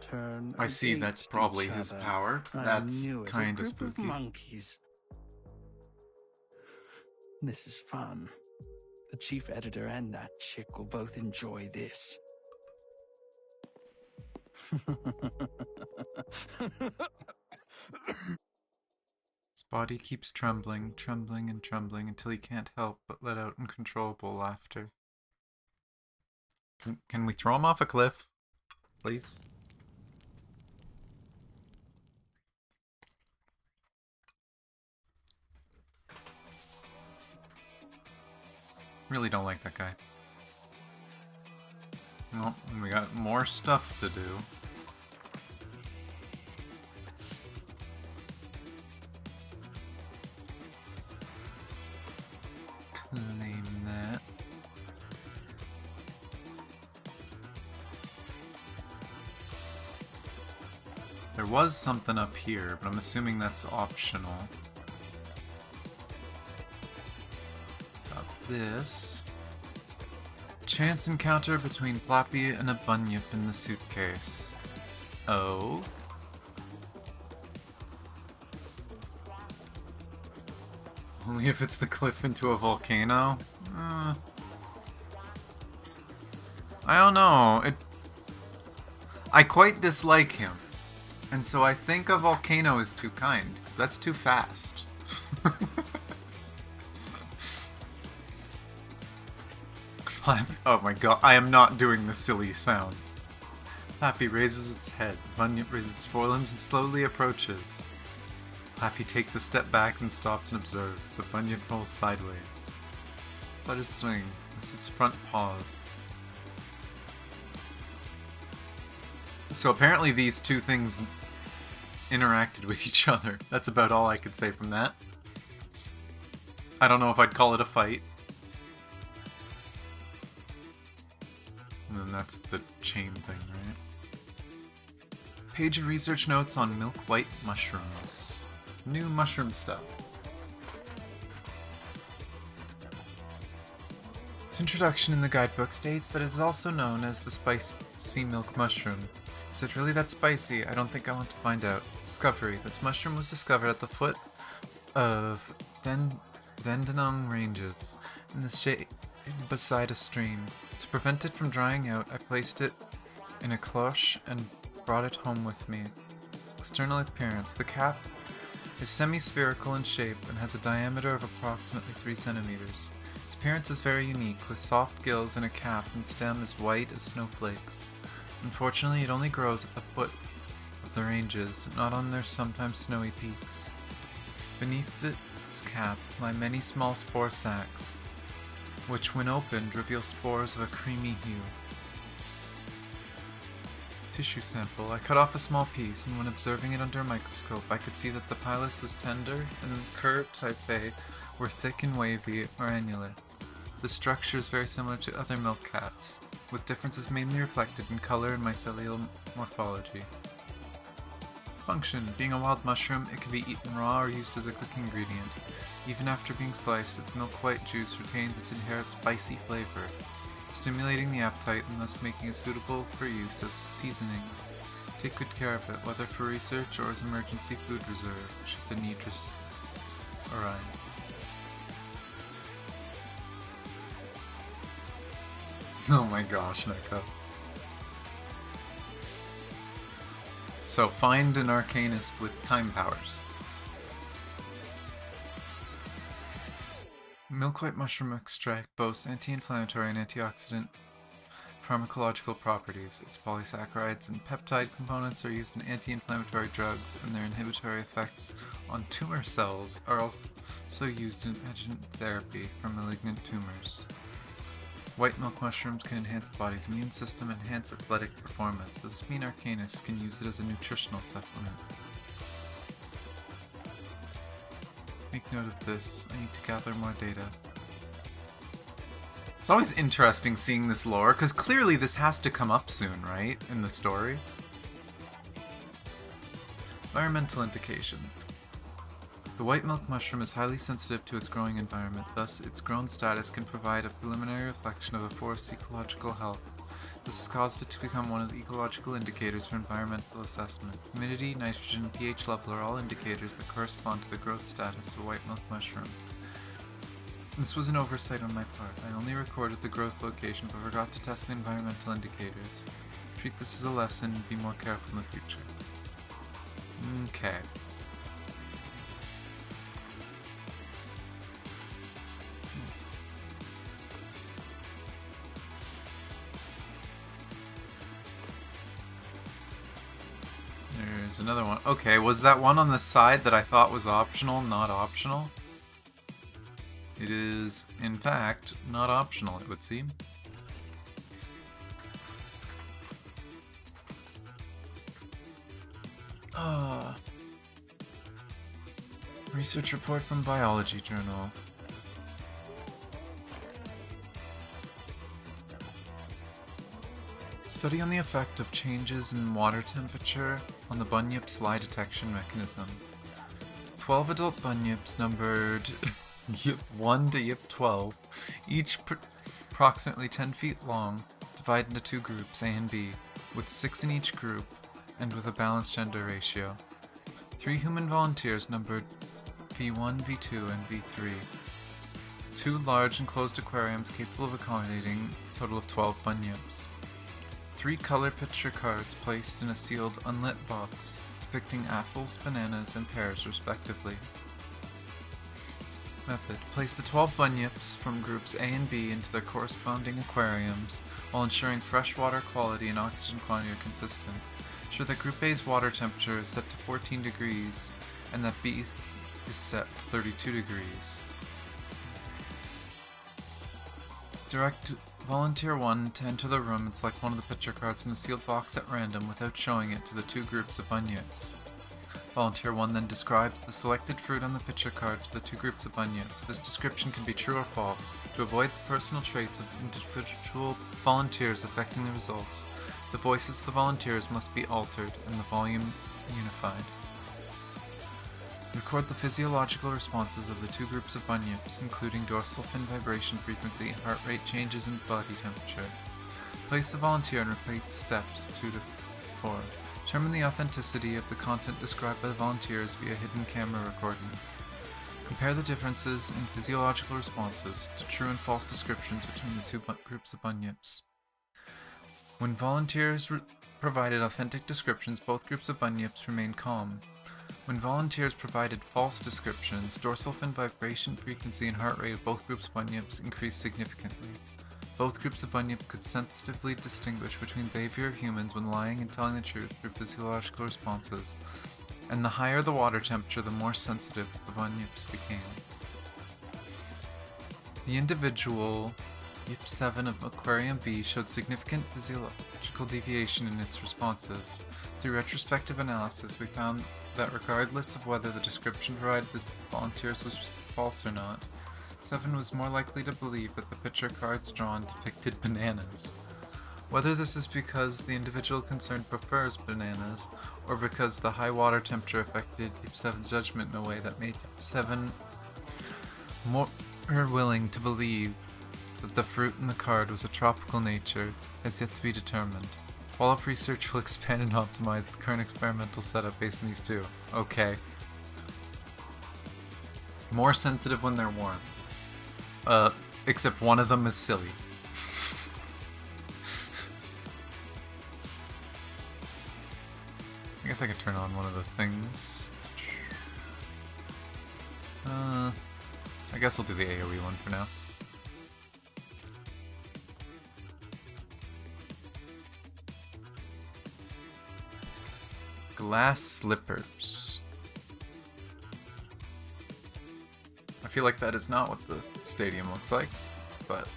turn. I see, that's probably his power. That's kind of spooky. spooky. Monkeys. This is fun. The chief editor and that chick will both enjoy this. His body keeps trembling, trembling and trembling until he can't help but let out uncontrollable laughter. Can we throw him off a cliff? Please? Really don't like that guy. Well, we got more stuff to do. Claim that. There was something up here, but I'm assuming that's optional. Got this. Chance encounter between Plappy and a bunyip in the suitcase. Oh. Only if it's the cliff into a volcano? I don't know. I quite dislike him. And so I think a volcano is too kind, because that's too fast. Oh my god, I am not doing the silly sounds. Plappy raises its head, Bunyip raises its forelimbs and slowly approaches. Plappy takes a step back and stops and observes. The Bunyip rolls sideways. Let it swing, with its front paws. So apparently these two things interacted with each other. That's about all I could say from that. I don't know if I'd call it a fight. And then that's the chain thing, right? Page of research notes on milk white mushrooms. New mushroom stuff. Its introduction in the guidebook states that it is also known as the spicy milk mushroom. Is it really that spicy? I don't think I want to find out. Discovery. This mushroom was discovered at the foot of Dandenong Ranges, in the shade beside a stream. To prevent it from drying out, I placed it in a cloche and brought it home with me. External appearance. The cap is semi-spherical in shape and has a diameter of approximately 3 centimeters. Its appearance is very unique, with soft gills and a cap and stem as white as snowflakes. Unfortunately, it only grows at the foot of the ranges, not on their sometimes snowy peaks. Beneath its cap lie many small spore sacs, which when opened reveal spores of a creamy hue. Tissue sample. I cut off a small piece, and when observing it under a microscope, I could see that the pilus was tender and the curved hyphae were thick and wavy or annular. The structure is very similar to other milk caps, with differences mainly reflected in color and mycelial morphology. Function. Being a wild mushroom, it can be eaten raw or used as a cooking ingredient. Even after being sliced, its milk white juice retains its inherent spicy flavor, stimulating the appetite and thus making it suitable for use as a seasoning. Take good care of it, whether for research or as emergency food reserve, should the need arise. Oh my gosh, Neko. So find an arcanist with time powers. Milk white mushroom extract boasts anti-inflammatory and antioxidant pharmacological properties. Its polysaccharides and peptide components are used in anti-inflammatory drugs, and their inhibitory effects on tumor cells are also used in adjuvant therapy for malignant tumors. White milk mushrooms can enhance the body's immune system and enhance athletic performance. Does this mean arcanists can use it as a nutritional supplement? Make note of this. I need to gather more data. It's always interesting seeing this lore, because clearly this has to come up soon, right? In the story. Environmental indication. The white milk mushroom is highly sensitive to its growing environment, thus its grown status can provide a preliminary reflection of a forest's ecological health. This has caused it to become one of the ecological indicators for environmental assessment. Humidity, nitrogen, and pH level are all indicators that correspond to the growth status of white milk mushroom. This was an oversight on my part. I only recorded the growth location but forgot to test the environmental indicators. Treat this as a lesson and be more careful in the future. Okay. There's another one. Okay, was that one on the side that I thought was optional not optional? It is, in fact, not optional, it would seem. Research report from Biology Journal. Study on the effect of changes in water temperature on the bunyip's lie detection mechanism. 12 adult bunyips numbered Yip 1 to Yip 12, each approximately 10 feet long, divided into two groups, A and B, with 6 in each group, and with a balanced gender ratio. 3 human volunteers numbered V1, V2, and V3. 2 large enclosed aquariums capable of accommodating a total of 12 bunyips. 3 color picture cards placed in a sealed unlit box depicting apples, bananas, and pears respectively. Method. Place the 12 bunyips from groups A and B into their corresponding aquariums while ensuring fresh water quality and oxygen quantity are consistent. Ensure that group A's water temperature is set to 14 degrees and that B's is set to 32 degrees. Direct Volunteer 1 to enter the room and select one of the picture cards from the sealed box at random without showing it to the 2 groups of bunyips. Volunteer 1 then describes the selected fruit on the picture card to the two groups of bunyips. This description can be true or false. To avoid the personal traits of individual volunteers affecting the results, the voices of the volunteers must be altered and the volume unified. Record the physiological responses of the two groups of bunyips, including dorsal fin vibration frequency, heart rate changes, and body temperature. Place the volunteer and repeat steps 2 to 4. Determine the authenticity of the content described by the volunteers via hidden camera recordings. Compare the differences in physiological responses to true and false descriptions between the two groups of bunyips. When volunteers provided authentic descriptions, both groups of bunyips remained calm. When volunteers provided false descriptions, dorsal fin vibration frequency and heart rate of both groups of bunyips increased significantly. Both groups of bunyips could sensitively distinguish between the behavior of humans when lying and telling the truth through physiological responses, and the higher the water temperature, the more sensitive the bunyips became. The individual Yip 7 of Aquarium B showed significant physiological deviation in its responses. Through retrospective analysis, we found that regardless of whether the description provided the volunteers was false or not, 7 was more likely to believe that the picture cards drawn depicted bananas. Whether this is because the individual concerned prefers bananas, or because the high water temperature affected Yip 7's judgment in a way that made Yip 7 more willing to believe that the fruit in the card was a tropical nature, has yet to be determined. Follow-up research will expand and optimize the current experimental setup based on these two. Okay. More sensitive when they're warm. Except one of them is silly. I guess I could turn on one of the things. I guess I'll do the AoE one for now. Glass slippers. I feel like that is not what the stadium looks like, but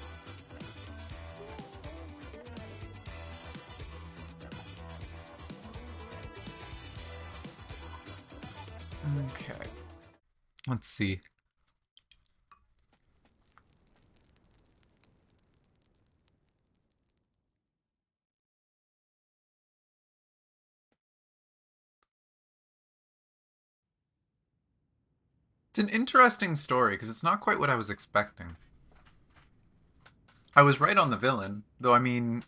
okay. Let's see. It's an interesting story, because it's not quite what I was expecting. I was right on the villain, though I mean,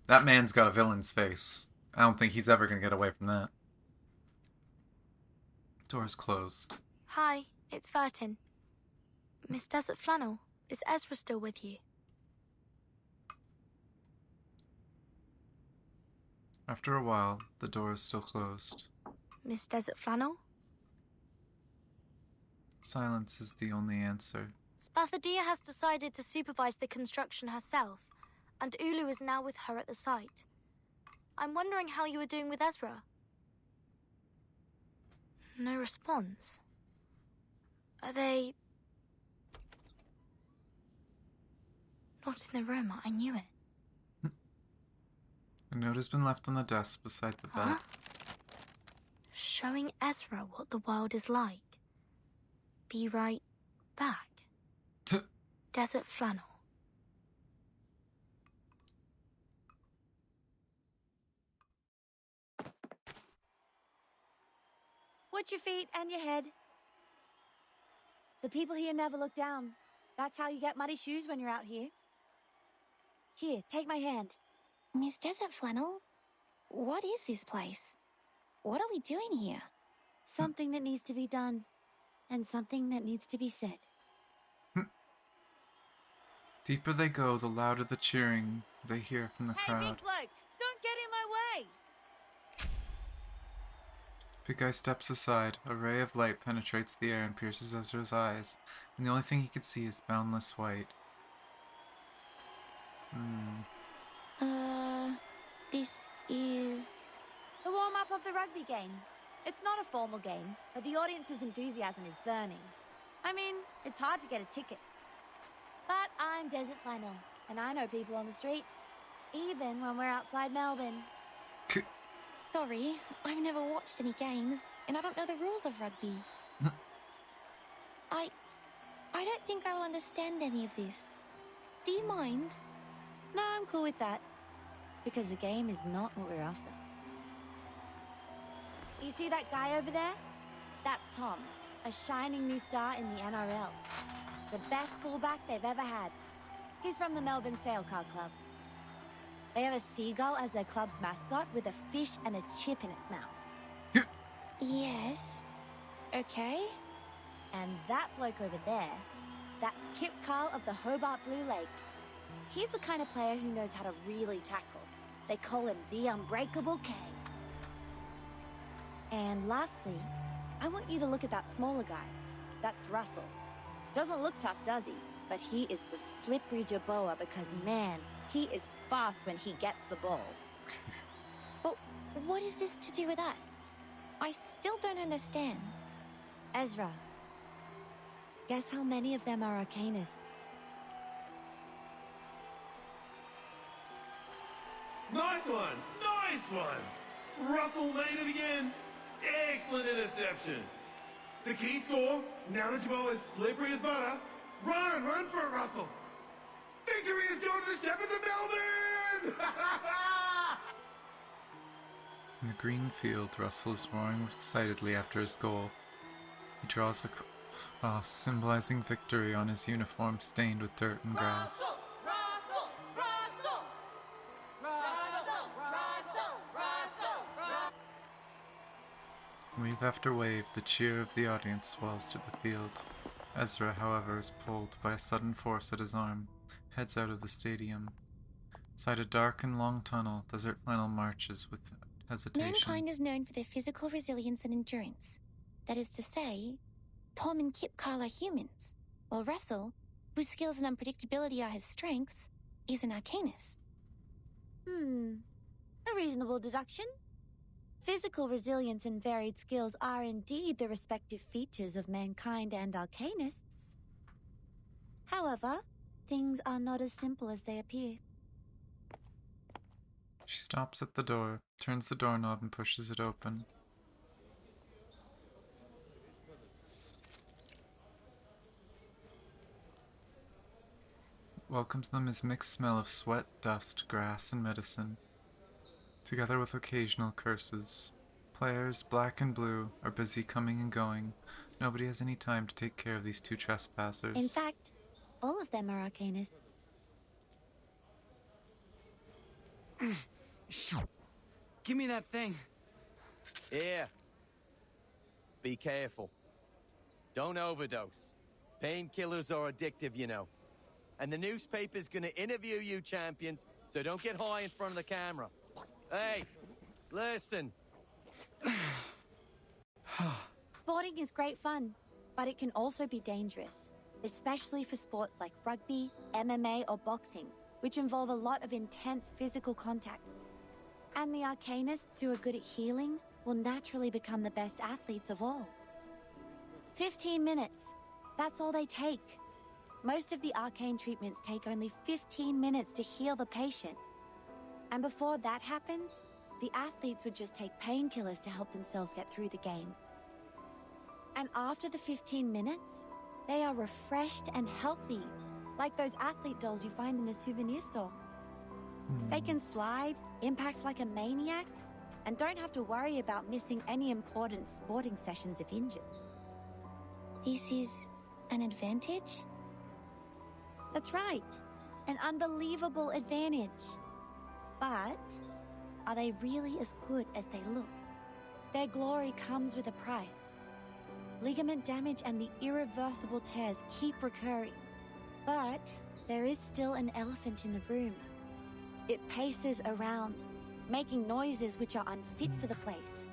that man's got a villain's face. I don't think he's ever going to get away from that. Door's closed. Hi, it's Vertin. Miss Desert Flannel, is Ezra still with you? After a while, the door is still closed. Miss Desert Flannel? Silence is the only answer. Spathodea has decided to supervise the construction herself, and Ulu is now with her at the site. I'm wondering how you are doing with Ezra. No response. Are they... not in the room? I knew it. A note has been left on the desk beside the bed. Showing Ezra what the world is like. Be right back. Desert Flannel. Watch your feet and your head. The people here never look down. That's how you get muddy shoes when you're out here. Here, take my hand. Miss Desert Flannel, what is this place? What are we doing here? Something that needs to be done, and something that needs to be said. Deeper they go, the louder the cheering they hear from the crowd. Hey, big bloke, don't get in my way! Big Guy steps aside. A ray of light penetrates the air and pierces Ezra's eyes, and the only thing he can see is boundless white. This is... the warm-up of the rugby game. It's not a formal game, but the audience's enthusiasm is burning. I mean, it's hard to get a ticket. But I'm Desert Flannel, and I know people on the streets, even when we're outside Melbourne. Sorry, I've never watched any games. and I don't know the rules of rugby. I don't think I will understand any of this. Do you mind? No, I'm cool with that. Because the game is not what we're after. You see that guy over there? That's Tom, a shining new star in the NRL. The best fullback they've ever had. He's from the Melbourne Sailcar Club. They have a seagull as their club's mascot with a fish and a chip in its mouth. Yes. Okay. And that bloke over there, that's Kip Carl of the Hobart Blue Lake. He's the kind of player who knows how to really tackle. They call him the Unbreakable King. And lastly, I want you to look at that smaller guy. That's Russell. Doesn't look tough, does he? But he is the slippery Jerboa because, man, he is fast when he gets the ball. But what is this to do with us? I still don't understand. Ezra, guess how many of them are arcanists? Nice one! Nice one! Russell made it again! Excellent interception! The key score, now that Jerboa is slippery as butter, run for it, Russell! Victory is going to the Shepherds of Melbourne! In the green field, Russell is roaring excitedly after his goal. He draws a cross symbolizing victory on his uniform stained with dirt and grass. Wave after wave, the cheer of the audience swells through the field. Ezra, however, is pulled by a sudden force at his arm, heads out of the stadium. Inside a dark and long tunnel, Desert Flannel marches with hesitation. Mankind is known for their physical resilience and endurance. That is to say, Tom and Kip Carl are humans, while Russell, whose skills and unpredictability are his strengths, is an arcanist. A reasonable deduction. Physical resilience and varied skills are indeed the respective features of mankind and arcanists. However, things are not as simple as they appear. She stops at the door, turns the doorknob and pushes it open. Welcomes them is mixed smell of sweat, dust, grass, and medicine, together with occasional curses. Players, black and blue, are busy coming and going. Nobody has any time to take care of these two trespassers. In fact, all of them are arcanists. Give me that thing. Here. Be careful. Don't overdose. Painkillers are addictive, you know. And the newspaper's gonna interview you, champions, so don't get high in front of the camera. Hey, listen. Sporting is great fun, but it can also be dangerous, especially for sports like rugby, MMA, or boxing, which involve a lot of intense physical contact. And the arcanists who are good at healing will naturally become the best athletes of all. 15 minutes. That's all they take. Most of the arcane treatments take only 15 minutes to heal the patient. And before that happens, the athletes would just take painkillers to help themselves get through the game. And after the 15 minutes, they are refreshed and healthy, like those athlete dolls you find in the souvenir store. They can slide, impact like a maniac, and don't have to worry about missing any important sporting sessions if injured. This is an advantage? That's right. An unbelievable advantage. But are they really as good as they look? Their glory comes with a price. Ligament damage and the irreversible tears keep recurring. But there is still an elephant in the room. It paces around, making noises which are unfit for the place.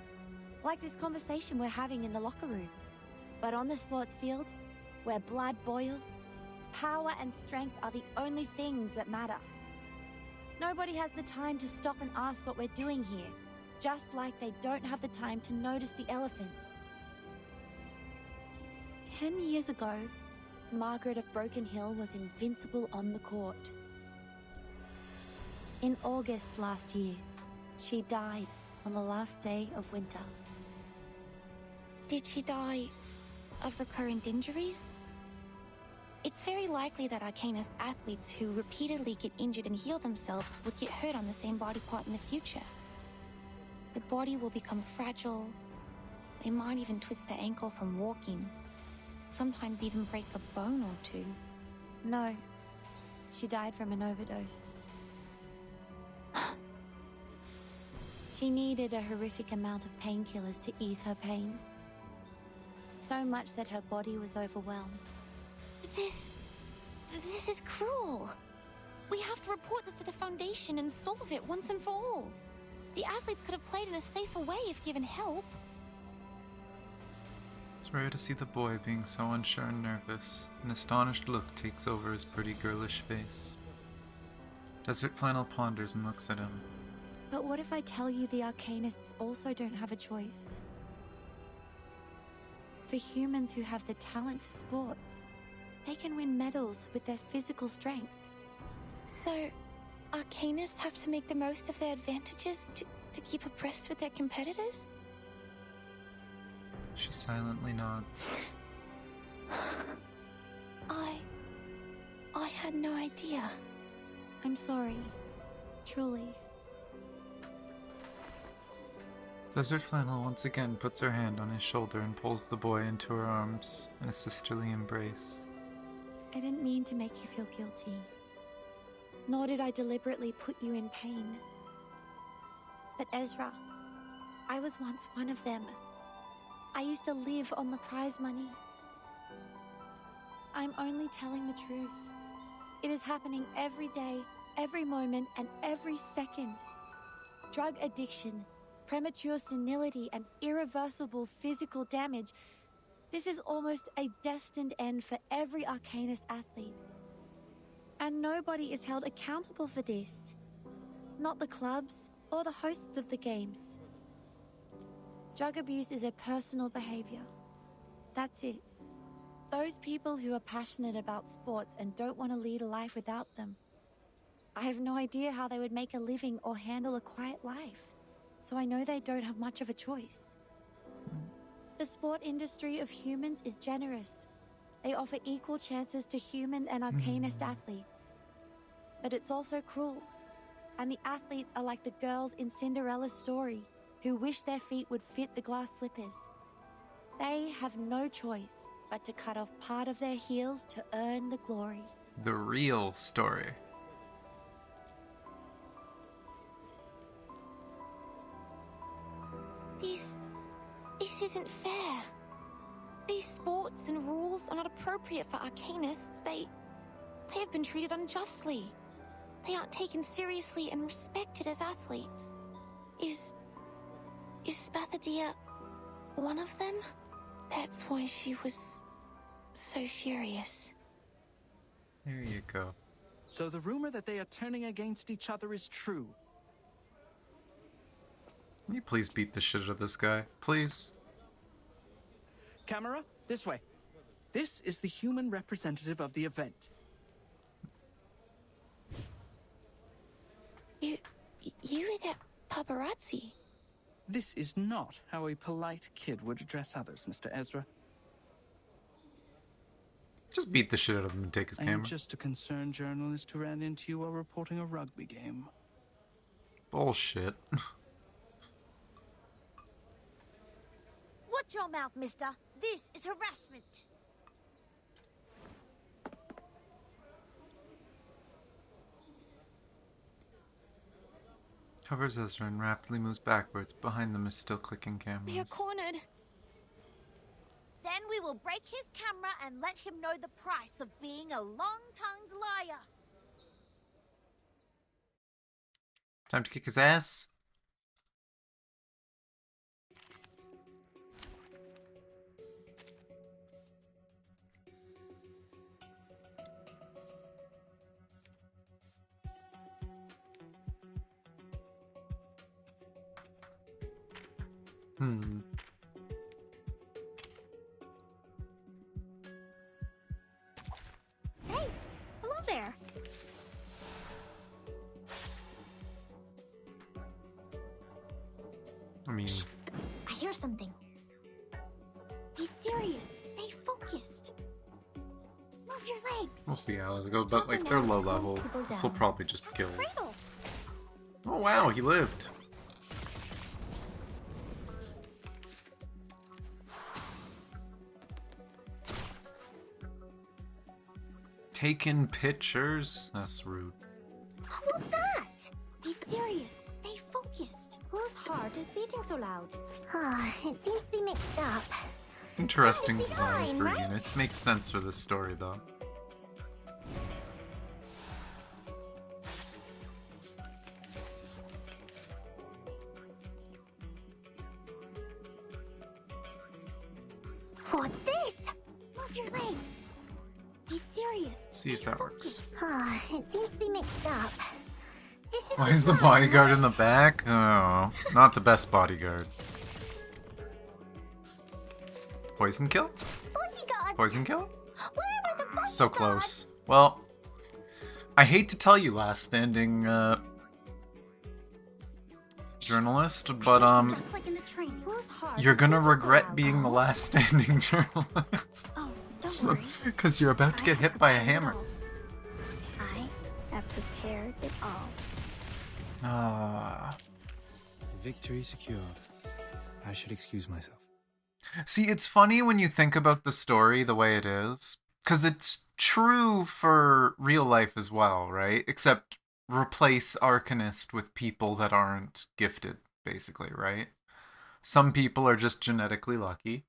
Like this conversation we're having in the locker room. But on the sports field, where blood boils, power and strength are the only things that matter. Nobody has the time to stop and ask what we're doing here, just like they don't have the time to notice the elephant. 10 years ago, Margaret of Broken Hill was invincible on the court. In August last year, she died on the last day of winter. Did she die of recurrent injuries? It's very likely that arcanist athletes who repeatedly get injured and heal themselves would get hurt on the same body part in the future. Their body will become fragile. They might even twist their ankle from walking. Sometimes even break a bone or two. No. She died from an overdose. She needed a horrific amount of painkillers to ease her pain. So much that her body was overwhelmed. This is cruel. We have to report this to the Foundation and solve it once and for all. The athletes could have played in a safer way if given help. It's rare to see the boy being so unsure and nervous. An astonished look takes over his pretty girlish face. Desert Flannel ponders and looks at him. But what if I tell you the arcanists also don't have a choice? For humans who have the talent for sports, they can win medals with their physical strength. So, arcanists have to make the most of their advantages to keep abreast with their competitors? She silently nods. I had no idea. I'm sorry. Truly. Desert Flannel once again puts her hand on his shoulder and pulls the boy into her arms in a sisterly embrace. I didn't mean to make you feel guilty. Nor did I deliberately put you in pain. But Ezra, I was once one of them. I used to live on the prize money. I'm only telling the truth. It is happening every day, every moment, and every second. Drug addiction, premature senility, and irreversible physical damage. This is almost a destined end for every arcanist athlete. And nobody is held accountable for this. Not the clubs or the hosts of the games. Drug abuse is a personal behavior. That's it. Those people who are passionate about sports and don't want to lead a life without them. I have no idea how they would make a living or handle a quiet life. So I know they don't have much of a choice. The sport industry of humans is generous. They offer equal chances to human and arcanist athletes. But it's also cruel. And the athletes are like the girls in Cinderella's story, who wish their feet would fit the glass slippers. They have no choice but to cut off part of their heels to earn the glory. The real story. This isn't fair. These sports and rules are not appropriate for arcanists. They have been treated unjustly. They aren't taken seriously and respected as athletes. Is Spathodea one of them? That's why she was so furious. There you go. So the rumor that they are turning against each other is true. Can you please beat the shit out of this guy? Please? Camera, this way. This is the human representative of the event. You were that paparazzi. This is not how a polite kid would address others, Mr. Ezra. Just beat the shit out of him and take his camera. I'm just a concerned journalist who ran into you while reporting a rugby game. Bullshit. Watch your mouth, mister. This is harassment. Covers Ezra and rapidly moves backwards. Behind them is still clicking cameras. We are cornered. Then we will break his camera and let him know the price of being a long-tongued liar. Time to kick his ass. Hey, hello there. I mean, I hear something. Move your legs. We'll see how this goes, but like they're low level. This will probably just kill. Cradle. Oh wow, he lived. Taking pictures? That's rude. Who's that? Be serious. Stay focused. Whose heart is beating so loud? It seems to be mixed up. Interesting Everything's design fine, for right? units. Makes sense for this story though. What's this? Move your legs. Be serious. See if that works. It seems to be mixed up. It should Why be is the fine, bodyguard right? in the back? Oh, not the best bodyguard. Poison kill? Bodyguard. Poison kill? Where are the bodyguards? So close. Well, I hate to tell you, last standing journalist, but Just like in the train. Whose heart you're is gonna beating so regret loud? being the last standing journalist. Oh, don't worry. Because you're about to get hit by a hammer. I have prepared it all. Ah. Victory secured. I should excuse myself. See, it's funny when you think about the story the way it is, because it's true for real life as well, right? Except replace arcanist with people that aren't gifted, basically, right? Some people are just genetically lucky,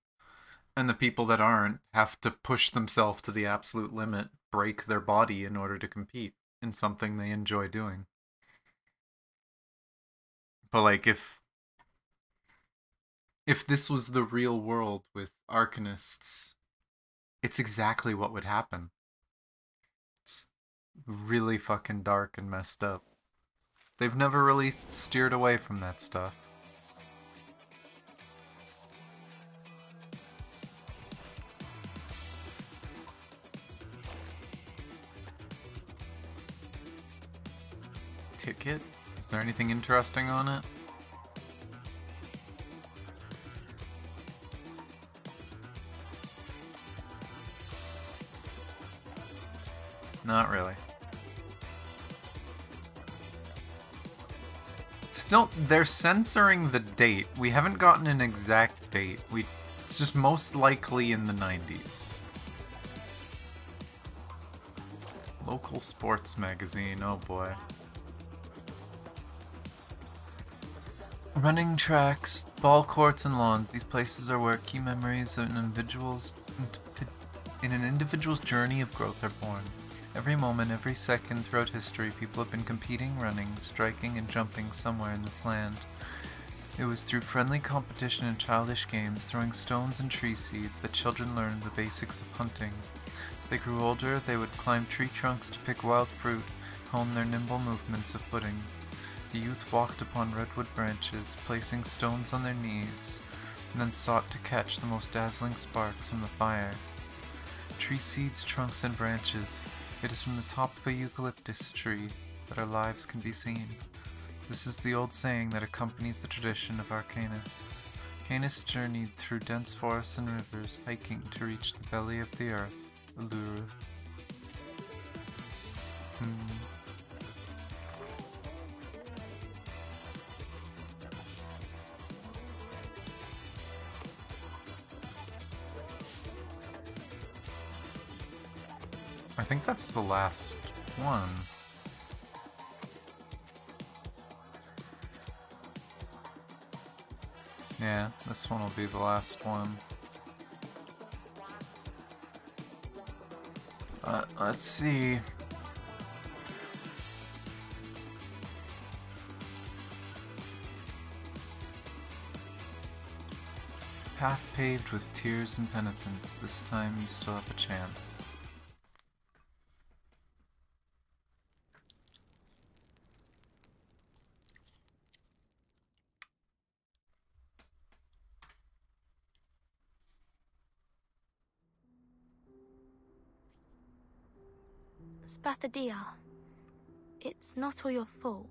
and the people that aren't have to push themselves to the absolute limit, break their body in order to compete in something they enjoy doing. But like if this was the real world with arcanists, it's exactly what would happen. It's really fucking dark and messed up. They've never really steered away from that stuff. Ticket? Is there anything interesting on it? Not really. Still, they're censoring the date. We haven't gotten an exact date. It's just most likely in the 90s. Local sports magazine, oh boy. Running tracks, ball courts, and lawns. These places are where key memories of in an individual's journey of growth are born. Every moment, every second throughout history, people have been competing, running, striking, and jumping somewhere in this land. It was through friendly competition and childish games, throwing stones and tree seeds, that children learned the basics of hunting. As they grew older, they would climb tree trunks to pick wild fruit, hone their nimble movements of footing. The youth walked upon redwood branches, placing stones on their knees, and then sought to catch the most dazzling sparks from the fire. Tree seeds, trunks, and branches. It is from the top of a eucalyptus tree that our lives can be seen. This is the old saying that accompanies the tradition of arcanists. Arcanists journeyed through dense forests and rivers, hiking to reach the belly of the earth, Uluru. I think that's the last one. Yeah, this one will be the last one. Let's see. Path paved with tears and penitence. This time you still have a chance. Spathodea, it's not all your fault.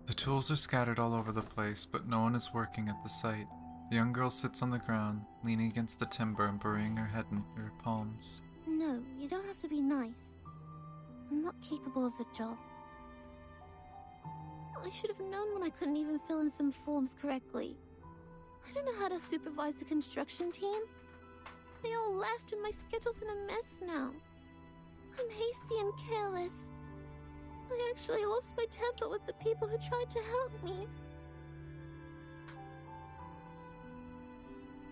The tools are scattered all over the place, but no one is working at the site. The young girl sits on the ground, leaning against the timber and burying her head in her palms. No, you don't have to be nice. I'm not capable of the job. I should have known when I couldn't even fill in some forms correctly. I don't know how to supervise the construction team. They all left and my schedule's in a mess now. I'm hasty and careless. I actually lost my temper with the people who tried to help me.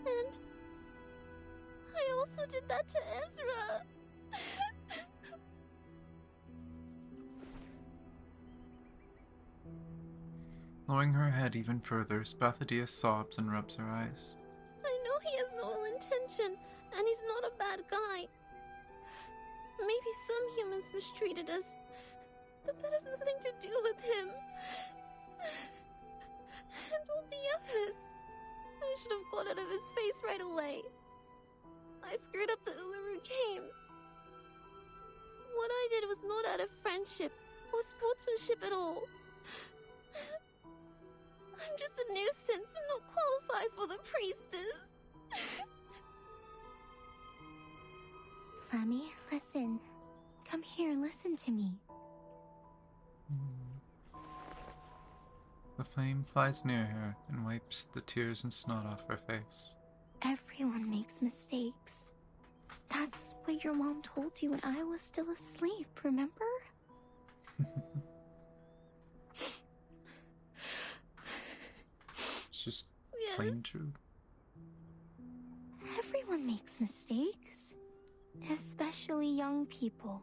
And I also did that to Ezra. Lowering her head even further, Spathodea sobs and rubs her eyes. I know he has no ill intention, and he's not a bad guy. Maybe some humans mistreated us, but that has nothing to do with him. And all the others. I should have got out of his face right away. I screwed up the Uluru Games. What I did was not out of friendship or sportsmanship at all. I'm just a nuisance and not qualified for the priestess. Flammy, listen. Come here and listen to me. The flame flies near her and wipes the tears and snot off her face. Everyone makes mistakes. That's what your mom told you when I was still asleep, remember? It's just plain true. Everyone makes mistakes. Especially young people.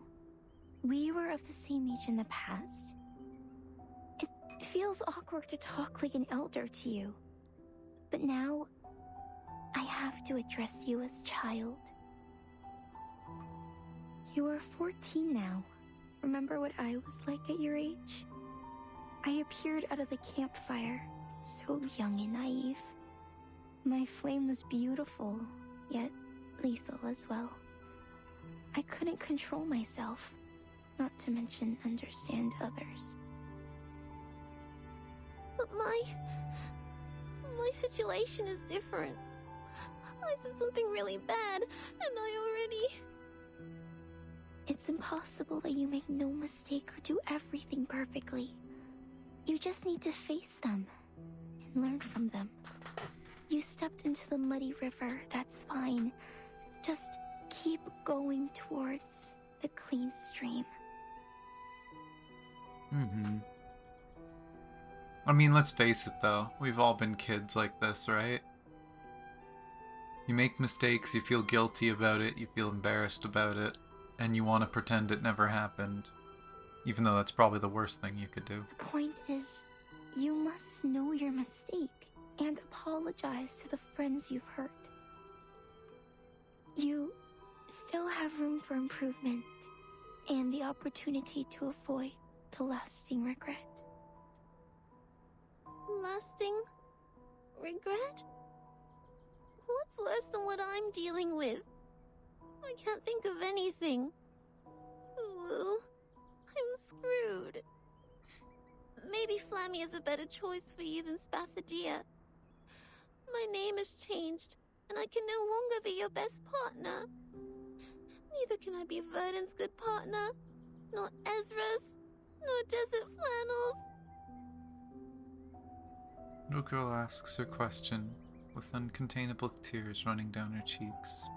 We were of the same age in the past. It feels awkward to talk like an elder to you. But now, I have to address you as child. You are 14 now. Remember what I was like at your age? I appeared out of the campfire, so young and naive. My flame was beautiful, yet lethal as well. I couldn't control myself, not to mention understand others. But my situation is different. I said something really bad, and I already... It's impossible that you make no mistake or do everything perfectly. You just need to face them and learn from them. You stepped into the muddy river, that's fine. Just keep going towards the clean stream. I mean, let's face it though, we've all been kids like this, right? You make mistakes, you feel guilty about it, you feel embarrassed about it, and you want to pretend it never happened. Even though that's probably the worst thing you could do. The point is, you must know your mistake and apologize to the friends you've hurt. You still have room for improvement and the opportunity to avoid the lasting regret. Lasting regret? What's worse than what I'm dealing with? I can't think of anything. Ooh, I'm screwed. Maybe Flammy is a better choice for you than Spathodea. My name has changed, and I can no longer be your best partner. Neither can I be Verdon's good partner, nor Ezra's, nor Desert Flannel's. Little girl asks her question, with uncontainable tears running down her cheeks.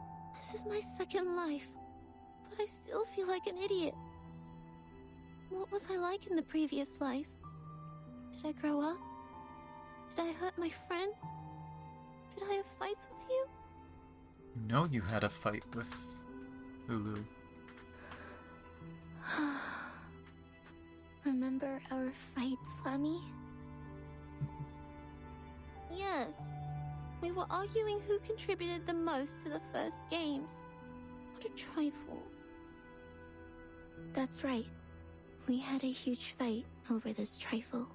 This is my second life, but I still feel like an idiot. What was I like in the previous life? Did I grow up? Did I hurt my friend? Did I have fights with you? You know you had a fight with Uluru. Remember our fight, Flammy? Yes. We were arguing who contributed the most to the first games. What a trifle. That's right. We had a huge fight over this trifle.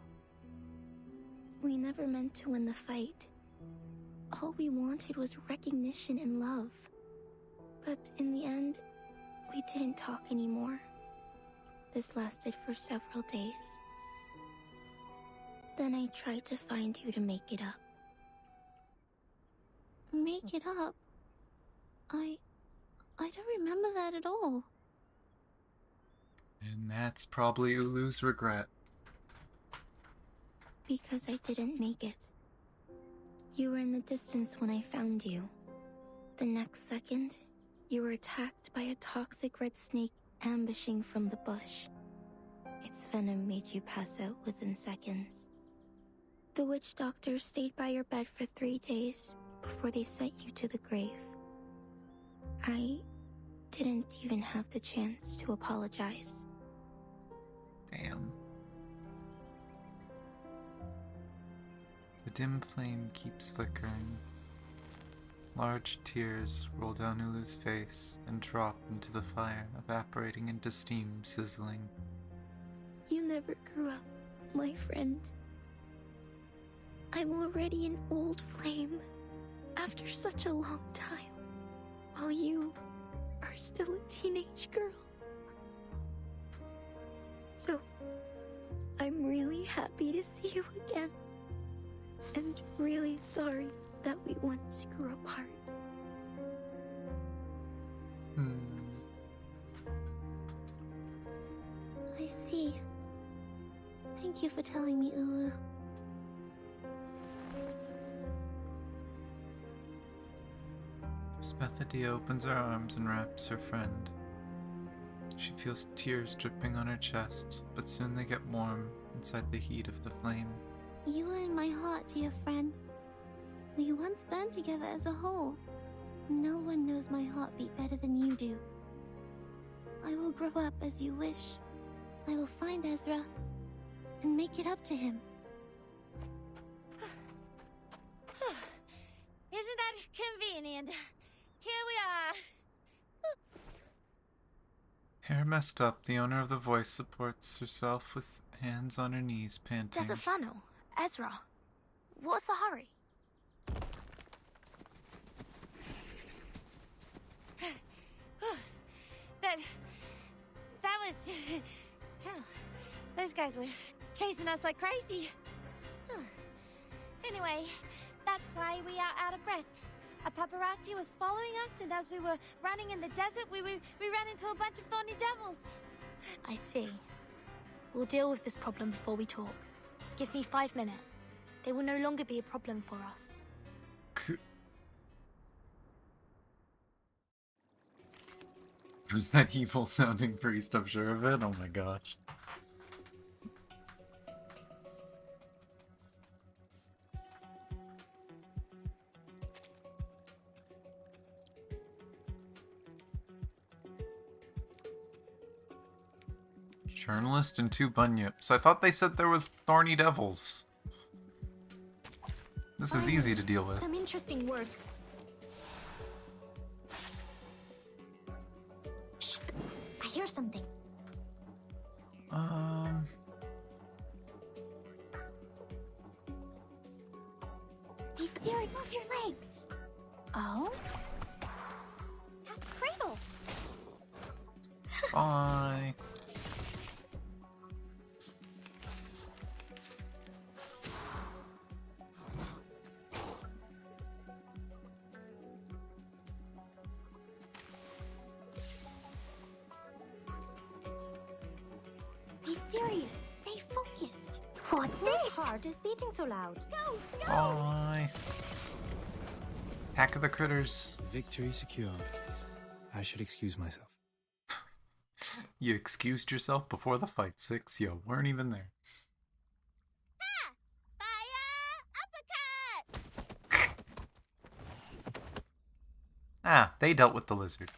We never meant to win the fight. All we wanted was recognition and love. But in the end, we didn't talk anymore. This lasted for several days. Then I tried to find you to make it up. Make it up? I don't remember that at all. And that's probably Ulu's regret. Because I didn't make it. You were in the distance when I found you. The next second, you were attacked by a toxic red snake ambushing from the bush. Its venom made you pass out within seconds. The witch doctor stayed by your bed for 3 days before they sent you to the grave. I didn't even have the chance to apologize. Damn. The dim flame keeps flickering. Large tears roll down Ulu's face and drop into the fire, evaporating into steam sizzling. You never grew up, my friend. I'm already an old flame after such a long time, while you are still a teenage girl. So, I'm really happy to see you again, and really sorry that we once grew apart. I see. Thank you for telling me, Ulu. Spathodea opens her arms and wraps her friend. She feels tears dripping on her chest, but soon they get warm inside the heat of the flame. You were in my heart, dear friend. We once burned together as a whole. No one knows my heartbeat better than you do. I will grow up as you wish. I will find Ezra and make it up to him. Isn't that convenient? Here we are. Hair messed up, the owner of the voice supports herself with hands on her knees, panting. Desert Flannel, Ezra, what's the hurry? That was... Hell, those guys were chasing us like crazy. Anyway, that's why we are out of breath. A paparazzi was following us, and as we were running in the desert, we ran into a bunch of thorny devils. I see. We'll deal with this problem before we talk. Give me 5 minutes. They will no longer be a problem for us. Who's that evil sounding priest? I'm sure of it. Oh my gosh. Journalist and 2 bunyips. I thought they said there was thorny devils. This is easy to deal with. Some interesting work. Shh. I hear something. Hey Siri, move your legs. Oh? That's Cradle. Bye. Be serious. Stay focused. What's this? Whose heart is beating so loud? Go, go! Bye. Hack of the critters. Victory secured. I should excuse myself. You excused yourself before the fight, 6. You weren't even there. Ah, they dealt with the lizard.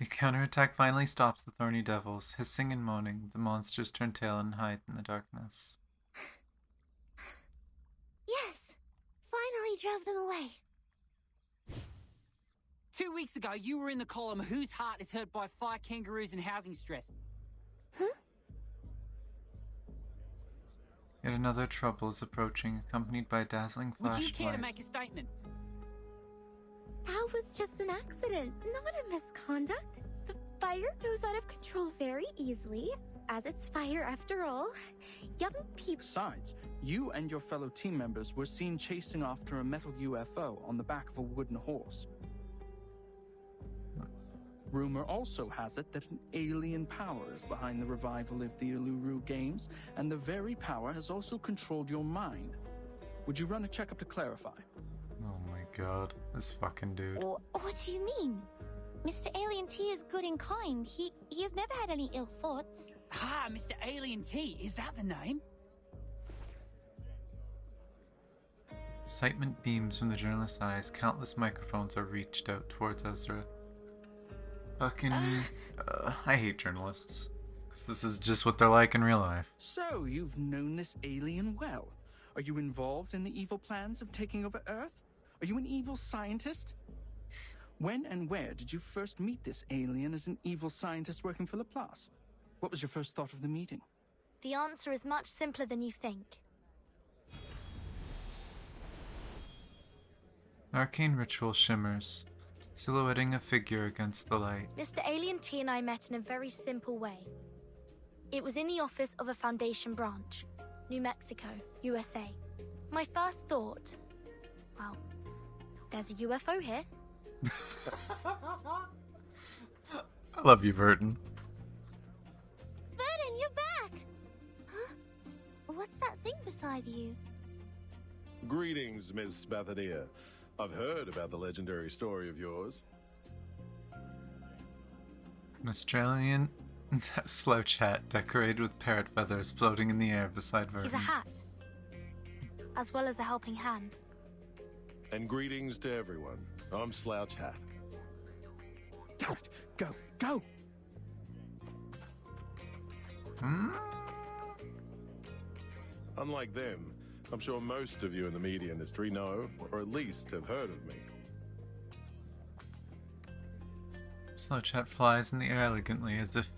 The counterattack finally stops the thorny devils. Hissing and moaning, the monsters turn tail and hide in the darkness. Yes! Finally drove them away. 2 weeks ago, you were in the column Whose Heart is Hurt by Fire Kangaroos and Housing Stress. Yet another trouble is approaching, accompanied by a dazzling Would flashlight. you care to make a statement? That was just an accident, not a misconduct. The fire goes out of control very easily. as it's fire after all. Young people. Besides, you and your fellow team members were seen chasing after a metal UFO on the back of a wooden horse. Rumor also has it that an alien power is behind the revival of the Uluru Games, and the very power has also controlled your mind. Would you run a checkup to clarify? Oh my god, this fucking dude. What do you mean? Mr. Alien T is good and kind. He has never had any ill thoughts. Ah, Mr. Alien T, is that the name? Excitement beams from the journalist's eyes. Countless microphones are reached out towards Ezra. Fucking... I hate journalists. Because this is just what they're like in real life. So, you've known this alien well. Are you involved in the evil plans of taking over Earth? Are you an evil scientist? When and where did you first meet this alien as an evil scientist working for Laplace? What was your first thought of the meeting? The answer is much simpler than you think. Arcane ritual shimmers, silhouetting a figure against the light. Mr. Alien T and I met in a very simple way. It was in the office of a Foundation branch, New Mexico, USA. My first thought, well, there's a UFO here. I love you, Burton. Burton, you're back! Huh? What's that thing beside you? Greetings, Miss Spathodea. I've heard about the legendary story of yours. An Australian slouch hat decorated with parrot feathers floating in the air beside Vernon. He's a hat, as well as a helping hand. And greetings to everyone. I'm Slouch Hat. Go, go! Unlike them, I'm sure most of you in the media industry know, or at least have heard of me. Slouch hat flies in the air elegantly as if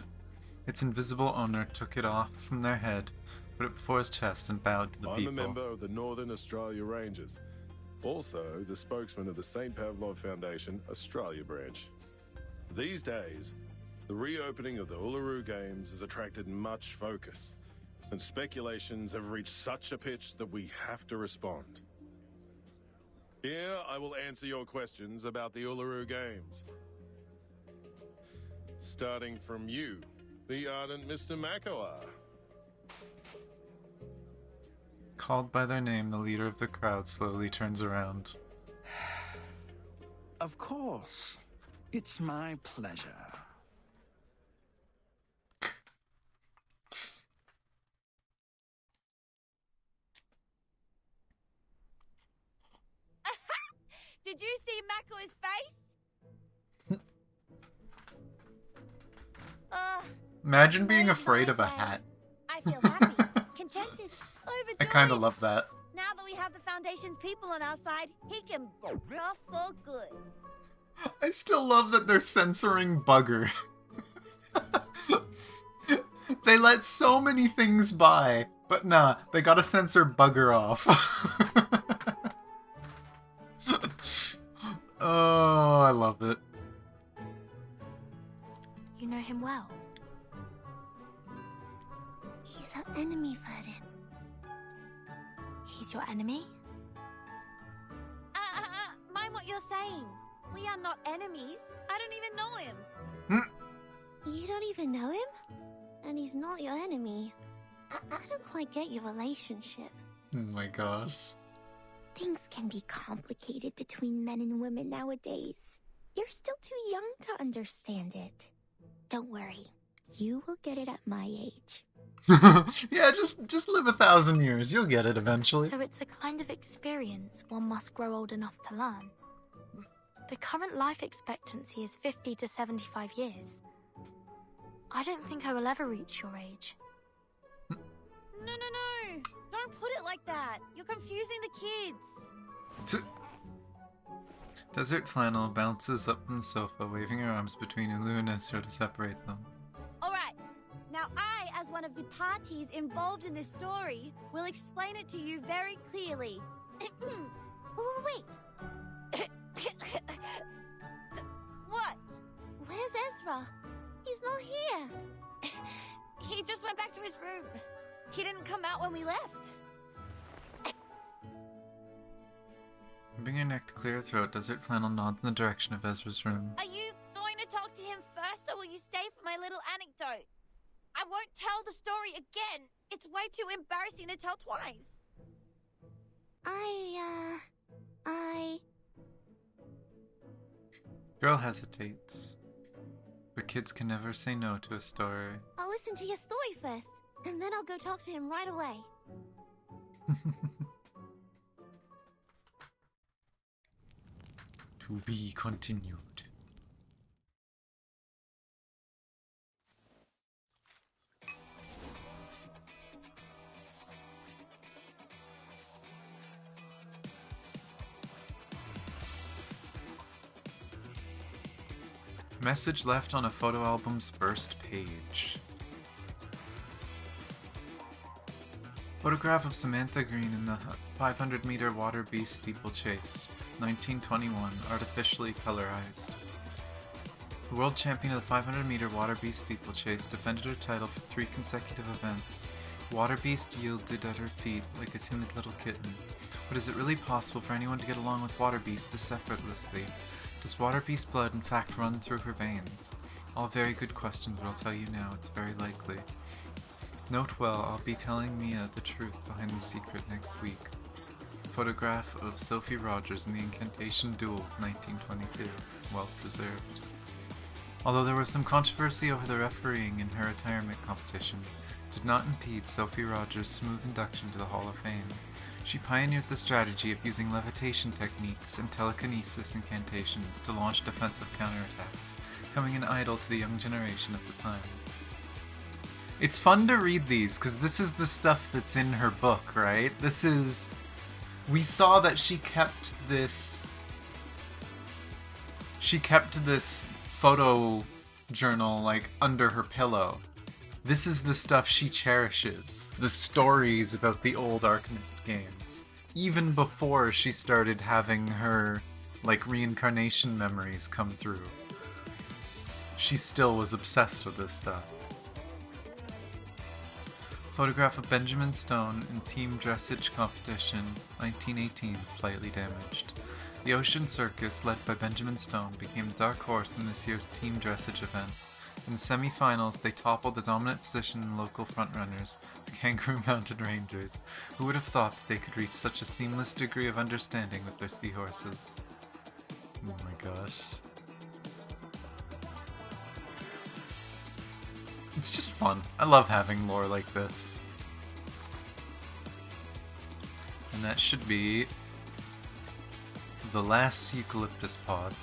its invisible owner took it off from their head, put it before his chest, and bowed to the I'm people. a member of the Northern Australia Rangers. Also, the spokesman of the St. Pavlov Foundation Australia branch. These days, the reopening of the Uluru Games has attracted much focus, and speculations have reached such a pitch that we have to respond. Here, I will answer your questions about the Uluru Games. Starting from you, the ardent Mr. Makawar. Called by their name, the leader of the crowd slowly turns around. Of course. It's my pleasure. Did you see Mako's face? Imagine being afraid of a hat. I feel happy, contented, overjoyed. I kind of love that. Now that we have the Foundation's people on our side, he can rough for good. I still love that they're censoring Bugger. They let so many things by, but nah, they gotta censor Bugger off. Oh, I love it. You know him well. He's our enemy, Vernon. He's your enemy? Mind what you're saying. We are not enemies. I don't even know him. You don't even know him? And he's not your enemy. I don't quite get your relationship. Oh my gosh. Things can be complicated between men and women nowadays. You're still too young to understand it. Don't worry. You will get it at my age. Yeah, just live 1,000 years. You'll get it eventually. So it's a kind of experience one must grow old enough to learn. The current life expectancy is 50 to 75 years. I don't think I will ever reach your age. No. Don't put it like that. You're confusing the kids. Desert Flannel bounces up from the sofa, waving her arms between Ulu and Ezra to separate them. All right. Now I, as one of the parties involved in this story, will explain it to you very clearly. Oh, wait. What? Where's Ezra? He's not here. He just Bring your neck to clear your throat. Desert Flannel nods in the direction of Ezra's room. Are you going to talk to him first, or will you stay for my little anecdote? I won't tell the story again. It's way too embarrassing to tell twice. Girl hesitates. But kids can never say no to a story. I'll listen to your story first, and then I'll go talk to him right away. To be continued. Message left on a photo album's first page. Photograph of Samantha Green in the 500-meter water beast steeplechase, 1921, artificially colorized. The world champion of the 500-meter water beast steeplechase defended her title for 3 consecutive events. Water beast yielded at her feet like a timid little kitten. But is it really possible for anyone to get along with water beast this effortlessly? Does water beast blood in fact run through her veins? All very good questions, but I'll tell you now, it's very likely. Note well, I'll be telling Mia the truth behind the secret next week. Photograph of Sophie Rogers in the Incantation Duel, 1922. Well preserved. Although there was some controversy over the refereeing in her retirement competition, it did not impede Sophie Rogers' smooth induction to the Hall of Fame. She pioneered the strategy of using levitation techniques and telekinesis incantations to launch defensive counterattacks, coming an idol to the young generation at the time. It's fun to read these, because this is the stuff that's in her book, right? This is... We saw that she kept this photo journal, like, under her pillow. This is the stuff she cherishes. The stories about the old Arcanist games. Even before she started having her, like, reincarnation memories come through. She still was obsessed with this stuff. Photograph of Benjamin Stone in team dressage competition, 1918, slightly damaged. The Ocean Circus, led by Benjamin Stone, became dark horse in this year's team dressage event. In the semi-finals, they toppled the dominant position in local frontrunners, the Kangaroo Mountain Rangers. Who would have thought that they could reach such a seamless degree of understanding with their seahorses? Oh my gosh. It's just fun. I love having lore like this. And that should be the last eucalyptus pod.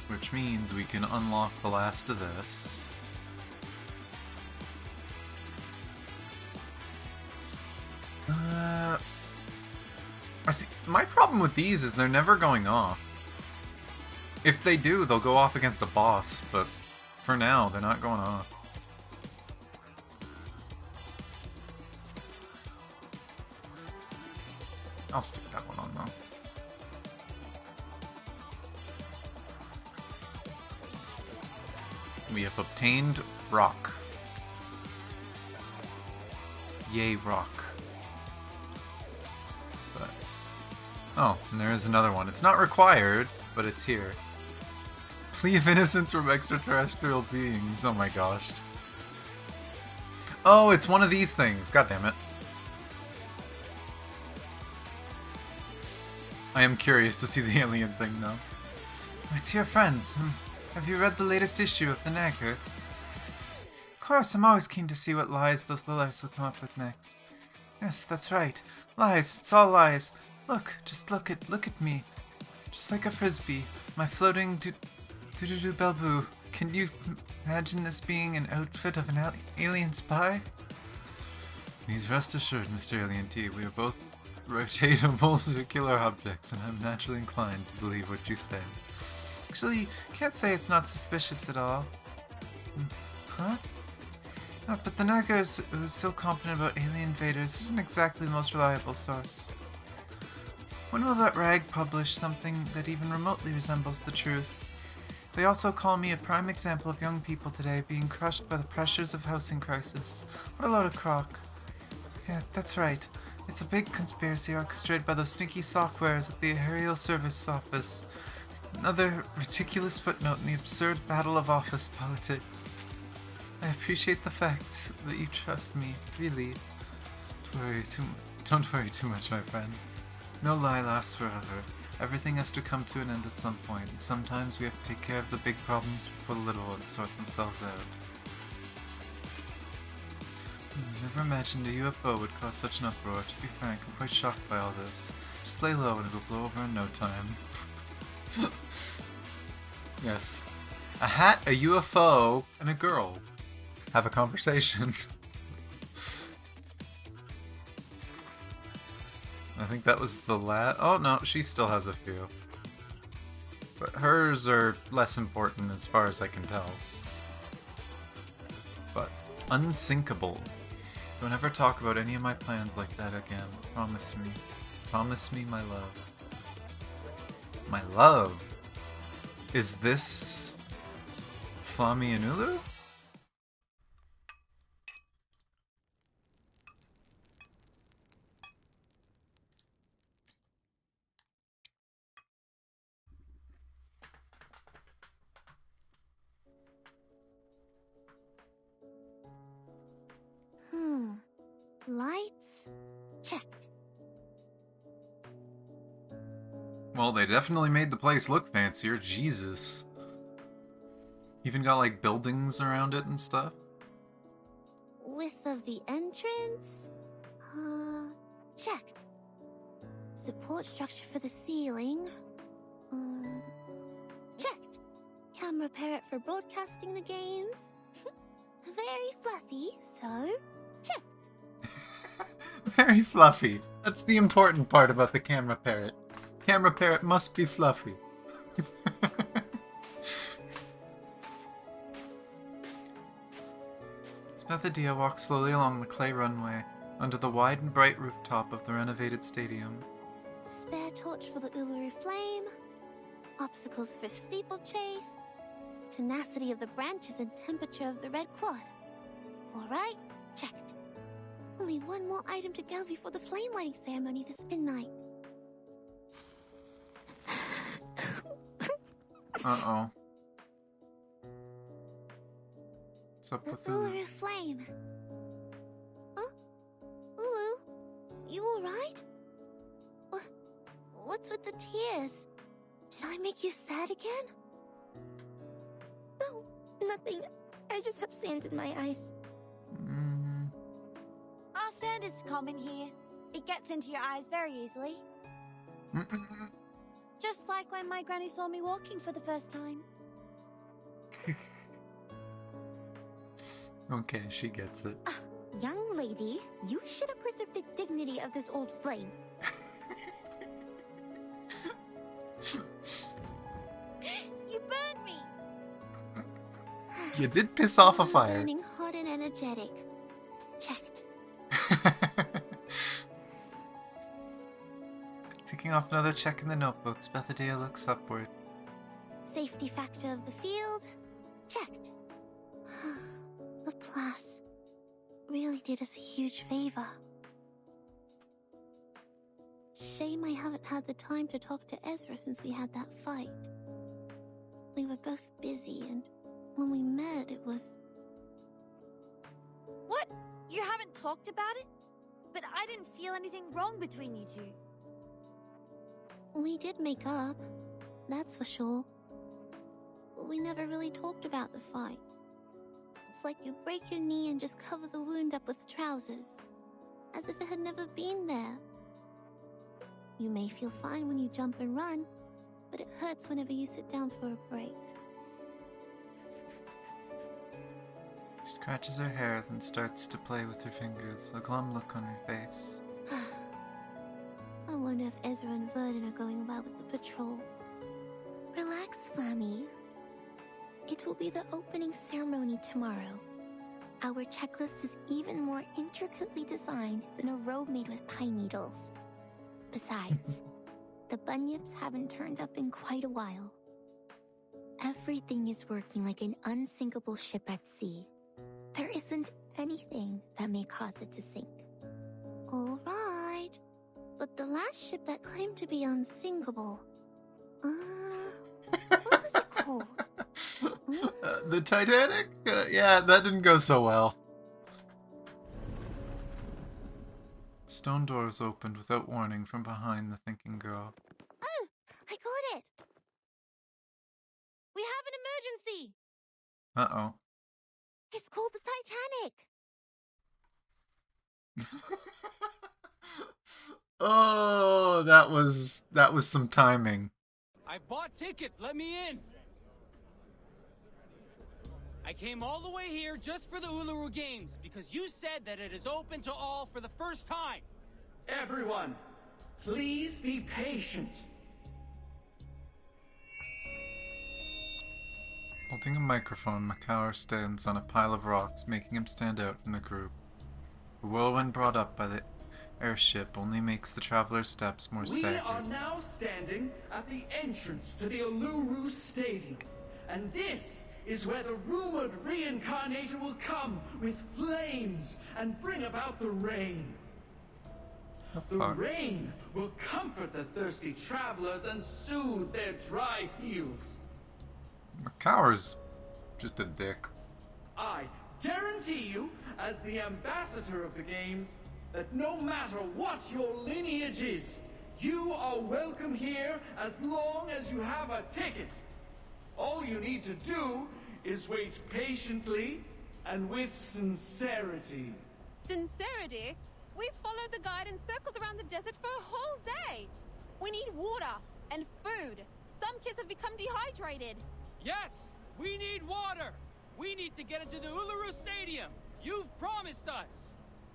Which means we can unlock the last of this. I see. My problem with these is they're never going off. If they do, they'll go off against a boss, but for now, they're not going off. I'll stick that one on though. We have obtained rock. Yay, rock. But, oh, and there is another one. It's not required, but it's here. Plea of innocence from extraterrestrial beings. Oh my gosh. Oh, it's one of these things. God damn it. I am curious to see the alien thing, though. My dear friends, have you read the latest issue of the Nagger? Of course, I'm always keen to see what lies those Liliths will come up with next. Yes, that's right. Lies. It's all lies. Look, just look at me. Just like a frisbee. My floating do-do-do belboo. Can you imagine this being an outfit of an alien spy? Please rest assured, Mr. Alien T, we are both rotatable circular objects, and I'm naturally inclined to believe what you say. Actually, can't say it's not suspicious at all. Huh? Oh, but the Naggers, who's so confident about alien invaders, isn't exactly the most reliable source. When will that rag publish something that even remotely resembles the truth? They also call me a prime example of young people today being crushed by the pressures of housing crisis. What a load of crock. Yeah, that's right. It's a big conspiracy orchestrated by those stinky sockwares at the Aerial Service Office. Another ridiculous footnote in the absurd battle of office politics. I appreciate the fact that you trust me, really. Don't worry too much, my friend. No lie lasts forever. Everything has to come to an end at some point, and sometimes we have to take care of the big problems before the little ones sort themselves out. Never imagined a UFO would cause such an uproar. To be frank, I'm quite shocked by all this. Just lay low and it'll blow over in no time. Yes. A hat, a UFO, and a girl. Have a conversation. I think that was the last. Oh no, she still has a few. But hers are less important as far as I can tell. But unsinkable. Don't ever talk about any of my plans like that again. Promise me. Promise me, my love. My love? Is this Flammy and Uluru? Lights? Checked. Well, they definitely made the place look fancier. Jesus. Even got like buildings around it and stuff. Width of the entrance? Checked. Support structure for the ceiling? Checked. Camera parrot for broadcasting the games? Very fluffy, so checked. Very fluffy. That's the important part about the camera parrot. Camera parrot must be fluffy. Spathodea walks slowly along the clay runway under the wide and bright rooftop of the renovated stadium. Spare torch for the Uluru flame. Obstacles for steeplechase. Tenacity of the branches and temperature of the red clod. Alright, checked. Only one more item to go before the flame lighting ceremony this midnight. Uh-oh. What's up The with Uluru? Uluru flame. Huh? Ulu? You alright? What's with the tears? Did I make you sad again? No, nothing. I just have sand in my eyes. Our sand is common here. It gets into your eyes very easily. Just like when my granny saw me walking for the first time. Okay, she gets it. Young lady, you should have preserved the dignity of this old flame. You burned me! You did piss off a fire. Burning hot and energetic. Checked. Ticking off another check in the notebook, Spathodea looks upward. Safety factor of the field? Checked. Laplace really did us a huge favor. Shame I haven't had the time to talk to Ezra since we had that fight. We were both busy, and when we met, it was... What? You haven't talked about it? But I didn't feel anything wrong between you two. We did make up, that's for sure. But we never really talked about the fight. It's like you break your knee and just cover the wound up with trousers, as if it had never been there. You may feel fine when you jump and run, but it hurts whenever you sit down for a break. She scratches her hair, then starts to play with her fingers, a glum look on her face. I wonder if Ezra and Verdun are going well with the patrol. Relax, Flammy. It will be the opening ceremony tomorrow. Our checklist is even more intricately designed than a robe made with pine needles. Besides, the bunyips haven't turned up in quite a while. Everything is working like an unsinkable ship at sea. There isn't anything that may cause it to sink. All right. but the last ship that claimed to be unsinkable. What was it called? The Titanic? Yeah, that didn't go so well. Stone doors opened without warning from behind the thinking girl. Oh, I got it! We have an emergency! Uh-oh. It's called the Titanic! Oh, that was some timing. I bought tickets, let me in! I came all the way here just for the Uluru Games, because you said that it is open to all for the first time! Everyone, please be patient. Holding a microphone, Macaur stands on a pile of rocks, making him stand out from the group. The whirlwind brought up by the airship only makes the traveler's steps more We staggered. are now standing at the entrance to the Uluru Stadium, and this is where the rumored reincarnation will come with flames and bring about the rain. The rain will comfort the thirsty travelers and soothe their dry heels. Macaur's just a dick. I guarantee you, as the ambassador of the games, that no matter what your lineage is, you are welcome here as long as you have a ticket. All you need to do is wait patiently and with sincerity. Sincerity? We've followed the guide and circled around the desert for a whole day. We need water and food. Some kids have become dehydrated. Yes, we need water! We need to get into the Uluru Stadium! You've promised us!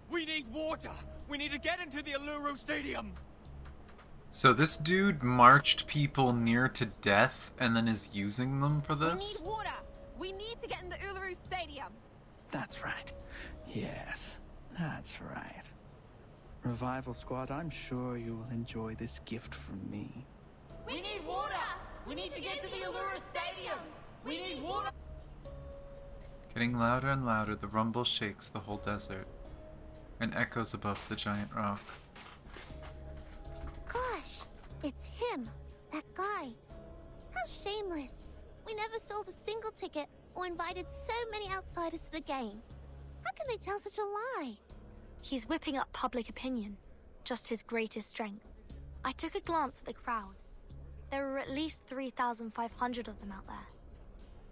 We need water! We need to get into the Uluru Stadium! So this dude marched people near to death and then is using them for this? We need water! We need to get in the Uluru Stadium! That's right. Yes, that's right. Revival Squad, I'm sure you will enjoy this gift from me. We need water! We need to get to the Uluru Stadium! We need water! Getting louder and louder, the rumble shakes the whole desert and echoes above the giant rock. Gosh, it's him, that guy. How shameless. We never sold a single ticket or invited so many outsiders to the game. How can they tell such a lie? He's whipping up public opinion, just his greatest strength. I took a glance at the crowd. There were at least 3,500 of them out there.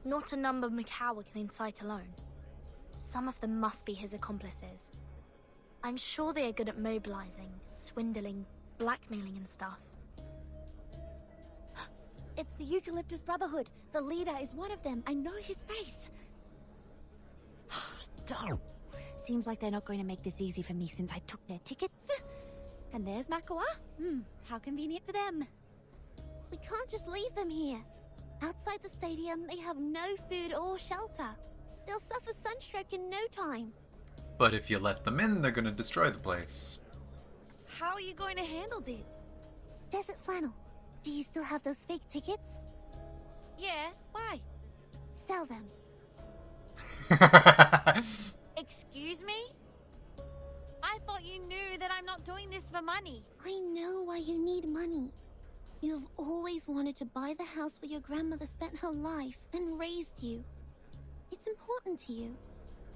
Not a number Macaur can incite alone. Some of them must be his accomplices. I'm sure they are good at mobilizing, swindling, blackmailing and stuff. It's the Eucalyptus Brotherhood. The leader is one of them. I know his face. Darn. Seems like they're not going to make this easy for me since I took their tickets. And there's Macaur. How convenient for them. We can't just leave them here. Outside the stadium, they have no food or shelter. They'll suffer sunstroke in no time. But if you let them in, they're gonna destroy the place. How are you going to handle this? Desert Flannel, do you still have those fake tickets? Yeah, why? Sell them. Excuse me? I thought you knew that I'm not doing this for money. I know why you need money. You have always wanted to buy the house where your grandmother spent her life and raised you. It's important to you,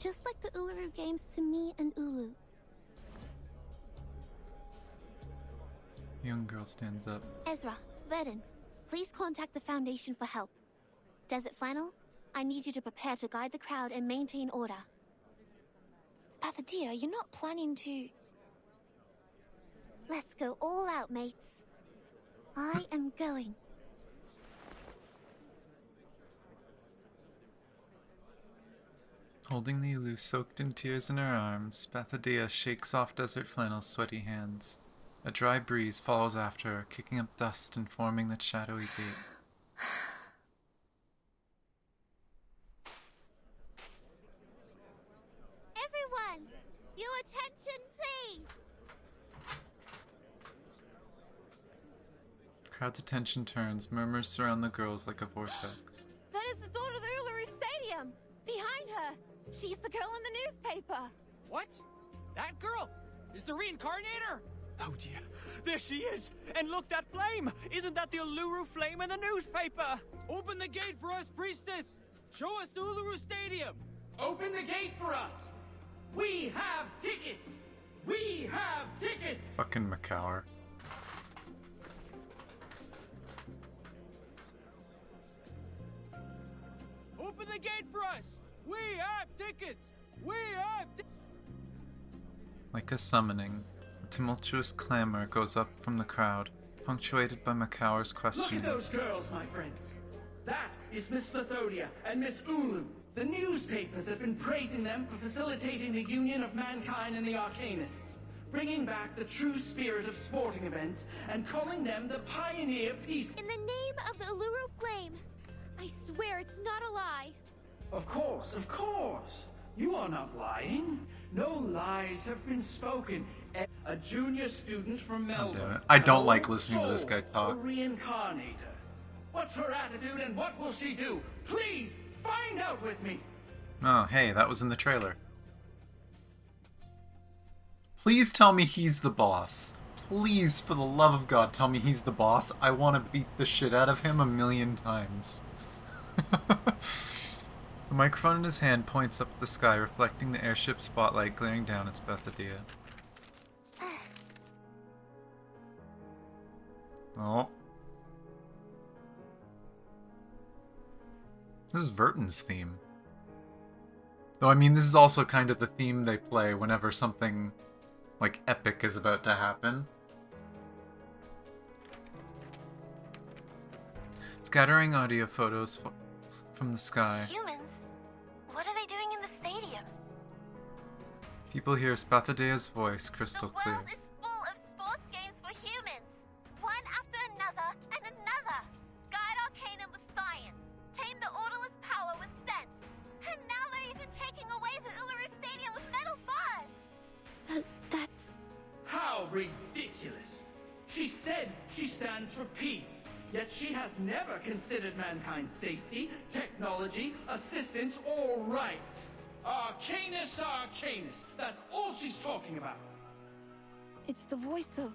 just like the Uluru Games to me and Ulu. Young girl stands up. Ezra, Verdun, please contact the Foundation for help. Desert Flannel, I need you to prepare to guide the crowd and maintain order. Spathodea, you're not planning to... Let's go all out, mates. I am going. Holding the Ulu soaked in tears in her arms, Spathodea shakes off Desert Flannel's sweaty hands. A dry breeze follows after her, kicking up dust and forming the shadowy gate. Everyone, your attention, please. Crowd's attention turns, murmurs surround the girls like a vortex. That is the daughter of the Uluru Stadium! Behind her! She's the girl in the newspaper! What? That girl? Is the reincarnator? Oh dear, there she is! And look, that flame! Isn't that the Uluru flame in the newspaper? Open the gate for us, priestess! Show us the Uluru Stadium! Open the gate for us! We have tickets! We have tickets! Fucking Macaur. Open the gate for us! We have tickets! We have Like a summoning, a tumultuous clamor goes up from the crowd, punctuated by Macaur's Look questioning. at those girls, my friends. That is Miss Spathodea and Miss Uluru. The newspapers have been praising them for facilitating the union of mankind and the arcanists, bringing back the true spirit of sporting events and calling them the pioneer peace. In the name of the Uluru Flame, I swear it's not a lie. Of course, of course. You are not lying. No lies have been spoken. A junior student from God damn Melbourne. it. I don't an like old listening to this guy soul, talk. A reincarnator. What's her attitude and what will she do? Please, find out with me. Oh, hey, that was in the trailer. Please tell me he's the boss. Please, for the love of God, tell me he's the boss. I want to beat the shit out of him 1,000,000 times. The microphone in his hand points up at the sky, reflecting the airship spotlight glaring down at Spathodea. Oh. This is Verton's theme. Though, I mean, this is also kind of the theme they play whenever something, like, epic is about to happen. Scattering audio photos from the sky. Humans? What are they doing in the stadium? People hear Spathodea's voice crystal clear. The world is full of sports games for humans. One after another and another. Guide Arcanum with science. Tame the Orderless power with sense. And now they're even taking away the Uluru Stadium with metal bars. That's... How ridiculous. She said she stands for peace. Yet she has never considered mankind's safety, technology, assistance, or rights. Arcanist, Arcanist. That's all she's talking about. It's the voice of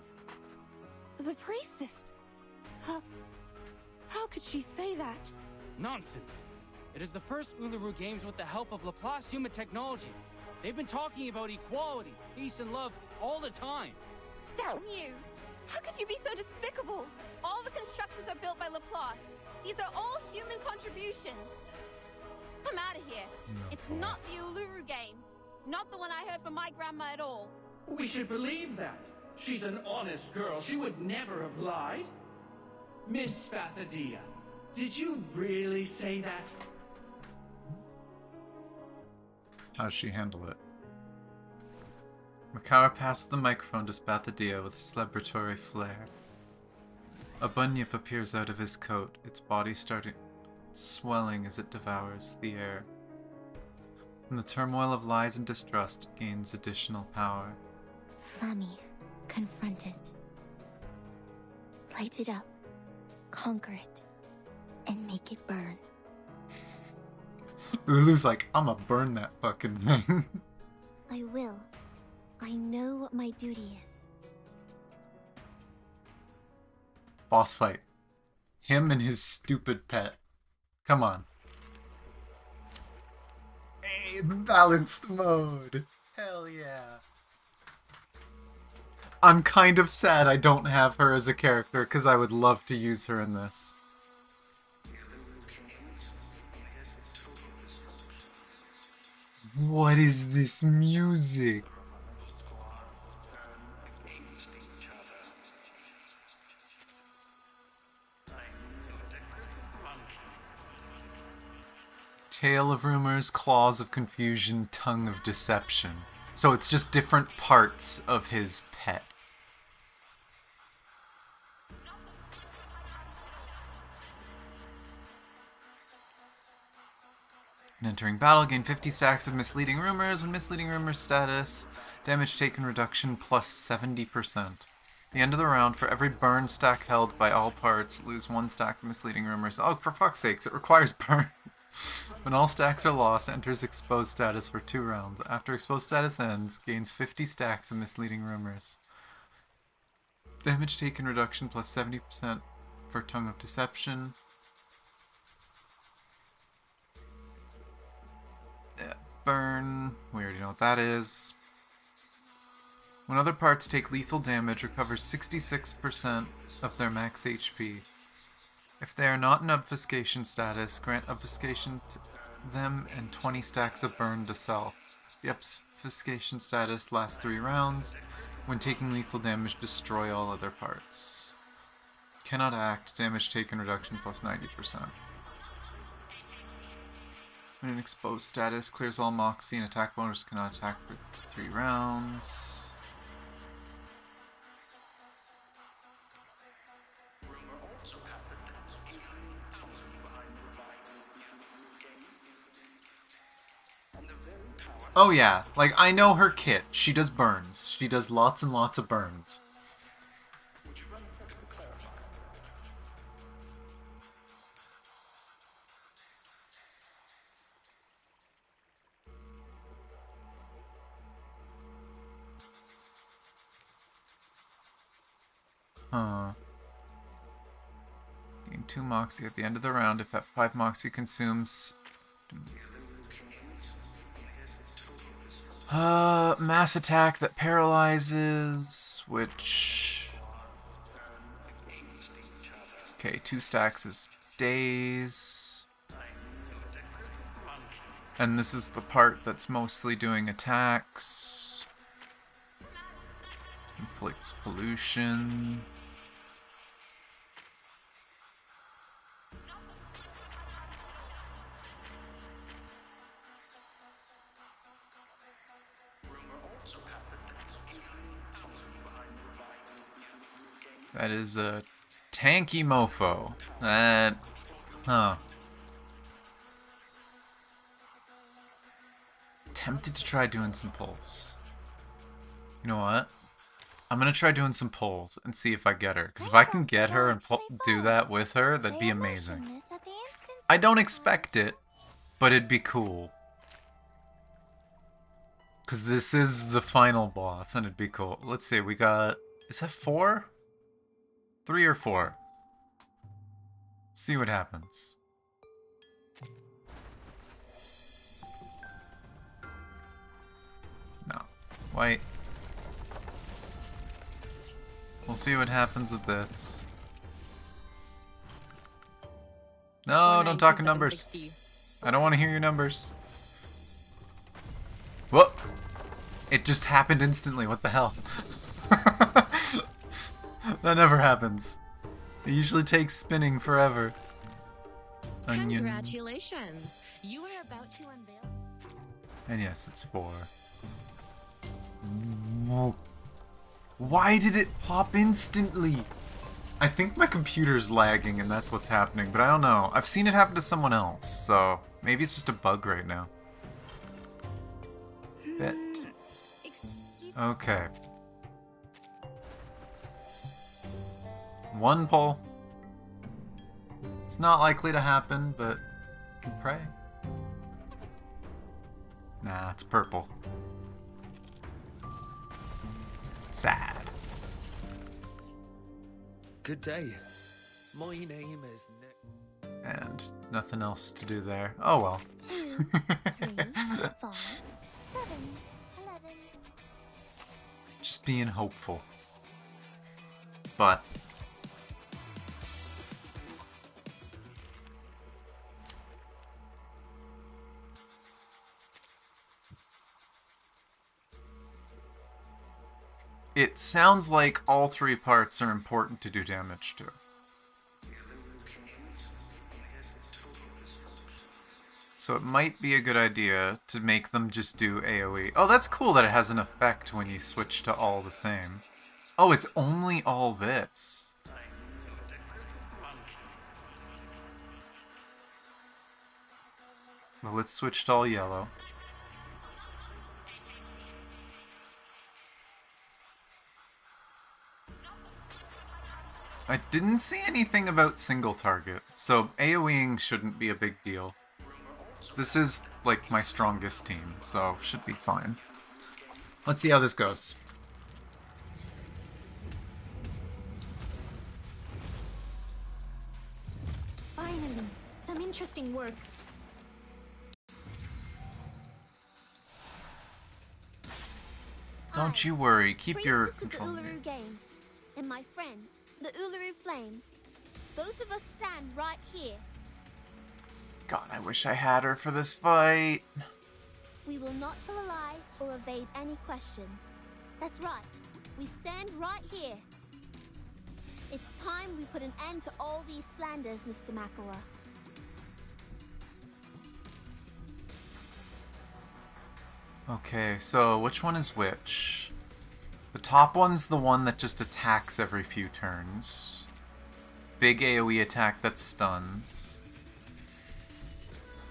the priestess. How could she say that? Nonsense. It is the first Uluru Games with the help of Laplace human technology. They've been talking about equality, peace, and love all the time. Damn you! How could you be so despicable? All the constructions are built by Laplace. These are all human contributions. I'm out of here. It's not the Uluru Games. Not the one I heard from my grandma at all. We should believe that. She's an honest girl. She would never have lied. Miss Spathodea, did you really say that? How'd she handle it? Macaur passed the microphone to Spathodea with a celebratory flair. A bunyip appears out of his coat, its body starting swelling as it devours the air. In the turmoil of lies and distrust, it gains additional power. Flammy, confront it. Light it up, conquer it, and make it burn. Lulu's like, I'ma burn that fucking thing. I will. I know what my duty is. Boss fight. Him and his stupid pet. Come on. Hey, it's balanced mode. Hell yeah. I'm kind of sad I don't have her as a character, because I would love to use her in this. What is this music? Tail of rumors, claws of confusion, tongue of deception. So it's just different parts of his pet. And entering battle, gain 50 stacks of misleading rumors. When misleading rumors status, damage taken reduction plus 70%. At the end of the round, for every burn stack held by all parts, lose 1 stack of misleading rumors. Oh, for fuck's sakes, it requires burn. When all stacks are lost, enters exposed status for 2 rounds. After exposed status ends, gains 50 stacks of misleading rumors. Damage taken reduction plus 70% for Tongue of Deception. Yeah, burn. We already know what that is. When other parts take lethal damage, recovers 66% of their max HP. If they are not in obfuscation status, grant obfuscation to them and 20 stacks of burn to self. The obfuscation status lasts 3 rounds. When taking lethal damage, destroy all other parts. Cannot act. Damage taken reduction plus 90%. When in exposed status, clears all Moxie and attack bonus, cannot attack for 3 rounds. Oh yeah, like I know her kit. She does burns. She does lots and lots of burns. Gain 2 Moxie at the end of the round. If that 5 Moxie consumes... mass attack that paralyzes, which... Okay, 2 stacks is daze. And this is the part that's mostly doing attacks. Inflicts pollution. That is a tanky mofo. That... Huh. Tempted to try doing some pulls. You know what? I'm gonna try doing some pulls and see if I get her. Because if I can get her and do that with her, that'd be amazing. I don't expect it, but it'd be cool. Because this is the final boss, and it'd be cool. Let's see, we got... Is that 4? 3 or 4? See what happens. No. Wait. We'll see what happens with this. No, don't talk in numbers. I don't want to hear your numbers. Whoa! It just happened instantly. What the hell? That never happens. It usually takes spinning forever. Onion. Congratulations. You are about to unveil. And yes, it's 4. Whoa. Why did it pop instantly? I think my computer's lagging and that's what's happening, but I don't know. I've seen it happen to someone else, so maybe it's just a bug right now. Bet. Okay. 1 pull. It's not likely to happen, but you can pray. Nah, it's purple. Sad. Good day. My name is Nick. And nothing else to do there. Oh well. 2, 3, 4, 7, 11. Just being hopeful. But it sounds like all 3 parts are important to do damage to. So it might be a good idea to make them just do AoE. Oh, that's cool that it has an effect when you switch to all the same. Oh, it's only all this. Well, let's switch to all yellow. I didn't see anything about single target, so AoEing shouldn't be a big deal. This is, like, my strongest team, so should be fine. Let's see how this goes. some interesting work. Don't you worry. Keep your Priestess of the control. Uluru Games, and my friend, the Uluru Flame. Both of us stand right here. God, I wish I had her for this fight. We will not tell a lie or evade any questions. That's right. We stand right here. It's time we put an end to all these slanders, Mr. Makawa. Okay, so which one is which? The top one's the one that just attacks every few turns. Big AoE attack that stuns.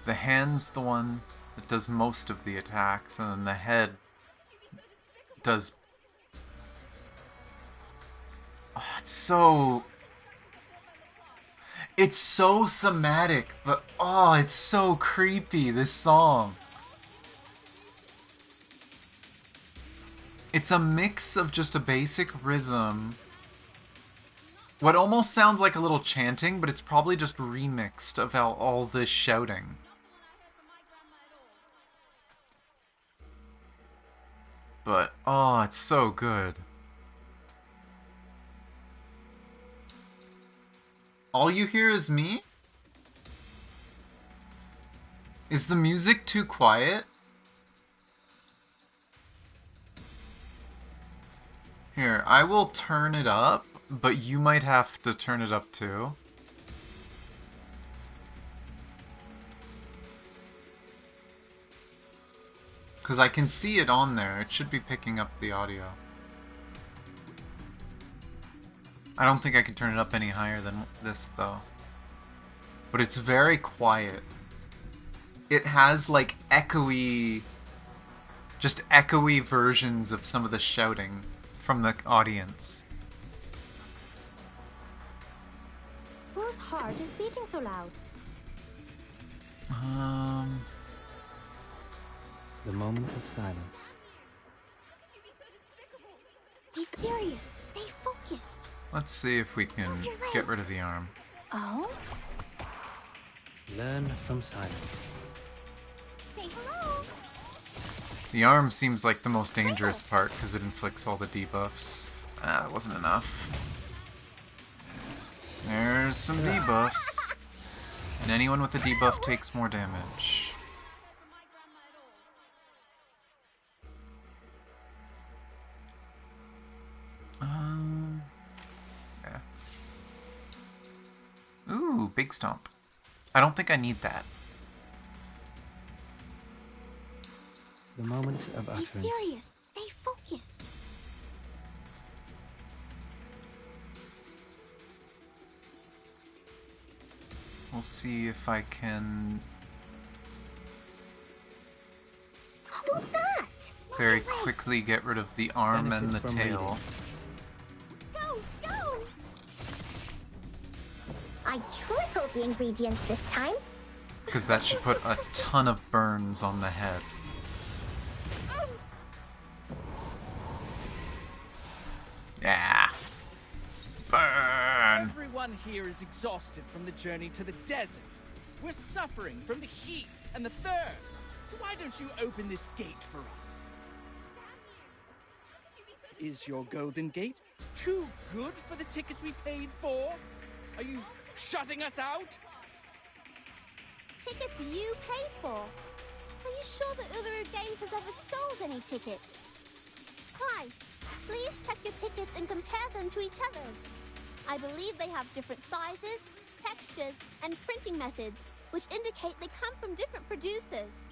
The hand's the one that does most of the attacks, and then the head does... Oh, it's so thematic, but oh, it's so creepy, this song. It's a mix of just a basic rhythm. What almost sounds like a little chanting, but it's probably just remixed of all this shouting. But, oh, it's so good. All you hear is me? Is the music too quiet? Here, I will turn it up, but you might have to turn it up too. Because I can see it on there. It should be picking up the audio. I don't think I can turn it up any higher than this, though. But it's very quiet. It has, like, echoey... just echoey versions of some of the shouting from the audience. Whose heart is beating so loud? The moment of silence. Be serious. Stay focused. Let's see if we can get rid of the arm. Oh? Learn from silence. Say hello. The arm seems like the most dangerous part because it inflicts all the debuffs. Ah, that wasn't enough. There's some debuffs. And anyone with a debuff takes more damage. Yeah. Ooh, big stomp. I don't think I need that. The moment of Be utterance. serious. Stay focused. We'll see if I can Who's that? very quickly get rid of the arm and the Benefit from tail. Go, go! I tripled the ingredients this time. Because that should put a ton of burns on the head. Yeah. Burn! Everyone here is exhausted from the journey to the desert. We're suffering from the heat and the thirst. So why don't you open this gate for us? Is your golden gate too good for the tickets we paid for? Are you shutting us out? Tickets you paid for? Are you sure that Uluru Games has ever sold any tickets? Guys, please check your tickets and compare them to each other's. I believe they have different sizes, textures, and printing methods, which indicate they come from different producers.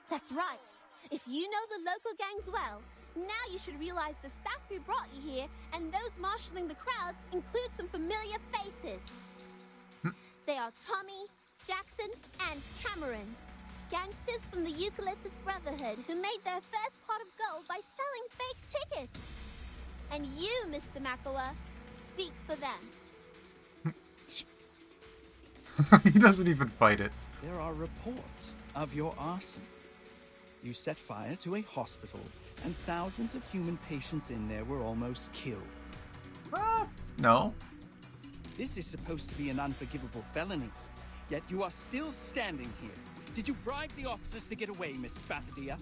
That's right. If you know the local gangs well, now you should realize the staff who brought you here and those marshalling the crowds include some familiar faces. They are Tommy, Jackson, and Cameron. Gangsters from the Eucalyptus Brotherhood who made their first pot of gold by selling fake tickets. And you, Mr. Makawa, speak for them. He doesn't even fight it. There are reports of your arson. You set fire to a hospital, and thousands of human patients in there were almost killed. No. This is supposed to be an unforgivable felony. Yet you are still standing here. Did you bribe the officers to get away, Miss Spathodea?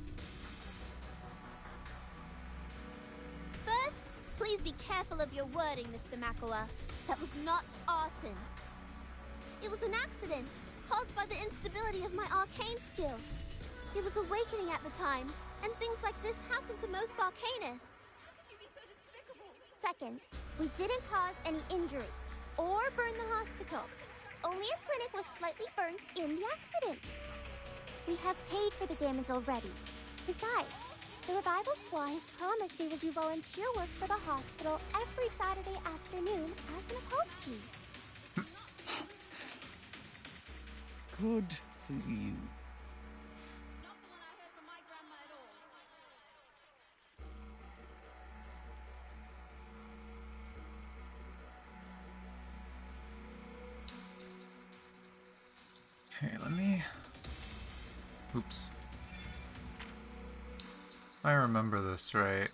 First, please be careful of your wording, Mr. Makua. That was not arson. It was an accident, caused by the instability of my arcane skill. It was awakening at the time, and things like this happen to most arcanists. Second, we didn't cause any injuries, or burn the hospital. Only a clinic was slightly burned in the accident. We have paid for the damage already. Besides, the revival squad has promised they will do volunteer work for the hospital every Saturday afternoon as an apology. Good for you. Okay, let me... Oops. I remember this right.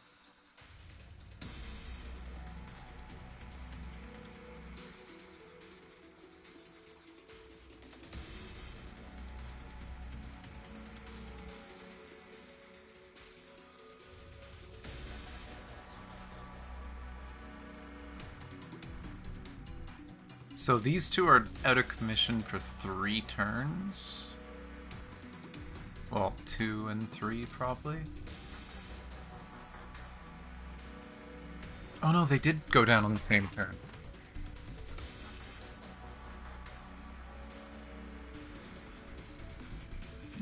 So these two are out of commission for 3 turns? Well, 2 and 3 probably? Oh no, they did go down on the same turn.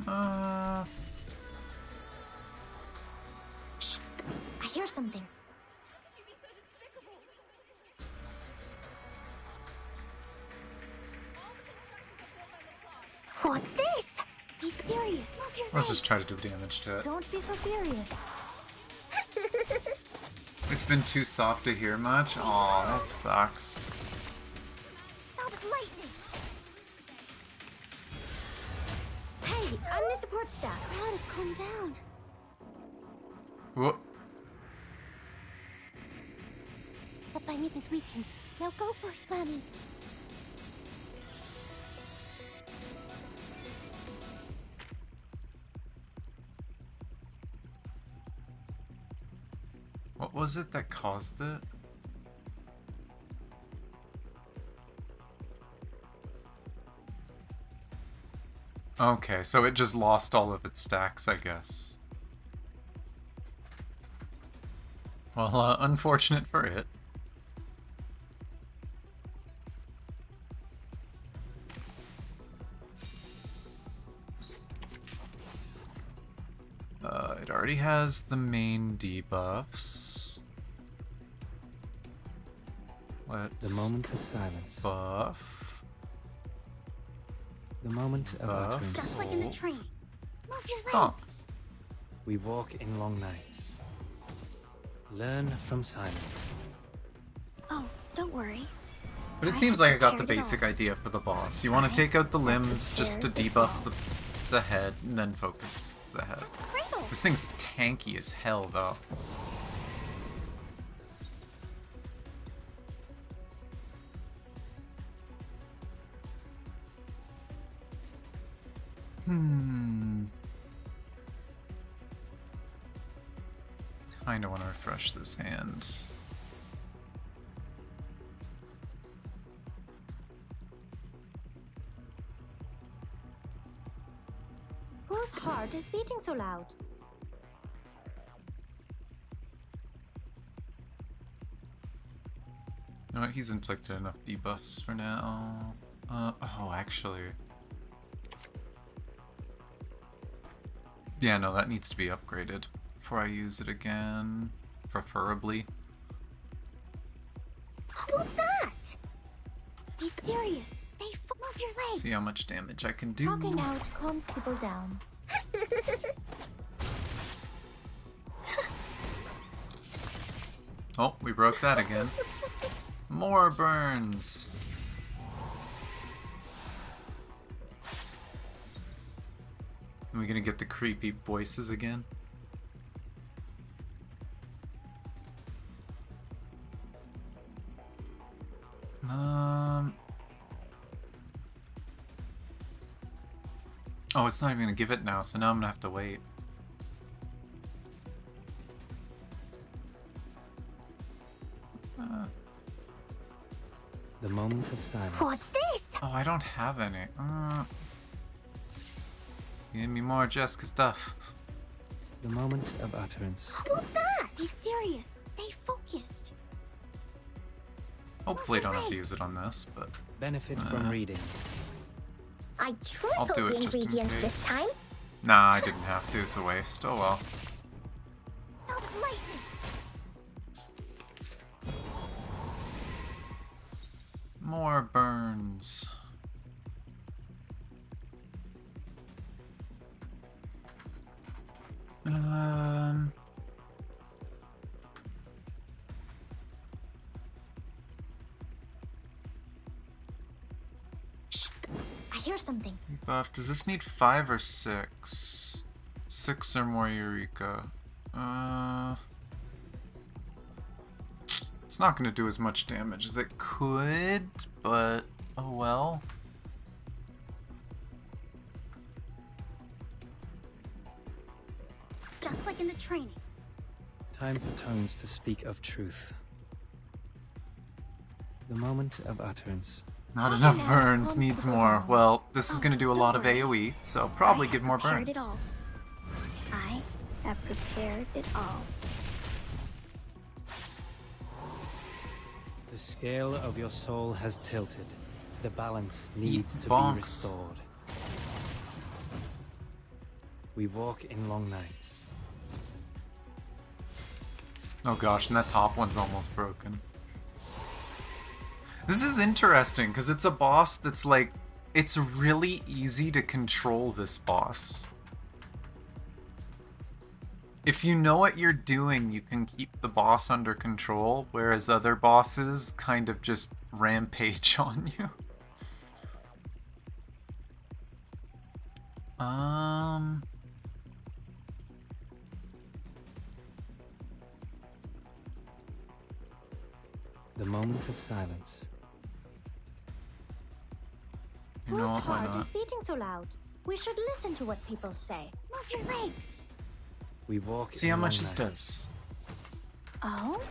I hear something. What's this? Be serious. Move your Let's just try to do damage to it. Don't be so furious. It's been too soft to hear much? Aw, that sucks. That was lightning. Hey, I'm the support staff. Crowd has calmed down. Whoop. The Bunyip is weakened. Now go for it, Flammy. What was it that caused it? Okay, so it just lost all of its stacks, I guess. Well, unfortunate for it. It already has the main debuffs. Let's The moment of silence. buff. The moment of utter Just like in the train. Move your Stop. legs. We walk in long nights. Learn from silence. Oh, don't worry. But it seems like I got the basic idea for the boss. You want to take out the limbs just to debuff the head, and then focus the head. This thing's tanky as hell, though. Kinda want to refresh this hand. Whose heart is beating so loud? You know what? He's inflicted enough debuffs for now. Oh, actually. Yeah, no, that needs to be upgraded before I use it again. Preferably. Who's that? Be serious. Move your legs. See how much damage I can do. Talking out calms people down. Oh, we broke that again. More burns. Are we gonna get the creepy voices again? Oh, it's not even gonna give it now, so now I'm gonna have to wait. The moment of silence. What's this? Oh, I don't have any. Give me more Jessica stuff. The moment of utterance. What's that? Be serious. Stay focused. Hopefully I don't have to use it on this, but... Benefit from reading. I I'll tripled do the it just in ingredients case. this time. Nah, I didn't have to. It's a waste. Oh well. Not lightning. More burns. I hear something. Buff. Does this need 5 or 6? 6 or more Eureka. It's not gonna do as much damage as it could, but oh well. Just like in the training. Time for tongues to speak of truth. The moment of utterance. Not enough burns, needs more. Well, this is gonna do a lot of AoE, so probably give more Prepared burns. it all. I have prepared it all. The scale of your soul has tilted. The balance needs to bonks. be restored. We walk in long nights. Oh gosh, and that top one's almost broken. This is interesting, because it's a boss that's like... It's really easy to control this boss. If you know what you're doing, you can keep the boss under control, whereas other bosses kind of just rampage on you. The moment of silence. You know what, why Whose heart not? is beating so loud? We should listen to what people say. Move your legs. We walk See in how much long this nights. does. Oh?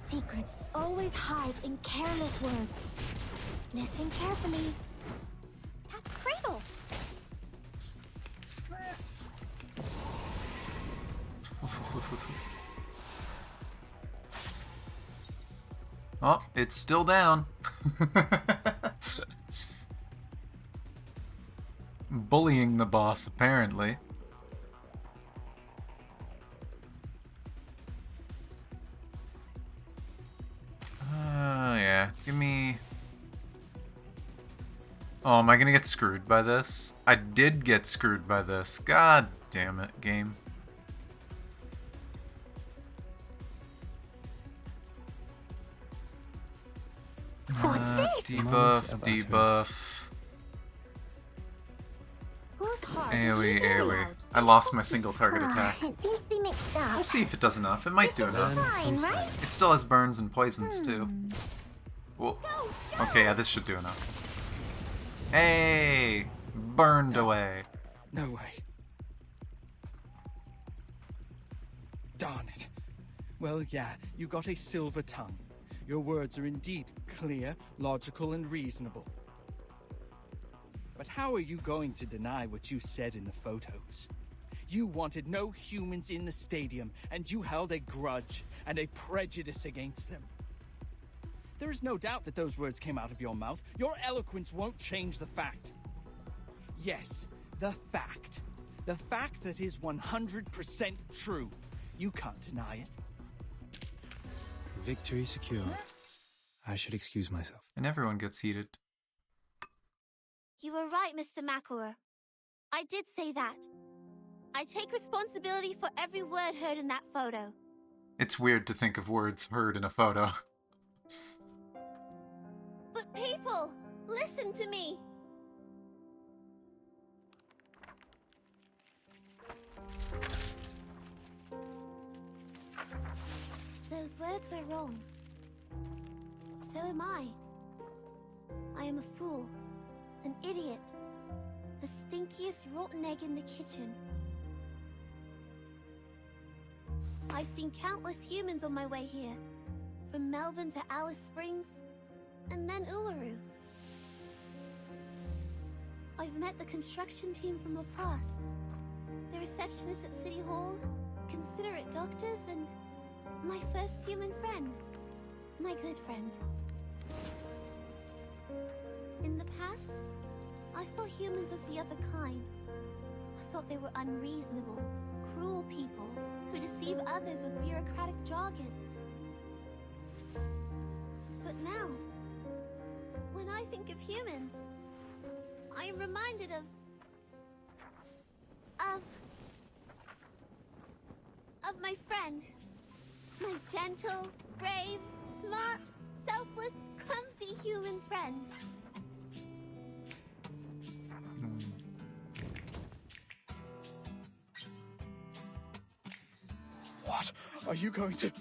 Secrets always hide in careless words. Listen carefully. That's Cradle. Oh, it's still down. Bullying the boss, apparently. Yeah. Give me... Oh, am I gonna get screwed by this? I did get screwed by this. God damn it, game. What's this? Debuff, debuff. Whose heart AoE, is beating so AoE. loud? I lost my single target attack. It seems to be mixed up. We'll see if it does enough. It might do enough. Fine, right? It still has burns and poisons too. Well, okay, yeah, this should do enough. Hey! Burned away. No way. Darn it. Well, yeah, you got a silver tongue. Your words are indeed clear, logical, and reasonable. But how are you going to deny what you said in the photos? You wanted no humans in the stadium, and you held a grudge and a prejudice against them. There is no doubt that those words came out of your mouth. Your eloquence won't change the fact. Yes, the fact. The fact that is 100% true. You can't deny it. Victory secure. I should excuse myself. And everyone gets heated. You were right, Mr. McElroy. I did say that. I take responsibility for every word heard in that photo. It's weird to think of words heard in a photo. But people, listen to me. Those words are wrong. So am I. I am a fool, an idiot, The stinkiest rotten egg in the kitchen. I've seen countless humans on my way here. From Melbourne to Alice Springs, and then Uluru. I've met the construction team from Laplace, the receptionist at City Hall, considerate doctors, and my first human friend. My good friend. In the past, I saw humans as the other kind. I thought they were unreasonable, cruel people who deceive others with bureaucratic jargon. But now, when I think of humans, I am reminded of my friend. My gentle, brave, smart, selfless, clumsy human friend. What are you going to...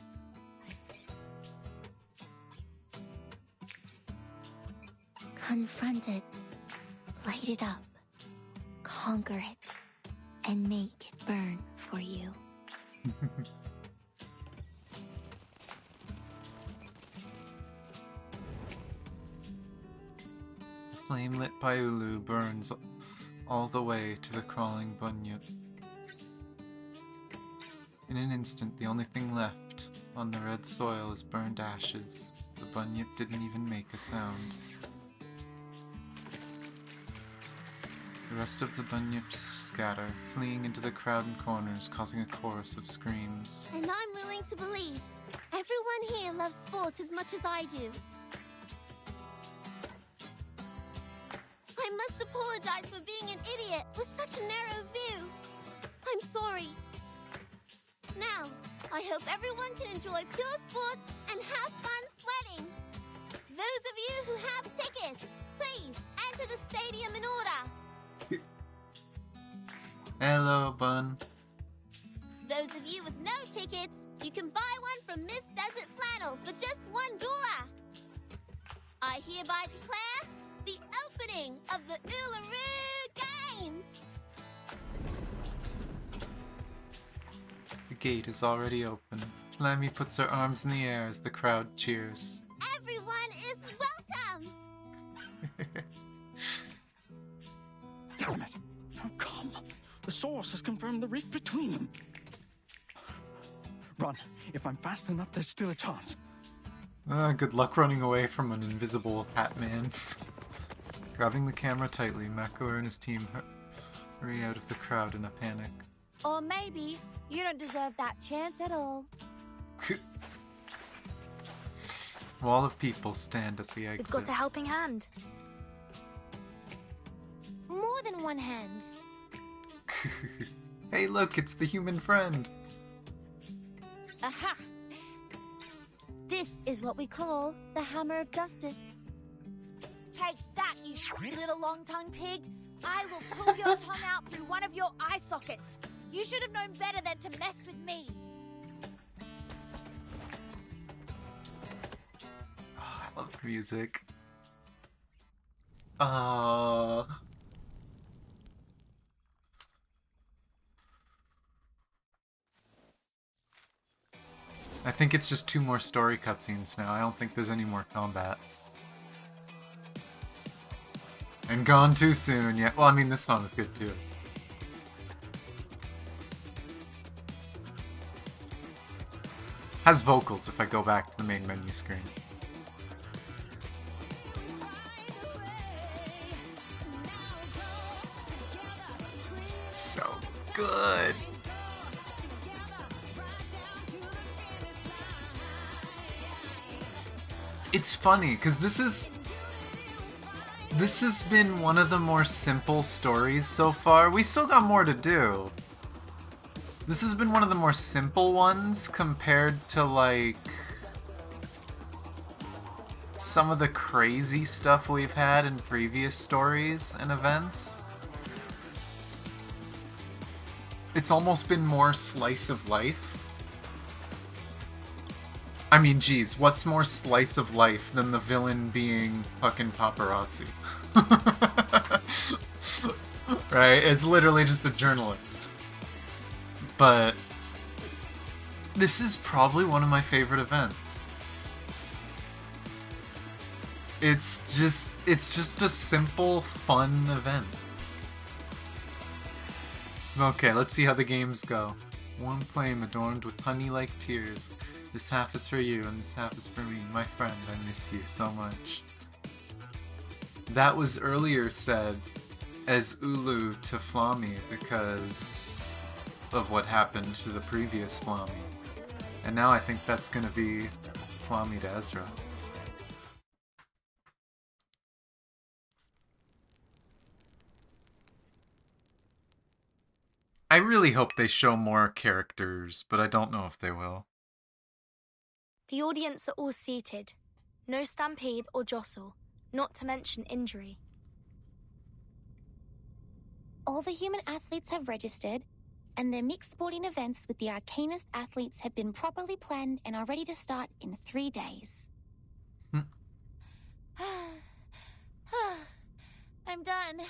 Confront it, light it up, conquer it, and make it burn for you. Flame lit by Ulu burns all the way to the crawling bunyip. In an instant, the only thing left on the red soil is burned ashes. The bunyip didn't even make a sound. The rest of the bunyips scatter, fleeing into the crowd and corners, causing a chorus of screams. And I'm willing to believe everyone here loves sports as much as I do. I must apologize for being an idiot with such a narrow view. I'm sorry. Now, I hope everyone can enjoy pure sports and have fun sweating. Those of you who have tickets, please enter the stadium in order. Hello, Bun. Those of you with no tickets, you can buy one from Miss Desert Flannel for just $1. I hereby declare the opening of the Uluru Games. The gate is already open. Lammy puts her arms in the air as the crowd cheers. Everyone is welcome. Damn it! How come? The source has confirmed the rift between them. Run. If I'm fast enough, there's still a chance. Good luck running away from an invisible hat man. Grabbing the camera tightly, Makua and his team hurry out of the crowd in a panic. Or maybe you don't deserve that chance at all. Wall of people stand at the exit. We've got a helping hand. More than one hand. Hey, look, it's the human friend. Aha! This is what we call the Hammer of Justice. Take that, you little long-tongued pig! I will pull your tongue out through one of your eye sockets. You should have known better than to mess with me. Oh, I love the music. I think it's just 2 more story cutscenes now. I don't think there's any more combat. And gone too soon, yeah. Well, I mean, this song is good too. Has vocals if I go back to the main menu screen. So good. It's funny, because this has been one of the more simple stories so far. We still got more to do. This has been one of the more simple ones compared to, like, some of the crazy stuff we've had in previous stories and events. It's almost been more slice of life. I mean, geez, what's more slice of life than the villain being fucking paparazzi? right? It's literally just a journalist. But this is probably one of my favorite events. It's just a simple, fun event. Okay, let's see how the games go. Warm flame adorned with honey-like tears. This half is for you, and this half is for me. My friend, I miss you so much. That was earlier said as Ulu to Flammy because of what happened to the previous Flammy. And now I think that's gonna be Flammy to Ezra. I really hope they show more characters, but I don't know if they will. The audience are all seated. No stampede or jostle, not to mention injury. All the human athletes have registered, and their mixed sporting events with the arcanist athletes have been properly planned and are ready to start in 3 days. I'm done.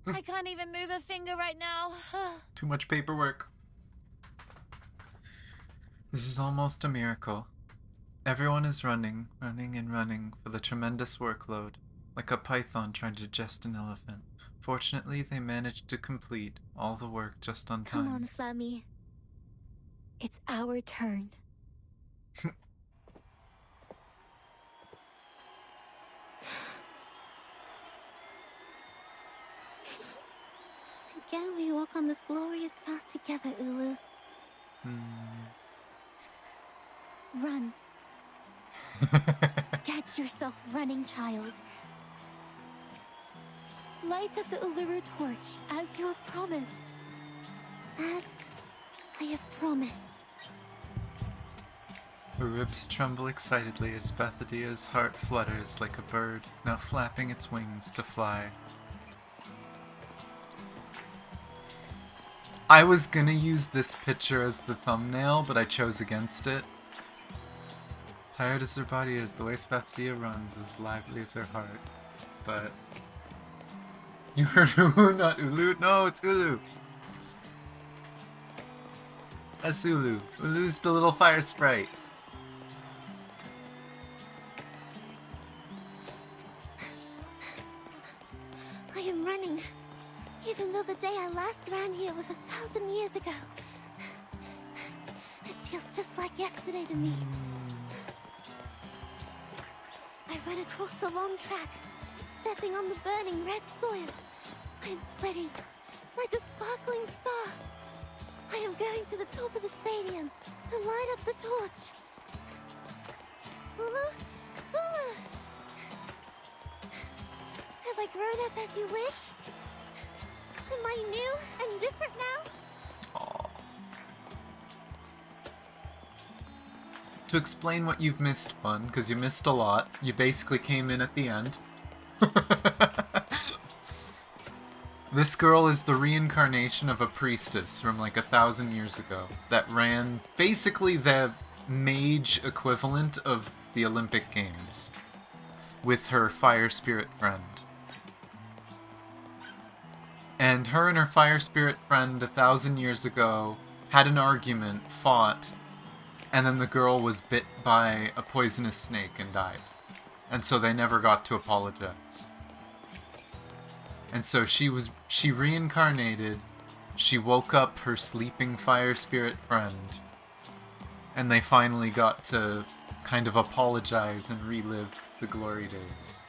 I can't even move a finger right now. Too much paperwork. This is almost a miracle. Everyone is running and running for the tremendous workload, like a python trying to digest an elephant. Fortunately, they managed to complete all the work just on time. Come on, Flammy. It's our turn. Again, we walk on this glorious path together, Ulu. Run. Get yourself running, child. Light up the Uluru torch, as you have promised. As I have promised. Her ribs tremble excitedly as Spathodea's heart flutters like a bird, now flapping its wings to fly. I was gonna use this picture as the thumbnail, but I chose against it. Tired as her body is, the way Spathodea runs is lively as her heart. But... You heard Ulu, not Ulu? No, it's Ulu! That's Ulu. Ulu's the little fire sprite. I am running. Even though the day I last ran here was 1,000 years ago. It feels just like yesterday to me. I run across the long track, stepping on the burning red soil. I am sweating like a sparkling star. I am going to the top of the stadium to light up the torch. Ulu? Ulu! Have I grown up as you wish? Am I new and different now? Aww. To explain what you've missed, Bun, because you missed a lot, you basically came in at the end. This girl is the reincarnation of a priestess from like 1,000 years ago that ran basically the mage equivalent of the Olympic Games with her fire spirit friend. And her and her fire spirit friend 1,000 years ago had an argument, fought, and then the girl was bit by a poisonous snake and died. And so they never got to apologize. And so she reincarnated, she woke up her sleeping fire spirit friend, and they finally got to kind of apologize and relive the glory days.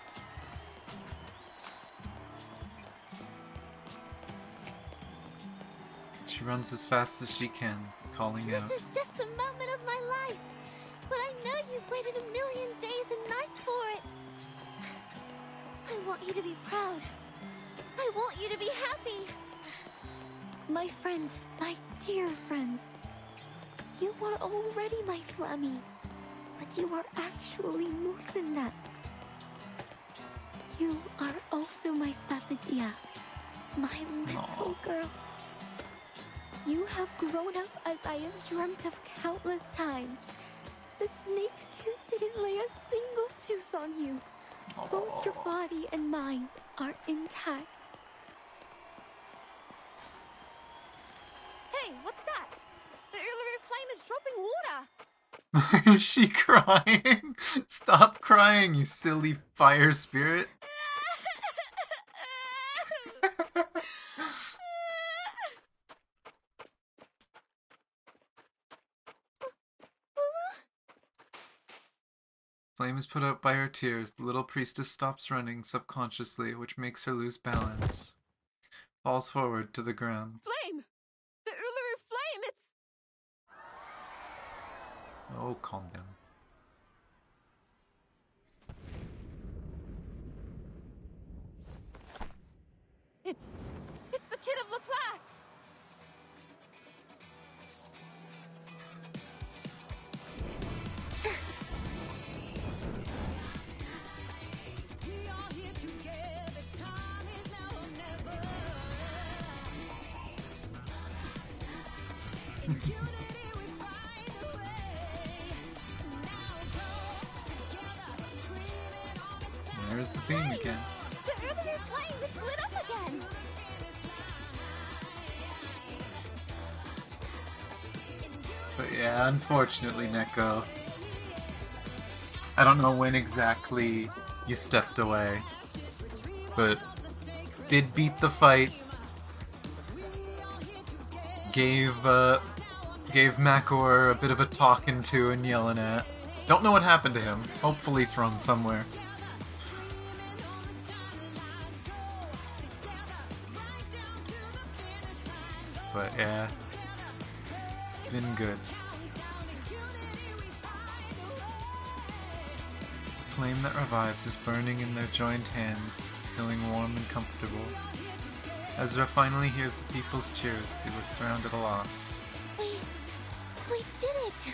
She runs as fast as she can, calling out. This is just a moment of my life, but I know you've waited 1,000,000 days and nights for it. I want you to be proud. I want you to be happy. My friend, my dear friend. You are already my Flammy, but you are actually more than that. You are also my Spathodea, my little girl. You have grown up as I have dreamt of countless times. The snakes here didn't lay a single tooth on you. Both your body and mind are intact. Hey, what's that? The Uluru flame is dropping water. Is she crying? Stop crying, you silly fire spirit. Flame is put out by her tears. The little priestess stops running subconsciously, which makes her lose balance. Falls forward to the ground. Flame! The Uluru flame, it's... Oh, calm down. It's the kid of Laplace! There's the theme again. The Uluru flame, it's lit up again! But yeah, unfortunately, Neko. I don't know when exactly you stepped away, but did beat the fight. Gave Makor a bit of a talking to and yelling at. Don't know what happened to him. Hopefully thrown somewhere. But yeah, it's been good. Flame that revives is burning in their joined hands, feeling warm and comfortable. Ezra finally hears the people's cheers as he looks around at a loss. We did it!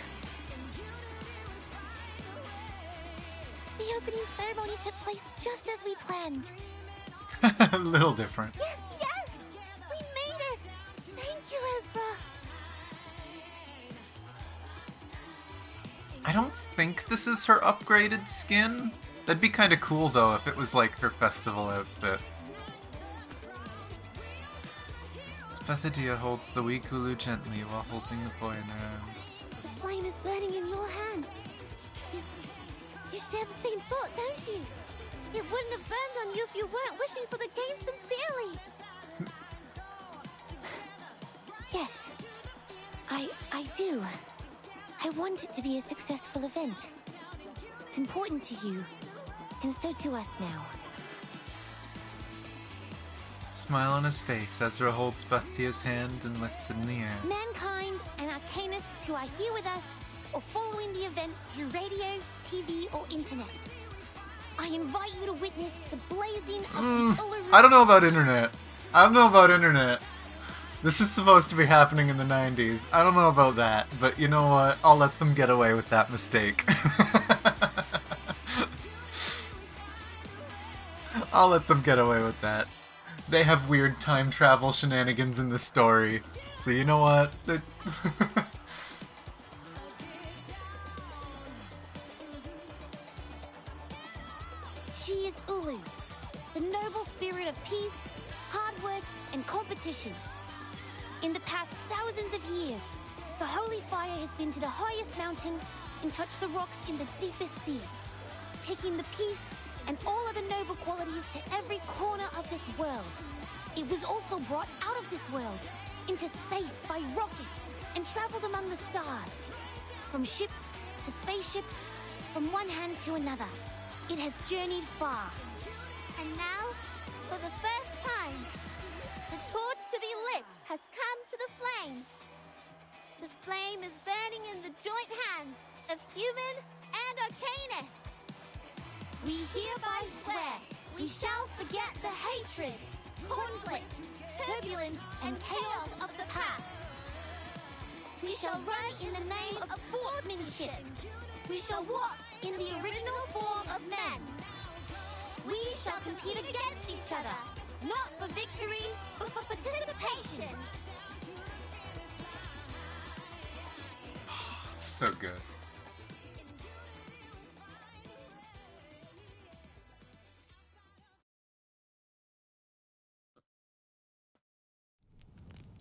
The opening ceremony took place just as we planned. A little different. Yes, yes! We made it! Thank you, Ezra! I don't think this is her upgraded skin. That'd be kind of cool though if it was like her festival outfit. Spathodea holds the weak Ulu gently while holding the boy in her arms. The flame is burning in your hand. You share the same thought, don't you? It wouldn't have burned on you if you weren't wishing for the game sincerely. Yes, I do. I want it to be a successful event. It's important to you, and so to us now. Smile on his face, Ezra holds Spathodea's hand and lifts it in the air. Mankind and arcanists who are here with us or following the event through radio, TV, or internet. I invite you to witness the blazing of the Uluru... I don't know about internet. I don't know about internet. This is supposed to be happening in the 90s. I don't know about that, but you know what? I'll let them get away with that mistake. I'll let them get away with that. They have weird time travel shenanigans in the story. So you know what? She is Ulu, the noble spirit of peace, hard work, and competition. In the past thousands of years, the holy fire has been to the highest mountain and touched the rocks in the deepest sea, taking the peace and all of the noble qualities to every corner of this world. It was also brought out of this world, into space by rockets, and traveled among the stars. From ships to spaceships, from one hand to another, it has journeyed far. And now, for the first time, the torch to be lit has come to the flame. The flame is burning in the joint hands of human and arcanist. We hereby swear we shall forget the hatred, conflict, turbulence, and chaos of the past. We shall run in the name of sportsmanship. We shall walk in the original form of men. We shall compete against each other, not for victory, but for participation. So good.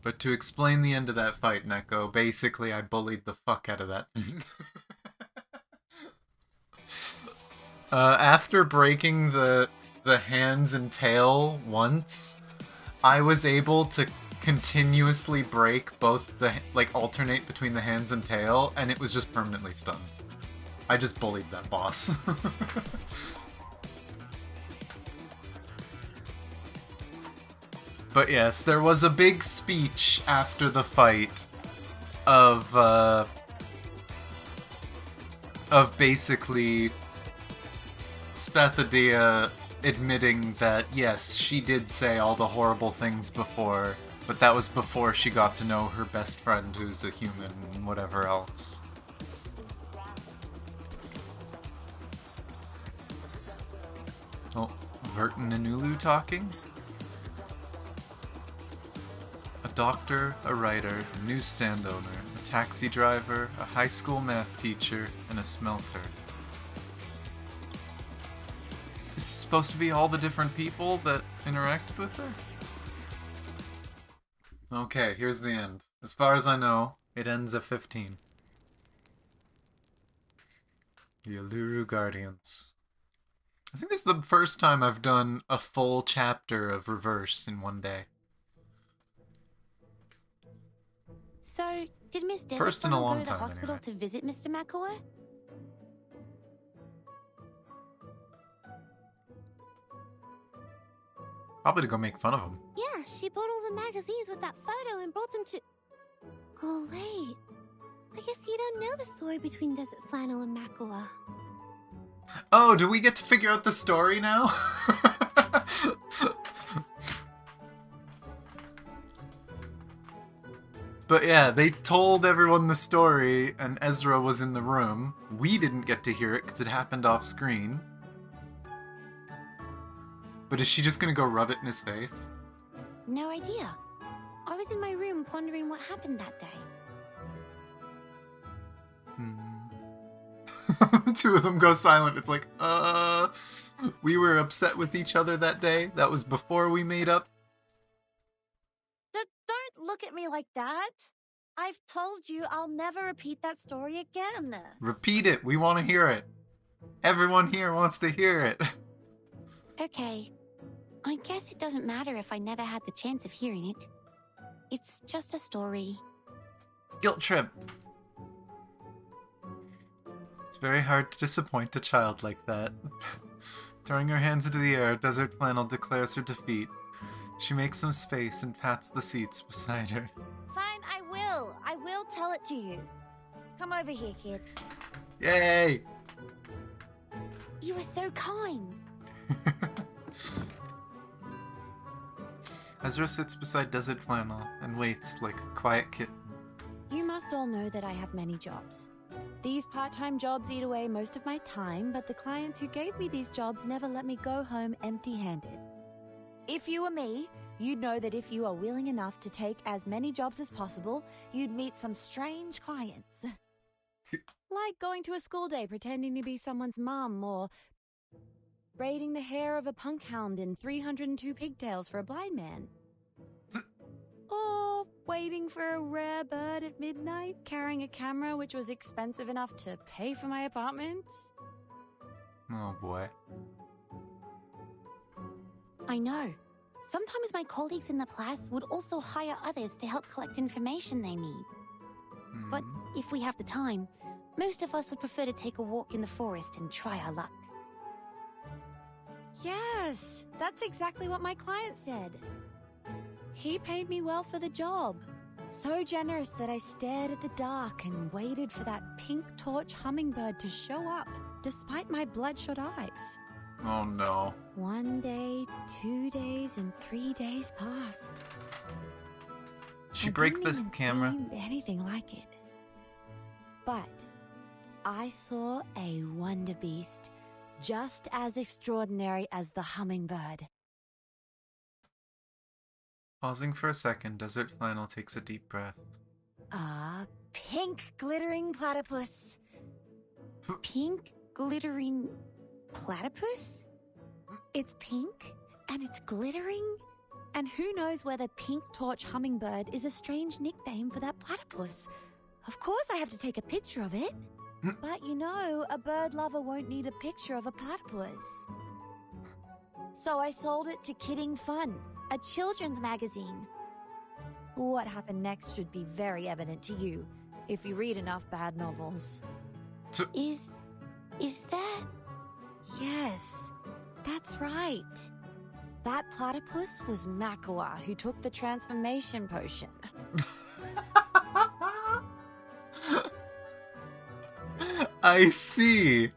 But to explain the end of that fight, Neko, basically I bullied the fuck out of that thing. After breaking the hands and tail once, I was able to continuously break both the, like, alternate between the hands and tail, and it was just permanently stunned. I just bullied that boss. But yes, there was a big speech after the fight of basically Spathodea admitting that, yes, she did say all the horrible things before, but that was before she got to know her best friend who's a human and whatever else. Oh, Vertin and Ulu talking? A doctor, a writer, a newsstand owner, a taxi driver, a high school math teacher, and a smelter. Is this supposed to be all the different people that interacted with her? Okay, here's the end. As far as I know, it ends at 15. The Uluru Guardians. I think this is the first time I've done a full chapter of Reverse in one day. So, did Miss Desert First in a Funnel long go to the time, hospital anyway. to visit Mr. McAway? Probably to go make fun of him. Yeah, she bought all the magazines with that photo and brought them to... Oh, wait. I guess you don't know the story between Desert Flannel and Makawa. Oh, do we get to figure out the story now? But yeah, they told everyone the story, and Ezra was in the room. We didn't get to hear it because it happened off screen. But is she just gonna go rub it in his face? No idea. I was in my room pondering what happened that day. The two of them go silent. It's like, we were upset with each other that day. That was before we made up. Don't look at me like that. I've told you I'll never repeat that story again. Repeat it. We want to hear it. Everyone here wants to hear it. Okay. I guess it doesn't matter if I never had the chance of hearing it. It's just a story. Guilt trip. It's very hard to disappoint a child like that. Throwing her hands into the air, Desert Flannel declares her defeat. She makes some space and pats the seats beside her. Fine, I will. I will tell it to you. Come over here, kid. Yay! You were so kind. Ezra sits beside Desert Flannel and waits like a quiet kitten. You must all know that I have many jobs. These part-time jobs eat away most of my time, but the clients who gave me these jobs never let me go home empty-handed. If you were me, you'd know that if you are willing enough to take as many jobs as possible, you'd meet some strange clients. Like going to a school day pretending to be someone's mum, or braiding the hair of a punk hound in 302 pigtails for a blind man. Or waiting for a rare bird at midnight, carrying a camera which was expensive enough to pay for my apartment. Oh boy. I know. Sometimes my colleagues in the class would also hire others to help collect information they need. But if we have the time, most of us would prefer to take a walk in the forest and try our luck. Yes, that's exactly what my client said. He paid me well for the job. So generous that I stared at the dark and waited for that pink torch hummingbird to show up, despite my bloodshot eyes. Oh no. 1 day, 2 days, and 3 days passed. She breaks the camera. Didn't even seem anything like it. But I saw a wonder beast just as extraordinary as the hummingbird. Pausing for a second, Desert Flannel takes a deep breath. Ah, pink glittering platypus. Pink glittering platypus? It's pink and it's glittering. And who knows whether Pink Torch Hummingbird is a strange nickname for that platypus. Of course I have to take a picture of it. But you know, a bird lover won't need a picture of a platypus. So I sold it to Kidding Fun, a children's magazine. What happened next should be very evident to you, if you read enough bad novels. Is that... Yes, that's right. That platypus was Makua, who took the transformation potion. I see.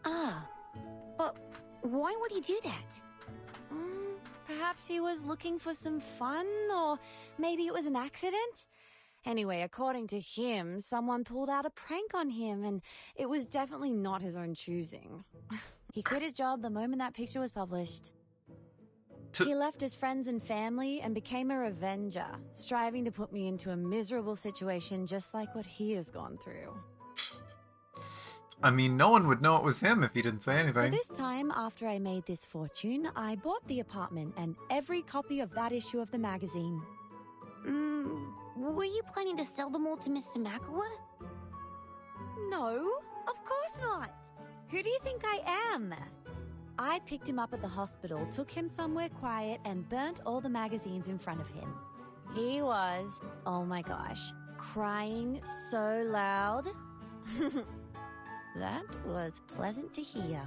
But why would he do that? Perhaps he was looking for some fun, or maybe it was an accident? Anyway, according to him, someone pulled out a prank on him, and it was definitely not his own choosing. He quit his job the moment that picture was published. He left his friends and family and became a revenger, striving to put me into a miserable situation just like what he has gone through. I mean, no one would know it was him if he didn't say anything. So this time, after I made this fortune, I bought the apartment and every copy of that issue of the magazine. Were you planning to sell them all to Mr. Makua? No, of course not. Who do you think I am? I picked him up at the hospital, took him somewhere quiet, and burnt all the magazines in front of him. He was, oh my gosh, crying so loud. That was pleasant to hear.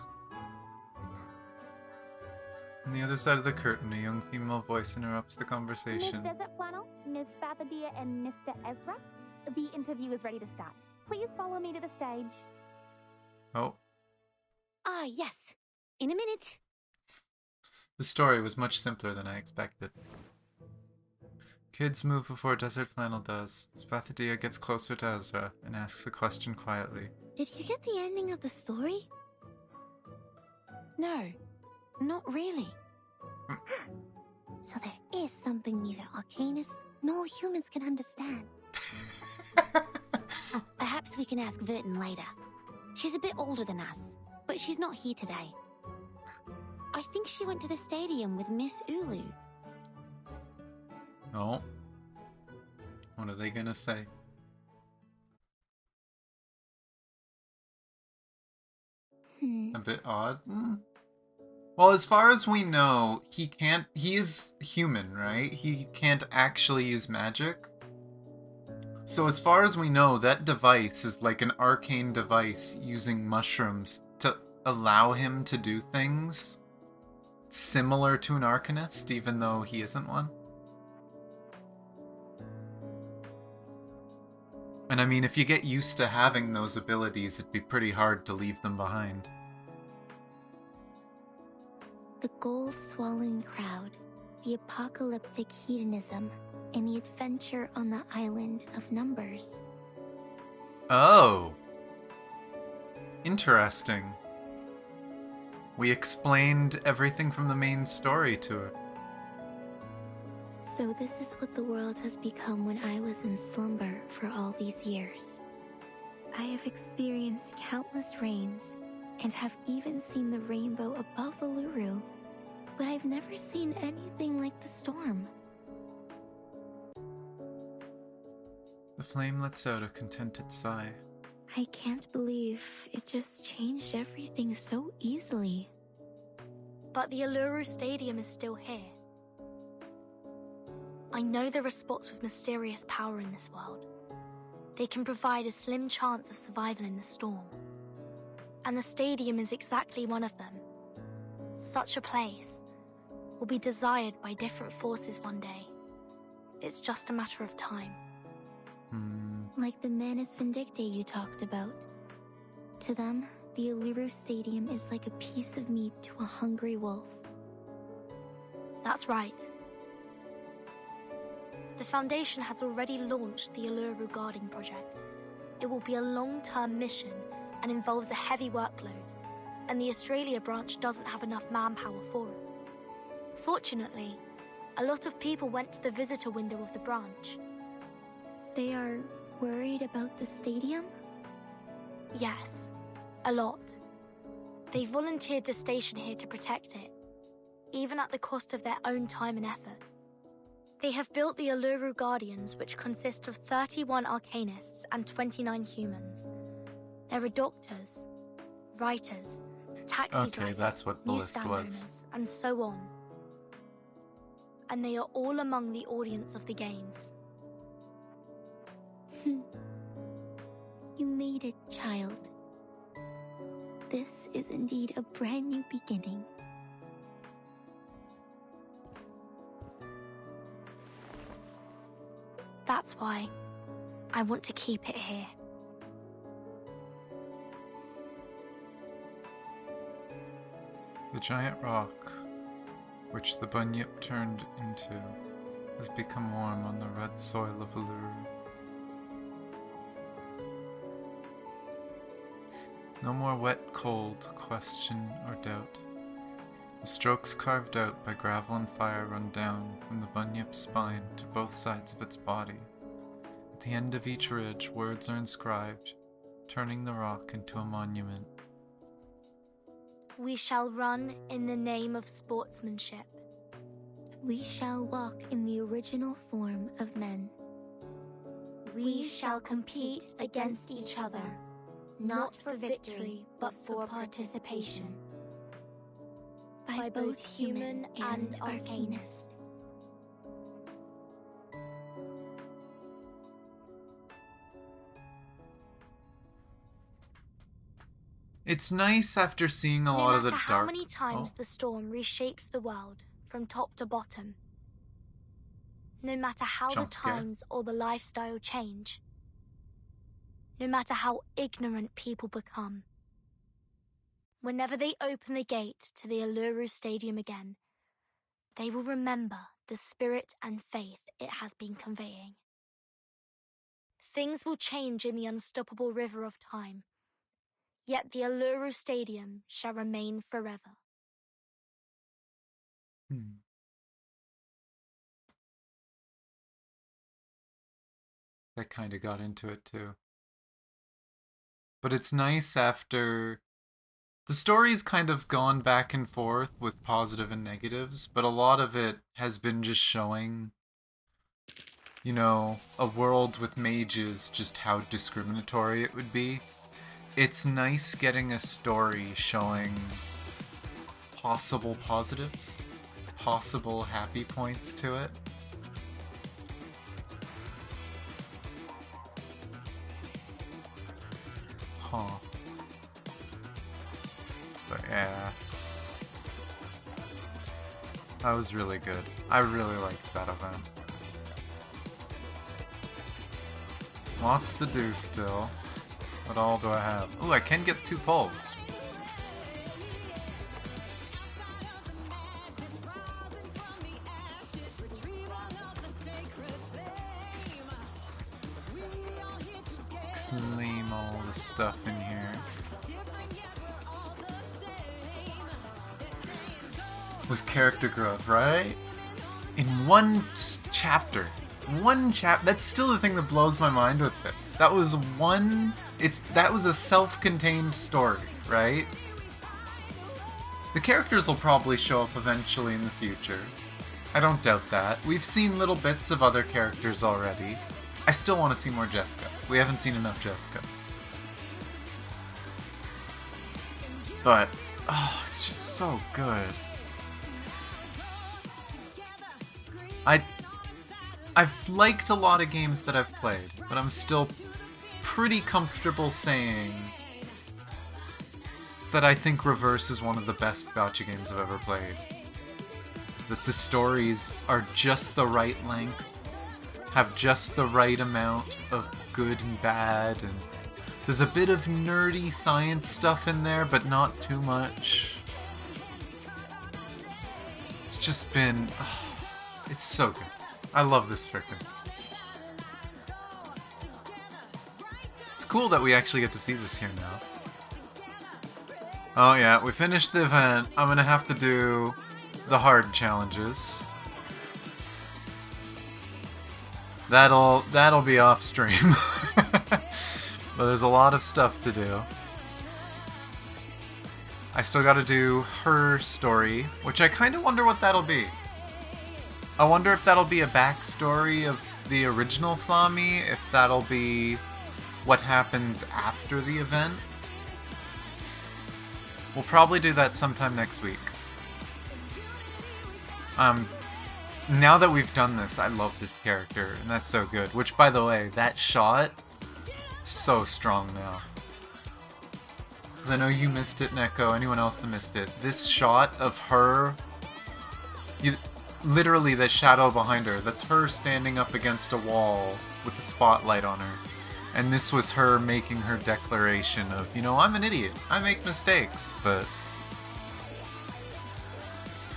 On the other side of the curtain, a young female voice interrupts the conversation. Miss Desert Flannel, Miss Spathodea, and Mr. Ezra, the interview is ready to start. Please follow me to the stage. Oh. Ah, yes. In a minute. The story was much simpler than I expected. Kids move before Desert Flannel does. Spathodea gets closer to Ezra and asks a question quietly. Did you get the ending of the story? No, not really. So there is something neither arcanists nor humans can understand. Perhaps we can ask Vertin later. She's a bit older than us, but she's not here today. I think she went to the stadium with Miss Ulu. Oh. What are they gonna say? A bit odd. Well, as far as we know, he is human, right? He can't actually use magic. So as far as we know, that device is like an arcane device using mushrooms to allow him to do things similar to an arcanist, even though he isn't one. And I mean, if you get used to having those abilities, it'd be pretty hard to leave them behind. The gold-swallowing crowd, the apocalyptic hedonism, and the adventure on the island of numbers. Oh. Interesting. We explained everything from the main story to her. So this is what the world has become when I was in slumber for all these years. I have experienced countless rains, and have even seen the rainbow above Uluru, but I've never seen anything like the storm. The flame lets out a contented sigh. I can't believe it just changed everything so easily. But the Uluru Stadium is still here. I know there are spots with mysterious power in this world. They can provide a slim chance of survival in the storm. And the stadium is exactly one of them. Such a place will be desired by different forces one day. It's just a matter of time. Like the Manus Vindictae you talked about. To them, the Uluru Stadium is like a piece of meat to a hungry wolf. That's right. The Foundation has already launched the Uluru Guarding Project. It will be a long-term mission and involves a heavy workload, and the Australia branch doesn't have enough manpower for it. Fortunately, a lot of people went to the visitor window of the branch. They are worried about the stadium? Yes, a lot. They volunteered to station here to protect it, even at the cost of their own time and effort. They have built the Uluru Guardians, which consist of 31 arcanists and 29 humans. There are doctors, writers, taxi drivers, that's what the list newsstand was. owners, and so on. And they are all among the audience of the games. You made it, child. This is indeed a brand new beginning. That's why I want to keep it here. The giant rock, which the bunyip turned into, has become warm on the red soil of Uluru. No more wet, cold, question, or doubt. The strokes carved out by gravel and fire run down from the bunyip's spine to both sides of its body. At the end of each ridge, words are inscribed, turning the rock into a monument. We shall run in the name of sportsmanship. We shall walk in the original form of men. We shall compete against each other, not for victory, but for participation. By both human and arcanist. It's nice after seeing a lot of the No matter dark... how many times the storm reshapes the world from top to bottom, no matter how Jump the scare. times or the lifestyle change, no matter how ignorant people become, whenever they open the gate to the Uluru Stadium again, they will remember the spirit and faith it has been conveying. Things will change in the unstoppable river of time, yet the Uluru Stadium shall remain forever. They kind of got into it too. But it's nice after... The story's kind of gone back and forth with positive and negatives, but a lot of it has been just showing, you know, a world with mages, just how discriminatory it would be. It's nice getting a story showing possible positives, possible happy points to it. Huh. But yeah. That was really good. I really liked that event. Lots to do still. What all do I have? Ooh, I can get 2 poles. Let's claim all the stuff in here. With character growth, right? In one chapter. That's still the thing that blows my mind with this. That was that was a self-contained story, right? The characters will probably show up eventually in the future. I don't doubt that. We've seen little bits of other characters already. I still want to see more Jessica. We haven't seen enough Jessica. But, oh, it's just so good. I've liked a lot of games that I've played, but I'm still pretty comfortable saying that I think Reverse is one of the best gacha games I've ever played. That the stories are just the right length, have just the right amount of good and bad, and there's a bit of nerdy science stuff in there, but not too much. It's just been... it's so good. I love this frickin'. It's cool that we actually get to see this here now. Oh yeah, we finished the event. I'm gonna have to do the hard challenges. That'll be off stream. But there's a lot of stuff to do. I still gotta do her story, which I kinda wonder what that'll be. I wonder if that'll be a backstory of the original Flammy, if that'll be what happens after the event. We'll probably do that sometime next week. Now that we've done this, I love this character, and that's so good. Which, by the way, that shot, so strong now. Because I know you missed it, Neko, anyone else that missed it. This shot of her, literally the shadow behind her, that's her standing up against a wall with the spotlight on her. And this was her making her declaration of, you know, I'm an idiot, I make mistakes, but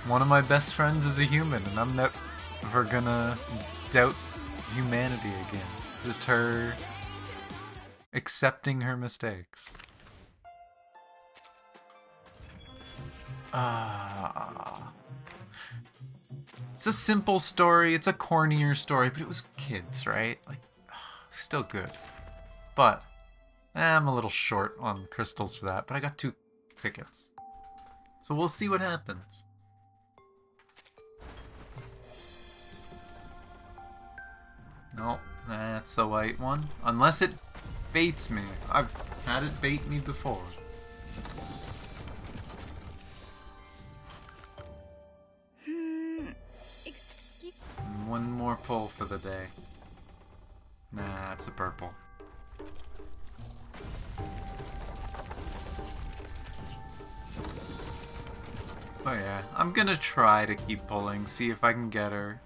one of my best friends is a human, and I'm never gonna doubt humanity again. Just her accepting her mistakes. It's a simple story, it's a cornier story, but it was kids, right? Like, still good. But I'm a little short on crystals for that, but I got 2 tickets. So we'll see what happens. No, that's the white one. Unless it baits me. I've had it bait me before. And one more pull for the day. Nah, it's a purple. Oh yeah, I'm gonna try to keep pulling, see if I can get her.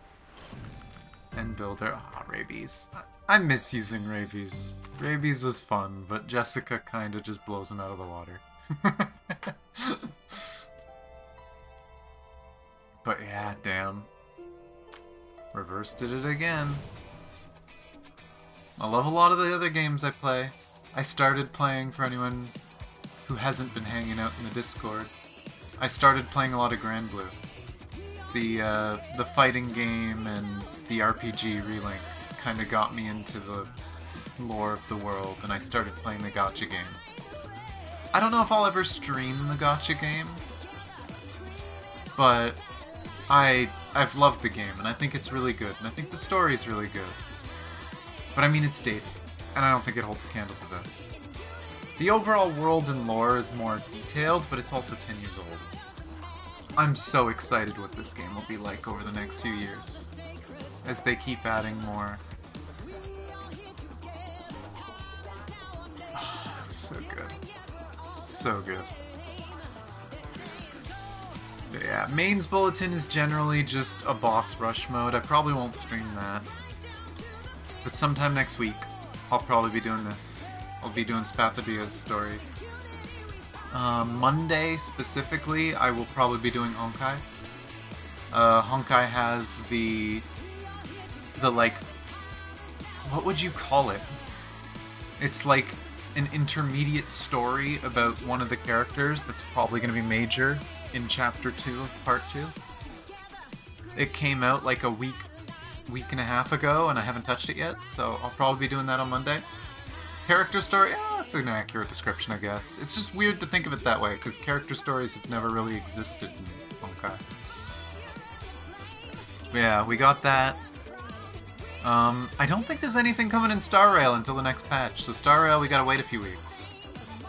And build her. Ah, rabies. I miss using rabies. Rabies was fun, but Jessica kinda just blows him out of the water. But yeah, damn. Reverse did it again. I love a lot of the other games I play. I started playing, for anyone who hasn't been hanging out in the Discord, I started playing a lot of Grand Blue. The fighting game and the RPG Relink kind of got me into the lore of the world, and I started playing the Gacha game. I don't know if I'll ever stream the Gacha game, but I've loved the game, and I think it's really good, and I think the story is really good. But I mean, it's dated, and I don't think it holds a candle to this. The overall world and lore is more detailed, but it's also 10 years old. I'm so excited what this game will be like over the next few years, as they keep adding more. Oh, so good. So good. But yeah, Main's Bulletin is generally just a boss rush mode. I probably won't stream that. But sometime next week, I'll probably be doing this. I'll be doing Spathodea's story. Monday, specifically, I will probably be doing Honkai. Honkai has the like, what would you call it? It's like an intermediate story about one of the characters that's probably going to be major in Chapter 2 of Part 2. It came out like a week and a half ago, and I haven't touched it yet, so I'll probably be doing that on Monday. Character story? That's an accurate description, I guess. It's just weird to think of it that way, because character stories have never really existed in Honkai. But yeah, we got that. I don't think there's anything coming in Star Rail until the next patch, so Star Rail we gotta wait a few weeks.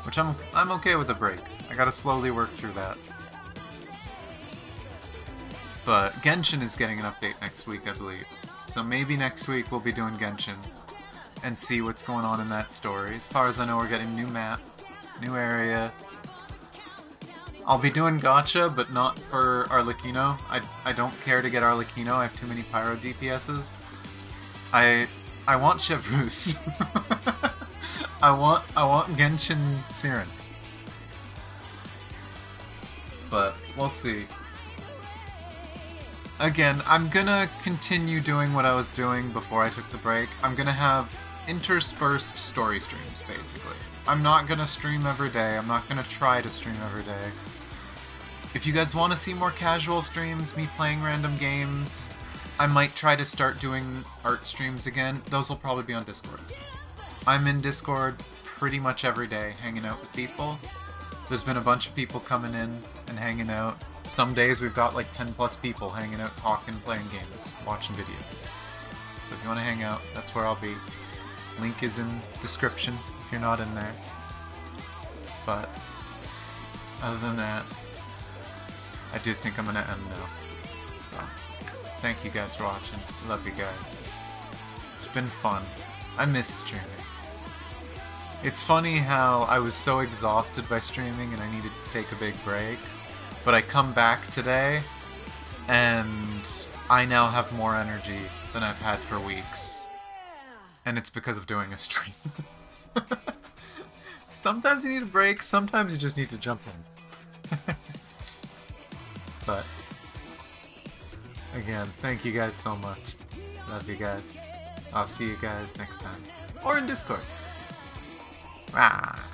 Which I'm okay with a break. I gotta slowly work through that. But Genshin is getting an update next week, I believe. So maybe next week we'll be doing Genshin and see what's going on in that story. As far as I know, we're getting new map, new area. I'll be doing Gacha, but not for Arlecchino. I don't care to get Arlecchino. I have too many Pyro DPSs. I want Chevreuse. I want Genshin Siren. But we'll see. Again, I'm gonna continue doing what I was doing before I took the break. I'm gonna have interspersed story streams, basically. I'm not gonna stream every day. I'm not gonna try to stream every day. If you guys want to see more casual streams, me playing random games, I might try to start doing art streams again. Those will probably be on Discord. I'm in Discord pretty much every day, hanging out with people. There's been a bunch of people coming in and hanging out, Some days we've got like 10 plus people hanging out, talking, playing games, watching videos. So if you want to hang out, that's where I'll be. Link is in description if you're not in there. But other than that, I do think I'm gonna end now. So thank you guys for watching. Love you guys. It's been fun. I miss streaming. It's funny how I was so exhausted by streaming and I needed to take a big break. But I come back today and I now have more energy than I've had for weeks. And it's because of doing a stream. Sometimes you need a break, sometimes you just need to jump in. But again, thank you guys so much. Love you guys. I'll see you guys next time. Or in Discord. Ah.